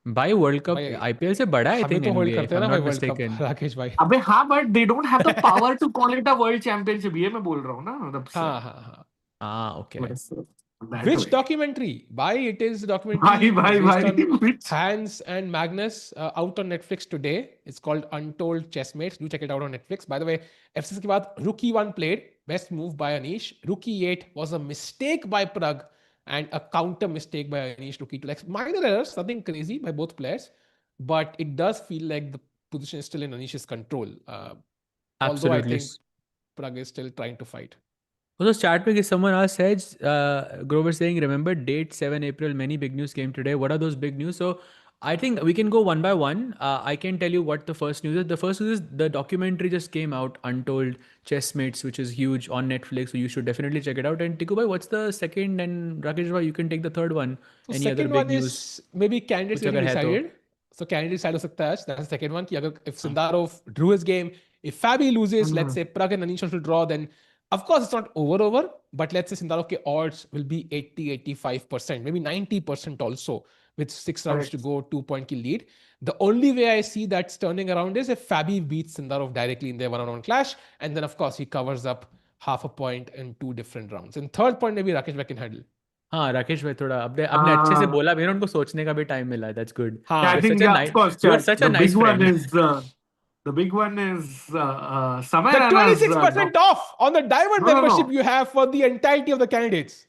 भाई वर्ल्ड कप IPL से बड़ा है, हमें तो होल्ड करते हैं ना भाई वर्ल्ड कप, राकेश भाई. अबे हाँ but they don't have the power to call it a world championship. ये मैं बोल रहा हूँ ना मतलब. हाँ okay. Which documentary? Bhai, it is a documentary based on Hans and Magnus, out on Netflix today. It's called Untold Chessmates. Do check it out on Netflix. By the way, FCS के बाद Rookie 1 played. Best move by Anish. Rookie 8 was a mistake by Pragg and a counter mistake by Anish. Rookie 2. Like minor errors, nothing crazy by both players. But it does feel like the position is still in Anish's control. Although I think Pragg is still trying to fight. Also, chat में someone asked, says Grover saying, remember date 7 April, many big news came today. What are those big news? So I think we can go one by one. I can tell you what the first news is. The first news is the documentary just came out, Untold Chessmates, which is huge on Netflix. So you should definitely check it out. And Tiku bhai, what's the second? And Rakesh bhai, you can take the third one. So Any second other big one news? is maybe candidates कुछ अगर getting है तो. decided. So candidates decide हो सकता है. That's the second one. कि अगर if Sindarov drew his game, if Fabi loses, let's say Pragg and Anish will draw, then of course it's not over, but let's say Sindarov के odds will be 80-85%, maybe 90% also, with 6 rounds to go, 2-point की lead. The only way I see that's turning around is if Fabi beats Sindarov directly in their one-on-one clash, and then of course he covers up half a point in 2 different rounds. And third point maybe Rakesh Bhai can handle. हाँ राकेश भाई थोड़ा अपने अच्छे से बोला भी ना, उनको सोचने का भी टाइम मिला है. That's good. I think of course. You are such a nice friend. The big one is Samay The Rana's 26% off on the diamond membership you have for the entirety of the candidates.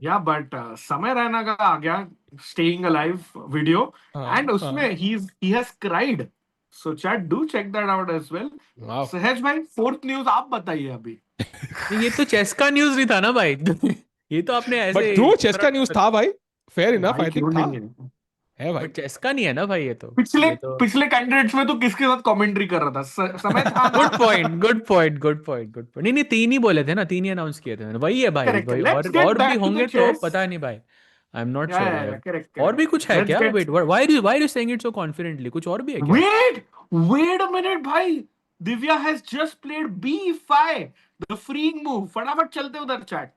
Yeah, but Samay Rana का आ गया staying alive video and उसमें he has cried. So chat, do check that out as well. Wow. Sahaj भाई, fourth news आप बताइए अभी. ये तो chess का न्यूज़ नहीं था ना भाई. ये तो आपने ऐसे. But true, चेस का न्यूज़ था भाई. Fair enough, I think था. है भाई. चेस का नहीं है ना भाई ये तो. पिछले कैंडिडेट्स में तो किसके साथ कमेंट्री कर रहा था? समय था. Good point. नहीं 3 ही बोले थे ना, 3 ही अनाउंस किए थे. वही है भाई. और भी होंगे तो पता नहीं भाई. I'm not sure. और भी कुछ है क्या? Wait, why are you saying it so confidently? कुछ और भी है क्या? Wait a minute भाई. Divya has just played B5, the freeing move. फटाफट चलते उधर chat.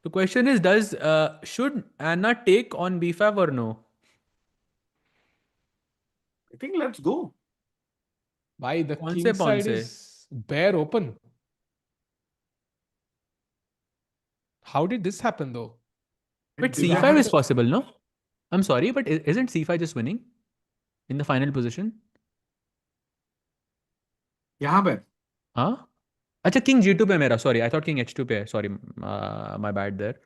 The question is, should Anna take on B5 or no? I think let's go. Why the king side is bare open? How did this happen though? But C5 is possible, no? I'm sorry, but isn't C5 just winning in the final position? यहाँ पे. हाँ? अच्छा king G2 पे मेरा. Sorry, I thought king H2 पे. Sorry, my bad there.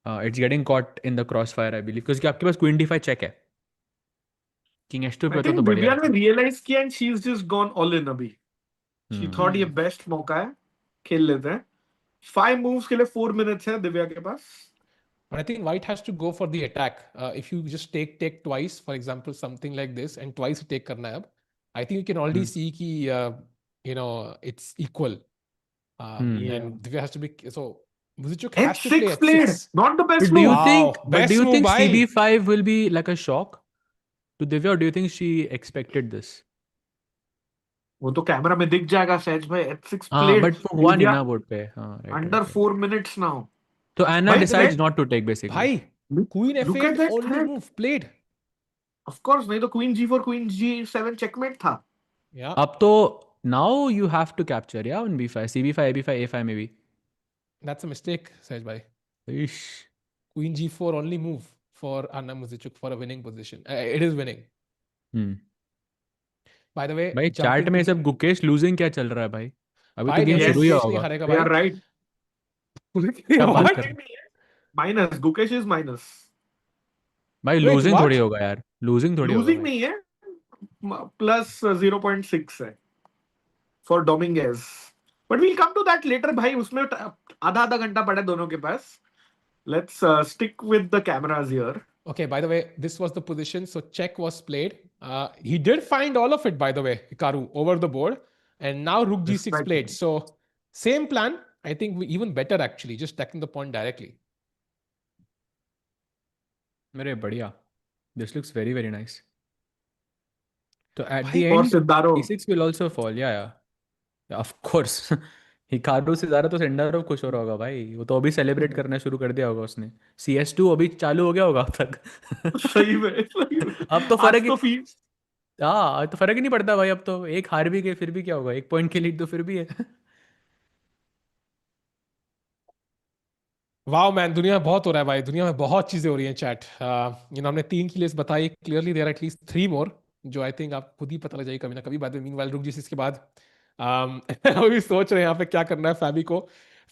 It's getting caught in the crossfire, I believe, because आपके पास queen D5 check है. King H2 पे तो बढ़िया. Divya ने realize किया and she's just gone all in अभी. She thought ये best मौका है, खेल लेते हैं. 5 moves के लिए 4 minutes है दिव्या के पास. But I think white has to go for the attack. If you just take twice, for example, something like this, and twice you take करना है अब, I think you can already see it's equal. And Divya has to be so. Muzychuk has to play H6 played. H6. Not the best But do you move. think? Wow, But do best you move think by CB5 will be like a shock to Divya, or do you think she expected this? वो तो camera में दिख जाएगा सहज भाई. H6 played. But वो हुआ नहीं Divya ना बोर्ड पे. Right, under right. 4 minutes now. So Anna भाई decides not to take basically. भाई Queen Look at F8 that only threat. move played. Of course, नहीं तो Queen G4, Queen G7 checkmate था. Yeah. अब तो now you have to capture, yeah, on B5, CB5, AB5, A5 maybe. That's a mistake, Sahaj bhai. Ish. Queen G4 only move for Anna Muzychuk for a winning position. It is winning. By the way, भाई chat में सब Gukesh losing क्या चल रहा है भाई? अभी तो गेम yes, शुरू ही Gukesh होगा. नहीं हारेगा They are भाई. right. क्या बात कर रहे हैं? Minus. Gukesh is minus. भाई Wait, लूजिंग what? थोड़ी होगा यार. लूजिंग थोड़ी होगा Losing भाई. नहीं है. Plus 0.6 है for Dominguez. But we'll come to that later भाई. उसमें आधा घंटा पड़ा है दोनों के पास. Let's stick with the cameras here. Okay, by the way, this was the position. So check was played. He did find all of it, by the way, Hikaru, over the board. And now Rook G6 Right. played. So same plan. I think even better actually, just attacking the pawn directly. मेरे बढ़िया. This looks very very nice. So at भाई, the For end, Sindarov. E6 will also fall. Yeah, of course. Hikaru से ज्यादा तो सेंडारोव खुश हो रहा होगा भाई. वो तो अभी सेलिब्रेट करना शुरू कर दिया होगा उसने. CS2 अभी चालू हो गया होगा अब तक. सही में. अब तो आज फर्क तो ही. हाँ, तो फर्क ही नहीं पड़ता भाई. अब तो एक हार भी गए फिर भी क्या होगा. 1 पॉइंट की लीड तो फिर भी है. वाओ मैन, दुनिया में बहुत हो रहा है भाई. दुनिया में बहुत चीजें हो रही हैं. चैट हमने 3 की लिस्ट बताई. क्लियरली देयर आर एटलीस्ट 3 मोर जो आई थिंक आप खुद ही पता लग जाएगी कभी ना कभी. बाद में मीनवाइल रुक जिस के बाद अभी सोच रहे हैं यहाँ पे क्या करना है फैबी को.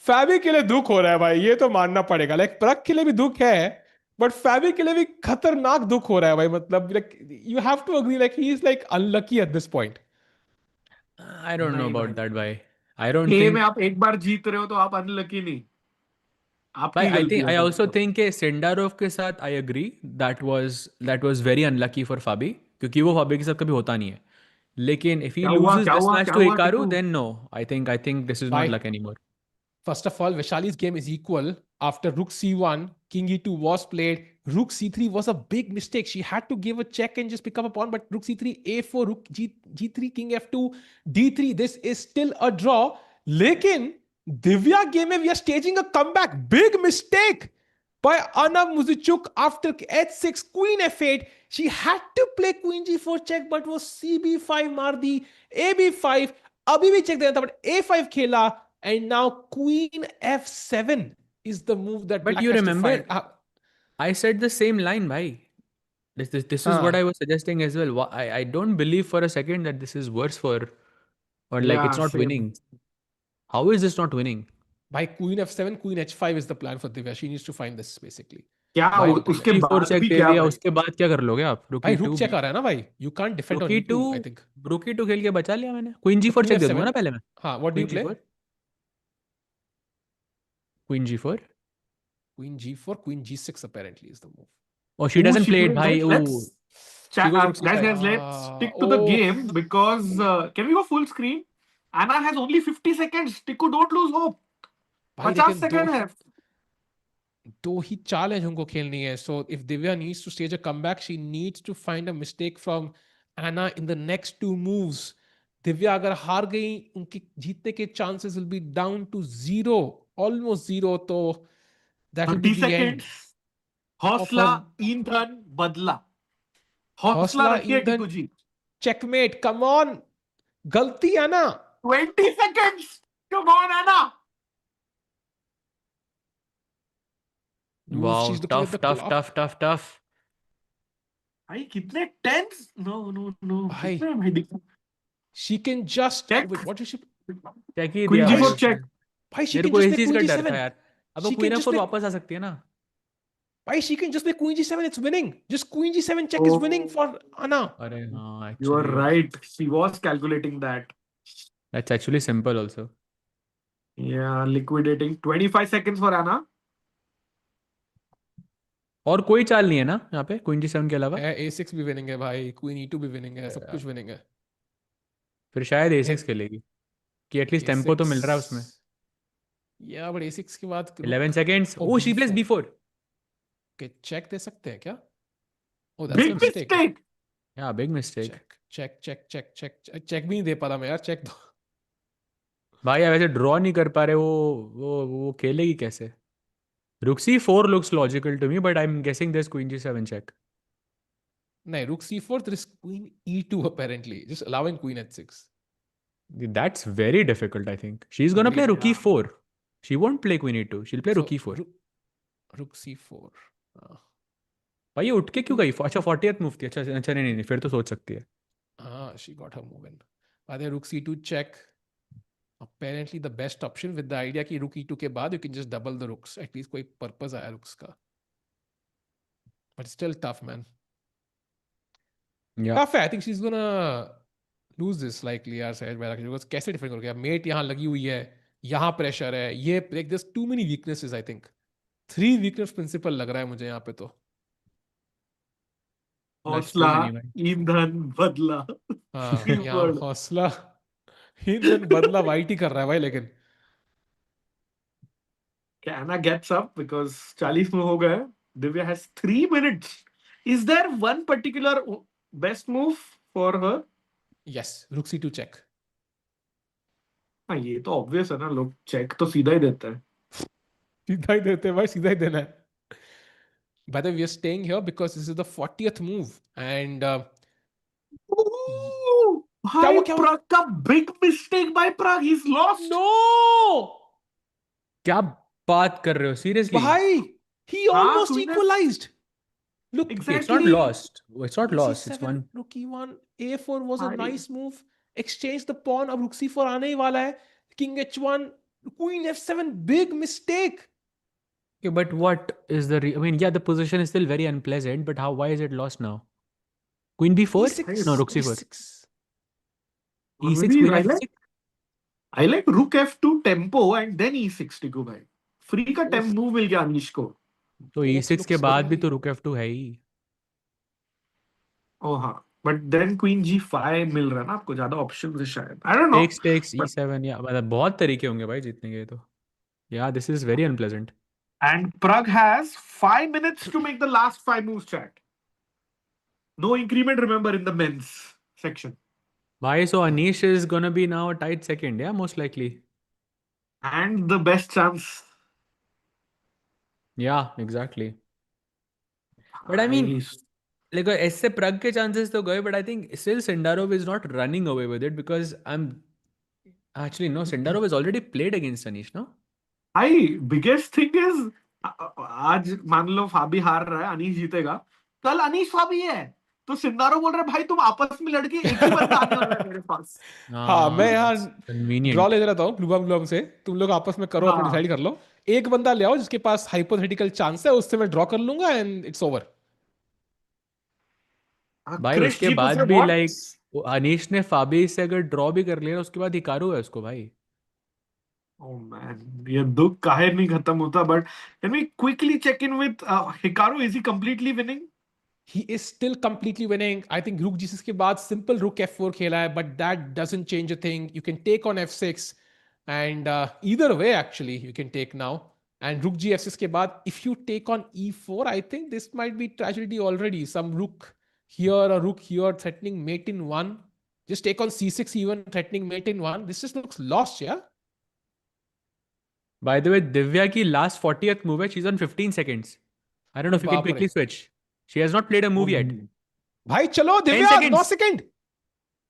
फैबी के लिए दुख हो रहा है भाई, ये तो मानना पड़ेगा. लाइक प्रग के लिए भी दुख है, बट फैबी के लिए भी खतरनाक दुख हो रहा है भाई. मतलब like you have to agree, like he is like unlucky at this point. I don't know नहीं about भाई. that भाई. I don't game think. में आप एक बार जीत रहे हो तो आप अनलकी नहीं. आपकी भाई गलती I है. also think कि सेंडारोव के साथ I agree that was very unlucky for Fabi, क्योंकि वो फाबी के साथ कभी होता नहीं है. लेकिन if he क्या हुआ loses क्या this हुआ match क्या to हुआ Hikaru, Tipu? then no. I think this is not Bye. luck anymore. First of all, Vaishali's game is equal. After Rook C1, King E2 was played. Rook C3 was a big mistake. She had to give a check and just pick up a pawn. But Rook C3, A4, Rook G3, King F2, D3. This is still a draw. Lekin, Divya game में we are staging a comeback. Big mistake by Anna Muzychuk after H6, Queen F8. She had to play Queen G4 check, but वो CB5 मार दी. AB5. अभी भी check देना था, but A5 खेला. And now Queen F7 is the move that But Black you has remember, to find. I said the same line, bhai. This is what I was suggesting as well. I don't believe for a second that this is worse for, or like Yeah, it's not same. winning. How is this not winning? By Queen F7, Queen H5 is the plan for Divya. She needs to find this basically. क्या Why उसके G4 बाद check भी दे क्या दिया, भाई? उसके बाद क्या कर लोगे आप? भाई Rookie रुक 2, चेक आ रहा है ना भाई. You can't defend on Rookie E2, 2, I think. Rookie 2 खेल के बचा लिया मैंने. Queen So G4 Queen check दे दूंगा F7. ना पहले मैं. हाँ, what do you Queen play? G4. Queen G4. Queen G4, Queen G6 apparently is the move. Oh, she doesn't she play it, plays bhai. it. Ooh. Let's She goes Rook guys, C5. let's stick to the Oh. game because can we go full screen? Anna has only 50 seconds. Tiku, don't lose hope. भाई 50 लेकिन seconds है. दो ही challenge हमको खेलनी है. So if Divya needs to stage a comeback, she needs to find a mistake from Anna in the next 2 moves. Divya अगर हार गई, उनके जीतने के chances will be down to 0, almost 0. तो that will be 30 the end. seconds. हौसला ईंधन बदला. हौसला रखिए टिकू जी. Checkmate, come on. गलती Anna. 20 seconds. Come on, Anna. Wow, She's looking at the clock. tough. भाई कितने tense? No. भाई. कितने भाई दिखा. She can just Check. wait, what is she? Check he Queen दिया G4 भाई उसने. check. भाई she मेरे can को just इस play चीज Queen का डर G7. था यार. अब वो She Queen can just F4 play. वापस आ सकती है ना. भाई she can just play Queen G7. It's winning. Just Queen G7 check is winning for Anna. अरे हाँ, You are actually. right. She was calculating that. That's actually simple also. Yeah, liquidating. 25 seconds for Anna. और कोई चाल नहीं है ना यहाँ पे Queen G7 के अलावा. A6 भी winning है भाई. Queen E2 भी winning है. सब कुछ winning है. फिर शायद A6 खेलेगी कि एटलीस्ट टेम्पो तो मिल रहा है उसमें. या बट A6 के बाद 11 seconds. O Oh, she plays B4 B4. के चेक दे सकते हैं क्या? Oh that's a Big mistake. mistake. Yeah, big mistake. Check भी नहीं दे पा रहा मैं यार. चेक दो. भाई अब ऐसे ड्रॉ नहीं कर पा रहे वो खेलेगी कैसे? Rook C4 looks logical to me, but I'm guessing there's Queen G7 check. नहीं, Rook C4 there is Queen E2 apparently, just allowing Queen H6. That's very difficult, I think. She's gonna play Rook E4. She won't play Queen E2. She'll play Rook E4. Rook C4. भाई ये उठ के क्यों गई? अच्छा 40th move थी. अच्छा अच्छा नहीं फिर तो सोच सकती है. हाँ, she got her move in. By the way, Rook C2 check. Apparently the best option with the idea कि Rook E2 के बाद you can just double the rooks. At least कोई purpose आया rooks का. But still tough, man. Yeah. Tough है. I think she's gonna lose this likely यार सहज मेरा because कैसे डिफेंड करोगे? मेट यहाँ लगी हुई है. यहाँ प्रेशर है. ये like there's too many weaknesses I think. 3 weakness principle लग रहा है मुझे यहाँ पे तो. हौसला, ईंधन, बदला. हाँ, यहाँ हौसला, ईंधन, बदला वाइट ही कर रहा है भाई लेकिन. Anna gets up because 40 में हो गए. Divya has 3 minutes. Is there one particular best move for her? Yes, Rook C2 check. हाँ, ये तो obvious है ना. लोग check तो सीधा ही देते हैं. सीधा ही देते हैं भाई, सीधा ही देना है. By the way, we are staying here because this is the 40th move and भाई Pragg का big mistake by Pragg. He's lost. No! क्या बात कर रहे हो? Seriously? भाई, he almost equalized. Look, exactly. It's not lost. It's not lost. It's one. Rook E1, A4 was a nice move. Exchange the pawn. अब Rook C4 आने ही वाला है. King H1, Queen F7, big mistake. Okay, but what is the? I mean, yeah, the position is still very unpleasant. But how? Why is it lost now? Queen B4? E6. No, Rook C4. E6. E6. Queen F6. I like Rook F2 tempo and then E6 टिको भाई. Free का tempo move मिल गया अनीश को. तो E6 के बाद भी तो Rook F2 है ही. Oh हाँ. But then Queen G5 मिल रहा है ना आपको, ज्यादा options है शायद. I don't know. Takes E7. Yeah, मतलब बहुत तरीके होंगे भाई जीतने के तो. Yeah, this is very unpleasant. And Pragg has 5 minutes to make the last 5 moves, chat. No increment, remember, in the men's section. Why? So Anish is gonna be now a tight second, yeah, most likely. And the best chance. Yeah, exactly. But I mean, like ऐसे Pragg के chances तो गए, but I think still Sindarov is not running away with it because actually no, Sindarov has already played against Anish, no? Biggest thing is आज मान लो फाबी हार रहा है, अनीश जीतेगा. कल अनीश फाबी है तो सिंदारो बोल रहा है भाई तुम आपस में लड़के एक ही बंदा आने वाला है मेरे पास. हाँ, मैं यहाँ ड्रॉ ले रहता हूँ ब्लूबम से. तुम लोग आपस में करो, अपना डिसाइड कर लो. एक बंदा ले आओ जिसके पास हाइपोथेटिकल चांस है, उससे मैं ड्रॉ कर लूंगा एंड इट्स ओवर. भाई उसके बाद भी लाइक अनीश ने फाबी से अगर ड्रॉ भी कर लिया उसके बाद हिकारू है उसको भाई. Oh man, ये दुख काहे नहीं खत्म होता. But can we quickly check in with Hikaru? Is he completely winning? He is still completely winning. I think Rook G6 के बाद simple Rook F4 खेला है, but that doesn't change a thing. You can take on F6 and either way actually you can take now. And Rook G F6 के बाद if you take on E4, I think this might be tragedy already. Some Rook here or Rook here threatening mate in 1. Just take on C6 even threatening mate in 1. This just looks lost, yeah? By the way, Divya की last 40th move है. She's on 15 seconds. I don't know if you can quickly switch. She has not played a move yet. भाई चलो Divya, 9 seconds.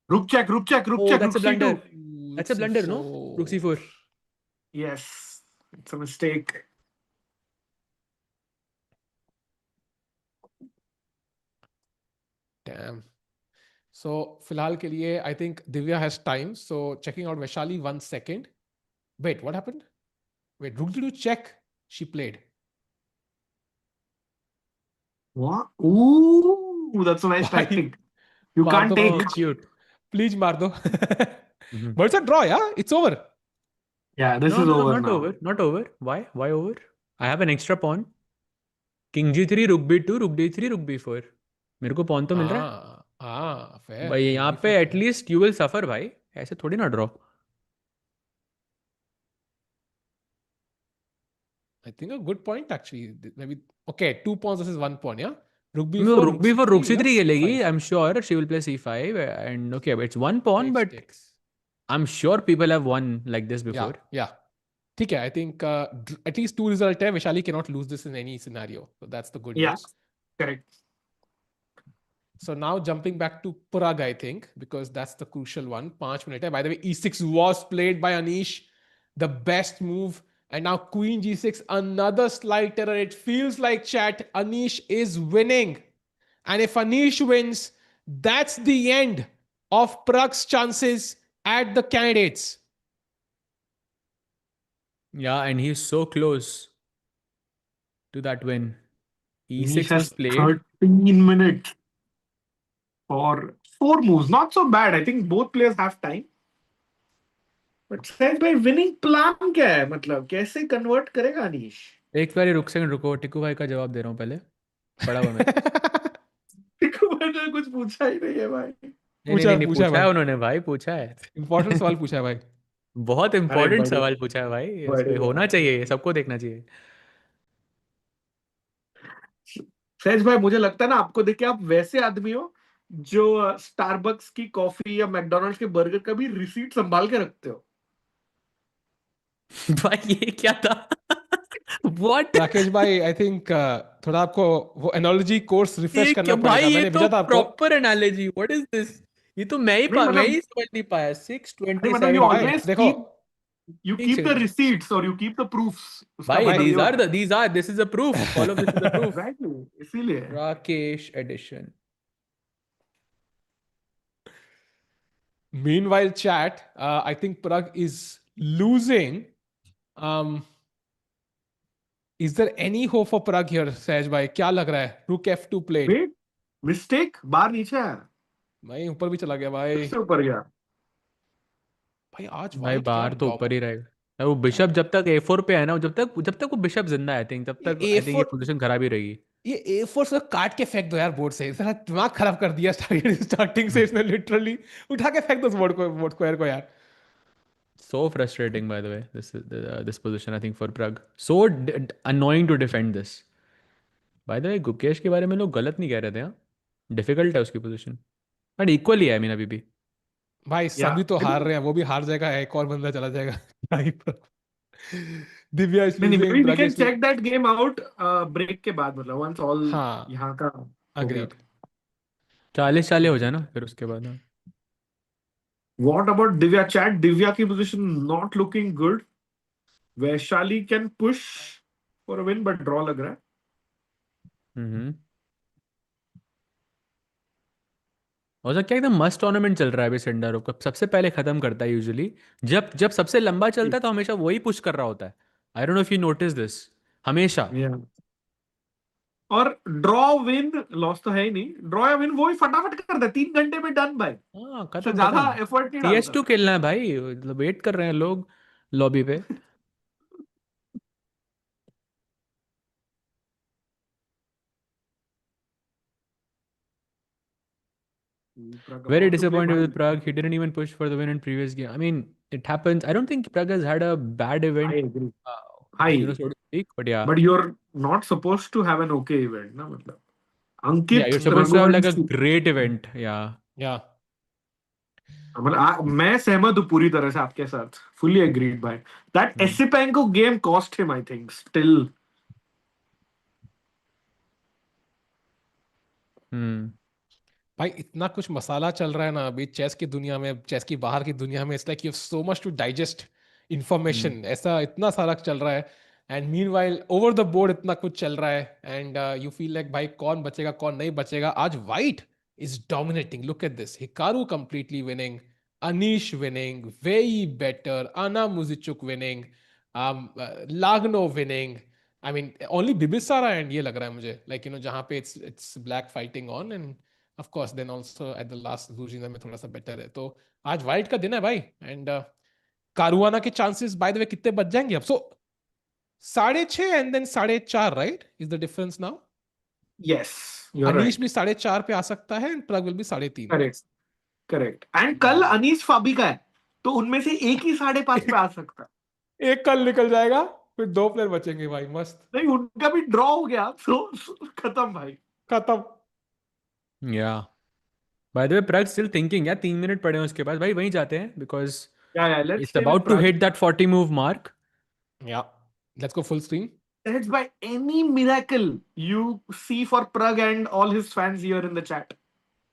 Rook check. That's a blunder. That's a blunder, no? Rook C4. Yes, it's a mistake. Damn. So फिलहाल के लिए I think Divya has time. So checking out Vaishali 1 second. Wait, what happened? Wait, Rook to check. She played. What? Ooh, that's a nice tactic. You can't take. Cute. Please, Mardo. But it's a draw, yeah? It's over. Yeah, this is over not now. Not over. Why? Why over? I have an extra pawn. King G3, Rook B2, Rook D3, Rook B4. मेरे को pawn तो मिल रहा है. fair. भाई यहाँ पे at least you will suffer भाई. ऐसे थोड़ी ना draw. I think a good point actually. Maybe okay, 2 pawns versus 1 pawn. Yeah. Rook No, b4, rook rook b4, rook c3. c3 Yeah. खेलेगी. Fine. I'm sure she will play c5 and okay, but it's one pawn, but H6. I'm sure people have won like this Yeah. before. Yeah. ठीक है. I think at least 2 result है. Vaishali cannot lose this in any scenario. So that's the good Yeah, news. correct. So now jumping back to Pragg, I think, because that's the crucial one. 5 minutes hai. By the way, e6 was played by Anish. The best move. And now queen g6, another slight error. It feels like, chat, Anish is winning. And if Anish wins, that's the end of Pragg's chances at the candidates. Yeah, and he's so close to that win. Anish e6 has was played. 13 minutes for 4 moves. Not so bad. I think both players have time. But सहज भाई winning plan क्या है? मतलब कैसे convert करेगा अनीश? एक बार रुक second रुको, टिकू भाई का जवाब दे रहा हूँ पहले. पढ़ा हुआ मैं. टिकू भाई ने कुछ पूछा ही नहीं है भाई. नहीं, पूछा है पूछा है भाई. उन्होंने भाई, पूछा है. इंपॉर्टेंट सवाल पूछा है भाई. बहुत अरे इंपॉर्टेंट बढ़िया, सवाल पूछा है भाई. ऐसे बढ़िया. होना चाहिए, सबको देखना चाहिए. सहज भाई मुझे लगता है ना आपको देख के आप वैसे आदमी हो जो स्टारबक्स की कॉफी या मैकडोनल्ड्स के बर्गर का भी रिसीट संभाल के रखते हो. भाई ये क्या था? What? राकेश भाई, आई थिंक थोड़ा आपको वो एनोलॉजी कोर्स रिफ्रेश ये करना क्या भाई? पड़ेगा. ये मैंने तो भेजा था आपको. Proper analogy. What is this? ये तो मैं नहीं मतलब ही समझ नहीं पाया. नहीं मतलब you 627. भाई always देखो, you एक keep the second receipts or you keep the proofs. उसका भाई, मतलब ये होता this is a proof. All of this is a है. proof. Exactly. इसीलिए Rakesh edition. meanwhile chat, I think Pragg is losing. Is there any hope for Pragg here, सहज भाई? क्या लग रहा है? Rook f2 played. wait mistake बाहर नीचे आया, भाई ऊपर भी चला गया भाई. फिर से ऊपर गया. भाई आज भाई white क्या बाहर तो डॉम. ऊपर ही रहेगा. वो बिशप जब तक a4 पे है ना, जब तक वो बिशप जिंदा है, आई थिंक तब तक आई थिंक ये A4 पोजीशन खराब ही रहेगी. ये A4 से काट के फेंक दो यार बोर्ड से. इसने दिमाग खराब कर दिया स्टार्टिंग से. इसने लिटरली उठा के फेंक दो बोर्ड स्क्वायर को यार. So frustrating, by the way. This position, I think, for Pragg. So annoying to defend this. By the way, Gukesh के बारे में लोग गलत नहीं कह रहे थे. हाँ, डिफिकल्ट है उसकी पोजीशन, बट इक्वली है. आई मीन अभी भी भाई सभी तो हार रहे हैं. वो भी हार जाएगा, एक और बंदा चला जाएगा. दिव्या इज नहीं losing, maybe we प्रग can is check that game out break के बाद, मतलब once all हाँ, यहाँ का हो गया. अग्रीड. 40 हो जाए ना फिर उसके बाद. हाँ. What about Divya chat? Divya की position not looking good. Vaishali can push for a win but draw लग रहा है. हो सकता है एकदम मस्त टूर्नामेंट चल रहा है अभी. सेंडारोव का सबसे पहले खत्म करता है यूजुअली. जब जब सबसे लंबा चलता है तो हमेशा वही पुश कर रहा होता है. आई don't know if you notice this. हमेशा. Yeah. और ड्रॉ विन लॉस तो है ही नहीं. ड्रॉ या विन वो ही फटाफट कर दे, 3 घंटे में डन भाई. हाँ, तो खत्म ज्यादा खत्म. एफर्ट नहीं डालता. CS2 खेलना है भाई. वेट कर रहे हैं लोग लॉबी पे. Very disappointed with Pragg. He didn't even push for the win in previous game. I mean, it happens. I don't think Pragg has had a bad event. I agree. So to speak, but yeah. But you're not supposed to have an okay event, ना मतलब. Ankit, Yeah, you're supposed to have like a great event. Yeah. Yeah. मतलब मैं सहमत हूँ पूरी तरह से आपके साथ. Fully agreed भाई. That Esipenko game cost him, I think, still. भाई इतना कुछ मसाला चल रहा है ना अभी चेस की दुनिया में, चेस की बाहर की दुनिया में. It's like you have so much to digest information. ऐसा इतना सारा चल रहा है. And meanwhile over the board इतना कुछ चल रहा है. एंड यू फील लाइक भाई कौन बचेगा कौन नहीं बचेगा. आज white is dominating. Look at this. Hikaru completely winning, Anish winning, Wei better, Anna Muzychuk winning, Lagno winning. I mean only Bibisara and ये लग रहा है मुझे लाइक यू नो जहाँ पे it's black fighting on. And of course then also at the last Zhu Jiner में थोड़ा सा बेटर है. तो आज वाइट का दिन है भाई. एंड कारुआना के चांसेस बाय द वे कितने बच जाएंगे अब? So 6.5 and then 4.5 right is the difference now. Yes, you're Anish right. भी 4.5 पे आ सकता है and Pragg will be 3.5. Correct. Correct. And कल अनीश फाबी का है. तो उनमें से एक ही 5.5 पे आ सकता है। एक कल निकल जाएगा, फिर 2 प्लेयर बचेंगे भाई, मस्त। नहीं, उनका भी ड्रॉ हो गया, तो खत्म भाई। खत्म। Yeah. By the way, Pragg still thinking. Yeah, 3 minute पड़े हैं उसके पास भाई, वहीं जाते हैं because Yeah, let's it's stay with about to Pragg. hit that 40 move mark. Yeah, let's go full screen. That's by any miracle you see for Pragg and all his fans here in the chat.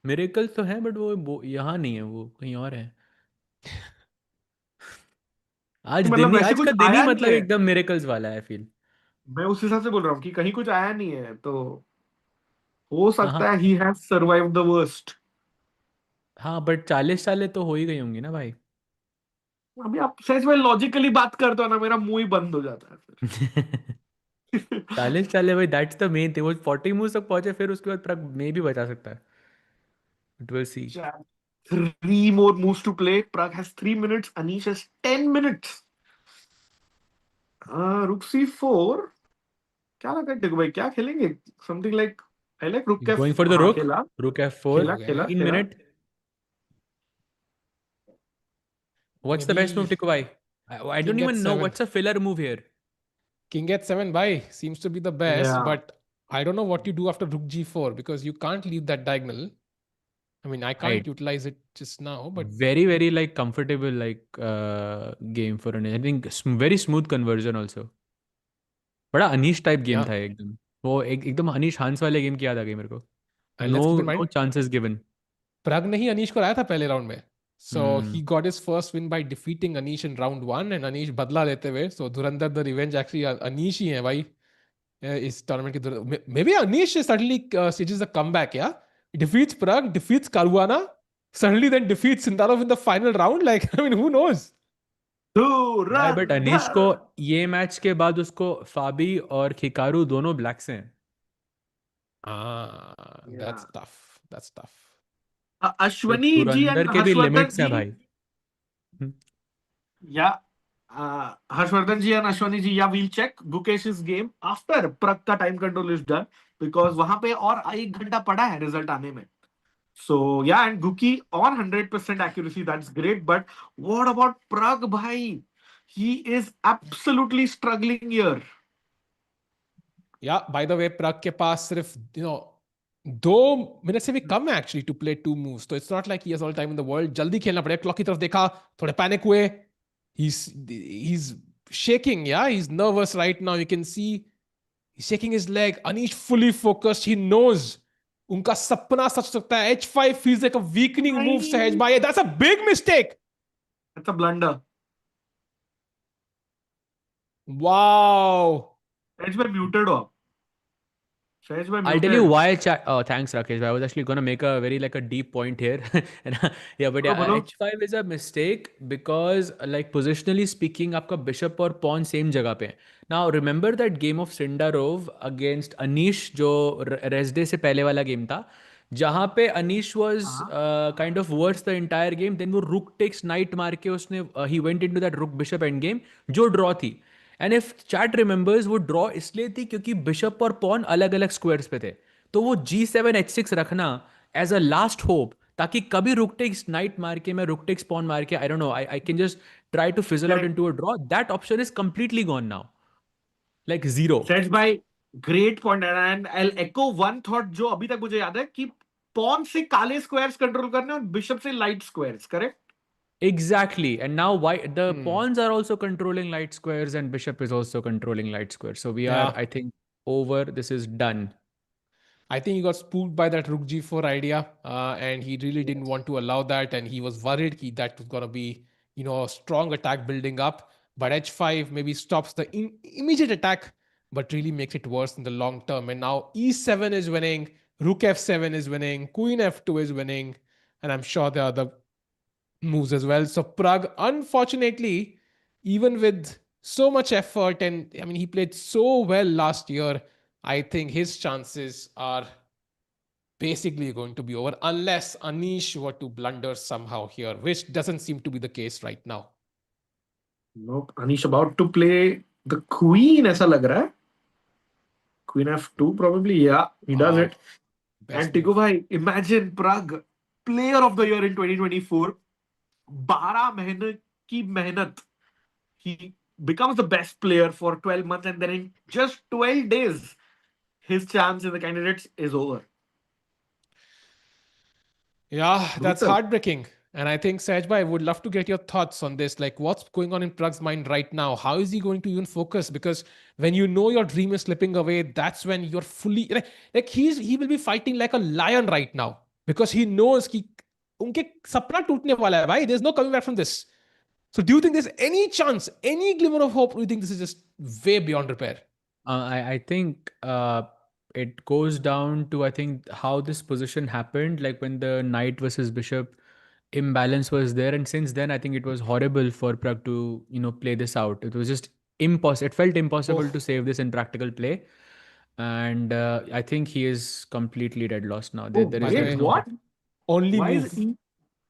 Miracles तो हैं, but वो यहाँ नहीं है, वो कहीं और है। आज दिन मतलब ही, वैसे आज का कुछ दिन ही आया नहीं मतलब है, एकदम मिरेकल्स वाला है फील। मैं उस हिसाब से बोल रहा हूँ कि कहीं कुछ आया नहीं है, तो हो हाँ हाँ सकता है he has survived the worst. हाँ, बट 40 सालें तो हो ही गई होंगी ना भाई। अभी आप सच में लॉजिकली बात करते हो ना, मेरा मुंह ही बंद हो जाता है फिर। 40 सालें भाई, दैट्स द मेन थिंग। वो 40 मूव तक पहुंचे, फिर उसके बाद प्रग मे भी बचा सकता है। It will see. 3 more moves to play. Pragg has 3 minutes. Anish has 10 minutes. Rook c4. क्या लगा टेको भाई, क्या खेलेंगे? Something like I like rook f। Going for the हाँ रुक, खेला रुक F4, खेला हो गया खेला है। 15 खेला। Minute. What's the best move Maybe टिको भाई? आई king don't even know h7. What's a filler move here. King h7 bhai seems to be the best, Yeah. but I don't know what you do after rook g4 because you can't leave that diagonal. I mean, I can't right, utilize it just now, but very very like comfortable like game for I think, very smooth conversion also. बड़ा Anish type game yeah. था एकदम। वो एकदम अनीश हांस वाले game की याद आ गई मेरे को। And no, let's keep in no mind, chances गिवन। Pragg ने ही अनीश को हराया था पहले राउंड में. So he hmm, got his first win by defeating Anish in round 1 and Anish बदला लेते हुए. So Dhurandhar the revenge actually Anish ही है भाई इस tournament की. Maybe Anish suddenly stages a comeback, yeah? Defeats Pragg, defeats Caruana, suddenly then defeats Sindarov in the final round. Like, I mean, who knows? भाई but Anish को धुरंधर। ये match के बाद उसको फाबी और हिकारू दोनों ब्लैक से हैं। That's Yeah. tough. That's tough. तो अश्वनी जी धुरंधर एंड के भी हर्षवर्धन लिमिट्स हैं जी। भाई। Yeah. Harshvardhan ji and Ashwani ji, yeah, we'll check Gukesh's game after Pragg का time control is done, because वहां पे और 1 घंटा पड़ा है रिजल्ट आने में. So yeah, and Guki on 100% accuracy, that's great. But what about Pragg, bhai? He is absolutely struggling here. Yeah, by the way, Pragg के पास सिर्फ 2 मिनट से भी कम है actually to play 2 moves. So it's not like he has all time in the world. जल्दी खेलना पड़ेगा. Clock की तरफ देखा, थोड़े पैनिक हुए. He's shaking. Yeah, he's nervous right now. You can see he's shaking his leg. Anish fully focused. He knows उनका सपना सच सकता है. H5 feels like a weakening move. Sahaj bhai, that's a big mistake. That's a blunder. Wow. Sahaj bhai muted ho. Sahaj bhai I'll tell you muted. why. Oh, thanks, Rakesh. I was actually gonna make a very like a deep point here. And, yeah, but बोलो yeah, बोलो. H5 is a mistake because like positionally speaking, आपका bishop और pawn same जगह पे है. Now remember that game of Sindarov against Anish जो rest day से पहले वाला game था, जहाँ पे Anish was kind of worse the entire game. Then वो rook takes knight मार के उसने he went into that rook bishop endgame जो draw थी. एंड इफ चैट रिमेंबर्स, वो ड्रॉ इसलिए थी क्योंकि बिशप और पॉन अलग अलग स्क्वायर्स पे थे। तो वो G7 H6 रखना एज अ लास्ट होप, ताकि कभी रुक टेक्स नाइट मार के, मैं रुक टेक्स पॉन मार के, I don't know, I can just try to fizzle out Correct. Into a draw. That option is completely gone now, like zero. Sahaj bhai, great point. And I'll echo one thought जो अभी तक मुझे याद है कि pawn से काले squares control करने और बिशप से light squares, correct? Exactly. And now why the Hmm. pawns are also controlling light squares and bishop is also controlling light squares. So we are, Yeah. I think, over. This is done. I think he got spooked by that rook g4 idea, and he really didn't want to allow that, and he was worried that was gonna be, a strong attack building up. But h5 maybe stops the immediate attack, but really makes it worse in the long term. And now e7 is winning, rook f7 is winning, queen f2 is winning, and I'm sure there are other moves as well. So Pragg, unfortunately, even with so much effort, and I mean he played so well last year, I think his chances are basically going to be over unless Anish were to blunder somehow here, which doesn't seem to be the case right now. Nope. Anish about to play the queen, ऐसा लग रहा है. Queen f2 probably. Yeah, he does Wow. it. Best And Tiku move. bhai, imagine Pragg, player of the year in 2024. 12 महीने की मेहनत, he becomes the best player for 12 months, and then in just 12 days, his chance in the candidates is over. Yeah, that's Brutal. heartbreaking. And I think, Sajbhai, I would love to get your thoughts on this. Like, what's going on in Pragg's mind right now? How is he going to even focus? Because when you know your dream is slipping away, that's when you're fully like he will be fighting like a lion right now because he knows कि उनके सपना टूटने वाला है भाई. There's no coming back from this. So, do you think there's any chance, any glimmer of hope? Or do you think this is just way beyond repair? I think it goes down to, I think, how this position happened, like when the knight versus bishop imbalance was there, and since then I think it was horrible for Pragg to play this out. It was just impossible. It felt impossible to save this in practical play, and I think he is completely dead lost now. Oh, There is By the there is way, no what? hope. only Why move. is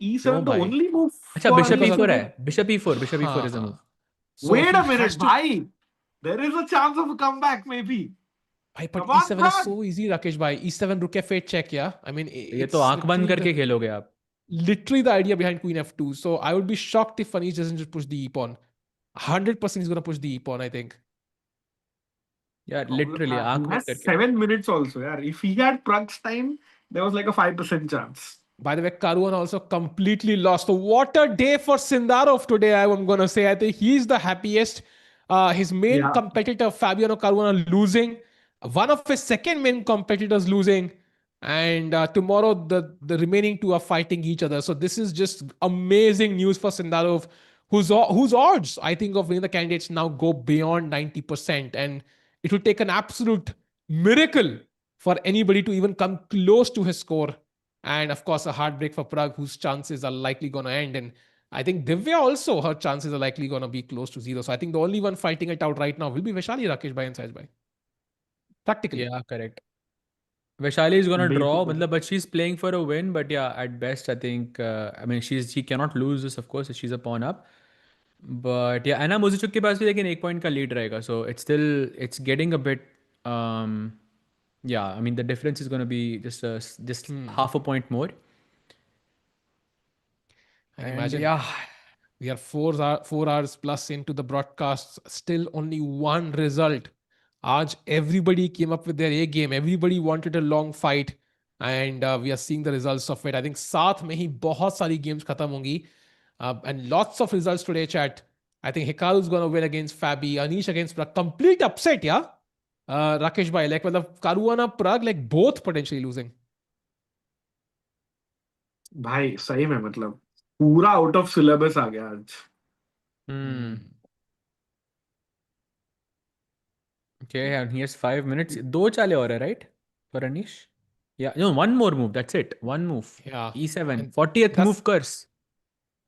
E7 the bhai. only move अच्छा, for bishop Because of- e4 E7? है. Bishop e4. Bishop e4 is a move. So Wait he a minute, has to- bhai. There is a chance of a comeback, maybe. Bhai, but Come on, E7 is Pragg. so easy, Rakesh bhai. E7 rook f8 check, yeah? I mean, ये तो आंख बंद करके खेलोगे आप. literally the idea behind queen f2. So I would be shocked if Anish doesn't just push the e-pawn. 100% he's going to push the e-pawn, I think. Yeah, literally आंख He बंद has करके. 7 minutes also. Yeah. If he had Pragg's time, there was like a 5% chance. By the way, Caruana also completely lost. So what a day for Sindarov today, I'm going to say. I think he's the happiest. His main Yeah. competitor, Fabiano Caruana, losing. One of his second main competitors losing. And tomorrow, the remaining two are fighting each other. So this is just amazing news for Sindarov, whose odds, I think, of winning the candidates now go beyond 90%. And it will take an absolute miracle for anybody to even come close to his score. And of course, a heartbreak for Pragg, whose chances are likely going to end. And I think Divya also, her chances are likely going to be close to zero. So I think the only one fighting it out right now will be Vaishali, Rakesh Bhai and Sahaj Bhai. Practically. Yeah, correct. Vaishali is gonna draw, Basically. but she's playing for a win. But yeah, at best, I think. I mean, she cannot lose this, of course. She's a pawn up. But yeah, Anna Muzychuk के पास भी लेकिन 1 point का lead रहेगा. So it's getting a bit. Yeah, I mean the difference is gonna be just half a point more. And And imagine, yeah, we are 4 hours plus into the broadcast, still only one result. Aaj everybody came up with their A game. Everybody wanted a long fight. And we are seeing the results of it. I think साथ में ही बहुत सारी games खत्म होंगी. And lots of results today, chat. I think Hikaru's going to win against Fabi. Anish against Pragg. Complete upset, yeah? Rakesh bhai, like Caruana, Pragg, like both potentially losing. भाई सही में मतलब पूरा आउट ऑफ सिलेबस आ गया आज. okay, and he has 5 minutes. दो चाले और है, right? For Anish? Yeah, no, one more move. That's it. One move. Yeah. E7. And 40th that's- move curse.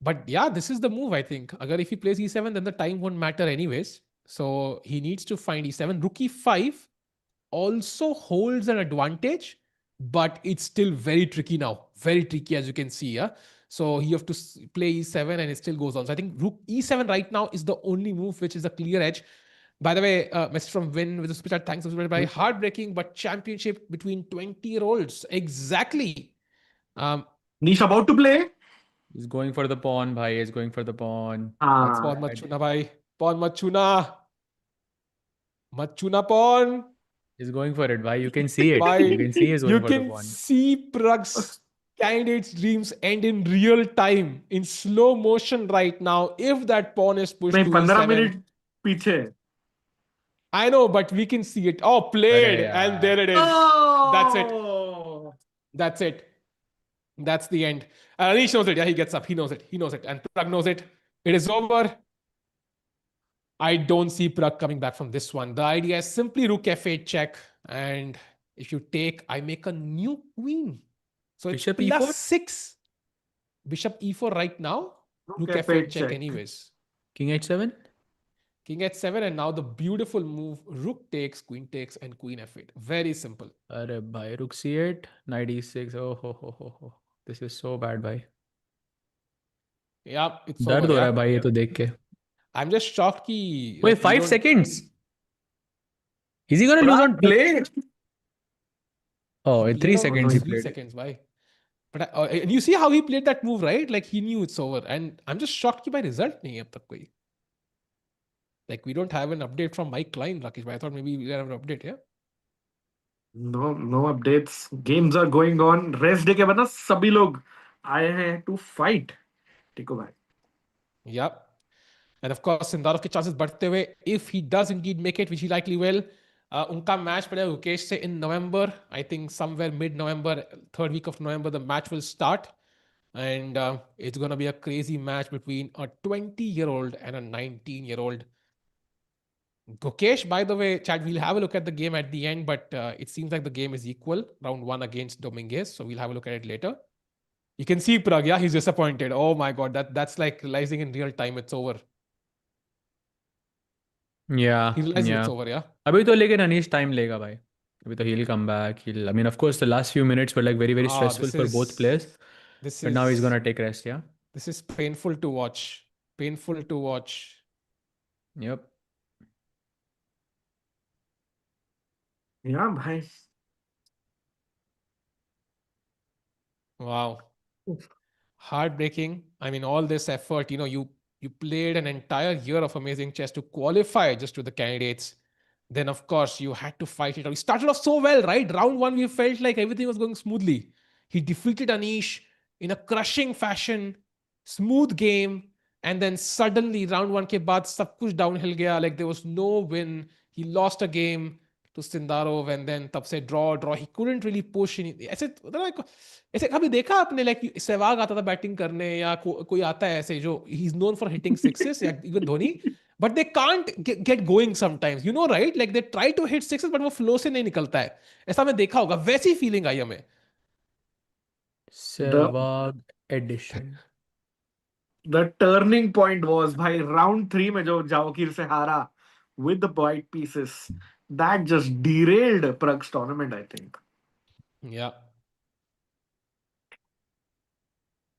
But yeah, this is the move, I think. Agar if he plays e7, then the time won't matter anyways. So he needs to find e7. Rook e5 also holds an advantage, but it's still very tricky now. Very tricky, as you can see. Yeah. So you have to play e7 and it still goes on. So I think rook e7 right now is the only move which is a clear edge. By the way, message from Win with the super chat. Thanks for super by heartbreaking, but championship between 20-year-olds. Exactly. Nish about to play. He's going for the pawn, bhai. He's going for the pawn. That's pawn mat chuna, bhai. Pawn mat chuna. Mat chuna pawn. He's going for it, bhai. You can see it. Bhai, You can see he's going you for the can pawn. see Pragg's candidates' dreams end in real time, in slow motion right now. If that pawn is pushed नहीं to 15 e7. Minute पीछे. I know, but we can see it. Oh, played. yeah. And there it is. Oh! That's it. That's it. That's the end. Anish knows it. Yeah, he gets up. He knows it. He knows it. And Pragg knows it. It is over. I don't see Pragg coming back from this one. The idea is simply rook f8 check. And if you take, I make a new queen. So it's Bishop plus e4? 6. Bishop e4 right now. Rook F8 f8 check check. anyways. King h7? King h7, and now the beautiful move, rook takes, queen takes, and queen f8. Very simple. Arre bhai, rook c8, knight e6. Oh, ho, ho, ho, ho. This is so bad, bhai. Yeah, it's दर्द over. हो रहा Yeah. है भाई ये तो देख के. I'm just shocked कि Wait, like, we 5 don't- seconds? Is he gonna lose on play. Oh, in He 3 played on seconds he 3 played. seconds, bhai. But and you see how he played that move, right? Like he knew it's over. And I'm just shocked कि भाई result नहीं है अब तक कोई. Like we don't have an update from Mike Klein, Rakesh. But I thought maybe we have an update, yeah? No updates. Games are going on. Rest day के बाद ना सभी लोग आए हैं to fight. टिको भाई. Yep. And of course, Sindarov के chances बढ़ते हुए, if he does indeed make it, which he likely will, उनका match पड़ेगा रुकेश से in November. I think somewhere mid-November, third week of November, the match will start. And it's going to be a crazy match between a 20-year-old and a 19-year-old. Gukesh, by the way, Chad, we'll have a look at the game at the end, but it seems like the game is equal, round 1 against Dominguez. So we'll have a look at it later. You can see Pragg, yeah, he's disappointed. Oh my God, that's like realizing in real time it's over. Yeah, He realizes yeah. it's over, yeah. अभी तो लेकिन Anish time लेगा भाई. अभी तो he'll come back. I mean, of course, the last few minutes were like very, very stressful for both players. But now he's gonna take rest, yeah. This is painful to watch. Painful to watch. Yep. Yeah, bhai. Wow. Heartbreaking. I mean, all this effort, you played an entire year of amazing chess to qualify just to the candidates. Then, of course, you had to fight it out. He started off so well, right? Round 1, we felt like everything was going smoothly. He defeated Anish in a crushing fashion, smooth game. And then suddenly, round 1 ke baad, sab kuch downhill gaya. Like there was no win. He lost a game to Sindarov and then tab se draw. He couldn't really push. ऐसे कभी देखा आपने like Sehwag आता था batting करने या कोई आता है ऐसे जो he is known for hitting sixes या even Dhoni but they can't get going sometimes right like they try to hit sixes but वो फ्लो से नहीं निकलता है ऐसा मैं देखा होगा वैसी फीलिंग आई हमें Sehwag edition The turning point was by round 3 में जो जावोखिर से हारा with the white pieces that just derailed Pragg's tournament, I think. Yeah.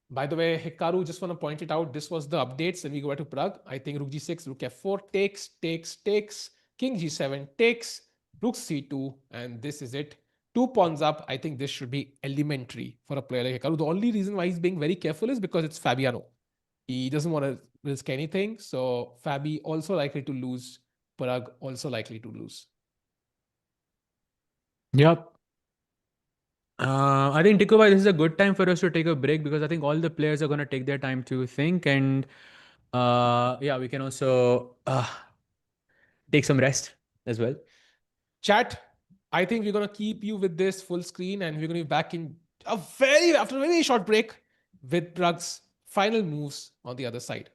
By the way, Hikaru, just want to point it out. This was the updates. Then we go back to Pragg. I think Rook G6, Rook F4 takes, King G7 takes, Rook C2, and this is it. 2 pawns up. I think this should be elementary for a player like Hikaru. The only reason why he's being very careful is because it's Fabiano. He doesn't want to risk anything. So Fabi also likely to lose. Pragg also likely to lose. Yep. I think Tikubai, this is a good time for us to take a break because I think all the players are going to take their time to think and yeah, we can also take some rest as well. Chat, I think we're going to keep you with this full screen and we're going to be back in after a very short break with Pragg's final moves on the other side.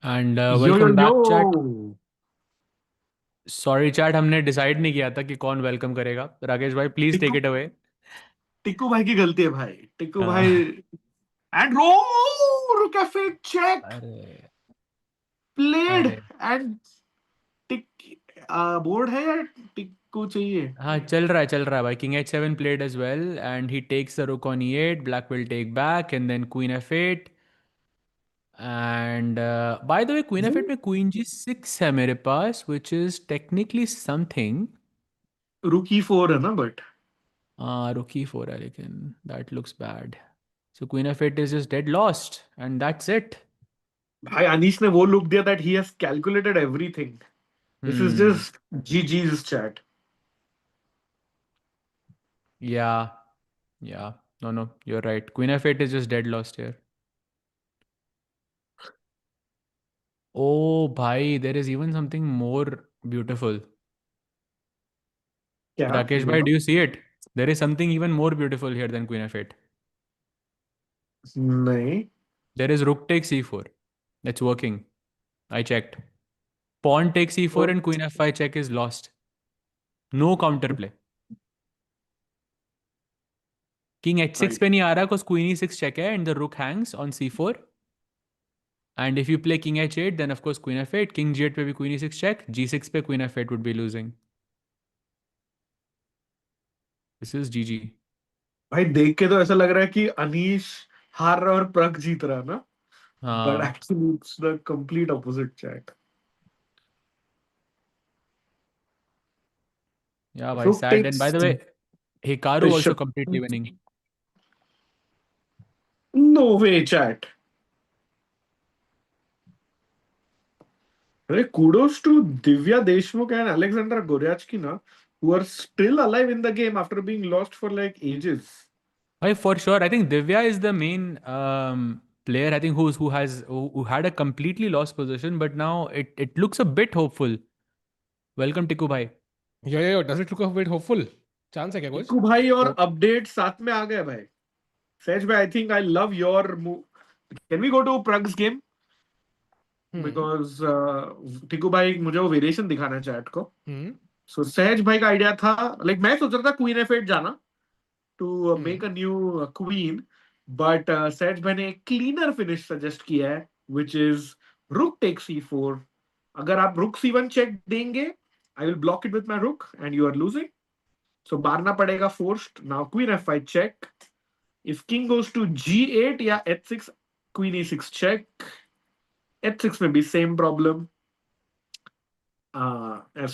And Yo yo welcome back, chat. yo. Sorry, chat, हमने डिसाइड नहीं किया था कि कौन welcome करेगा. राकेश भाई, please take Tikku it away. Tikku भाई की गलती है भाई. टिक्कू भाई and roll cafe check अरे played अरे and टिक बोर्ड है या टिक्कू चाहिए. हाँ, चल रहा है भाई. King h7 played as well and he takes the rook on e8. Black will take back and then queen f8. And by the way, queen f8 में queen g6 है मेरे पास, which is technically something. rook e4 है ना but. Rook e4 है लेकिन that looks bad. So queen f8 is just dead lost and that's it. भाई अनीश ने वो लुक दिया that he has calculated everything. This is Hmm. just GG's chat. Yeah. Yeah. No, you're right. Queen f8 is just dead lost here. Oh, bhai, there is even something more beautiful. क्या Rakesh bhai, बोलो. do you see it? There is something even more beautiful here than queen f8. नहीं. There is rook takes e4. That's working. I checked. Pawn takes e4 and queen f5 check is lost. No counterplay. King h6 पे नहीं आ रहा because queen e6 check है and the rook hangs on c4. And if you play king h8, then of course queen f8. King g8 पे भी queen e6 check. g6 पे queen f8 would be losing. This is GG. भाई देख के तो ऐसा लग रहा है कि अनीश हार रहा है और प्रग जीत रहा है ना. But हाँ. actually it's the complete opposite chat. Yeah, bhai, Rook sad. And by takes the way, Hikaru also bishop. completely winning. No way chat. Kudos to Divya Deshmukh and Aleksandra Goryachkina, who are still alive in the game after being lost for like ages. For sure. I think Divya is the main player. I think who had a completely lost position, but now it looks a bit hopeful. Welcome, Tiku bhai. Yeah. Does it look a bit hopeful? Chance है क्या कुछ? टिक्कू भाई और update साथ में आ गए भाई. Sej bhai, I think I love your move. Can we go to Pragg's game? Because Tikku भाई मुझे वो वेरिएशन दिखाना है चैट को. So सहज भाई का आइडिया था, लाइक मैं सोच रहा था क्वीन एफ8 जाना to make a new queen, but सहज भाई ने एक क्लीनर फिनिश सजेस्ट किया है, which is rook takes e4. अगर आप rook c1 check देंगे, I will block it with my rook and you are losing. So मारना पड़ेगा forced. Now queen f5 check. If king goes to g8 या h6, queen e6 check. h6 में भी same problem.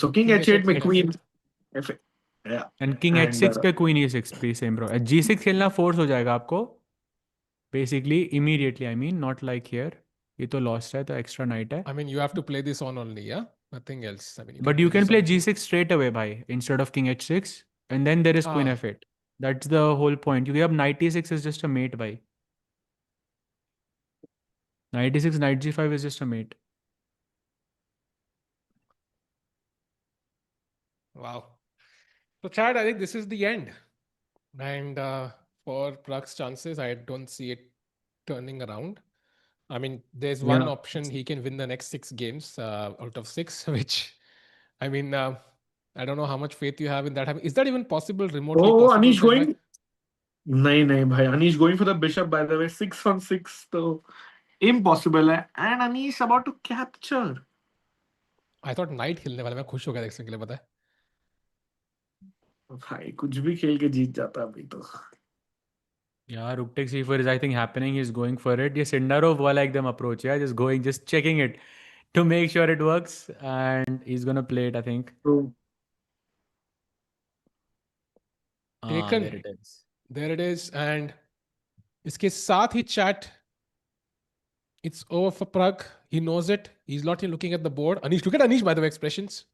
So king h8 में queen f8. Yeah. And king h6 पे queen e6 भी same bro. g6 खेलना force हो जाएगा आपको. Basically, immediately. I mean, not like here. ये तो lost है, तो extra knight है. I mean, you have to play this on only, yeah? Nothing else. I mean, But you can play g6 straight away, bhai, instead of king h6. And then there is queen f8. That's the whole point. You have knight e6 is just a mate, bhai. Knight e6, knight g5 is just a mate. Wow. So, Chad, I think this is the end. And for Pragg's chances, I don't see it turning around. I mean, there's one option he can win the next 6 games out of 6, which, I mean, I don't know how much faith you have in that. Is that even possible remotely? Oh, possible, Anish Seth going? नहीं bhai. Anish going for the bishop, by the way. 6 on 6. So impossible hai. And Anish about to capture. I thought knight खेलने वाला. मैं खुश हो गया देखने के लिए, पता है? भाई कुछ भी खेल के जीत जाता अभी तो. Yeah, rook takes e4 is I think happening. He's going for it. Yeah, Sindarov will like them approach. Yeah, just checking it to make sure it works, and he's gonna play it. I think. Taken. There it is. There it is. And इसके साथ ही chat. It's over for Pragg. He knows it. He's not looking at the board. Anish, look at Anish, by the way, expressions.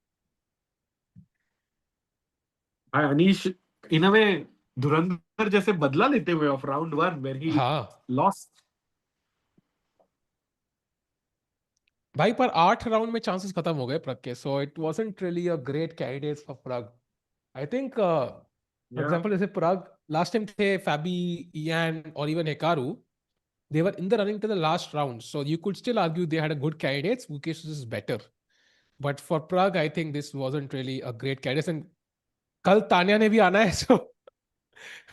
Anish, in a way, धुरंधर जैसे बदला लेते हुए of round 1 where he lost. भाई पर 8 round में chances खत्म हो गए प्रग के. So it wasn't really a great candidate for Pragg. I think, for example, जैसे Pragg last time थे Fabi, Ian और even Hikaru. they were in the running to the last round. So you could still argue they had a good candidates. Mukesh is better. But for Pragg, I think this wasn't really a great candidate. And kal Tanya ne bhi aana hai, so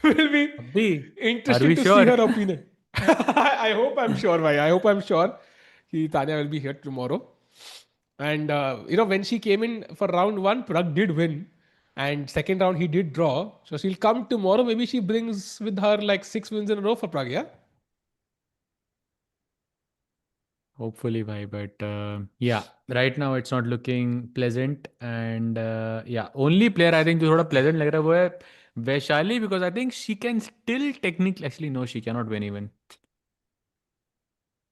will be Abhi, are interesting we to see sure? her opinion. I hope I'm sure, bhai. I hope I'm sure Tanya will be here tomorrow. And when she came in for round one, Pragg did win. And second round, he did draw. So she'll come tomorrow. Maybe she brings with her like 6 wins in a row for Pragg, yeah? Hopefully, bhai. But yeah, right now it's not looking pleasant. And yeah, only player I think जो थोड़ा pleasant लग रहा है वो है Vaishali, because I think she can still technically, actually no, she cannot win even.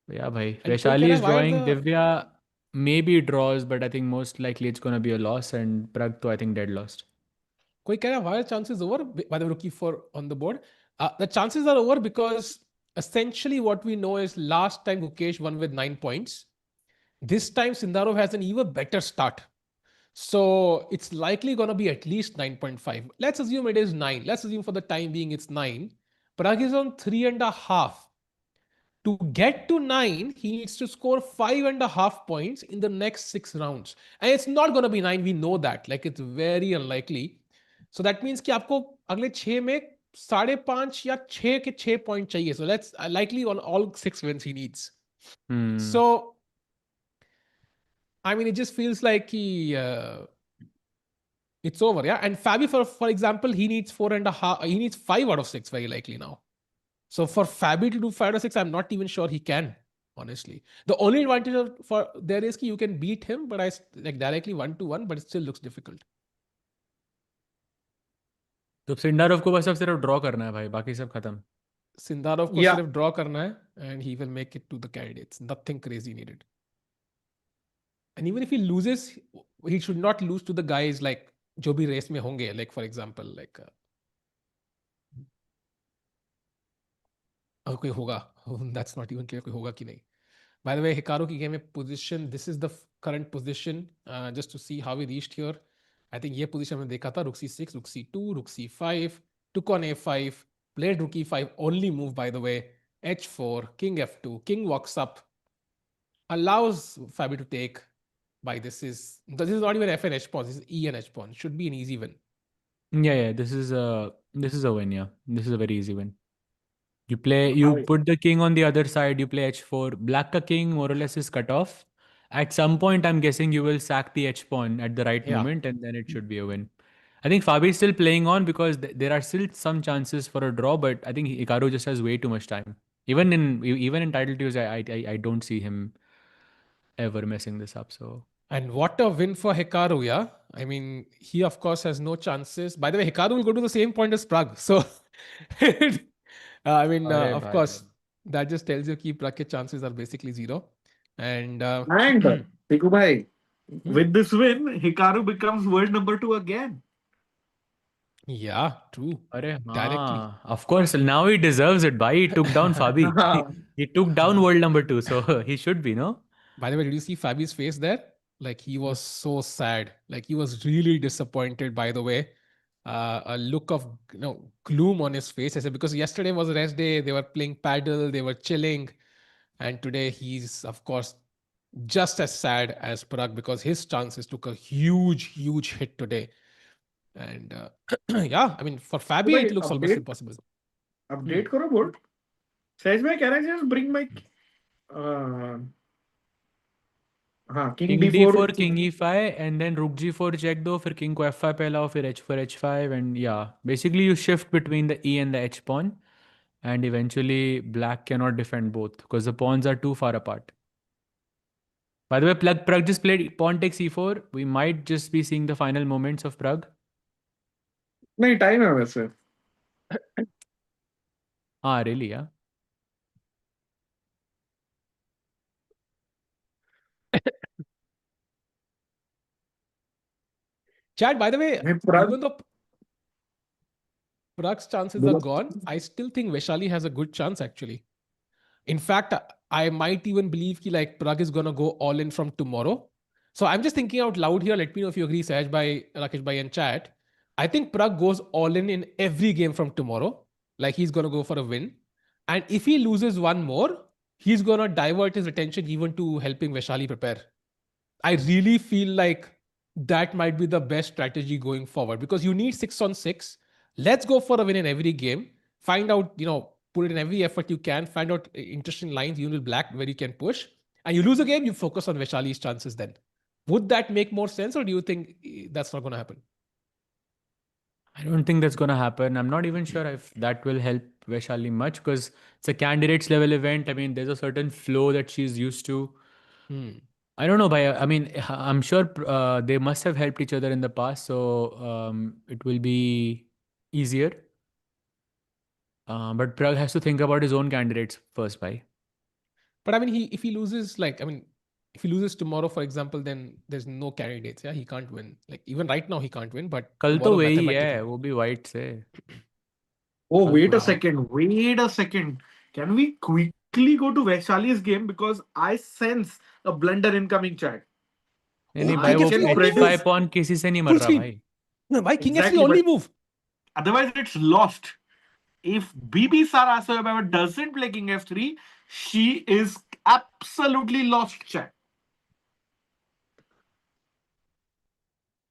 But yeah, bhai. And कोई कह Vaishali रहा is है, why are drawing. the Divya maybe draws, but I think most likely it's gonna be a loss. And Pragg to I think dead lost. कोई कह रहा है, why are chances over? By the way, rookie for on the board. The chances are over because essentially what we know is last time Gukesh won with 9 points. This time Sindarov has an even better start. So it's likely going to be at least 9.5. Let's assume it is 9. Let's assume for the time being it's 9. Pragg is on 3.5. To get to 9, he needs to score 5.5 points in the next 6 rounds. And it's not going to be 9. We know that. Like, it's very unlikely. So that means कि आपको अगले 6 में 5.5 या 6 के 6 point चाहिए. So let's likely on all 6 wins he needs. So I mean, it just feels like it's over, yeah. And Fabi, for example, he needs 4.5. He needs 5 out of 6 very likely now. So for Fabi to do 5 out of 6, I'm not even sure he can. Honestly, the only advantage for there is that you can beat him, but I like directly 1-1, but it still looks difficult. तो Sindarov को बस अब सिर्फ draw करना है भाई, बाकी सब खत्म. Sindarov को सिर्फ draw करना है, and he will make it to the candidates. Nothing crazy needed. And even if he loses, he should not lose to the guys like जो भी race में होंगे. Like for example, like कोई होगा. That's not even clear कोई होगा कि नहीं. By the way, Hikaru की game position. This is the current position. Just to see how we reached here. I think ये position हमने देखा था. Rook c6, Rook c2, Rook c5, took on a5, played Rook e5. Only move, by the way. h4, King f2, King walks up, allows Fabi to take. By this is not even f and h pawn. This is e and h pawn. Should be an easy win. Yeah. This is a win. Yeah, this is a very easy win. You put the king on the other side. You play h4. Black ka king more or less is cut off. At some point, I'm guessing you will sack the h pawn at the right moment, and then it should be a win. I think Fabi is still playing on because there are still some chances for a draw, but I think Hikaru just has way too much time. Even in title twos, I don't see him ever messing this up. So. And what a win for Hikaru, yeah? I mean, he of course has no chances. By the way, Hikaru will go to the same point as Pragg. So, I mean, of course, that just tells you that Pragg's chances are basically 0. And Tiku bhai, with this win, Hikaru becomes world number 2 again. Yeah, true. Directly. Of course, now he deserves it. Bhai, he took down Fabi. He took down world number 2, so he should be, no? By the way, did you see Fabi's face there? Like, he was so sad. Like, he was really disappointed, by the way. A look of gloom on his face. I said, because yesterday was a rest day. They were playing paddle. They were chilling. And today he's, of course, just as sad as Pragg because his chances took a huge hit today. And yeah, I mean, for Fabi, it looks almost impossible. Update karo board. Says my can I just bring my king d4, king e5, and then rook g4 check दो, फिर king को f5 पे लाओ, फिर h4 h5, and yeah, basically you shift between the e and the h pawn, and eventually black cannot defend both because the pawns are too far apart. By the way, Pragg just played pawn takes e4. We might just be seeing the final moments of Pragg. नहीं time है वैसे. हाँ, really, yeah. Chad, by the way, even though Pragg's chances are gone, I still think Vaishali has a good chance actually. In fact, I might even believe that like Pragg is gonna go all in from tomorrow. So I'm just thinking out loud here. Let me know if you agree, Sahaj bhai, Rakesh bhai, and chat. I think Pragg goes all in every game from tomorrow. Like he's gonna go for a win. And if he loses one more, he's going to divert his attention even to helping Vaishali prepare. I really feel like that might be the best strategy going forward because you need 6-on-6. Let's go for a win in every game. Find out, put it in every effort you can. Find out interesting lines, even with black, where you can push. And you lose a game, you focus on Vaishali's chances then. Would that make more sense or do you think that's not going to happen? I don't think that's going to happen. I'm not even sure if that will help Vaishali much because it's a candidates level event. I mean, there's a certain flow that she's used to. I don't know, Bhai. I mean, I'm sure they must have helped each other in the past, so it will be easier. But Pragg has to think about his own candidates first, Bhai. But I mean, if he loses, if he loses tomorrow, for example, then there's no candidates. Yeah, he can't win. Like even right now, he can't win. But कल तो tomorrow, Wei Yi mathematically. है, वो भी white से. Oh, wait a second. Wait a second. Can we quickly go to Vaishali's game because I sense a blunder incoming, chat. नहीं भाई, भाई, वो King F3 H5 move. pawn किसी से नहीं मर Full रहा screen. भाई. No, why King Exactly, F3 only but- move? Otherwise, it's lost. If Bibisara Assaubayeva doesn't play King F3, she is absolutely lost, chat.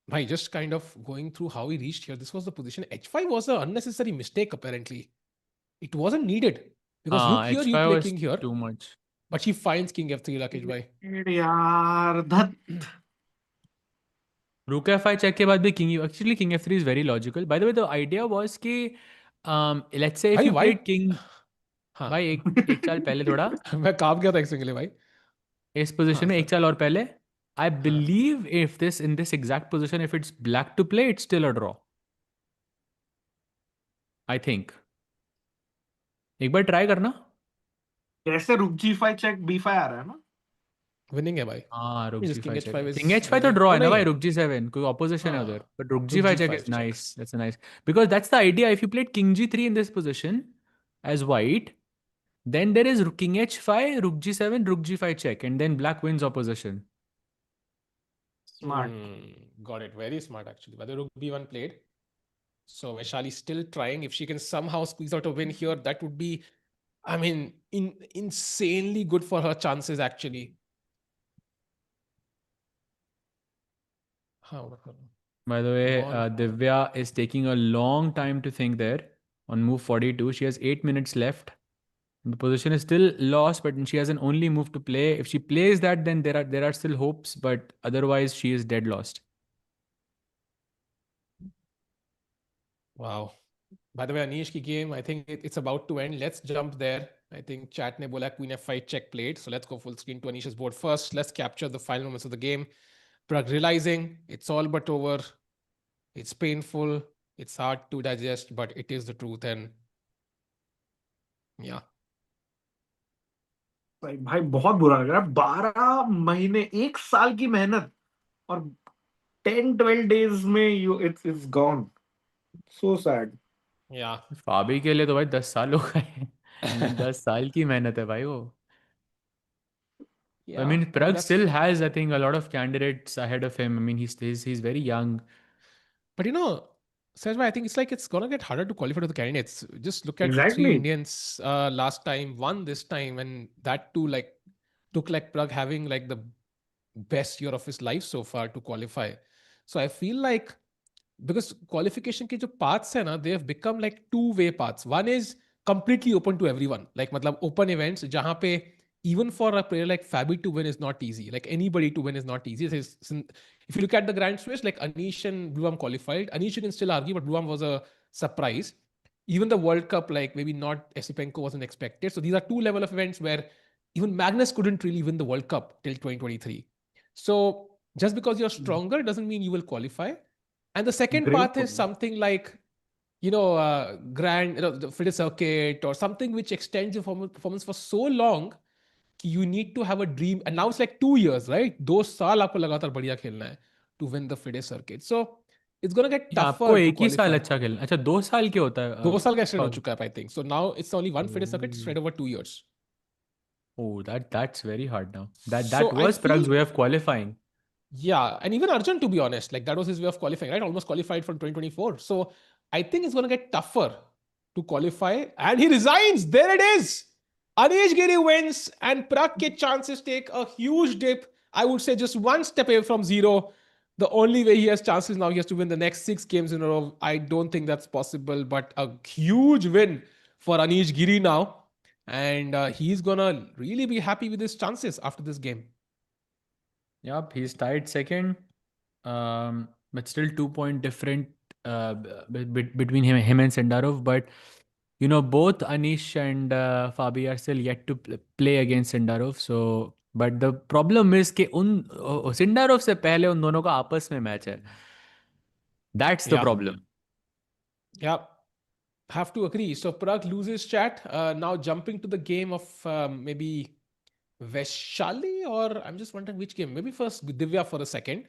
Bhai, just kind of going through how he reached here. This was the position. H5 was an unnecessary mistake, apparently. It wasn't needed. Because rook here, you H5 play was king here. too much. But she finds King F3, Rakesh bhai. यार धत Rook F5 check के बाद भी King F3 is very logical. By the way, the idea was कि let's say if भाई, you white- played king, हाँ. भाई एक साल पहले थोड़ा मैं कांप गया था एक सेकंड के लिए भाई. इस position में sir. एक साल और पहले I believe if in this exact position if it's black to play it's still a draw. I think. एक बार try करना. कैसे रुक G5 check B5 आ रहा है ना? Winning है भाई. हाँ, rook Just G5 King check. H5 is King H5 तो winning. draw Oh, है ना नहीं. भाई, rook G7 कोई opposition है हाँ. उधर. But rook Rook G5 check G5 is check. nice. That's a nice because that's the idea. If you played King G3 in this position as white, then there is King H5, rook G7, rook G5 check, and then black wins opposition. Smart. Got it. Very smart actually. But the rook B1 played. So Vaishali still trying. If she can somehow squeeze out a win here, that would be, I mean, insanely good for her chances actually. By the way, Gone. Divya is taking a long time to think there on move 42. She has 8 minutes left. The position is still lost, but she has an only move to play. If she plays that, then there are still hopes, but otherwise she is dead lost. Wow. By the way, Anish ki game, I think it's about to end. Let's jump there. I think chat ne bola Queen F5 check played. So let's go full screen to Anish's board first. Let's capture the final moments of the game. Pragg realizing it's all but over. It's painful. It's hard to digest, but it is the truth. And yeah. भाई बहुत बुरा लग रहा है 12 महीने 1 साल की मेहनत और 10-12 days में it's gone. So sad. Yeah. फाबी के लिए तो भाई 10 साल हो गए. 10 साल की मेहनत है भाई वो. Yeah, I mean, but Pragg that's- still has, I think, a lot of candidates ahead of him. I mean, he's very young. But Sajma, I think it's gonna get harder to qualify to the candidates. Just look at Exactly. 3 Indians last time, one this time, and that too took Pragg having the best year of his life so far to qualify. So I feel like because qualification ke jo paths hai na, they have become two-way paths. One is completely open to everyone, matlab open events jahan pe even for a player like Fabi to win is not easy. Like anybody to win is not easy. If you look at the Grand Swiss, like Anish and Bluebaum qualified. Anish you can still argue, but Bluebaum was a surprise. Even the World Cup, maybe not Esipenko wasn't expected. So these are two level of events where even Magnus couldn't really win the World Cup till 2023. So just because you're stronger doesn't mean you will qualify. And the second Great path is point. something like, the FIDE circuit or something which extends your performance for so long. You need to have a dream. And now it's 2 years, right? 2 साल आपको लगातार बढ़िया खेलना है to win the FIDE circuit. So it's going to get tougher आपको to एक ही साल qualify. अच्छा खेलना. अच्छा 2 साल के होता है. 2 साल का extend हो चुका है, I think. So now it's only one FIDE circuit spread over 2 years. Oh, that's very hard now. That So I was Pragg's feel- way of qualifying. Yeah, and even Arjun, to be honest, that was his way of qualifying, right? Almost qualified from 2024. So I think it's going to get tougher to qualify, and he resigns. There it is. Anish Giri wins, and Pragg chances take a huge dip. I would say just one step away from zero. The only way he has chances now, he has to win the next 6 games in a row. I don't think that's possible, but a huge win for Anish Giri now. And he's going to really be happy with his chances after this game. Yep, he's tied second, but still 2 point different between him and Sindarov. But you know, both Anish and Fabi are still yet to play against Sindarov. So, but the problem is कि Sindarov से पहले उन दोनों का आपस में match है. That's the problem. Yeah, have to agree. So Pragg loses chat. Now jumping to the game of maybe Vaishali, or I'm just wondering which game. Maybe first Divya for a second.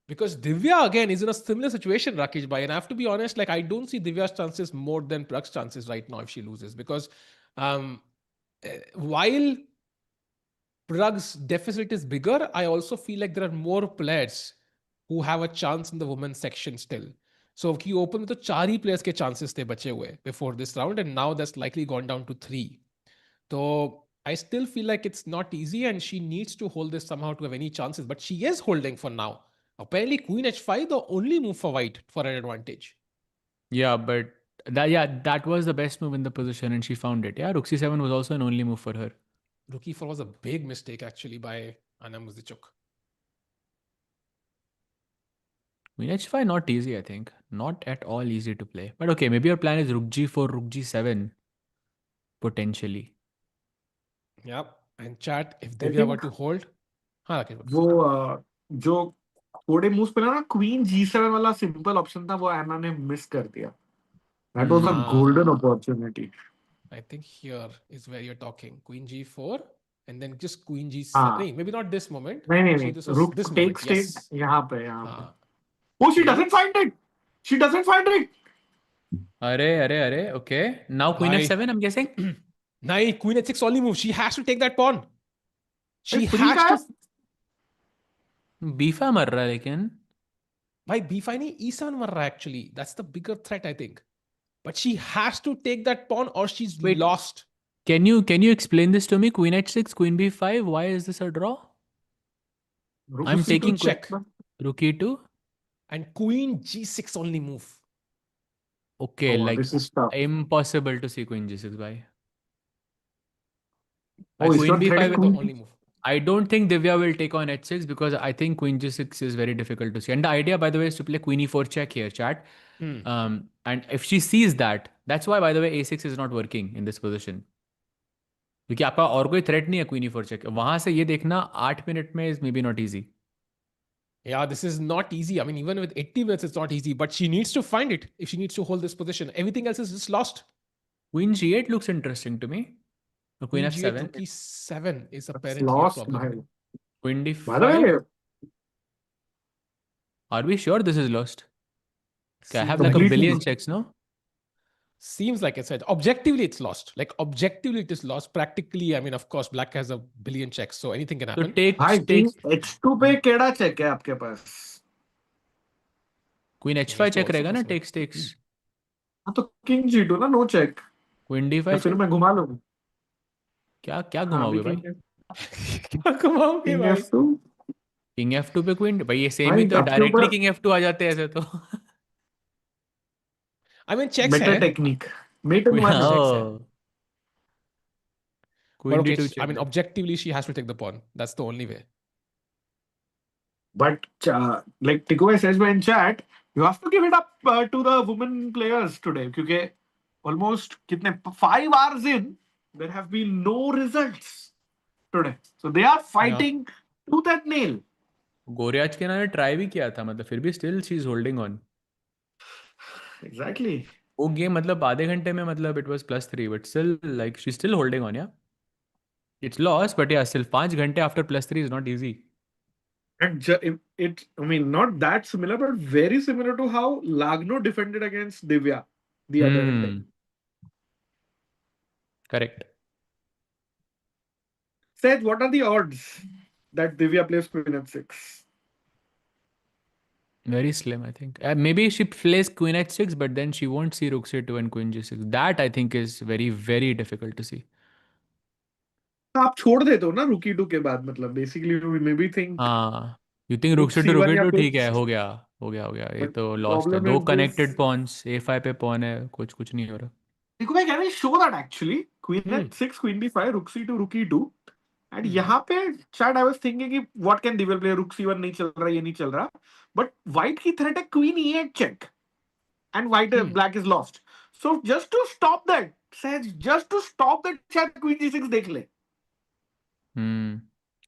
Because Divya again is in a similar situation, Rakesh Bhai. And I have to be honest, like I don't see Divya's chances more than Pragg's chances right now if she loses. Because while Pragg's deficit is bigger, I also feel like there are more players who have a chance in the women's section still. So if you open with the 4 he players के chances थे बचे हुए before this round, and now that's likely gone down to 3. So I still feel like it's not easy, and she needs to hold this somehow to have any chances. But she is holding for now. Apparently, Queen H5 the only move for White for an advantage. Yeah, but that was the best move in the position, and she found it. Yeah, Rook C7 was also an only move for her. Rook E4 was a big mistake actually by Anna Muzychuk. Queen H5 not easy, I think. Not at all easy to play. But okay, maybe your plan is Rook G4, Rook G7 potentially. Yep. And chat, if Divya were to hold, वो जो थोड़े moves पे ना queen G7 वाला simple option था वो एना ने miss कर दिया. That was a golden opportunity. I think here is where you're talking. Queen G4 and then just Queen G7. Maybe not this moment. नहीं. This was Rook this takes moment. Yes. यहाँ पे. Oh, she doesn't find it. She doesn't find it. Array. Okay. Now Queen F7, I'm guessing. No, Queen H6 only move. She has to take that pawn. She free has to. B5 मर रहा है लेकिन. By B5 नहीं, E7 मर रहा है actually. That's the bigger threat, I think. But she has to take that pawn or she's lost. Can you explain this to me? Queen H6, Queen B5. Why is this a draw? I'm taking check. Rook E2. And Queen G6 only move. Okay, like this is tough. Impossible to see Queen G6 by. Queen B5 is the only move. I don't think Divya will take on H6 because I think Queen G6 is very difficult to see. And the idea, by the way, is to play Queen E4 check here, chat. And if she sees that, that's why, by the way, A6 is not working in this position. क्योंकि आपका और कोई threat नहीं है Queen E4 check. वहां से ये देखना 8 minutes में is maybe not easy. Yeah, this is not easy. I mean, even with 80 minutes, it's not easy. But she needs to find it if she needs to hold this position. Everything else is just lost. Queen G8 looks interesting to me. Queen F7. Rook E7 is apparently lost, a problem. Queen D5. By the way, are we sure this is lost? I have like a billion checks, no? Seems like it said. Objectively, it's lost. Like objectively, it is lost. Practically, I mean, of course, black has a billion checks, so anything can happen. So take H2 पे केड़ा check है आपके पास? Queen H5 check रहेगा ना? Takes. हाँ तो King G2 ना, no check. Queen D5 फिर मैं घुमा लूँ. क्या घुमाओगे भाई? क्या घुमाओगे भाई? King F2. King F2 पे Queen भाई ये सेम ही तो डायरेक्टली King F2 आ जाते हैं ऐसे तो. I mean, checks better hai. technique. Mate and one checks hai. Queen okay, D2 check. I mean, objectively, she has to take the pawn. That's the only way. But like Tikoy says in chat, you have to give it up to the women players today. Because almost 5 hours in, there have been no results today. So they are fighting tooth and nail. गोरियाचकिना ने try भी किया था मतलब फिर भी still she is holding on. Exactly. वो game मतलब आधे घंटे में मतलब it was +3 but still like she's still holding on, yeah. It's lost but yeah still 5 घंटे after +3 is not easy. And I mean, not that similar, but very similar to how Lagno defended against Divya the other day. Correct. Seth, what are the odds that Divya plays Queen F6? Very slim, I think. Maybe she plays queen h6, but then she won't see rook c2 and queen g6. That I think is very, very difficult to see. आप छोड़ देते हो ना रुकी to के बाद, मतलब basically may be think हाँ, you think rook रुक c2 सी rook वन या e2 ठीक है, कुछ. हो गया, हो गया, हो गया, ये बट तो लॉस्ट है. प्रॉब्लम दो is this. Connected Pond's, a5 पे पॉन है, कुछ कुछ नहीं हो रहा. देखो भाई, can I show that actually queen Hmm. h6 queen b5 rook c2 rook e2. And Hmm. यहाँ पे शायद आई वाज थिंकिंग कि what can Divya play, rook c1 नहीं चल रहा, ये नहीं चल रहा. बट व्हाइट की थ्रेट है queen e8 check and white Hmm. Black is lost. So just to stop that, Sahaj just to stop that, शायद क्वीन g6 देख ले. हम्म.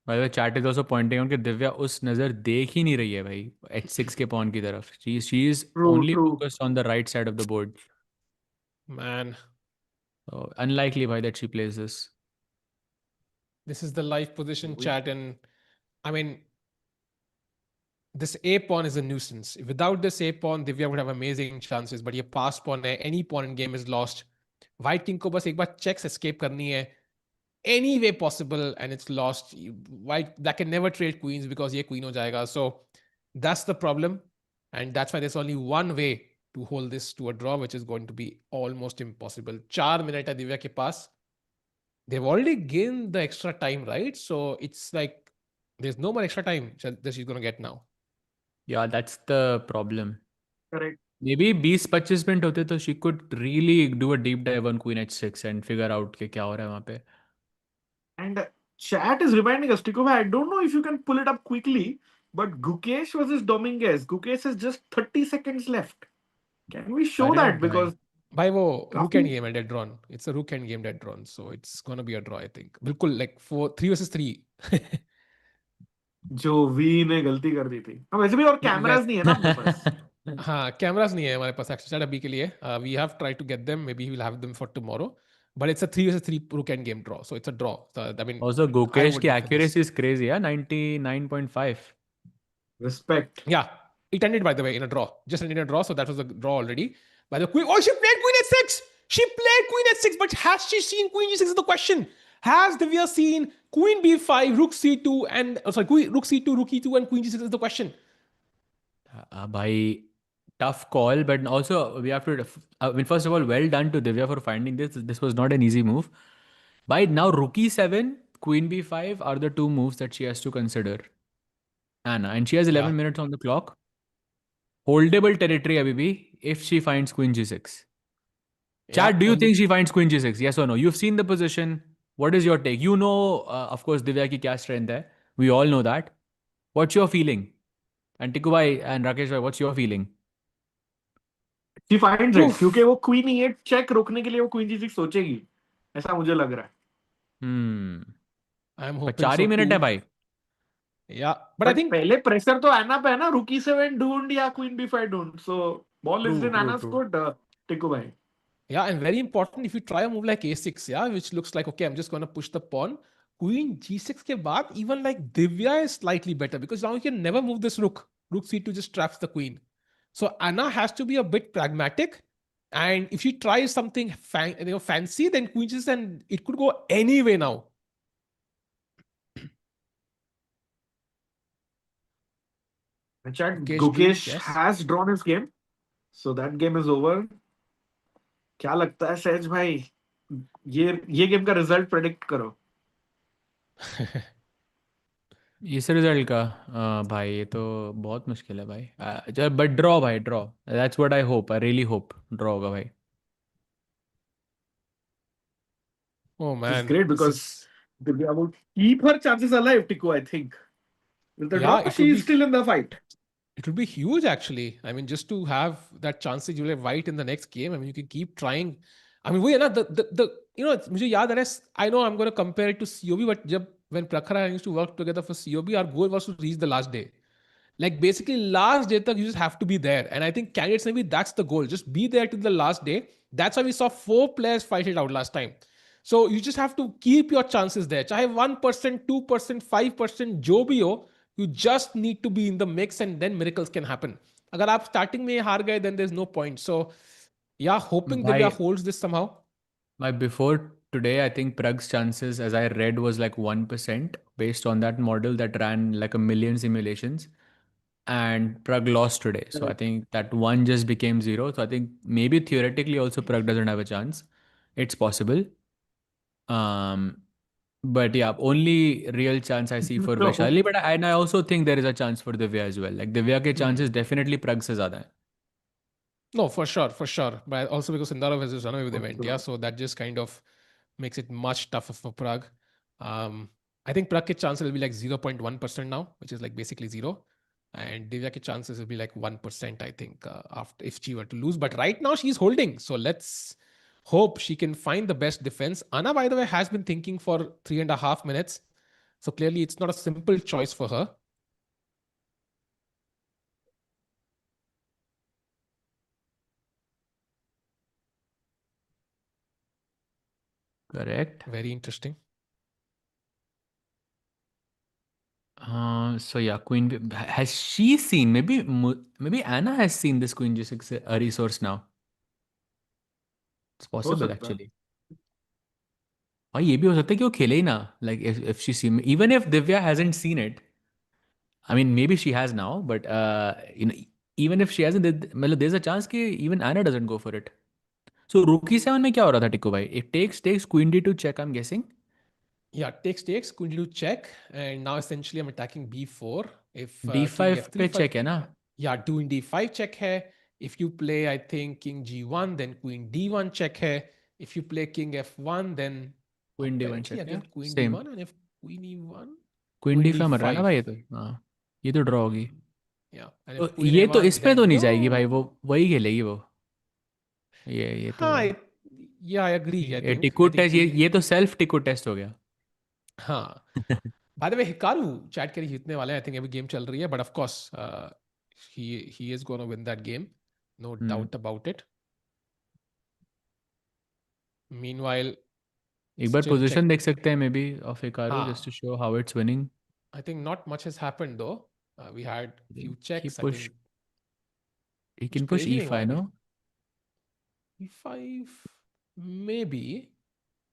By the way, chat is also pointing out कि दिव्या उस नज़र देख ही नहीं रही है भाई h6 के पॉन की तरफ. She is true only true. focused on the right side of the board. Man, So, unlikely भाई that she plays this. this is the live position chat, and I mean, this A pawn is a nuisance. Without this A pawn, Divya would have amazing chances. But ये pass pawn है, any pawn in game is lost. White king को बस एक बार checks escape करनी है, any way possible, and it's lost. White black can never trade queens because ये queen हो जाएगा. So that's the problem, and that's why there's only one way to hold this to a draw, which is going to be almost impossible. 4 minutes है दिव्या के पास. They've already gained the extra time, right? So it's like there's no more extra time that she's going to get now. Yeah, that's the problem. Correct. Maybe 20-25 minute होते तो she could really do a deep dive on queen h6 and figure out कि क्या हो रहा है वहाँ पे. And chat is reminding us, Tikova, I don't know if you can pull it up quickly, but Gukesh versus Dominguez. Gukesh has just 30 seconds left. Can we show अरे that? भाई. Because भाई वो rook काफी end game है dead drawn. It's a rook end game dead drawn, so it's gonna be a draw, I think. बिल्कुल like 3 versus 3. जो we ने गलती कर दी थी. अब वैसे भी और कैमरास नहीं है ना अपने पास. हाँ, कैमरास नहीं है हमारे पास एक्चुअली अभी के लिए. We have tried to get them. Maybe we'll have them for tomorrow. But it's a 3 versus 3 rook end game draw, so it's a draw. So, I mean, Also, I Gukesh would की go for this. accuracy is crazy, yeah, 99.5. Respect. Yeah, it ended by the way in a draw. Just ended in a draw, so that was a draw already. By the queen, oh, she played queen h6. She played queen h6, but has she seen queen g6 is the question. Has Divya seen queen b5, rook c2, and rook c2, rook e2, and queen g6 is the question. Bhai, tough call, but also we have to. I mean, first of all, well done to Divya for finding this. This was not an easy move. By now, rook e7, queen b5 are the two moves that she has to consider. Anna, and she has 11 Yeah. minutes on the clock. Holdable territory, Abibi, if she finds queen g6. Chat, Yeah, do you only- think she finds queen g6? Yes or no? You've seen the position. What is your take? You know, of course, Divya ki kya strength hai. We all know that. What's your feeling? And Tiku bhai and Rakesh bhai, what's your feeling? She finds it Oof. क्योंकि वो queen e8 check रोकने के लिए वो queen g6 सोचेगी, ऐसा मुझे लग रहा है. I'm पर hoping 4 so ही मिनट है too. भाई. Yeah, but I but think पहले प्रेशर तो एना पे है ना, रुक e7 ढूंढ या क्वीन b5 ढूंढ. सो ball is true, in true, एना's true. court, टिकू भाई. Yeah, and very important if you try a move like a6, yeah, which looks like okay, I'm just going to push the pawn. Queen g6 के बाद, even like Divya is slightly better because now you can never move this rook. Rook c2 just traps the queen. So Anna has to be a bit pragmatic, and if she tries something fancy, then queen g6, then it could go any way now. Chat, Gukesh drew, Gukesh yes. has drawn his game, so that game is over. क्या लगता है सहज भाई, ये game का result predict करो. इस result का भाई ये तो बहुत मुश्किल है भाई. बट ड्रॉ भाई, draw. That's what I hope. I really hope draw होगा भाई. Oh Which is man, great this because is Divya will keep her chances alive, Tiku, I think. With the yeah, draw, she is still in the fight. it would be huge actually. I mean, just to have that chance that you'll have white in the next game. I mean, you can keep trying. I mean, we the you know, मुझे याद आ रहा है, I know I'm going to compare it to COB, but when Prakhar and I used to work together for COB, our goal was to reach the last day. Like basically last day tak you just have to be there. And I think candidates maybe that's the goal. Just be there till the last day. That's why we saw 4 players fight it out last time. So you just have to keep your chances there. चाहे 1%, 2%, 5% जो भी हो, you just need to be in the mix and then miracles can happen. अगर आप starting में हार गए, then there's no point. So yeah, hoping Divya भाई holds this somehow. before today, I think Pragg's chances, as I read, was like 1% based on that model that ran like a million simulations. and Pragg lost today. So I think that one just became 0. So I think maybe theoretically also Pragg doesn't have a chance. It's possible. Um, but yeah, only real chance I see for No. Vaishali. But I also think there is a chance for Divya as well. Like Divya ke chances definitely Pragg se zyada hai. No, for sure, for sure. But also because Sindarov has just run away with the event, yeah. So that just kind of makes it much tougher for Pragg. I think Pragg's chances will be like 0.1% now, which is like basically zero. And Divya's chances will be like 1%, I think, after if she were to lose. But right now she's holding. So let's hope she can find the best defense. Anna, by the way, has been thinking for 3.5 minutes. So clearly it's not a simple choice for her. Correct. Very interesting. So yeah, Queen has she seen? Maybe Anna has seen this Queen G6 resource now. It's हो possible सकता है. actually. और ये भी हो सकता है कि वो खेले ही ना. Like if she seen, even if Divya hasn't seen it, I mean maybe she has now, but even if she hasn't, मतलब there's a chance कि even Anna doesn't go for it. So Rookie 7 में क्या हो रहा था टिक्को भाई? It takes Queen D to check, I'm guessing. Yeah, takes, Queen to check. And now essentially I'm attacking b4. If king D5 f3, पे check है ना? yeah, doing d5 check hai. If you play, I think, king g1, then queen d1 check hai. If you play king f1, then Queen D1 apparently check, yeah? again queen Same. d1. And if queen e1, Queen queen D5 मर रहा है ना d5. भाई ये तो. हाँ. ये तो ड्रॉ होगी. Yeah, and तो if queen ये तो a1, इस पे तो then नहीं जाएगी भाई. वो no. वही खेलेगी वो. ये तो Huh, yeah, I agree, I ये think. Tikku I think test, ये तो सेल्फ टिकू टेस्ट हो गया. हाँ. By the way, Hikaru chat करी जीतने वाले हैं. I think अभी game चल रही है, but of course, he is going to win that game, no doubt about it. Meanwhile, एक बार still check. पोजीशन देख सकते हैं मे बी ऑफ हिकारू हाँ. Just to show how it's winning. I think not much has happened though. We had few he checks. I push, think ही कुछ can push crazy नहीं हुआ E5 अभी. No. E5 maybe.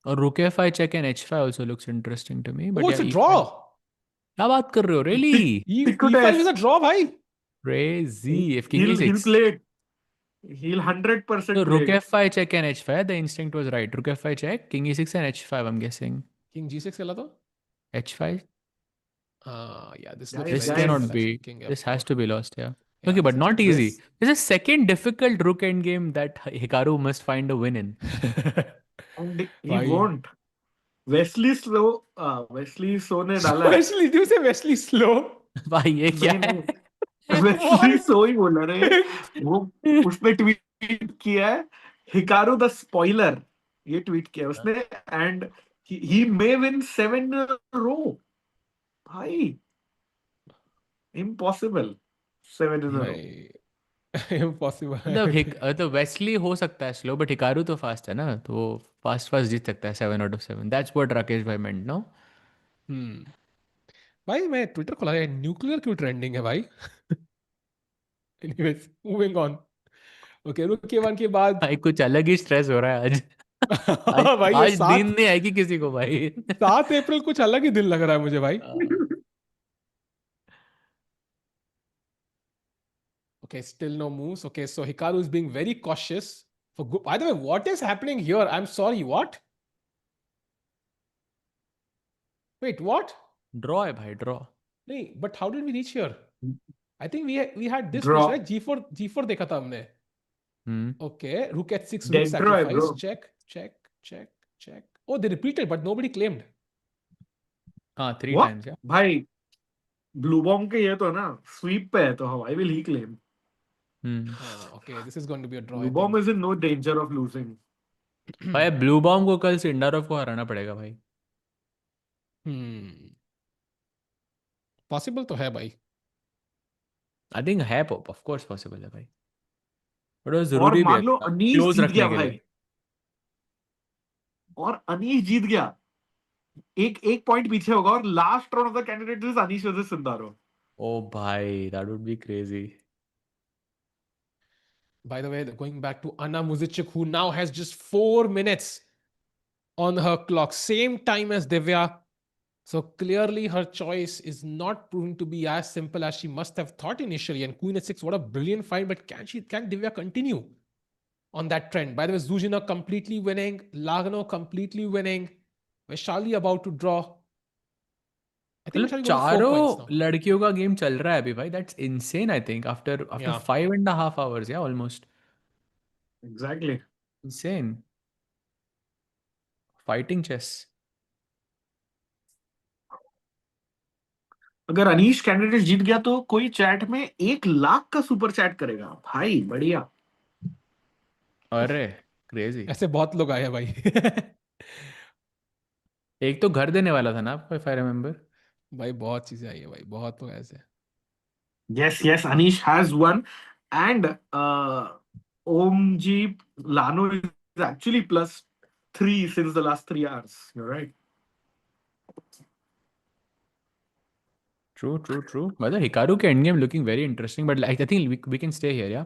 और रुक F5 check and H5 also looks interesting to me, but Oh, it's yeah a E5. draw. क्या बात कर रहे हो? Really? E5 is a draw, भाई. Crazy. If King He'll E6. play it. He'll So 100% play Rook it. F5 check and H5. The instinct was right. Rook F5 check, King E6 and H5. I'm guessing King G6 खेला तो. H5. Yeah, this looks Guys, This very guys. cannot simple be. actually. King This F4. has to be lost. Yeah. Yeah, Okay, but this not looks easy. This There's a second difficult rook endgame that Hikaru must find a win in. and he भाई. won't. Wesley So ने डाला है. Wesley, do you say Wesley slow? भाई ये क्या नहीं है? नहीं. Wesley What? So ही बोला रे. वो उसने ट्वीट किया है. Hikaru the spoiler. ये ट्वीट किया उसने and he may win 7 in a row. भाई. Impossible. 7 in a row. नहीं. Impossible. मतलब तो वेस्ली हो सकता है स्लो, बट हिकारू तो फास्ट है ना, तो वो फास्ट जीत सकता है 7 out of 7. That's what Rakesh भाई मेंट नो. भाई मैं ट्विटर खोला है, न्यूक्लियर क्यों ट्रेंडिंग है भाई. Anyways moving on. ओके, रुक के वन के बाद. भाई कुछ अलग ही स्ट्रेस हो रहा है आज. आज भाई ये आज नींद नहीं आएगी किसी को भाई. 7 अप्रैल कुछ अलग ही दिन लग रहा है मुझे भाई. Okay, still no moves. Okay, so Hikaru is being very cautious. By the way, what is happening here? I'm sorry, what? Wait, what? Draw है भाई, ड्रॉ. नहीं, but how did we reach here? I think we had this Draw. piece, right? G4 देखा था हमने. Okay, rook h6, rook Dead draw है, sacrifice, bro. check. Oh, they repeated, but nobody claimed. हाँ 3 What? times. Yeah. भाई Bluebaum के ये तो ना sweep पे है, तो why will he claim? Okay, this is going to be a draw. Bluebaum is in no danger of losing. भाई ब्लू बॉम को कल सिंडारोव को हराना पड़ेगा भाई. पॉसिबल तो है भाई. आई थिंक है, ऑफ कोर्स पॉसिबल है भाई, बट वो और जरूरी भी है मान लो अनीश क्लोज जीत रखने गया के भाई. लिए. और अनीश जीत गया. एक पॉइंट पीछे होगा और last round of the candidate is Anish versus Sindarov. Oh भाई that would be crazy. By the way, going back to Anna Muzychuk, who now has just 4 minutes on her clock, same time as Divya. So clearly her choice is not proven to be as simple as she must have thought initially. And Queen h6, what a brilliant fight, but can Divya continue on that trend? By the way, Zhu Jiner completely winning, Lagno completely winning, Vaishali about to draw. I think मतलब Vaishali got 4 points चारों now. लड़कियों का game चल रहा है अभी भाई. That's insane. I think after Yeah. 5.5 hours, yeah, almost. Exactly. Insane. Fighting chess. अगर अनीश कैंडिडेट जीत गया तो कोई चैट में 1 लाख का सुपर चैट करेगा भाई. बढ़िया. अरे क्रेजी. ऐसे बहुत लोग आए हैं भाई. एक तो घर देने वाला था ना आपको, if I remember. भाई बहुत चीजें आई है भाई, बहुत लोग ऐसे. Yes, Anish has won, and Omji Lano is actually +3 since the last 3 hours. You're right. True. By the way, Hikaru के endgame looking very interesting, but like, I think we can stay here, yeah.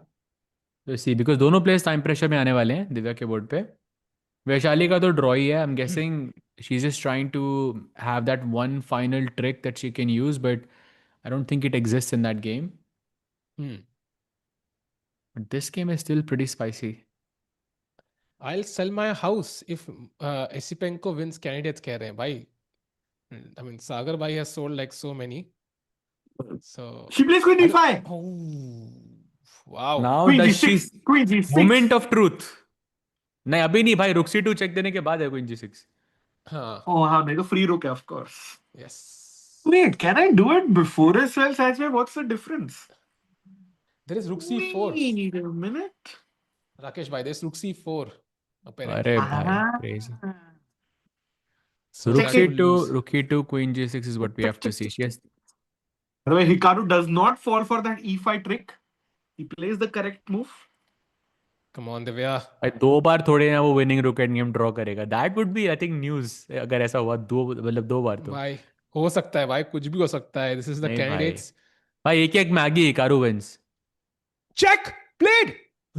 Let's see, because दोनों players time pressure में आने वाले हैं दिव्या के board पे. वैशाली का तो ड्रॉ ही है. I'm guessing she's just trying to have that one final trick that she can use, but I don't think it exists in that game. But this game is still pretty spicy. I'll sell my house if Esipenko wins candidates कह रहे हैं भाई. I mean, Sagar Bhai has sold like so many. So She plays Queen d5. Oh, wow. Now Queen does g6. she Queen g6. moment of truth. नहीं अभी नहीं भाई, रुक c2 check देने के बाद है क्वीन g6. हाँ. Oh, हाँ, नहीं तो free rook है, of course. Yes. Wait, can I do it before as well, Sajay? What's the difference? There is rook c4. Wait a minute. Rakesh bhai, there's rook c4 apparently. अरे भाई crazy. So Rook that will c2, lose. rook e2, queen g6 is what we have to see. Yes. By the way, Hikaru does not fall for that e5 trick. He plays the correct move. Come on, Divya. भाई 2 बार थोड़े ना वो winning rook end game draw करेगा. That would be I think news अगर ऐसा हुआ 2 बार तो. भाई हो सकता है भाई, कुछ भी हो सकता है. This is the नहीं candidates. भाई एक Maggi Hikaru wins. Check played.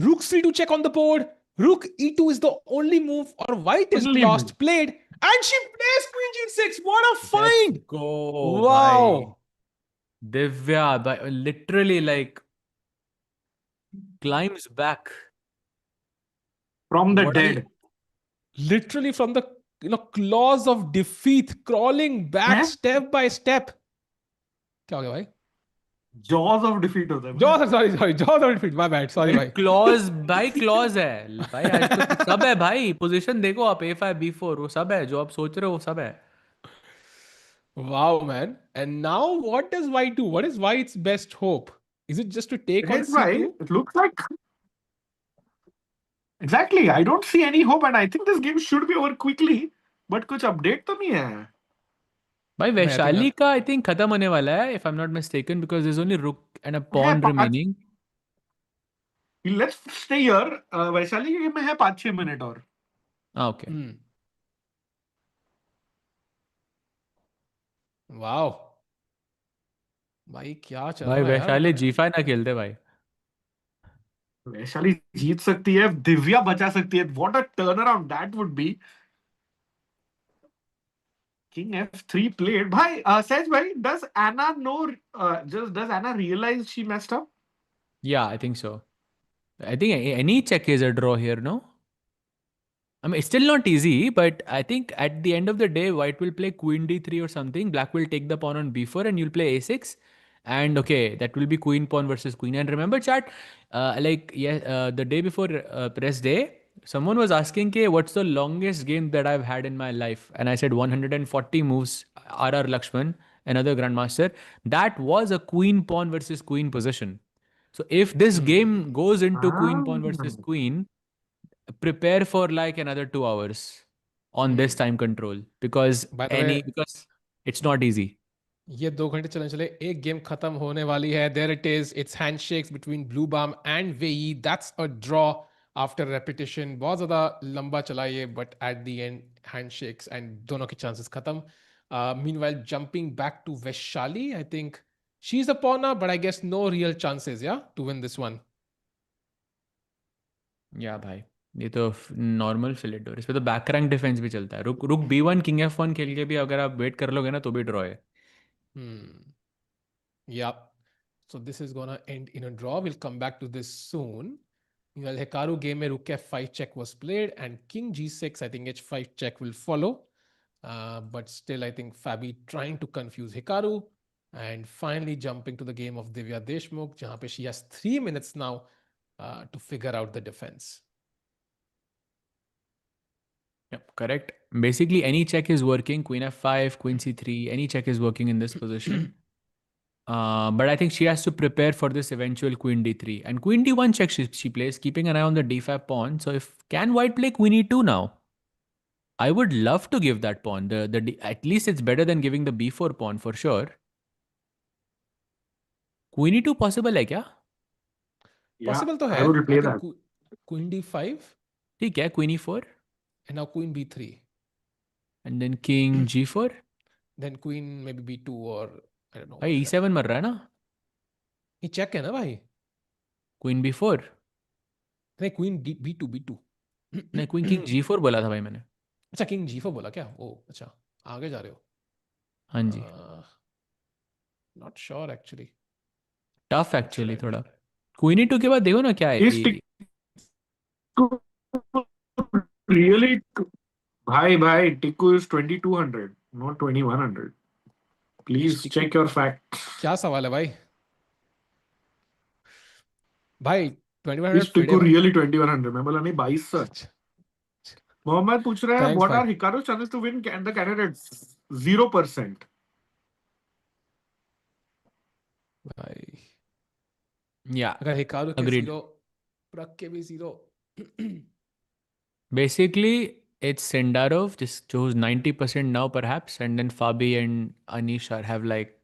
Rook c2 check on the board. Rook e2 is the only move, or white is Only lost. move. Played, and she plays queen g6. What a find! Go. Wow. भाई. Divya literally like climbs back From the What are dead. Literally from the claws of defeat, crawling back हैं? step by step. क्या हो गया भाई? Jaws of defeat होता है. Jaws of defeat. My bad. Sorry भाई. Clause भाई clause है भाई. आज तो सब है भाई. पोजीशन देखो आप, a5 b4 वो सब है जो आप सोच रहे हो, वो सब है. Wow, man. And now what does white do? What is white's best hope? Is it just to take on Here's why. c2? It looks like. Exactly. I don't see any hope, and I think this game should be over quickly. But कुछ update तो नहीं है. भाई वैशाली का I think खत्म होने वाला है if I'm not mistaken, because there's only rook and a pawn remaining. Let's stay here. Vaishali के game में है 5-6 मिनट और. Okay. Wow. भाई क्या चल भाई रहा है यार? वैशाली g5 ना खेलते भाई. वैशाली जीत सकती है, दिव्या बचा सकती है. What a turnaround that would be. King f3 played. Bhai, Saj bhai, does Anna know? Does Anna realize she messed up? Yeah, I think so. I think any check is a draw here, no? I mean, it's still not easy, but I think at the end of the day, white will play queen d3 or something. Black will take the pawn on b4 and you'll play a6. And okay, that will be queen pawn versus queen. And remember, chat, the day before press day, someone was asking, what's the longest game that I've had in my life? And I said 140 moves, RR Lakshman, another grandmaster. That was a queen pawn versus queen position. So if this game goes into queen pawn versus queen, prepare for like another 2 hours on this time control, because because it's not easy. ये 2 घंटे चलने चले, एक game खत्म होने वाली है. There it is. It's handshakes between Bluebaum and Wei Yi. That's a draw after repetition. बहुत ज़्यादा लंबा चला ये, but at the end handshakes and दोनों के chances खत्म. Meanwhile, jumping back to Vaishali, I think she's a pawn now, but I guess no real chances, yeah, to win this one. Yeah, bhai. ये तो normal fillet door, इस पे तो back rank defence भी चलता है। रुक रुक B1 किंग F1 खेल के भी अगर आप वेट कर लोगे ना तो भी ड्रॉ है। Yeah. So this is gonna end in a draw. We'll come back to this soon. Meanwhile, Hikaru game में rook F5 check was played and king G6. I think H5 check will follow. But still, I think Fabi trying to confuse Hikaru and finally jumping to the game of Divya Deshmukh, जहाँ पे she has 3 minutes now to figure out the defense. Yep, correct. Basically, any check is working. Queen F5, Queen C3, any check is working in this position. But I think she has to prepare for this eventual Queen D3. And Queen D1 check she plays, keeping an eye on the D5 pawn. So if can White play Queen E2 now? I would love to give that pawn. At least it's better than giving the B4 pawn for sure. Queen E2 possible है क्या? Possible तो I है. would play I think that. Queen D5 ठीक है, Queen E4. and now Queen B3. And then King G4. Then Queen maybe B2 or I don't know. भाई E7 मर रहा है ना? ये check है ना भाई? Queen B4. नहीं Queen B2 B2. नहीं, Queen King G4 बोला था भाई मैंने। अच्छा King G4 बोला क्या? ओ अच्छा आगे जा रहे हो? हाँ जी। Not sure actually. Tough actually थोड़ा। Queen E2 के बाद देखो ना क्या है। Really, bhai, Tikku is 2200, not 2100. Please check your facts. क्या सवाल है भाई? भाई 2100 Is Tikku really 2100? मैं बोला नहीं 2200. मोहम्मद पूछ रहा है what are Hikaru's chances to win the candidates? 0%. भाई Yeah. अगर हिकारू के Agreed. 0 प्रग के भी 0. Basically, it's Sindarov, just who's 90% now perhaps, and then Fabi and Anish have like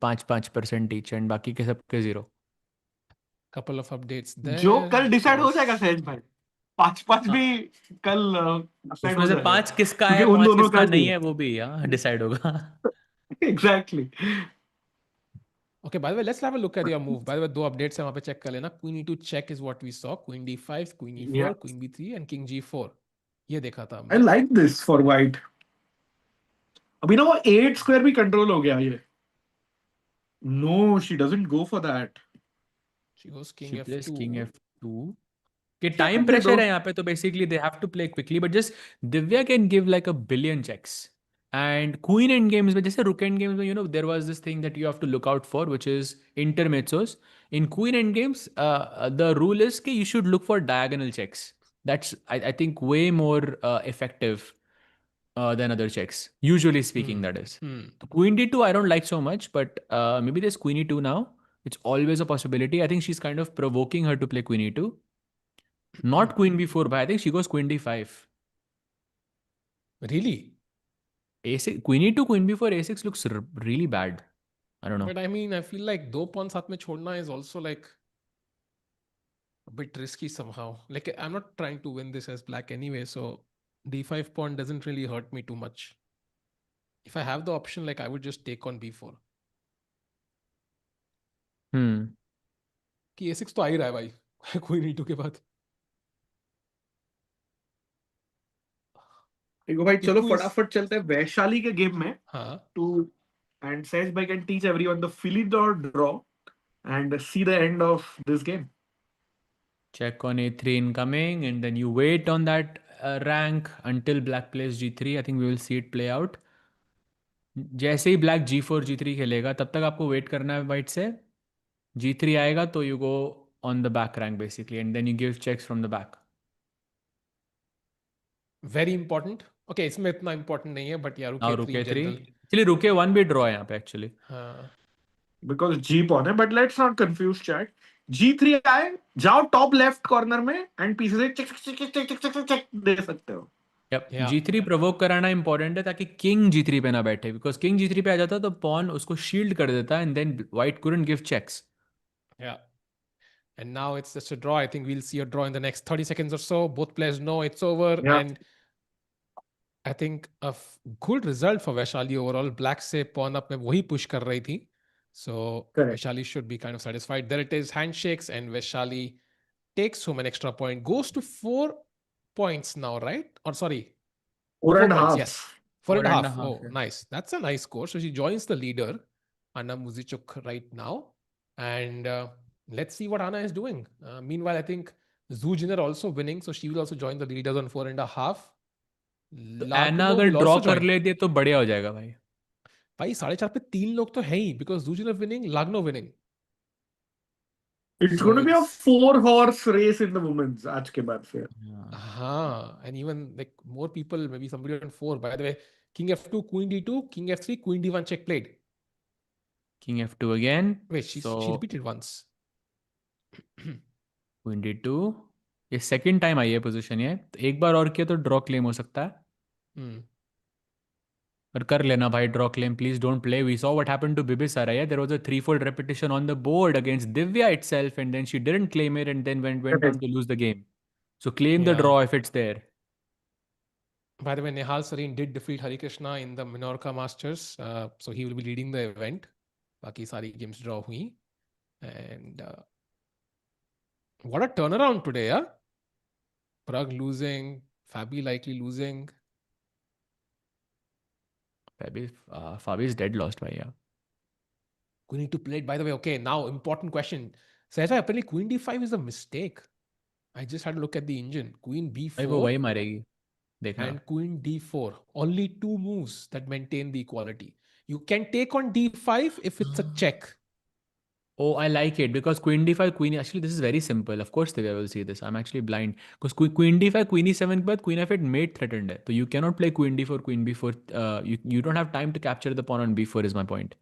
5% each, and बाकी के सबके 0. Couple of updates there. जो कल डिसाइड हो जाएगा सहज भाई. 5 भी कल डिसाइड हो उसमें से जाएगा. 5 किसका है, 5 किसका नहीं है, वो भी डिसाइड होगा. Exactly. Okay, by the way, let's have a look at your move. By the way, दो updates है वहाँ पे check कर लेना. Queen E2 check is what we saw. Queen D5, Queen E4, Yeah. Queen B3 and King G4. ये देखा था I हमने. like this for white. अभी ना वो 8 square भी control हो गया ये. No, she doesn't go for that. She goes King She F2. plays King F2. कि टाइम प्रेशर है यहाँ पे, तो basically they have to play quickly, but just Divya can give like a billion checks. And queen end games में, जैसे rook end games में, you know there was this thing that you have to look out for, which is intermezzos. In queen end games the rule is कि you should look for diagonal checks. That's I think way more effective than other checks, usually speaking, that is. So Queen D2 I don't like so much, but maybe there's Queen E2 now. It's always a possibility. I think she's kind of provoking her to play Queen E2. Not Queen B4, but I think she goes Queen D5. Really? A6, Queen E2, Queen B4, A6 looks really bad. I don't know. But I mean, I feel like दो pawn साथ में छोड़ना is also like a bit risky somehow. Like I'm not trying to win this as black anyway, so D5 pawn doesn't really hurt me too much. If I have the option, like I would just take on B4. कि A6 तो आ ही रहा है भाई. Queen E2 के बाद. देखो भाई चलो फटाफट चलते हैं वैशाली के गेम में. हाँ. To and Sej bhai can teach everyone the Philly or draw and see the end of this game. Check on A3 incoming, and then you wait on that rank until black plays G3. I think we will see it play out. जैसे ही black G4 G3 खेलेगा तब तक आपको wait करना है white से. G3 आएगा तो you go on the back rank basically, and then you give checks from the back. Very important. Okay, इसमें इतना important नहीं है, but yeah, Now Rook A3 A3. general. Actually Rook A1 भी draw है यहाँ पे actually. हाँ. Because G pawn है, but let's not confuse chat. G3 आए, जाओ top left corner में and पीछे से check दे सकते हो. Yep. Yeah. G3 provoke कराना important है ताकि King G3 पे ना बैठे, because King G3 पे आ जाता तो pawn उसको shield कर देता and then white couldn't give checks. Yeah. And now it's just a draw. I think we'll see a draw in the next 30 seconds or so. Both players know it's over. Yeah. And I think a good result for Vaishali overall. Black से pawn up में वही push कर रही थी. So Vaishali should be kind of satisfied. There it is, handshakes, and Vaishali takes home an extra point, goes to 4 points now, right? Or sorry, Four 4 and a points, half. yes. Four and a half. Oh, yeah. nice. That's a nice score. So she joins the leader, Anna Muzychuk, right now. And let's see what Anna is doing. Meanwhile, I think Zhu Jiner also winning. So she will also join the leaders on 4.5. तो एना Lagno अगर will draw also कर join. लेती तो बढ़िया हो जाएगा भाई. भाई 4.5 पे 3 लोग तो है ही, because Zhu Jiner winning, Lagno winning. It's So going to be a it's 4-horse race in the women's. आज के बाद से. and even like more people, maybe somebody on 4. By the way, King F2, Queen D2, King F3, Queen D1 check played. King F2 again. Wait, she repeated once. Queen D2. ये second time I है position ये. तो एक बार और किया तो draw claim हो सकता है. और कर लेना भाई draw claim. Please don't play. We saw what happened to Bibisara. Yeah, there was a threefold repetition on the board against Divya itself, and then she didn't claim it, and then went on to lose the game. So claim the draw if it's there. By the way, Nehal Sareen did defeat Hari Krishna in the Minorca Masters, so he will be leading the event. Baki sari games draw hui. And what a turnaround today, yeah? Pragg losing, Fabi likely losing. Fabi is dead lost भाई. Yeah. Queen E2 played, by the way. Okay, now important question. So apparently Queen D5 is a mistake. I just had to look at the engine. Queen B4 भाई वो वही मारेगी. देखना. and Queen D4. Only 2 moves that maintain the equality. You can take on D5 if it's a check. Oh, I like it because Queen D5, Queen. Actually, this is very simple. Of course, Divya will see this. I'm actually blind because Queen D5, Queen E7 के बाद Queen F8 mate threatened है. So you cannot play Queen D4, Queen B4. You don't have time to capture the pawn on B4. Is my point.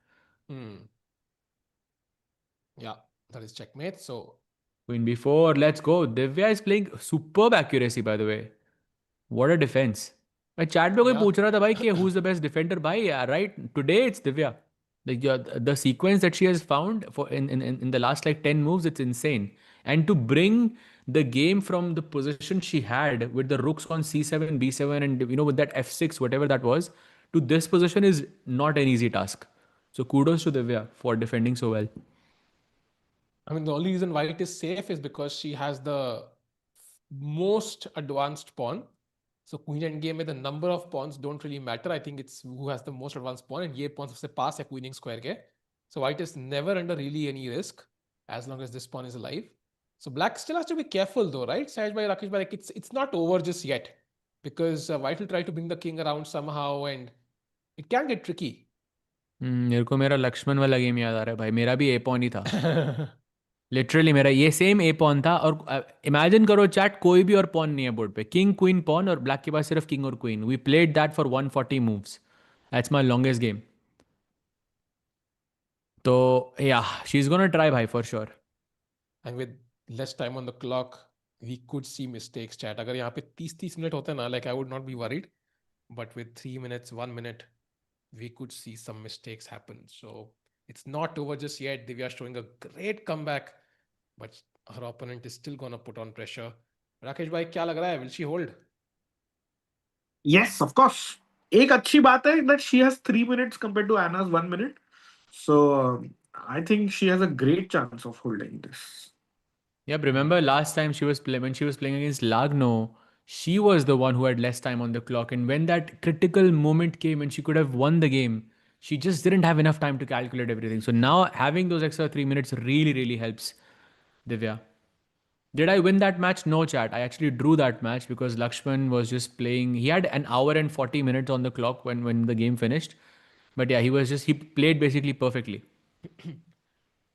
Yeah, that is checkmate. So Queen B4. Let's go. Divya is playing superb accuracy, by the way. What a defense. भाई chat पे कोई पूछ रहा था भाई कि who's the best defender भाई. Yeah, right. Today it's Divya. Like the sequence that she has found for in the last like 10 moves, it's insane. And to bring the game from the position she had with the rooks on C7, B7, and with that F6, whatever that was, to this position is not an easy task. So kudos to Divya for defending so well. I mean, the only reason why it is safe is because she has the most advanced pawn. So queen endgame में the number of pawns don't really matter. I think it's who has the most advanced pawn, and ये pawn सबसे पास है queening square के. So white is never under really any risk as long as this pawn is alive. So black still has to be careful though, right? Sahaj bhai, Rakesh bhai, like it's not over just yet, because white will try to bring the king around somehow, and it can get tricky. मेरे को मेरा लक्ष्मण वाला game याद आ रहा है भाई. मेरा भी ए पॉन ही था. लिटरली मेरा ये सेम ए पॉन था. और इमेजिन करो चैट, कोई भी और पॉन नहीं है बोर्ड पे. किंग क्वीन पॉन और ब्लैक के पास सिर्फ किंग और queen. We played that for 140 moves. That's my longest game. तो yeah she is gonna try भाई for sure. And with less time on the clock, we could see mistakes, chat. अगर यहाँ पे 30 minute होते ना, like I would not be worried. But with 3 minutes, 1 minute, we could see some mistakes happen. So it's not over just yet. Divya showing a great comeback, but her opponent is still going to put on pressure. Rakesh bhai, क्या लग रहा है? Will she hold? Yes, of course. एक अच्छी बात है that she has 3 minutes compared to Anna's 1 minute. So I think she has a great chance of holding this. Yeah, remember last time when she was playing against Lagno, she was the one who had less time on the clock, and when that critical moment came and she could have won the game, she just didn't have enough time to calculate everything. So now having those extra 3 minutes really, really helps Divya. Did I win that match? No, chat. I actually drew that match because Lakshman was just playing. He had an hour and 40 minutes on the clock when the game finished. But yeah, he played basically perfectly.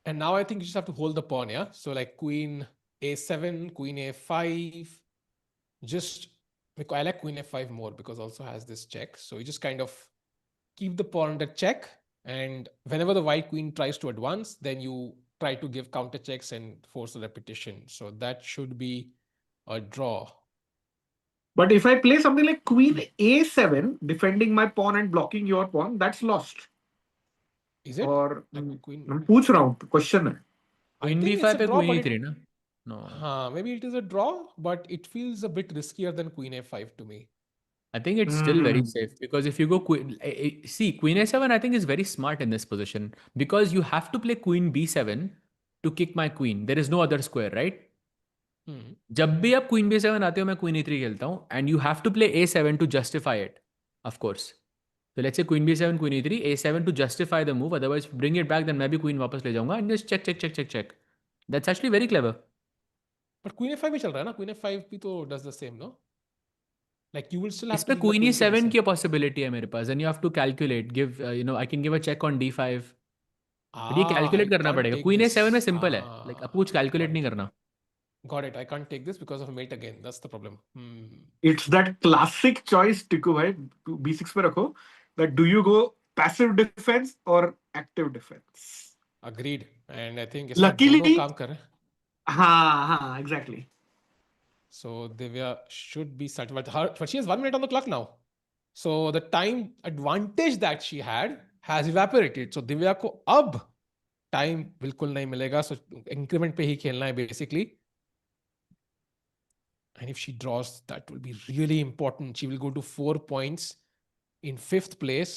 And now I think you just have to hold the pawn, yeah? So like queen a7, queen a5. Just, I like queen f5 more because also has this check. So you just kind of keep the pawn under check. And whenever the white queen tries to advance, then you try to give counter checks and force a repetition. So that should be a draw. But if I play something like queen a7, defending my pawn and blocking your pawn, that's lost. Is it? Or queen... मैं पूछ रहा हूँ, question है. Queen b5 पे queen e3 ना? No. Maybe it is a draw, but it feels a bit riskier than queen a5 to me. I think it's still very safe because if you go queen a7, I think is very smart in this position because you have to play queen b7 to kick my queen. There is no other square, right? जब भी आप queen B7 आते हो मैं queen E3 खेलता हूँ and you have to play A7 to justify it of course. So let's say queen B7, queen E3, A7 to justify the move. Otherwise, bring it back, then मैं भी queen वापस ले जाऊंगा and just check, check, check, check, check. That's actually very clever. But queen f5 भी चल रहा है ना, queen f5 भी तो does the same, no? Like you will still have to इसमें bring the queen queen to E7 D7. की possibility है मेरे पास, and you have to calculate. Give, I can give a check on D5. But ये I calculate करना can't पड़ेगा. take Queen this. A7 में simple है. Like अब कुछ calculate Got नहीं it. करना. Got it. I can't take this because of mate again. That's the problem. It's that classic choice, टिकू भाई, B6 पे रखो. That do you go passive defense or active defense? Agreed. And I think इसमें Luckily, दोनों काम कर रहे हैं. हाँ, exactly. So Divya should be satisfied. But she has 1 minute on the clock now. So the time advantage that she had has evaporated. So Divya को अब time बिल्कुल नहीं मिलेगा. So increment पे ही खेलना है basically. And if she draws, that will be really important. She will go to 4 points in 5th place,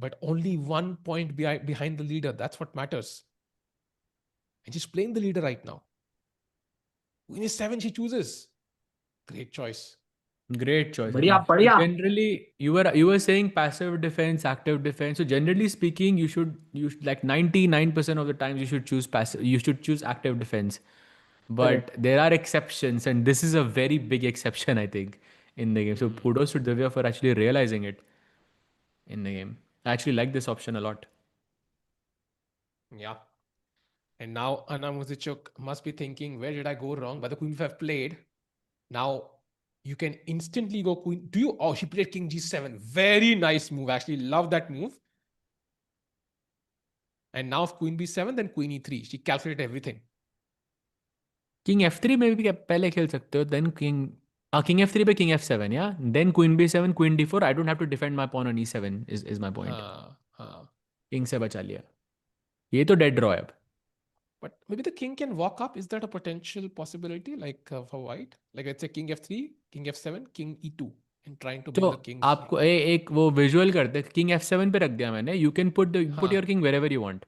but only 1 point behind the leader. That's what matters. And she's playing the leader right now. Queen is 7, she chooses. Great choice. Great choice. बढ़िया, बढ़िया. Generally, you were saying passive defense, active defense. So generally speaking, you should like 99% of the times you should choose passive. You should choose active defense. But there are exceptions, and this is a very big exception, I think, in the game. So kudos to Divya for actually realizing it in the game. I actually like this option a lot. Yeah. And now Anna Muzychuk must be thinking, where did I go wrong? But the queen have played. Now you can instantly go queen. Oh, she played king G7. Very nice move. Actually, love that move. And now if queen B7, then queen E3. She calculated everything. King F3 में भी पहले खेल सकते हो. Then King F3 पे King F7, yeah. Then Queen B7, Queen D4. I don't have to defend my pawn on E7. Is my point. King से बचा लिया. ये तो dead draw है अब. But maybe the king can walk up. Is that a potential possibility, like for white? Like let's say king F3, king F7, king E2, and trying to bring तो the king. आपको एक वो visual करते. King F7 पे रख दिया मैंने. You can put your king wherever you want.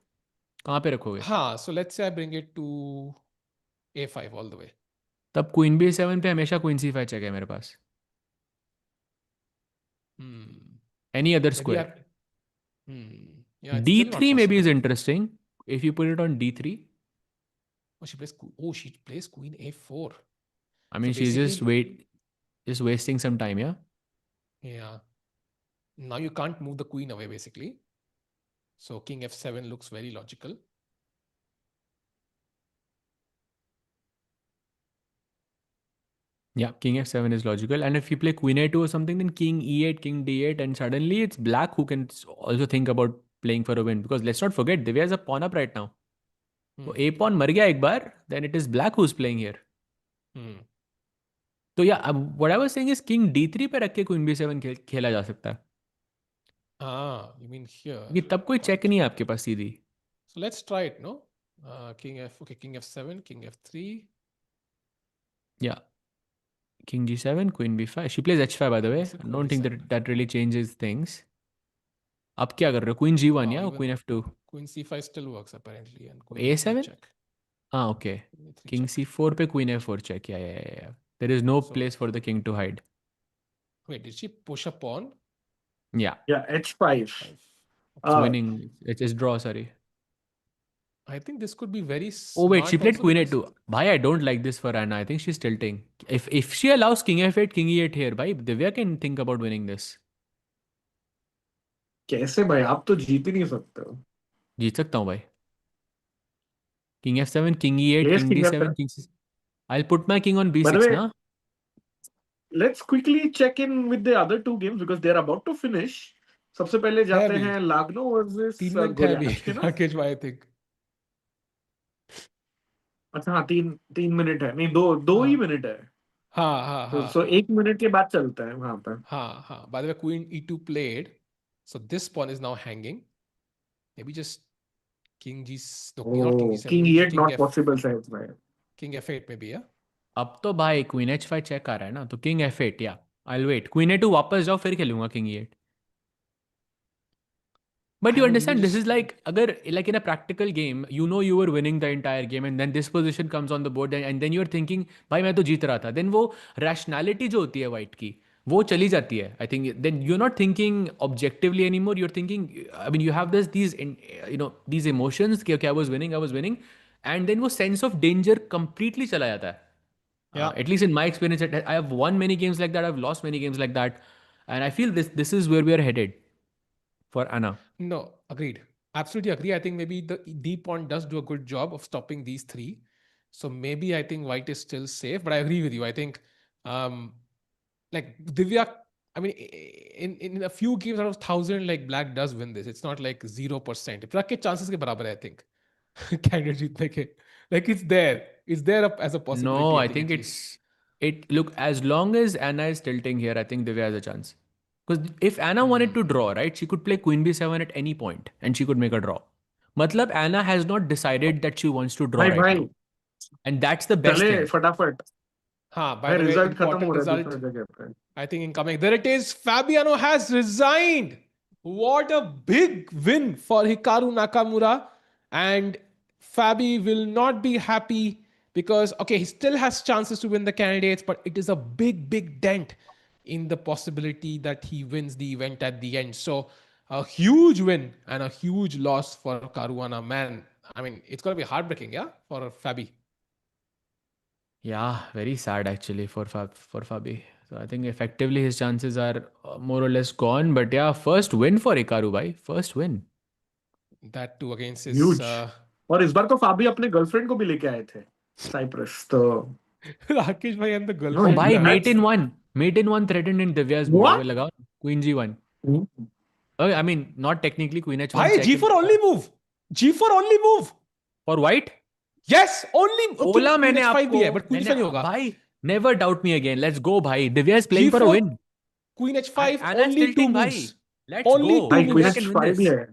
कहाँ पे रखोगे? हाँ. So let's say I bring it to A5 all the way. तब Queen B7 पे हमेशा Queen C5 check है मेरे पास. Any other square. Yeah, D3 maybe is interesting if you put it on D3. Oh, she plays queen A4. I mean, so she's just wasting some time, yeah? Yeah. Now you can't move the queen away, basically. So king F7 looks very logical. Yeah, king F7 is logical. And if you play queen A2 or something, then king E8, king D8, and suddenly it's black who can also think about playing for a win. Because let's not forget, Divya is a pawn up right now. So A pawn मर गया एक बार, then it is black who's playing here. तो yeah, what I was saying is king D3 पे रख के queen B7 खेला जा सकता है. You mean here? ये तब कोई check नहीं है आपके पास सीधी. So let's try it, no? King F7, king F3. Yeah. King G7, queen B5. She plays H5 by the way. I don't think that really changes things. अब क्या कर रहे हो? Queen G1 या Queen F2? Queen C5 still works apparently. And A7? Check. Okay. King C4 पे Queen F4 check. Yeah. There is no place for the king to hide. Wait, did she push a pawn? Yeah. Yeah, H5. It's winning. It's draw, sorry. I think this could be very smart. Oh wait, she played Queen A2. Bhai, I don't like this for Anna. I think she's tilting. If she allows King F8, King E8 here, bhai, Divya can think about winning this. कैसे भाई? आप तो जीत ही नहीं सकते हो. जीत सकता हूँ भाई. King F7, King E8, King D7, King C7. I'll put my king on B6 now. Let's quickly check in with the other two games because they're about to finish. सबसे पहले जाते हैं Lagno versus Goryachkina. Rakesh, I think. अच्छा हाँ, तीन minute है. नहीं, दो ही मिनट है. हाँ. So 1 मिनट के बाद चलता है वहाँ पे. हाँ. By the way, Queen E2 played. So this pawn is now hanging. Maybe just King G. No, not King G7. King E8 not possible size भाई. King F8 maybe, yeah. अब तो भाई Queen H5 check आ रहा है ना, तो King F8 या I'll wait. Queen A2 वापस जाओ फिर खेलूंगा King E8. But you I mean, understand, this is like, like in a practical game, you know you were winning the entire game, and then this position comes on the board, and then you're thinking, भाई मैं तो जीत रहा था. Then वो rationality जो होती है white की, वो चली जाती है. I think then you're not thinking objectively anymore. You're thinking, I mean, you have these emotions कि okay, I was winning, and then वो sense of danger completely चला जाता है. Yeah. At least in my experience, I have won many games like that. I've lost many games like that, and I feel this is where we are headed for Anna. No, agreed. Absolutely agree. I think maybe the deep pawn does do a good job of stopping these three. So maybe I think white is still safe, but I agree with you. I think like Divya, I mean, in a few games out of 1,000, like black does win this. It's not like 0%. Pragg के chances के बराबर है, I think. Candidate जीतने के. Like it's there. It's there as a possibility. No, I think at least. look, as long as Anna is tilting here, I think Divya has a chance. Because if Anna wanted to draw, right, she could play Queen B7 at any point and she could make a draw. Matlab, Anna has not decided that she wants to draw right now. And that's the best चले thing. फटाफट. By the way, result खत्म important हो रहा है result. दूसरे जगह पे. I think incoming. There it is. Fabiano has resigned. What a big win for Hikaru Nakamura. And Fabi will not be happy because, okay, he still has chances to win the candidates, but it is a big, big dent in the possibility that he wins the event at the end. So a huge win and a huge loss for Caruana. Man, I mean, it's going to be heartbreaking, yeah, for Fabi. Yeah, very sad actually for Fabi. So I think effectively his chances are more or less gone. But yeah, first win for Hikaru bhai. First win. That too against his... Huge. और इस बार तो फाबी अपने girlfriend को भी लेके आए थे Cyprus तो Rakesh bhai and the girlfriend. Oh, bhai, mate in one. Mate in one threatened in Divya's board. What? Lagao. Queen G1. Okay, I mean, not technically Queen H1. Bhai, G4 only move. G4 only move. For white? Yes, only. Okay, Ola Queen मैंने H5 आपको भी है, but Queen H5 नहीं होगा. भाई, never doubt me again. Let's go, bhai. Divya is playing for a G4, win. Queen H5 Anna's only two tilting, bhai. moves. Let's Only go. two भाई moves. Queen Divya can win H5 this. भी है.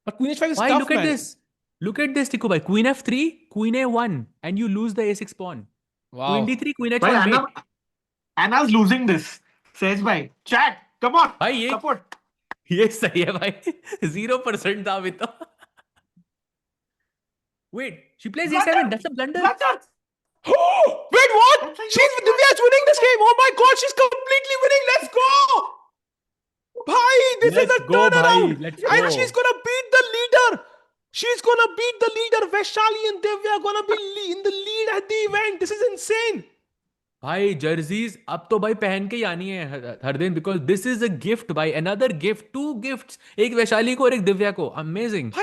But Queen H5 is Why? tough, Look at man. this. Look at this, Tiku bhai. Queen F3, Queen A1, and you lose the A6 pawn. Wow. Queen D3, Queen भाई H1. Wait. Anna's losing this. Says भाई. Chat. Come on. भाई ये Support. ये सही है भाई. 0% था अभी तो. Wait, she plays A7. That's a blunder. Oh, wait, what? Divya's winning this game. Oh my God, she's completely winning. Let's go. Bhai, this is a turnaround. Let's And go. she's gonna beat the leader. She's gonna beat the leader. Vaishali and Divya are gonna be in the lead at the event. This is insane. भाई jerseys अब तो भाई पहन के ही आनी है हर दिन because this is a gift भाई another gift 2 gifts एक वैशाली को और एक दिव्या को amazing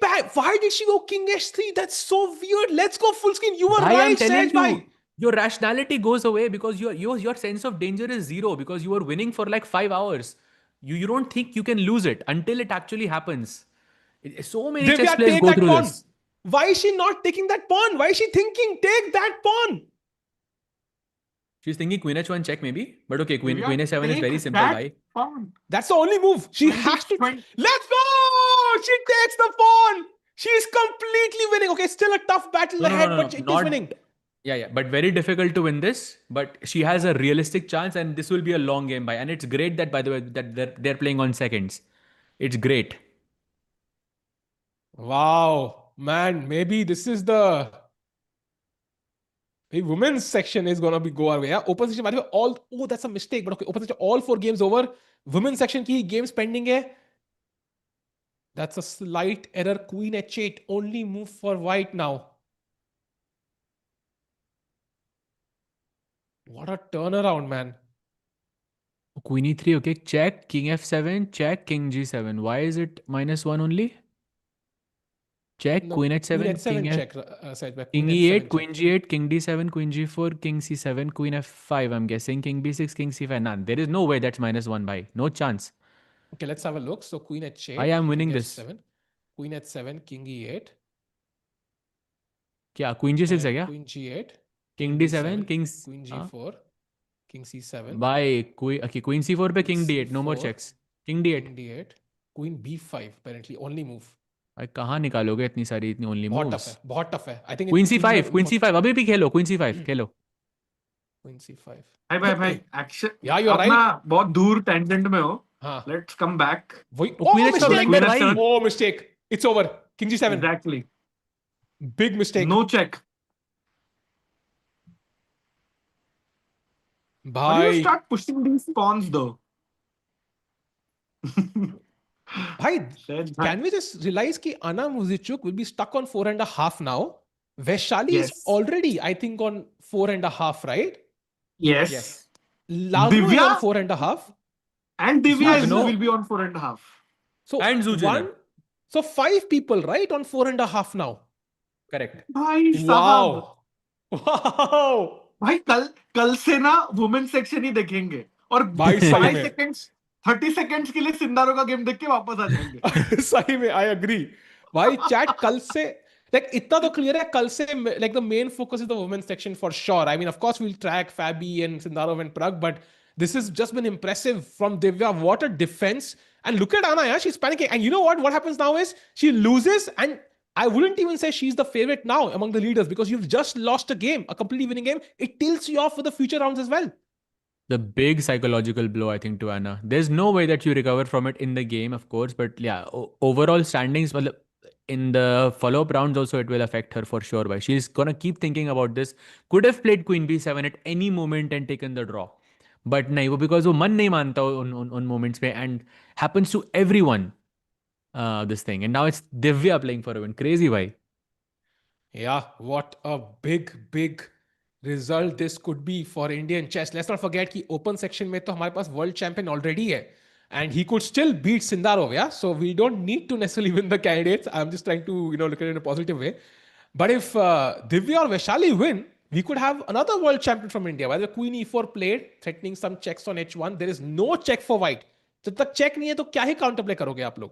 Bhai, why did she go King H3? That's so weird. Let's go full screen. You were भाई I'm right, telling Saj bhai. you your rationality goes away because your sense of danger is zero because you are winning for like 5 hours you don't think you can lose it until it actually happens. So many Divya, chess players take go that through pawn. this. Why is she not taking that pawn? Why is she thinking, take that pawn? She's thinking Queen H1 check maybe but okay Queen A7 is very simple that भाई. pawn. That's the only move. She has to. Let's go! She takes the pawn. She's completely winning. Okay, still a tough battle ahead, but she's winning. Yeah, but very difficult to win this. But she has a realistic chance, and this will be a long game by. And it's great that, by the way, that they're playing on seconds. It's great. Wow, man. Maybe this is the women's section is gonna be go our way. Yeah? Open section, by the way, all. Oh, that's a mistake. But okay, open section, all 4 games over. Women's section ki games pending hai. That's a slight error. Queen H8 only move for white now. What a turnaround, man. Queen E3, okay. Check. King F7, check. King G7. Why is it -1 only? Check. No, Queen H7, Queen H7 King check. King E8, Queen G8, King D7, Queen G4, King C7, Queen F5. I'm guessing King B6, King C5. None. There is no way that's -1 by. No chance. Okay, let's have a look. So Queen H8. I am winning King this. H7, Queen H7, King E8. क्या Queen G6 है क्या? Queen G8. King D7, King Queen G4. King C7. By Queen C4 पे King D8. No more C4, checks. King D8. King D8. Queen B5 apparently only move. भाई कहाँ निकालोगे इतनी सारी इतनी only बहुत moves? tough है, बहुत tough है. I think Queen it's C5, Queen C5 अभी भी खेलो Queen C5 खेलो. Queen C5. भाई एक्शन Yeah, you are अपना right. बहुत दूर टेंजेंट में हो हाँ. Let's come back. वही. वो Oh, queen h mistake. queen h7 Oh, mistake. It's over. King G7. Exactly. Big mistake. No check. How do you भाई. start pushing these pawns though? Bhai, Said that. can we just realize that Anna Muzychuk will be stuck on 4.5 now? Vaishali is Yes. already, I think, on 4.5, right? Yes. Lagno is on Divya 4.5. and Divya Lagno- will be on 4.5. So And Zhu Jiner. So 5 people, right, on 4.5 now. Correct. भाई साहब. Wow. Wow. भाई कल से ना women section ही देखेंगे और भाई सही 5 में. सेकंड्स 30 सेकंड्स के लिए सिंदारो का गेम देख के वापस आ जाएंगे. सही में, I agree. भाई chat कल से like इतना तो clear है कल से like the main focus is the women's section for sure. I mean, of course we'll track Fabi and Sindarov and Pragg, but this has just been impressive from Divya. What a defense. And look at Anna, yeah, she's panicking. And you know what? What happens now is she loses, and I wouldn't even say she's the favorite now among the leaders because you've just lost a game, a completely winning game. It tilts you off for the future rounds as well. The big psychological blow, I think, to Anna. There's no way that you recover from it in the game, of course, but yeah, overall standings, well, in the follow-up rounds also, it will affect her for sure. But she's gonna keep thinking about this. Could have played Queen B7 at any moment and taken the draw, but nahi, because वो मन नहीं मानता उन moments पे, and happens to everyone. This thing, and now it's Divya playing for a win. Crazy, bhai. Yeah, what a big result this could be for Indian chess. Let's not forget कि open section में तो हमारे पास world champion already है, and he could still beat Sindarov. Yeah, so we don't need to necessarily win the candidates. I'm just trying to look at it in a positive way. But if Divya or Vaishali win, we could have another world champion from India. Whether Queen E4 played, threatening some checks on H1, there is no check for white. जब तक check नहीं है तो क्या ही counter play करोगे आप लोग?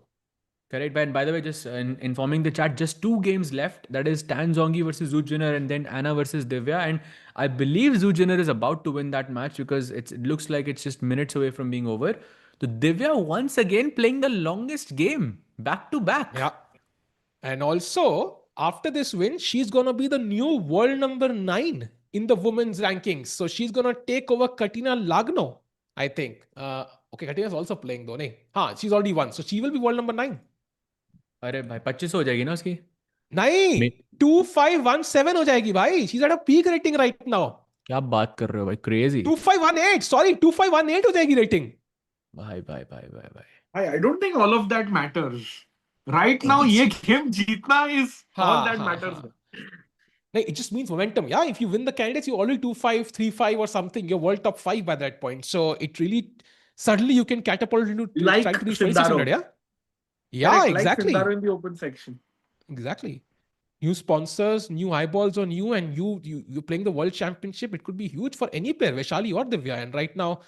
Correct, and by the way, just informing the chat, just 2 games left. That is Tan Zhongyi versus Zhu Jiner, and then Anna versus Divya. And I believe Zhu Jiner is about to win that match because it looks like it's just minutes away from being over. So Divya once again playing the longest game back to back. Yeah. And also, after this win, she's going to be the new world number 9 in the women's rankings. So she's going to take over Kateryna Lagno, I think. Okay, Kateryna's also playing though. Nahin. Haan, she's already won. So she will be world number 9. अरे भाई 25 हो जाएगी ना उसकी? नहीं, 2517 हो जाएगी भाई. She's at a peak rating right now. क्या बात कर रहे हो भाई? Crazy. 2518. Sorry, 2518 हो जाएगी rating. भाई. I don't think all of that matters. Right now, ये game जीतना is all that matters. No, it just means momentum. Yeah, if you win the candidates, you already 2-5, 3-5 or something. You're world top 5 by that point. So it really, suddenly you can catapult into Like trying to reach Sindarov. 2600, yeah? Yeah, Correct, exactly. Like Sindarov in the open section. Exactly. New sponsors, new eyeballs on you, and you're playing the world championship. It could be huge for any player, Vaishali or Divya. And right now,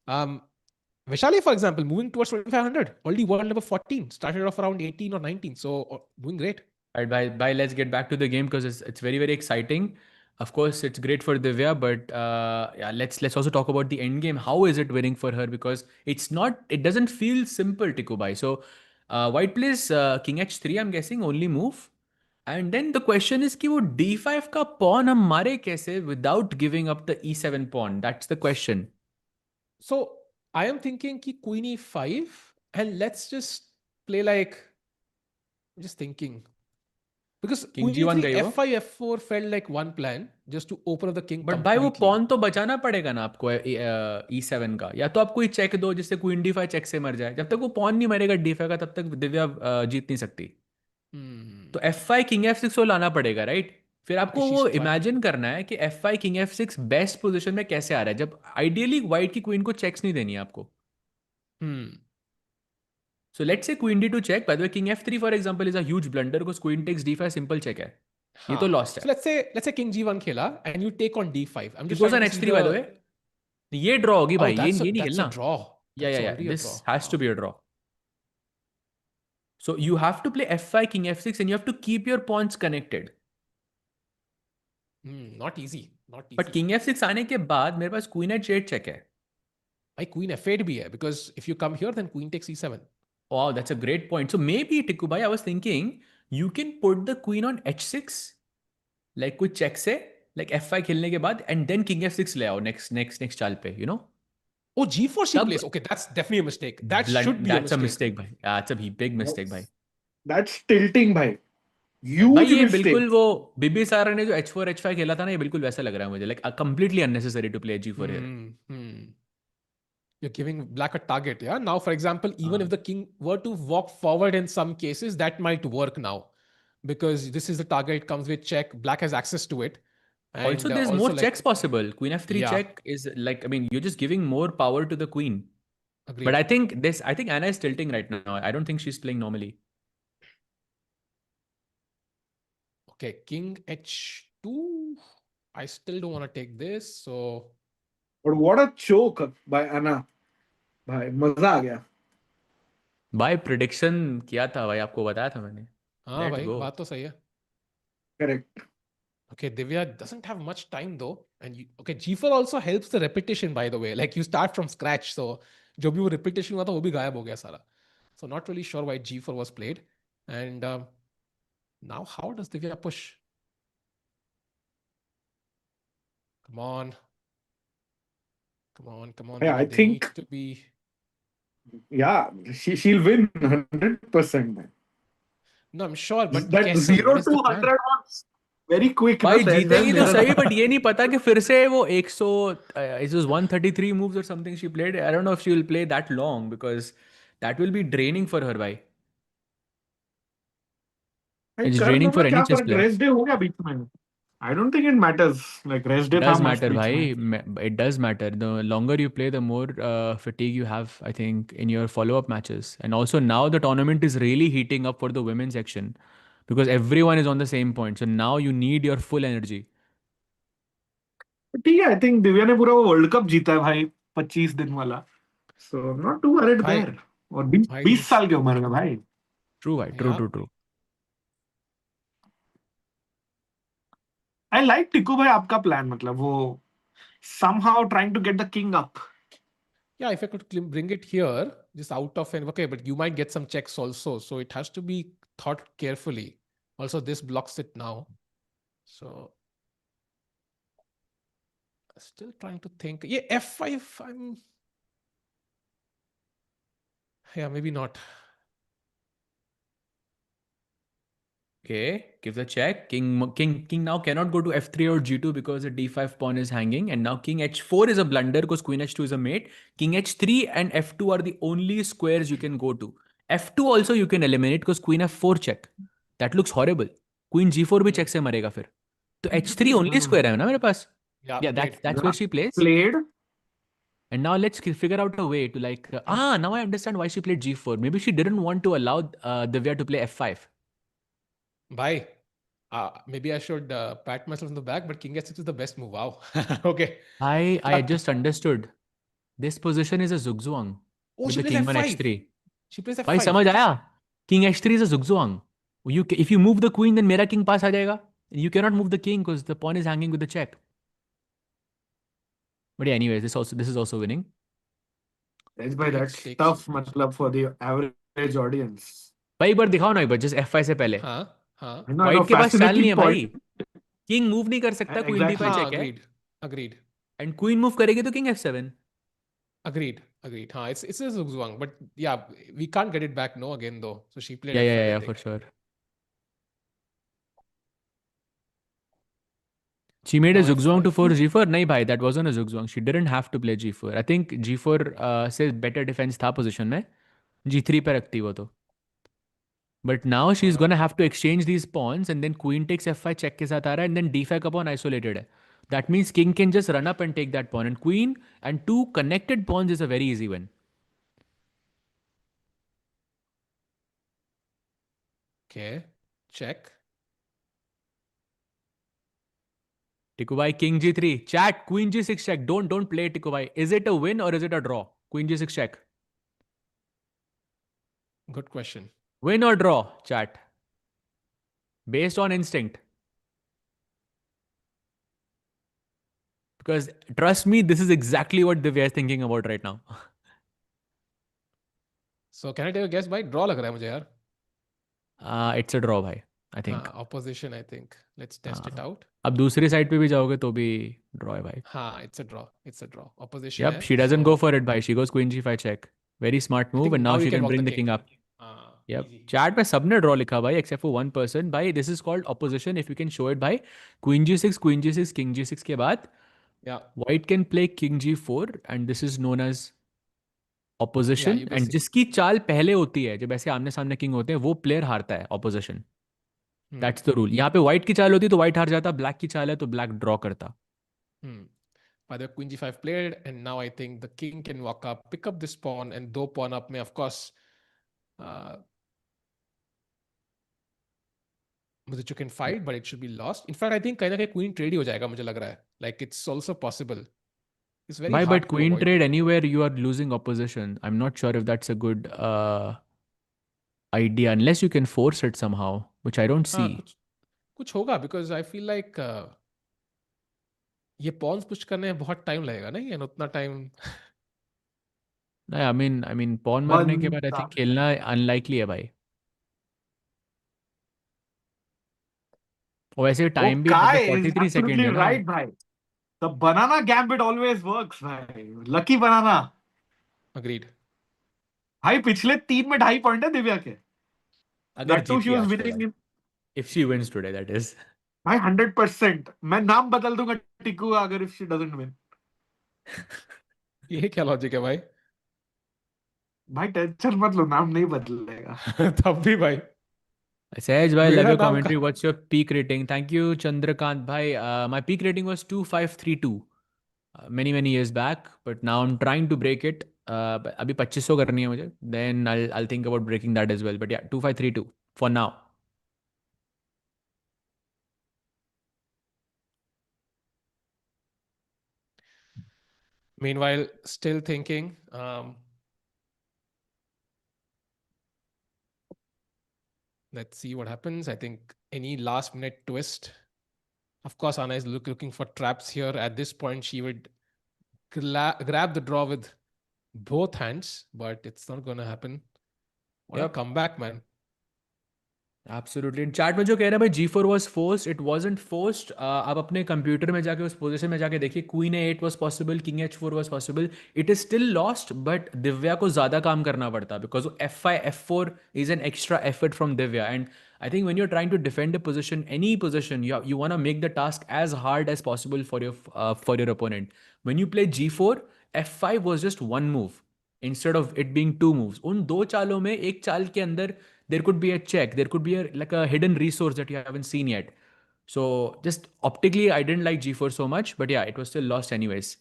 Vaishali, for example, moving towards 2500, already world number 14, started off around 18 or 19. So doing great. All right, bye. Let's get back to the game because it's very, very exciting. Of course, it's great for Divya, but yeah, let's also talk about the end game. How is it winning for her? Because it doesn't feel simple, Tikubai. So white plays king h3, I'm guessing, only move. And then the question is कि वो d5 का pawn हम मारे कैसे without giving up the e7 pawn? That's the question. So I am thinking कि queen e5, and let's just play like, I'm just thinking. Because King queen G1 e3, गई वो? f5, f4 felt like one plan, just to open up the king But भाई वो completely. pawn तो बचाना पड़ेगा ना आपको e7 का, या तो आप कोई check दो जिससे queen d5 check से मर जाए. जब तक वो pawn नहीं मरेगा d5 का, तब तक दिव्या जीत नहीं सकती. तो f5 king f6 को लाना पड़ेगा, राइट? फिर आपको वो इमेजिन करना है कि f5 king f6 best position में कैसे आ रहा है, जब आइडियली व्हाइट की क्वीन को चेक्स नहीं देनी है आपको. So let's say queen d2 check. By the way, king f3 for example is a huge blunder because queen takes d5 simple check है. ये तो lost है. So let's say king g1 खेला and you take on d5. I'm It just goes trying on to see h3 by the way. ये draw होगी भाई, ये नहीं that's खेलना. a draw. Yeah. already a This draw. has to be a draw. So you have to play f5 king f6 and you have to keep your pawns connected. Not easy. But king f6 आने के बाद मेरे पास queen h8 check है. भाई queen f8 भी है because if you come here then queen takes e7. Wow, that's a great point. So maybe Tikubai, I was thinking you can put the queen on h6, like कुछ check से, like f5 खेलने के बाद, and then king f6 ले आओ next चाल पे, you know? Oh, G4 she Tab- plays. Okay, that's definitely a mistake. That should be That's a a mistake. mistake, bhai. That's a big mistake, bhai. That's tilting, bhai. भाई Huge ये mistake. बिल्कुल वो बिबिसारा ने जो H4 H5 खेला था ना, ये बिल्कुल वैसा लग रहा है मुझे, like completely unnecessary to play G4 here. You're giving black a target, yeah? Now, for example, even if the king were to walk forward in some cases, that might work now. Because this is the target, comes with check, black has access to it. And Also, there's also more like, checks possible. Queen F3 yeah, check is like, I mean, you're just giving more power to the queen. agreed. But I think Anna is tilting right now. I don't think she's playing normally. Okay, king H2. I still don't want to take this, so... But what a choke by Anna. Bhai, maza aa gaya. भाई prediction किया था भाई, आपको बताया था मैंने. हाँ Let's भाई, go. बात तो सही है. Correct. Okay, Divya doesn't have much time though. And okay, G4 also helps the repetition, by the way. Like you start from scratch. So जो भी वो repetition हुआ था वो भी गायब हो गया सारा. So not really sure why G4 was played. And now how does Divya push? Come on. Come on, come on. Yeah, Divya, I they think- need to be... Yeah, she'll win 100%. Man. No, I'm sure, but That कैसे? 0 What is to the plan? 100 was very quick. भाई ना, जीतेगी तो मेरा- सही, but ये नहीं पता कि फिर से वो 100 it was 133 moves or something she played. I don't know if she will play that long because that will be draining for her, भाई. भाई, It's कर draining दूंगा, for क्या any chess फर्क, player. रेस्ट डे हो गया बीच में. I don't think it matters. Like rest day It था does मस्त matter, बीच भाई. में. It does matter. The longer you play, the more fatigue you have, I think, in your follow-up matches. And also now the tournament is really heating up for the women's section because everyone is on the same point. So now you need your full energy. ठीक है, I think Divya ने पूरा वो world cup जीता है भाई, 25 दिन वाला. सो नॉट टू वरीड भाई- देयर. और 20 भाई 20 this- साल की उम्र में भाई. True, भाई. True, Yeah. true, true. I like Tiku भाई आपका प्लान, मतलब वो somehow trying to get the king up. Yeah, if I could bring it here, just out of an... Okay, but you might get some checks also. So it has to be thought carefully. Also, this blocks it now. So... Still trying to think. Yeah, F5, Yeah, maybe not. Okay, give the check. King now cannot go to f3 or g2 because the d5 pawn is hanging. And now king h4 is a blunder because queen h2 is a mate. King h3 and f2 are the only squares you can go to. f2 also you can eliminate because queen f4 check. That looks horrible. Queen g4 भी check से मरेगा फिर. तो h3 only square है ना मेरे पास. Yeah, Yeah, played. that's where she plays. Played. And now let's figure out a way to like. Now I understand why she played g4. Maybe she didn't want to allow Divya to play f5. Bye. Maybe I should pat myself on the back, but king h6 is the best move. Wow. Okay. I just understood. This position is a zugzwang Oh, with she the plays king on f5. h3. She plays भाई f5. समझ आया? King h3 is a zugzwang. If you move the queen, then मेरा king pass आ जाएगा. You cannot move the king because the pawn is hanging with the check. But yeah, anyways, this is also winning. That's by that's Takes tough, it. मतलब for the average audience. भाई एक बार दिखाओ ना, एक बार just f5 से पहले. हाँ. I know, White के पास चाल नहीं है भाई. point. King move नहीं कर सकता, queen Exactly. d5 हाँ, check है. agreed. Agreed. And queen move करेगी तो king f7. Agreed. Agreed. हाँ, it's a zugzwang, but yeah, we can't get it back. No, again though. So she played. Yeah, f5, I yeah, think. for sure. She made a Now zugzwang to f5. force g4. नहीं भाई, that wasn't a zugzwang. She didn't have to play g4. I think g4 से better defense था position में. g3 पे रखती वो तो. But now she's gonna have to exchange these pawns and then queen takes f5 check के साथ आ रहा है and then d5 का pawn isolated है. That means king can just run up and take that pawn and queen and two connected pawns is a very easy win. Okay. Check. Tikubai king g3 chat queen g6 check. Don't play Tikubai. Is it a win or is it a draw? Queen g6 check. Good question. Win or draw, chat? Based on instinct. Because trust me, this is exactly what Divya is thinking about right now. So can I take a guess? By draw लग रहा है मुझे यार. It's a draw, bhai. I think. opposition, I think. Let's test it out. अब दूसरी side पे भी जाओगे तो भी ड्रॉ है भाई. हाँ, it's a draw. It's a draw. Opposition Yep, है. she doesn't go So for it, bhai. She goes queen g5 check. Very smart I move, think and now now you she can can walk bring the the king up. Yep. easy. Chat पे सबने draw लिखा भाई except for one person. भाई this is called opposition. If you can show it भाई, queen g6, king g6 के बाद Yeah. white can play king g4, and this is known as opposition. you And basic- जिसकी चाल पहले होती है, जब ऐसे आमने सामने king होते हैं, वो player हारता है opposition. That's the rule. यहाँ पे white की चाल होती तो white हार जाता, black की चाल है तो black draw करता. By the queen g5 played, and now I think the king can walk up, pick up this pawn, and दो pawn up में, of course, Muzychuk can fight, but it should be lost. In fact, I think कहीं ना कहीं queen trade ही हो जाएगा, मुझे लग रहा है. Like it's also possible. It's very Why? hard But to queen avoid. trade anywhere you are losing opposition. I'm not sure if that's a good idea unless you can force it somehow, which I don't हाँ, see. कुछ होगा because I feel like ये pawns push करने में बहुत time लगेगा नहीं, and उतना time I mean, pawn मरने के बाद I बनता think खेलना unlikely है भाई. और वैसे Oh, टाइम भी Kai मतलब is 43 सेकंड absolutely है ना. right, bhai. The banana gambit always works, bhai. Lucky banana. agreed. भाई पिछले 3 में 2.5 पॉइंट है दिव्या के. अगर That too, जीती she was आज तो winning भाई. in. If she wins today, that is. भाई 100%. मैं नाम बदल दूंगा टिकू अगर if she doesn't win. ये क्या लॉजिक है भाई? भाई टेंशन मत लो, नाम नहीं बदलेगा. तब भी भाई. Sahaj bhai, love मेरा your नाम commentary. What's your peak rating? Thank you, Chandrakant bhai. My peak rating was 2532 many years back, but now I'm trying to break it. But अभी 2500 करनी है मुझे. Then I'll think about breaking that as well. But yeah, 2532 for now. Meanwhile, still thinking. Let's see what happens. I think any last minute twist. Of course, Anna is looking for traps here. At this point, she would grab the draw with both hands, but it's not going to happen. What a comeback, man. Absolutely. In chat में जो कह रहे हैं भाई G4 was forced, it wasn't forced. आप अपने computer में जाके उस पोजीशन में जाके देखिए, Queen A8 was possible, King H4 was possible. It is still lost, but Divya को ज़्यादा काम करना पड़ता because F5, F4 is an extra effort from Divya. And I think when you're trying to defend a position, any position, you want to make the task as hard as possible for your opponent. When you play G4, F5 was just one move instead of it being two moves. उन दो चालों में एक चाल के अंदर there could be a check, there could be like a hidden resource that you haven't seen yet. So just optically, I didn't like G4 so much, but yeah, it was still lost anyways.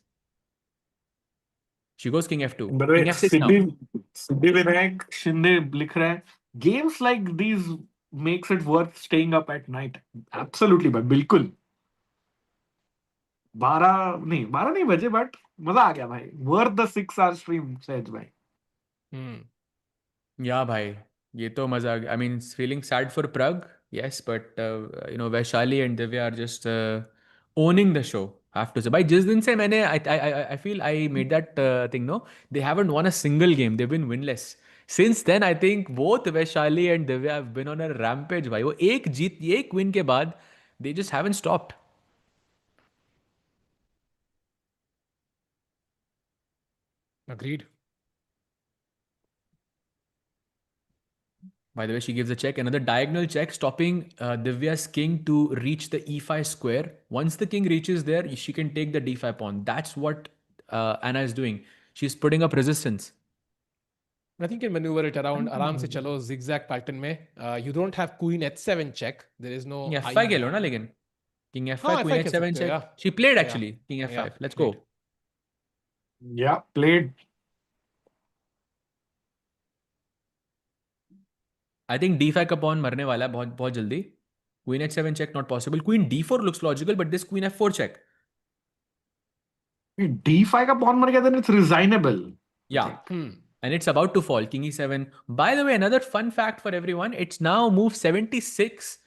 She goes King F2. By the way, King F6 now. Siddhivinayak Shinde likh raha hai, games like these makes it worth staying up at night. Absolutely, भाई बिल्कुल. 12 नहीं बजे, but मजा आ गया भाई. Worth the 6 hour stream, Sahaj भाई. Yeah, भाई, ये तो मजा आ गया. I mean, feeling sad for Pragg, yes, but Vaishali and Divya are just owning the show. Have to say, भाई जिस दिन से मैंने I feel I made that thing, no, they haven't won a single game. They've been winless. Since then, I think both Vaishali and Divya have been on a rampage. भाई वो एक win के बाद they just haven't stopped. Agreed. By the way, she gives a check, another diagonal check, stopping Divya's king to reach the e5 square. Once the king reaches there, she can take the d5 pawn. That's what Anna is doing. She's putting up resistance. I think you can maneuver it around. आराम से चलो zigzag pattern में. You don't have queen h7 check. There is no. f5 खेलो ना लेकिन. King f5, हाँ, queen F5 खेल h7 सकते हो, check. yeah. She played Yeah. actually. King f5. Yeah, Let's played. go. Yeah, played. I think d5 का pawn मरने वाला है बहुत जल्दी. Queen h7 check not possible. Queen d4 looks logical, but this queen f4 check. D5 का pawn मर गया, then it's resignable. Yeah. And it's about to fall. King e7. By the way, another fun fact for everyone. It's now move 76.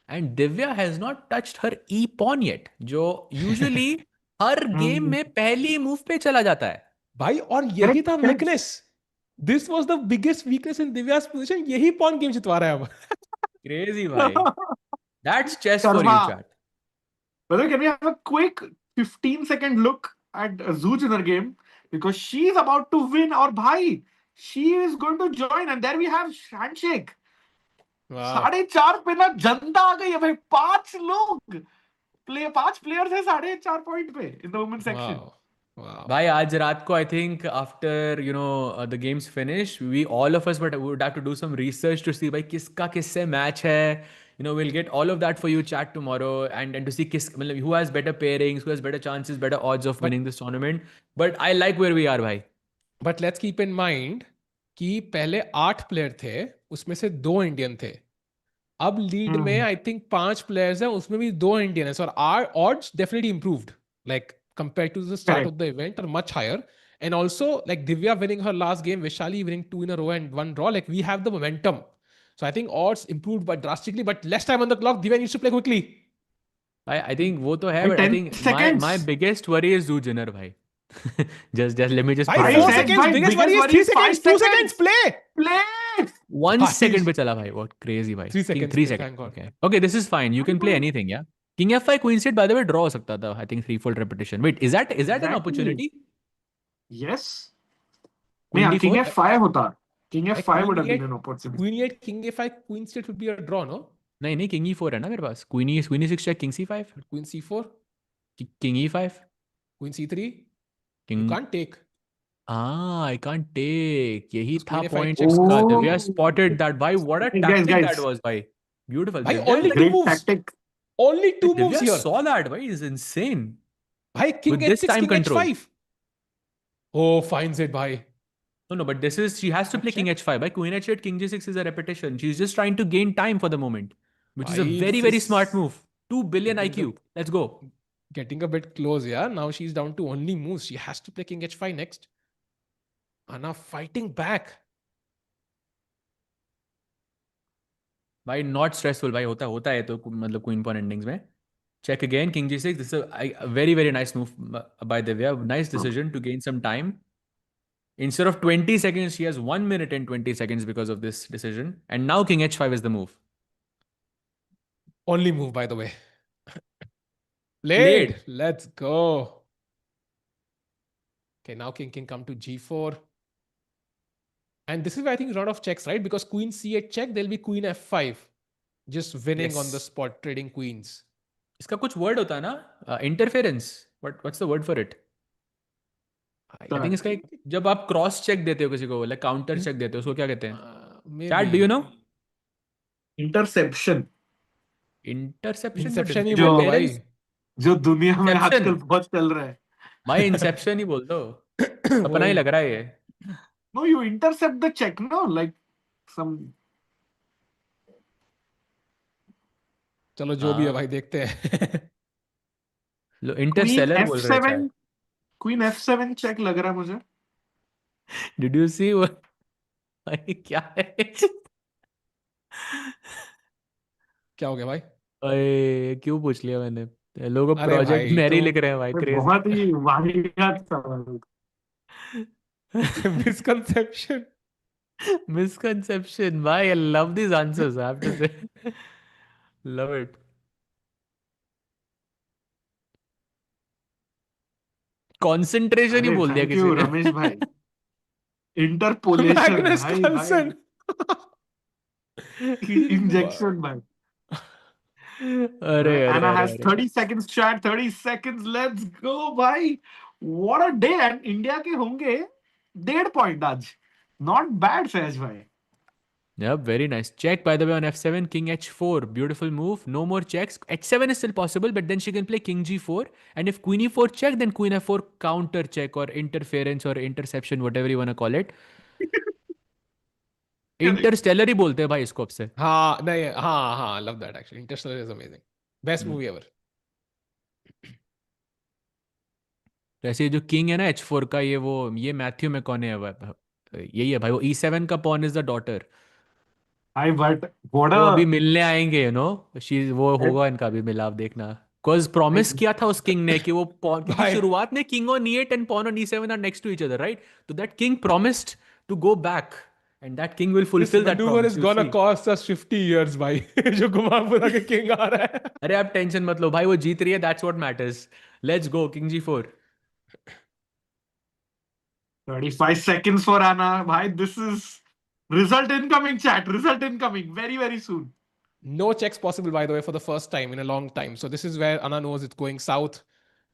And Divya has not touched her e pawn yet. जो usually हर game में पहली move पे चला जाता है. भाई और यही था weakness. This was the biggest weakness in Divya's position. यही pawn game जितवा रहा है अब. Crazy, bhai. That's chess for you, Karma. chat. Brother, can we have a quick 15-second look at Zhu Jiner game? Because she's about to win, or bhai, she is going to join, and there we have handshake. Wow. 4.5 पे ना जनता आ गई है भाई. 5 players है 4.5 point पे in the women's section. Wow. Wow. Bhai, aaj raat ko, I think after the games finish, we all of us would have to do some research to see bhai kiska kisse match hai. We'll get all of that for you chat tomorrow and to see who has better pairings, who has better chances, better odds of winning this tournament. But I like where we are, bhai. But let's keep in mind कि पहले 8 player थे, उसमें से 2 Indian थे. अब lead में I think 5 players हैं, उसमें भी 2 इंडियन है. So our odds definitely improved, like compared to the start of the event, are much higher. And also, like Divya winning her last game, Vaishali winning 2 in a row and 1 draw, like we have the momentum. So I think odds improved but drastically, but less time on the clock. Divya needs to play quickly. I think वो तो है, but I think my biggest worry is Zhu Jiner, bhai. just let me just. 4 seconds. Biggest worry is 3 seconds. 2 seconds. Play. 1 second पे चला भाई. What crazy भाई. 3 seconds. 3 seconds. Okay, this is fine. You can play anything, yeah. King F5 Queen State, by the way, draw हो सकता था. I think 3-fold repetition. Wait, is that an opportunity? Yes. Queen नहीं, King D4? F5 होता. King F5 would have been an opportunity. Queen E8, King A5, Queen State would be a draw, no? नहीं, King E4 है ना मेरे पास. Queen E6 check, King C5. Queen C4, King E5. Queen C3. King. You can't take. I can't take. यही था Queen A5 point. checks. Divya spotted that. Bhai, what a tactic that was, bhai. Beautiful. Bhai, Divya, only like, 2 moves. Tactic. Only 2 moves Divya here. saw that, bhai. Is insane. Bhai, King With this H6, time King control. H5. Oh, finds it, bhai. No, but she has to play King H5. By Queen H8, King G6 is a repetition. She's just trying to gain time for the moment, which is a very, very smart move. 2 billion IQ. Let's go. Getting a bit close, yeah. Now she's down to only moves. She has to play King H5 next. Anna fighting back. Bhai, not stressful. Bhai, होता है तो मतलब Queen pawn endings में. Check again, King G6. This is a very, very nice move by Divya. Nice decision to gain some time. Instead of 20 seconds, she has 1 minute and 20 seconds because of this decision. And now King H5 is the move. Only move, by the way. Played. Let's go. Okay, now King come to G4. And this is where I think a lot of checks, right? Because Queen C8 check, there'll be Queen F5. Just winning on the spot, trading queens. इसका कुछ word होता है ना? Interference. What's the word for it? I think इसका जब आप cross check देते हो किसी को, like काउंटर चेक देते हो, उसको क्या कहते हैं? Chat, do you know? Interception. Inception ही बोलते भाई. जो दुनिया में आजकल बहुत चल रहा है. भाई इंसेप्शन ही बोल दो. अपना ही लग रहा है ये. No, you intercept the check, no? Like some. चलो जो भी है भाई देखते हैं. लो इंटरस्टेलर बोल रहे हैं. Queen F7 check लग रहा है मुझे. Did you see what? भाई क्या है? क्या हो गया भाई? अरे क्यों पूछ लिया मैंने? लोगों प्रोजेक्ट मैरी लिख रहे हैं भाई. क्रेजी. बहुत ही वाहियात सवाल. Misconception. Bhai, I love these answers, I have to say. Love it. Concentration ही बोल दिया किसी ने. रमेश भाई. Interpolation. भाई. Injection भाई. Anna has 30 seconds chat. 30 seconds. Let's go भाई. What a day. And India के होंगे 1.5 point आज. Not bad, Sahaj bhai. Yep, very nice. Check, by the way, on F7, King H4. Beautiful move. No more checks. H7 is still possible, but then she can play King G4. And if Queen E4 check, then Queen F4 counter check or interference or interception, whatever you want to call it. Interstellar ही बोलते हैं भाई इसको अब से. हाँ नहीं हाँ love that actually. Interstellar is amazing. Best movie ever. वैसे जो किंग है ना H4 का ये मैथ्यू में कौन है यही है भाई. वो E7 का पॉन इज द डॉटर. वो अभी मिलने आएंगे वो होगा इनका भी मिलाप देखना. बिकॉज प्रॉमिस किया था उस किंग ने कि वो पॉन की शुरुआत में king on E8 and pawn on E7 are next to each other, right? तो that king promised to go back And that king will This fulfill that maneuver promise. is You'll gonna see. cost us 50 years, bhai. जो घुमापुरा के king आ रहा है. अरे आप tension मत लो भाई, वो जीत रही है, that's what matters. Let's go, King G4. 35 seconds for Anna. Bhai, this is result incoming, chat. Result incoming very, very soon. No checks possible, by the way, for the first time in a long time. So this is where Anna knows it's going south.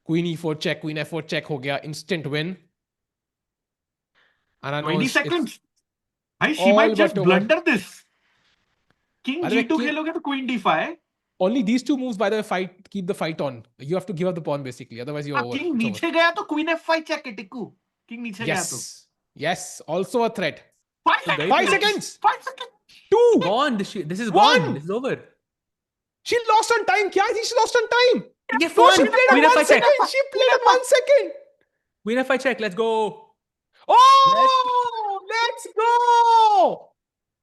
Queen e4 check, queen f4 check ho gaya. Instant win. Anna 20 knows seconds. it's Bhai, she all might just but over. blunder this. King By the way, G2 खेलोगे तो Queen D5. only these two moves, by the way, keep the fight on. You have to give up the pawn basically. Otherwise, you're over. King It's नीचे over. गया तो Queen F5 check है Tikku. King नीचे गया तो. Yes. Yes. Also a threat. 5 So seconds. 5 seconds. 5 seconds. 2. Gone. This is One. gone. This is over. She lost on time. Kya thi? She lost on time. Yeah, No, fun. she played Queen at 1 F5 check. second. She played at 1 second. Queen F5 check. Let's go. Oh, let's go.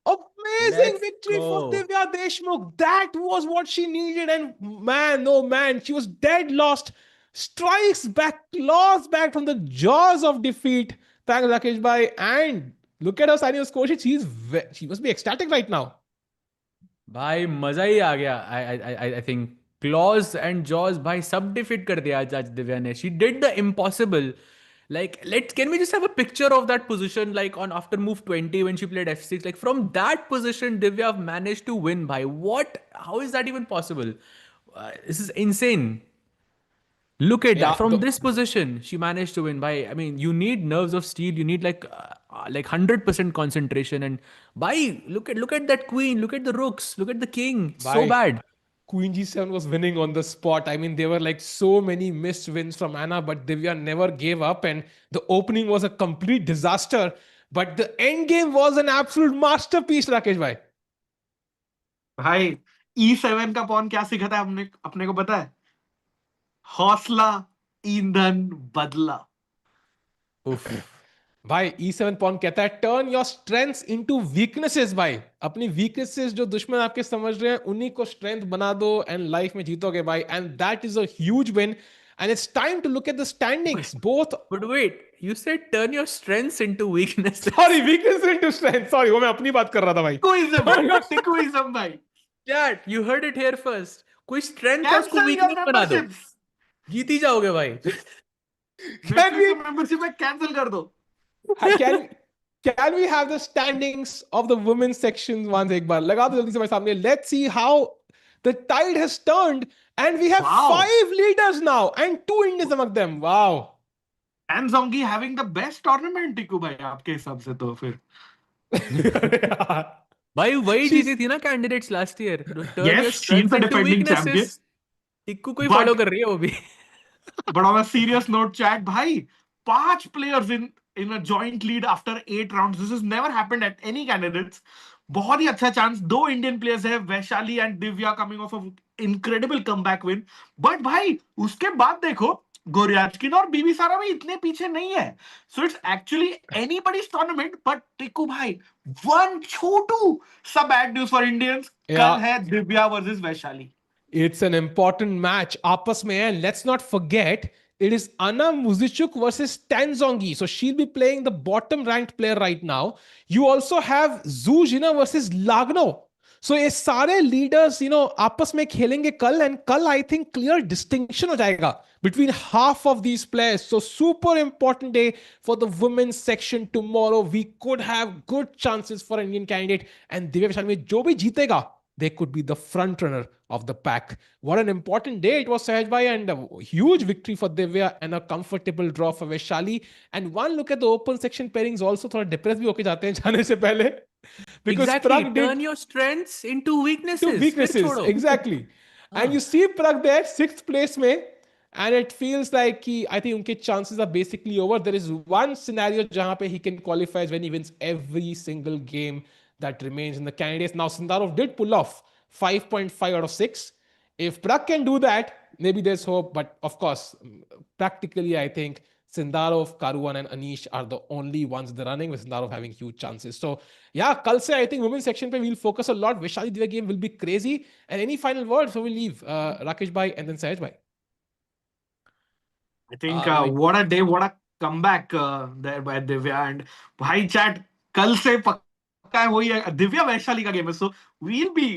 Amazing Let's victory for go. Divya Deshmukh. That was what she needed. And man, oh man, she was dead lost. Strikes back, claws back from the jaws of defeat. Thanks, Rakesh Bhai. And look at her signing the score sheet. She must be ecstatic right now. भाई मजा ही आ गया. I think claws and jaws भाई सब defeat कर दिया आज दिव्या ने. She did the impossible. Like, can we just have a picture of that position, like on after move 20 when she played f6? Like from that position, Divya managed to win. Bhai, what? How is that even possible? This is insane. Look at that. From this position, she managed to win. Bhai, I mean, you need nerves of steel. You need like 100% concentration. And bhai, look at that queen. Look at the rooks. Look at the king. So bad. Queen G7 was winning on the spot. I mean, there were like so many missed wins from Anna, but Divya never gave up. And the opening was a complete disaster. But the end game was an absolute masterpiece, Rakesh bhai. भाई E7 का pawn क्या सिखाता है हमने अपने को पता है? हौसला, ईंधन, बदला. उफ. भाई E7 पॉन कहता है turn your strengths into weaknesses. भाई अपनी वीकनेसेस जो दुश्मन आपके समझ रहे हैं उन्हीं को स्ट्रेंथ बना दो एंड लाइफ में जीतोगे भाई. And that is a huge win. And it's time to look at the standings. Both. But wait, you said turn your strengths into weaknesses. Sorry, weakness into strength. Sorry, वो मैं अपनी बात कर रहा था भाई. टिकुइज्म भाई. Chat, you heard it here first. कोई strength है उसको weakness बना दो. जीत ही जाओगे भाई. मेंबरशिप में कैंसिल कर दो. Can we have the standings of the women's section once एक बार लगा दो जल्दी से मेरे सामने. Let's see how the tide has turned and we have 5 leaders now and 2 Indians among them. Wow. Tan Zhongyi having the best tournament, टिकू भाई आपके हिसाब से तो फिर. भाई वही जीती थी ना candidates last year. Yes, she's the defending champion. Tikku को ही फॉलो कर रही है वो भी. But on a serious note, chat, भाई 5 players in a joint lead after 8 rounds. This has never happened at any candidates. बहुत ही अच्छा चांस. 2 इंडियन प्लेयर्स है, Vaishali and Divya coming of a incredible comeback win. But भाई उसके बाद देखो गोरियाचकिना और बीबीसारा भी इतने पीछे नहीं है. So it's actually anybody's tournament. But Tikku भाई 1 छोटू सा बैड न्यूज फॉर इंडियंस. कल है Divya versus Vaishali. It's an important match आपस में. And let's not forget it is Anna Muzychuk versus Tan Zhongyi. So she'll be playing the bottom ranked player right now. You also have Zhu Jiner versus Lagno. So ये सारे leaders, आपस में खेलेंगे कल. And कल I think clear distinction हो जाएगा between half of these players. So super important day for the women's section tomorrow. We could have good chances for an Indian candidate. And Divya Vishal में जो भी जीतेगा, they could be the front runner of the pack. What an important day it was, Sahaj bhai, and a huge victory for Divya and a comfortable draw for Vaishali. And one look at the open section pairings also थोड़ा depressed भी होके जाते हैं जाने से पहले. Because Exactly. Pragg Turn your strengths into weaknesses. Exactly. And you see Pragg there 6th place में. And it feels like I think उनके chances are basically over. There is one scenario जहाँ पे he can qualify when he wins every single game that remains in the candidates. Now, Sindarov did pull off 5.5 out of 6. If Pragg can do that, maybe there's hope. But of course, practically, I think Sindarov, Caruana, and Anish are the only ones in the running, with Sindarov having huge chances. So, yeah, kal se I think women's section pe we'll focus a lot. Vaishali Divya game will be crazy. And any final words? So we'll leave Rakesh bhai and then Sahaj bhai. I think what a day, what a comeback there by Divya. And bhai chat, kal se है वही है दिव्या वैशाली का game है. So we'll be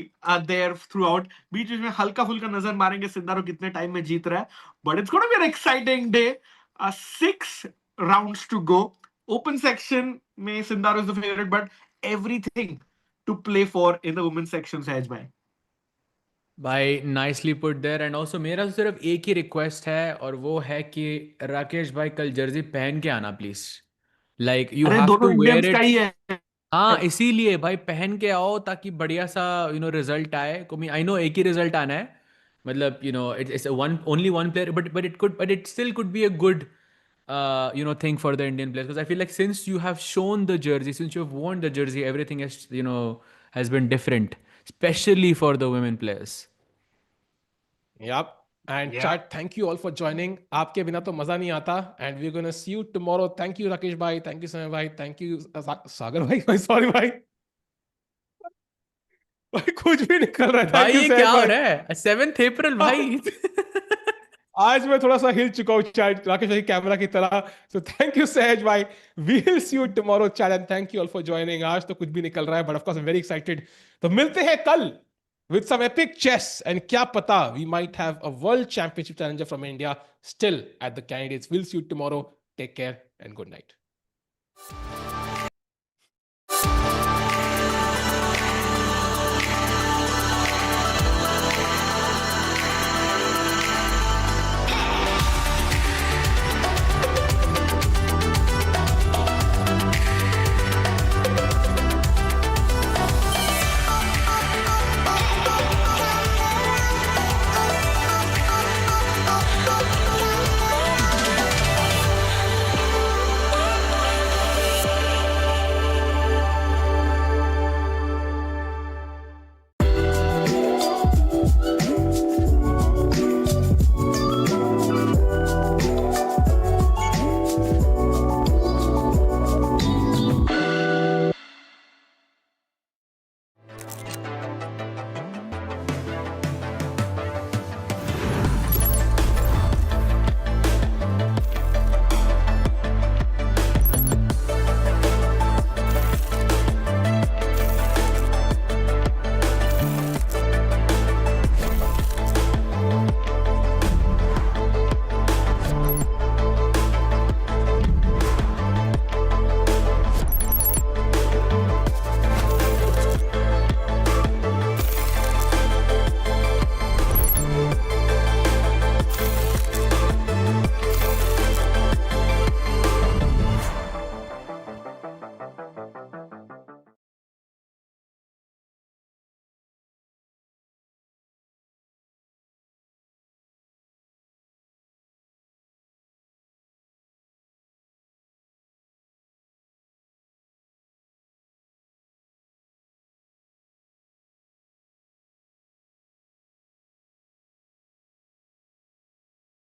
there throughout. बीच बीच में हल्का फुल्का नजर मारेंगे सिंदारो कितने टाइम में जीत रहा है. But it's gonna B an exciting day. 6 rounds to go. Open section में Sindarov is the favorite, but everything to play for in the women's section Sahaj भाई. भाई nicely put there. And also मेरा सिर्फ एक ही request है और वो है कि राकेश भाई कल जर्सी पहन के आना प्लीज. लाइक यू अरे हैव दोनों टू वेयर इंडियंस का इट. ही है. हाँ इसीलिए भाई पहन के आओ ताकि बढ़िया सा रिजल्ट आए. आई नो एक ही रिजल्ट आना है. मतलब it's one only one player but it still could be a good thing for the Indian players, because I feel like since you have shown the jersey, since you have worn the jersey, everything has been different, especially for the women players. Yep. And chat, thank you all for joining. आपके बिना तो मजा नहीं आता. And we're gonna see you tomorrow. Thank you Rakesh bhai, thank you Samay bhai, thank you Sagar bhai. Sorry bhai. भाई कुछ भी निकल रहा है. भाई Thank you ये Samay क्या हो bhai. रहा है? 7th April भाई. आज मैं थोड़ा सा हिल चुका हूँ चैट राकेश भाई कैमरा की तरह. सो थैंक यू सहज भाई. We will see you tomorrow chat and thank you all for joining. आज तो कुछ भी निकल रहा है but of course I am very excited. तो मिलते हैं कल with some epic chess and kya pata we might have a world championship challenger from India still at the candidates. We'll see you tomorrow. Take care and good night.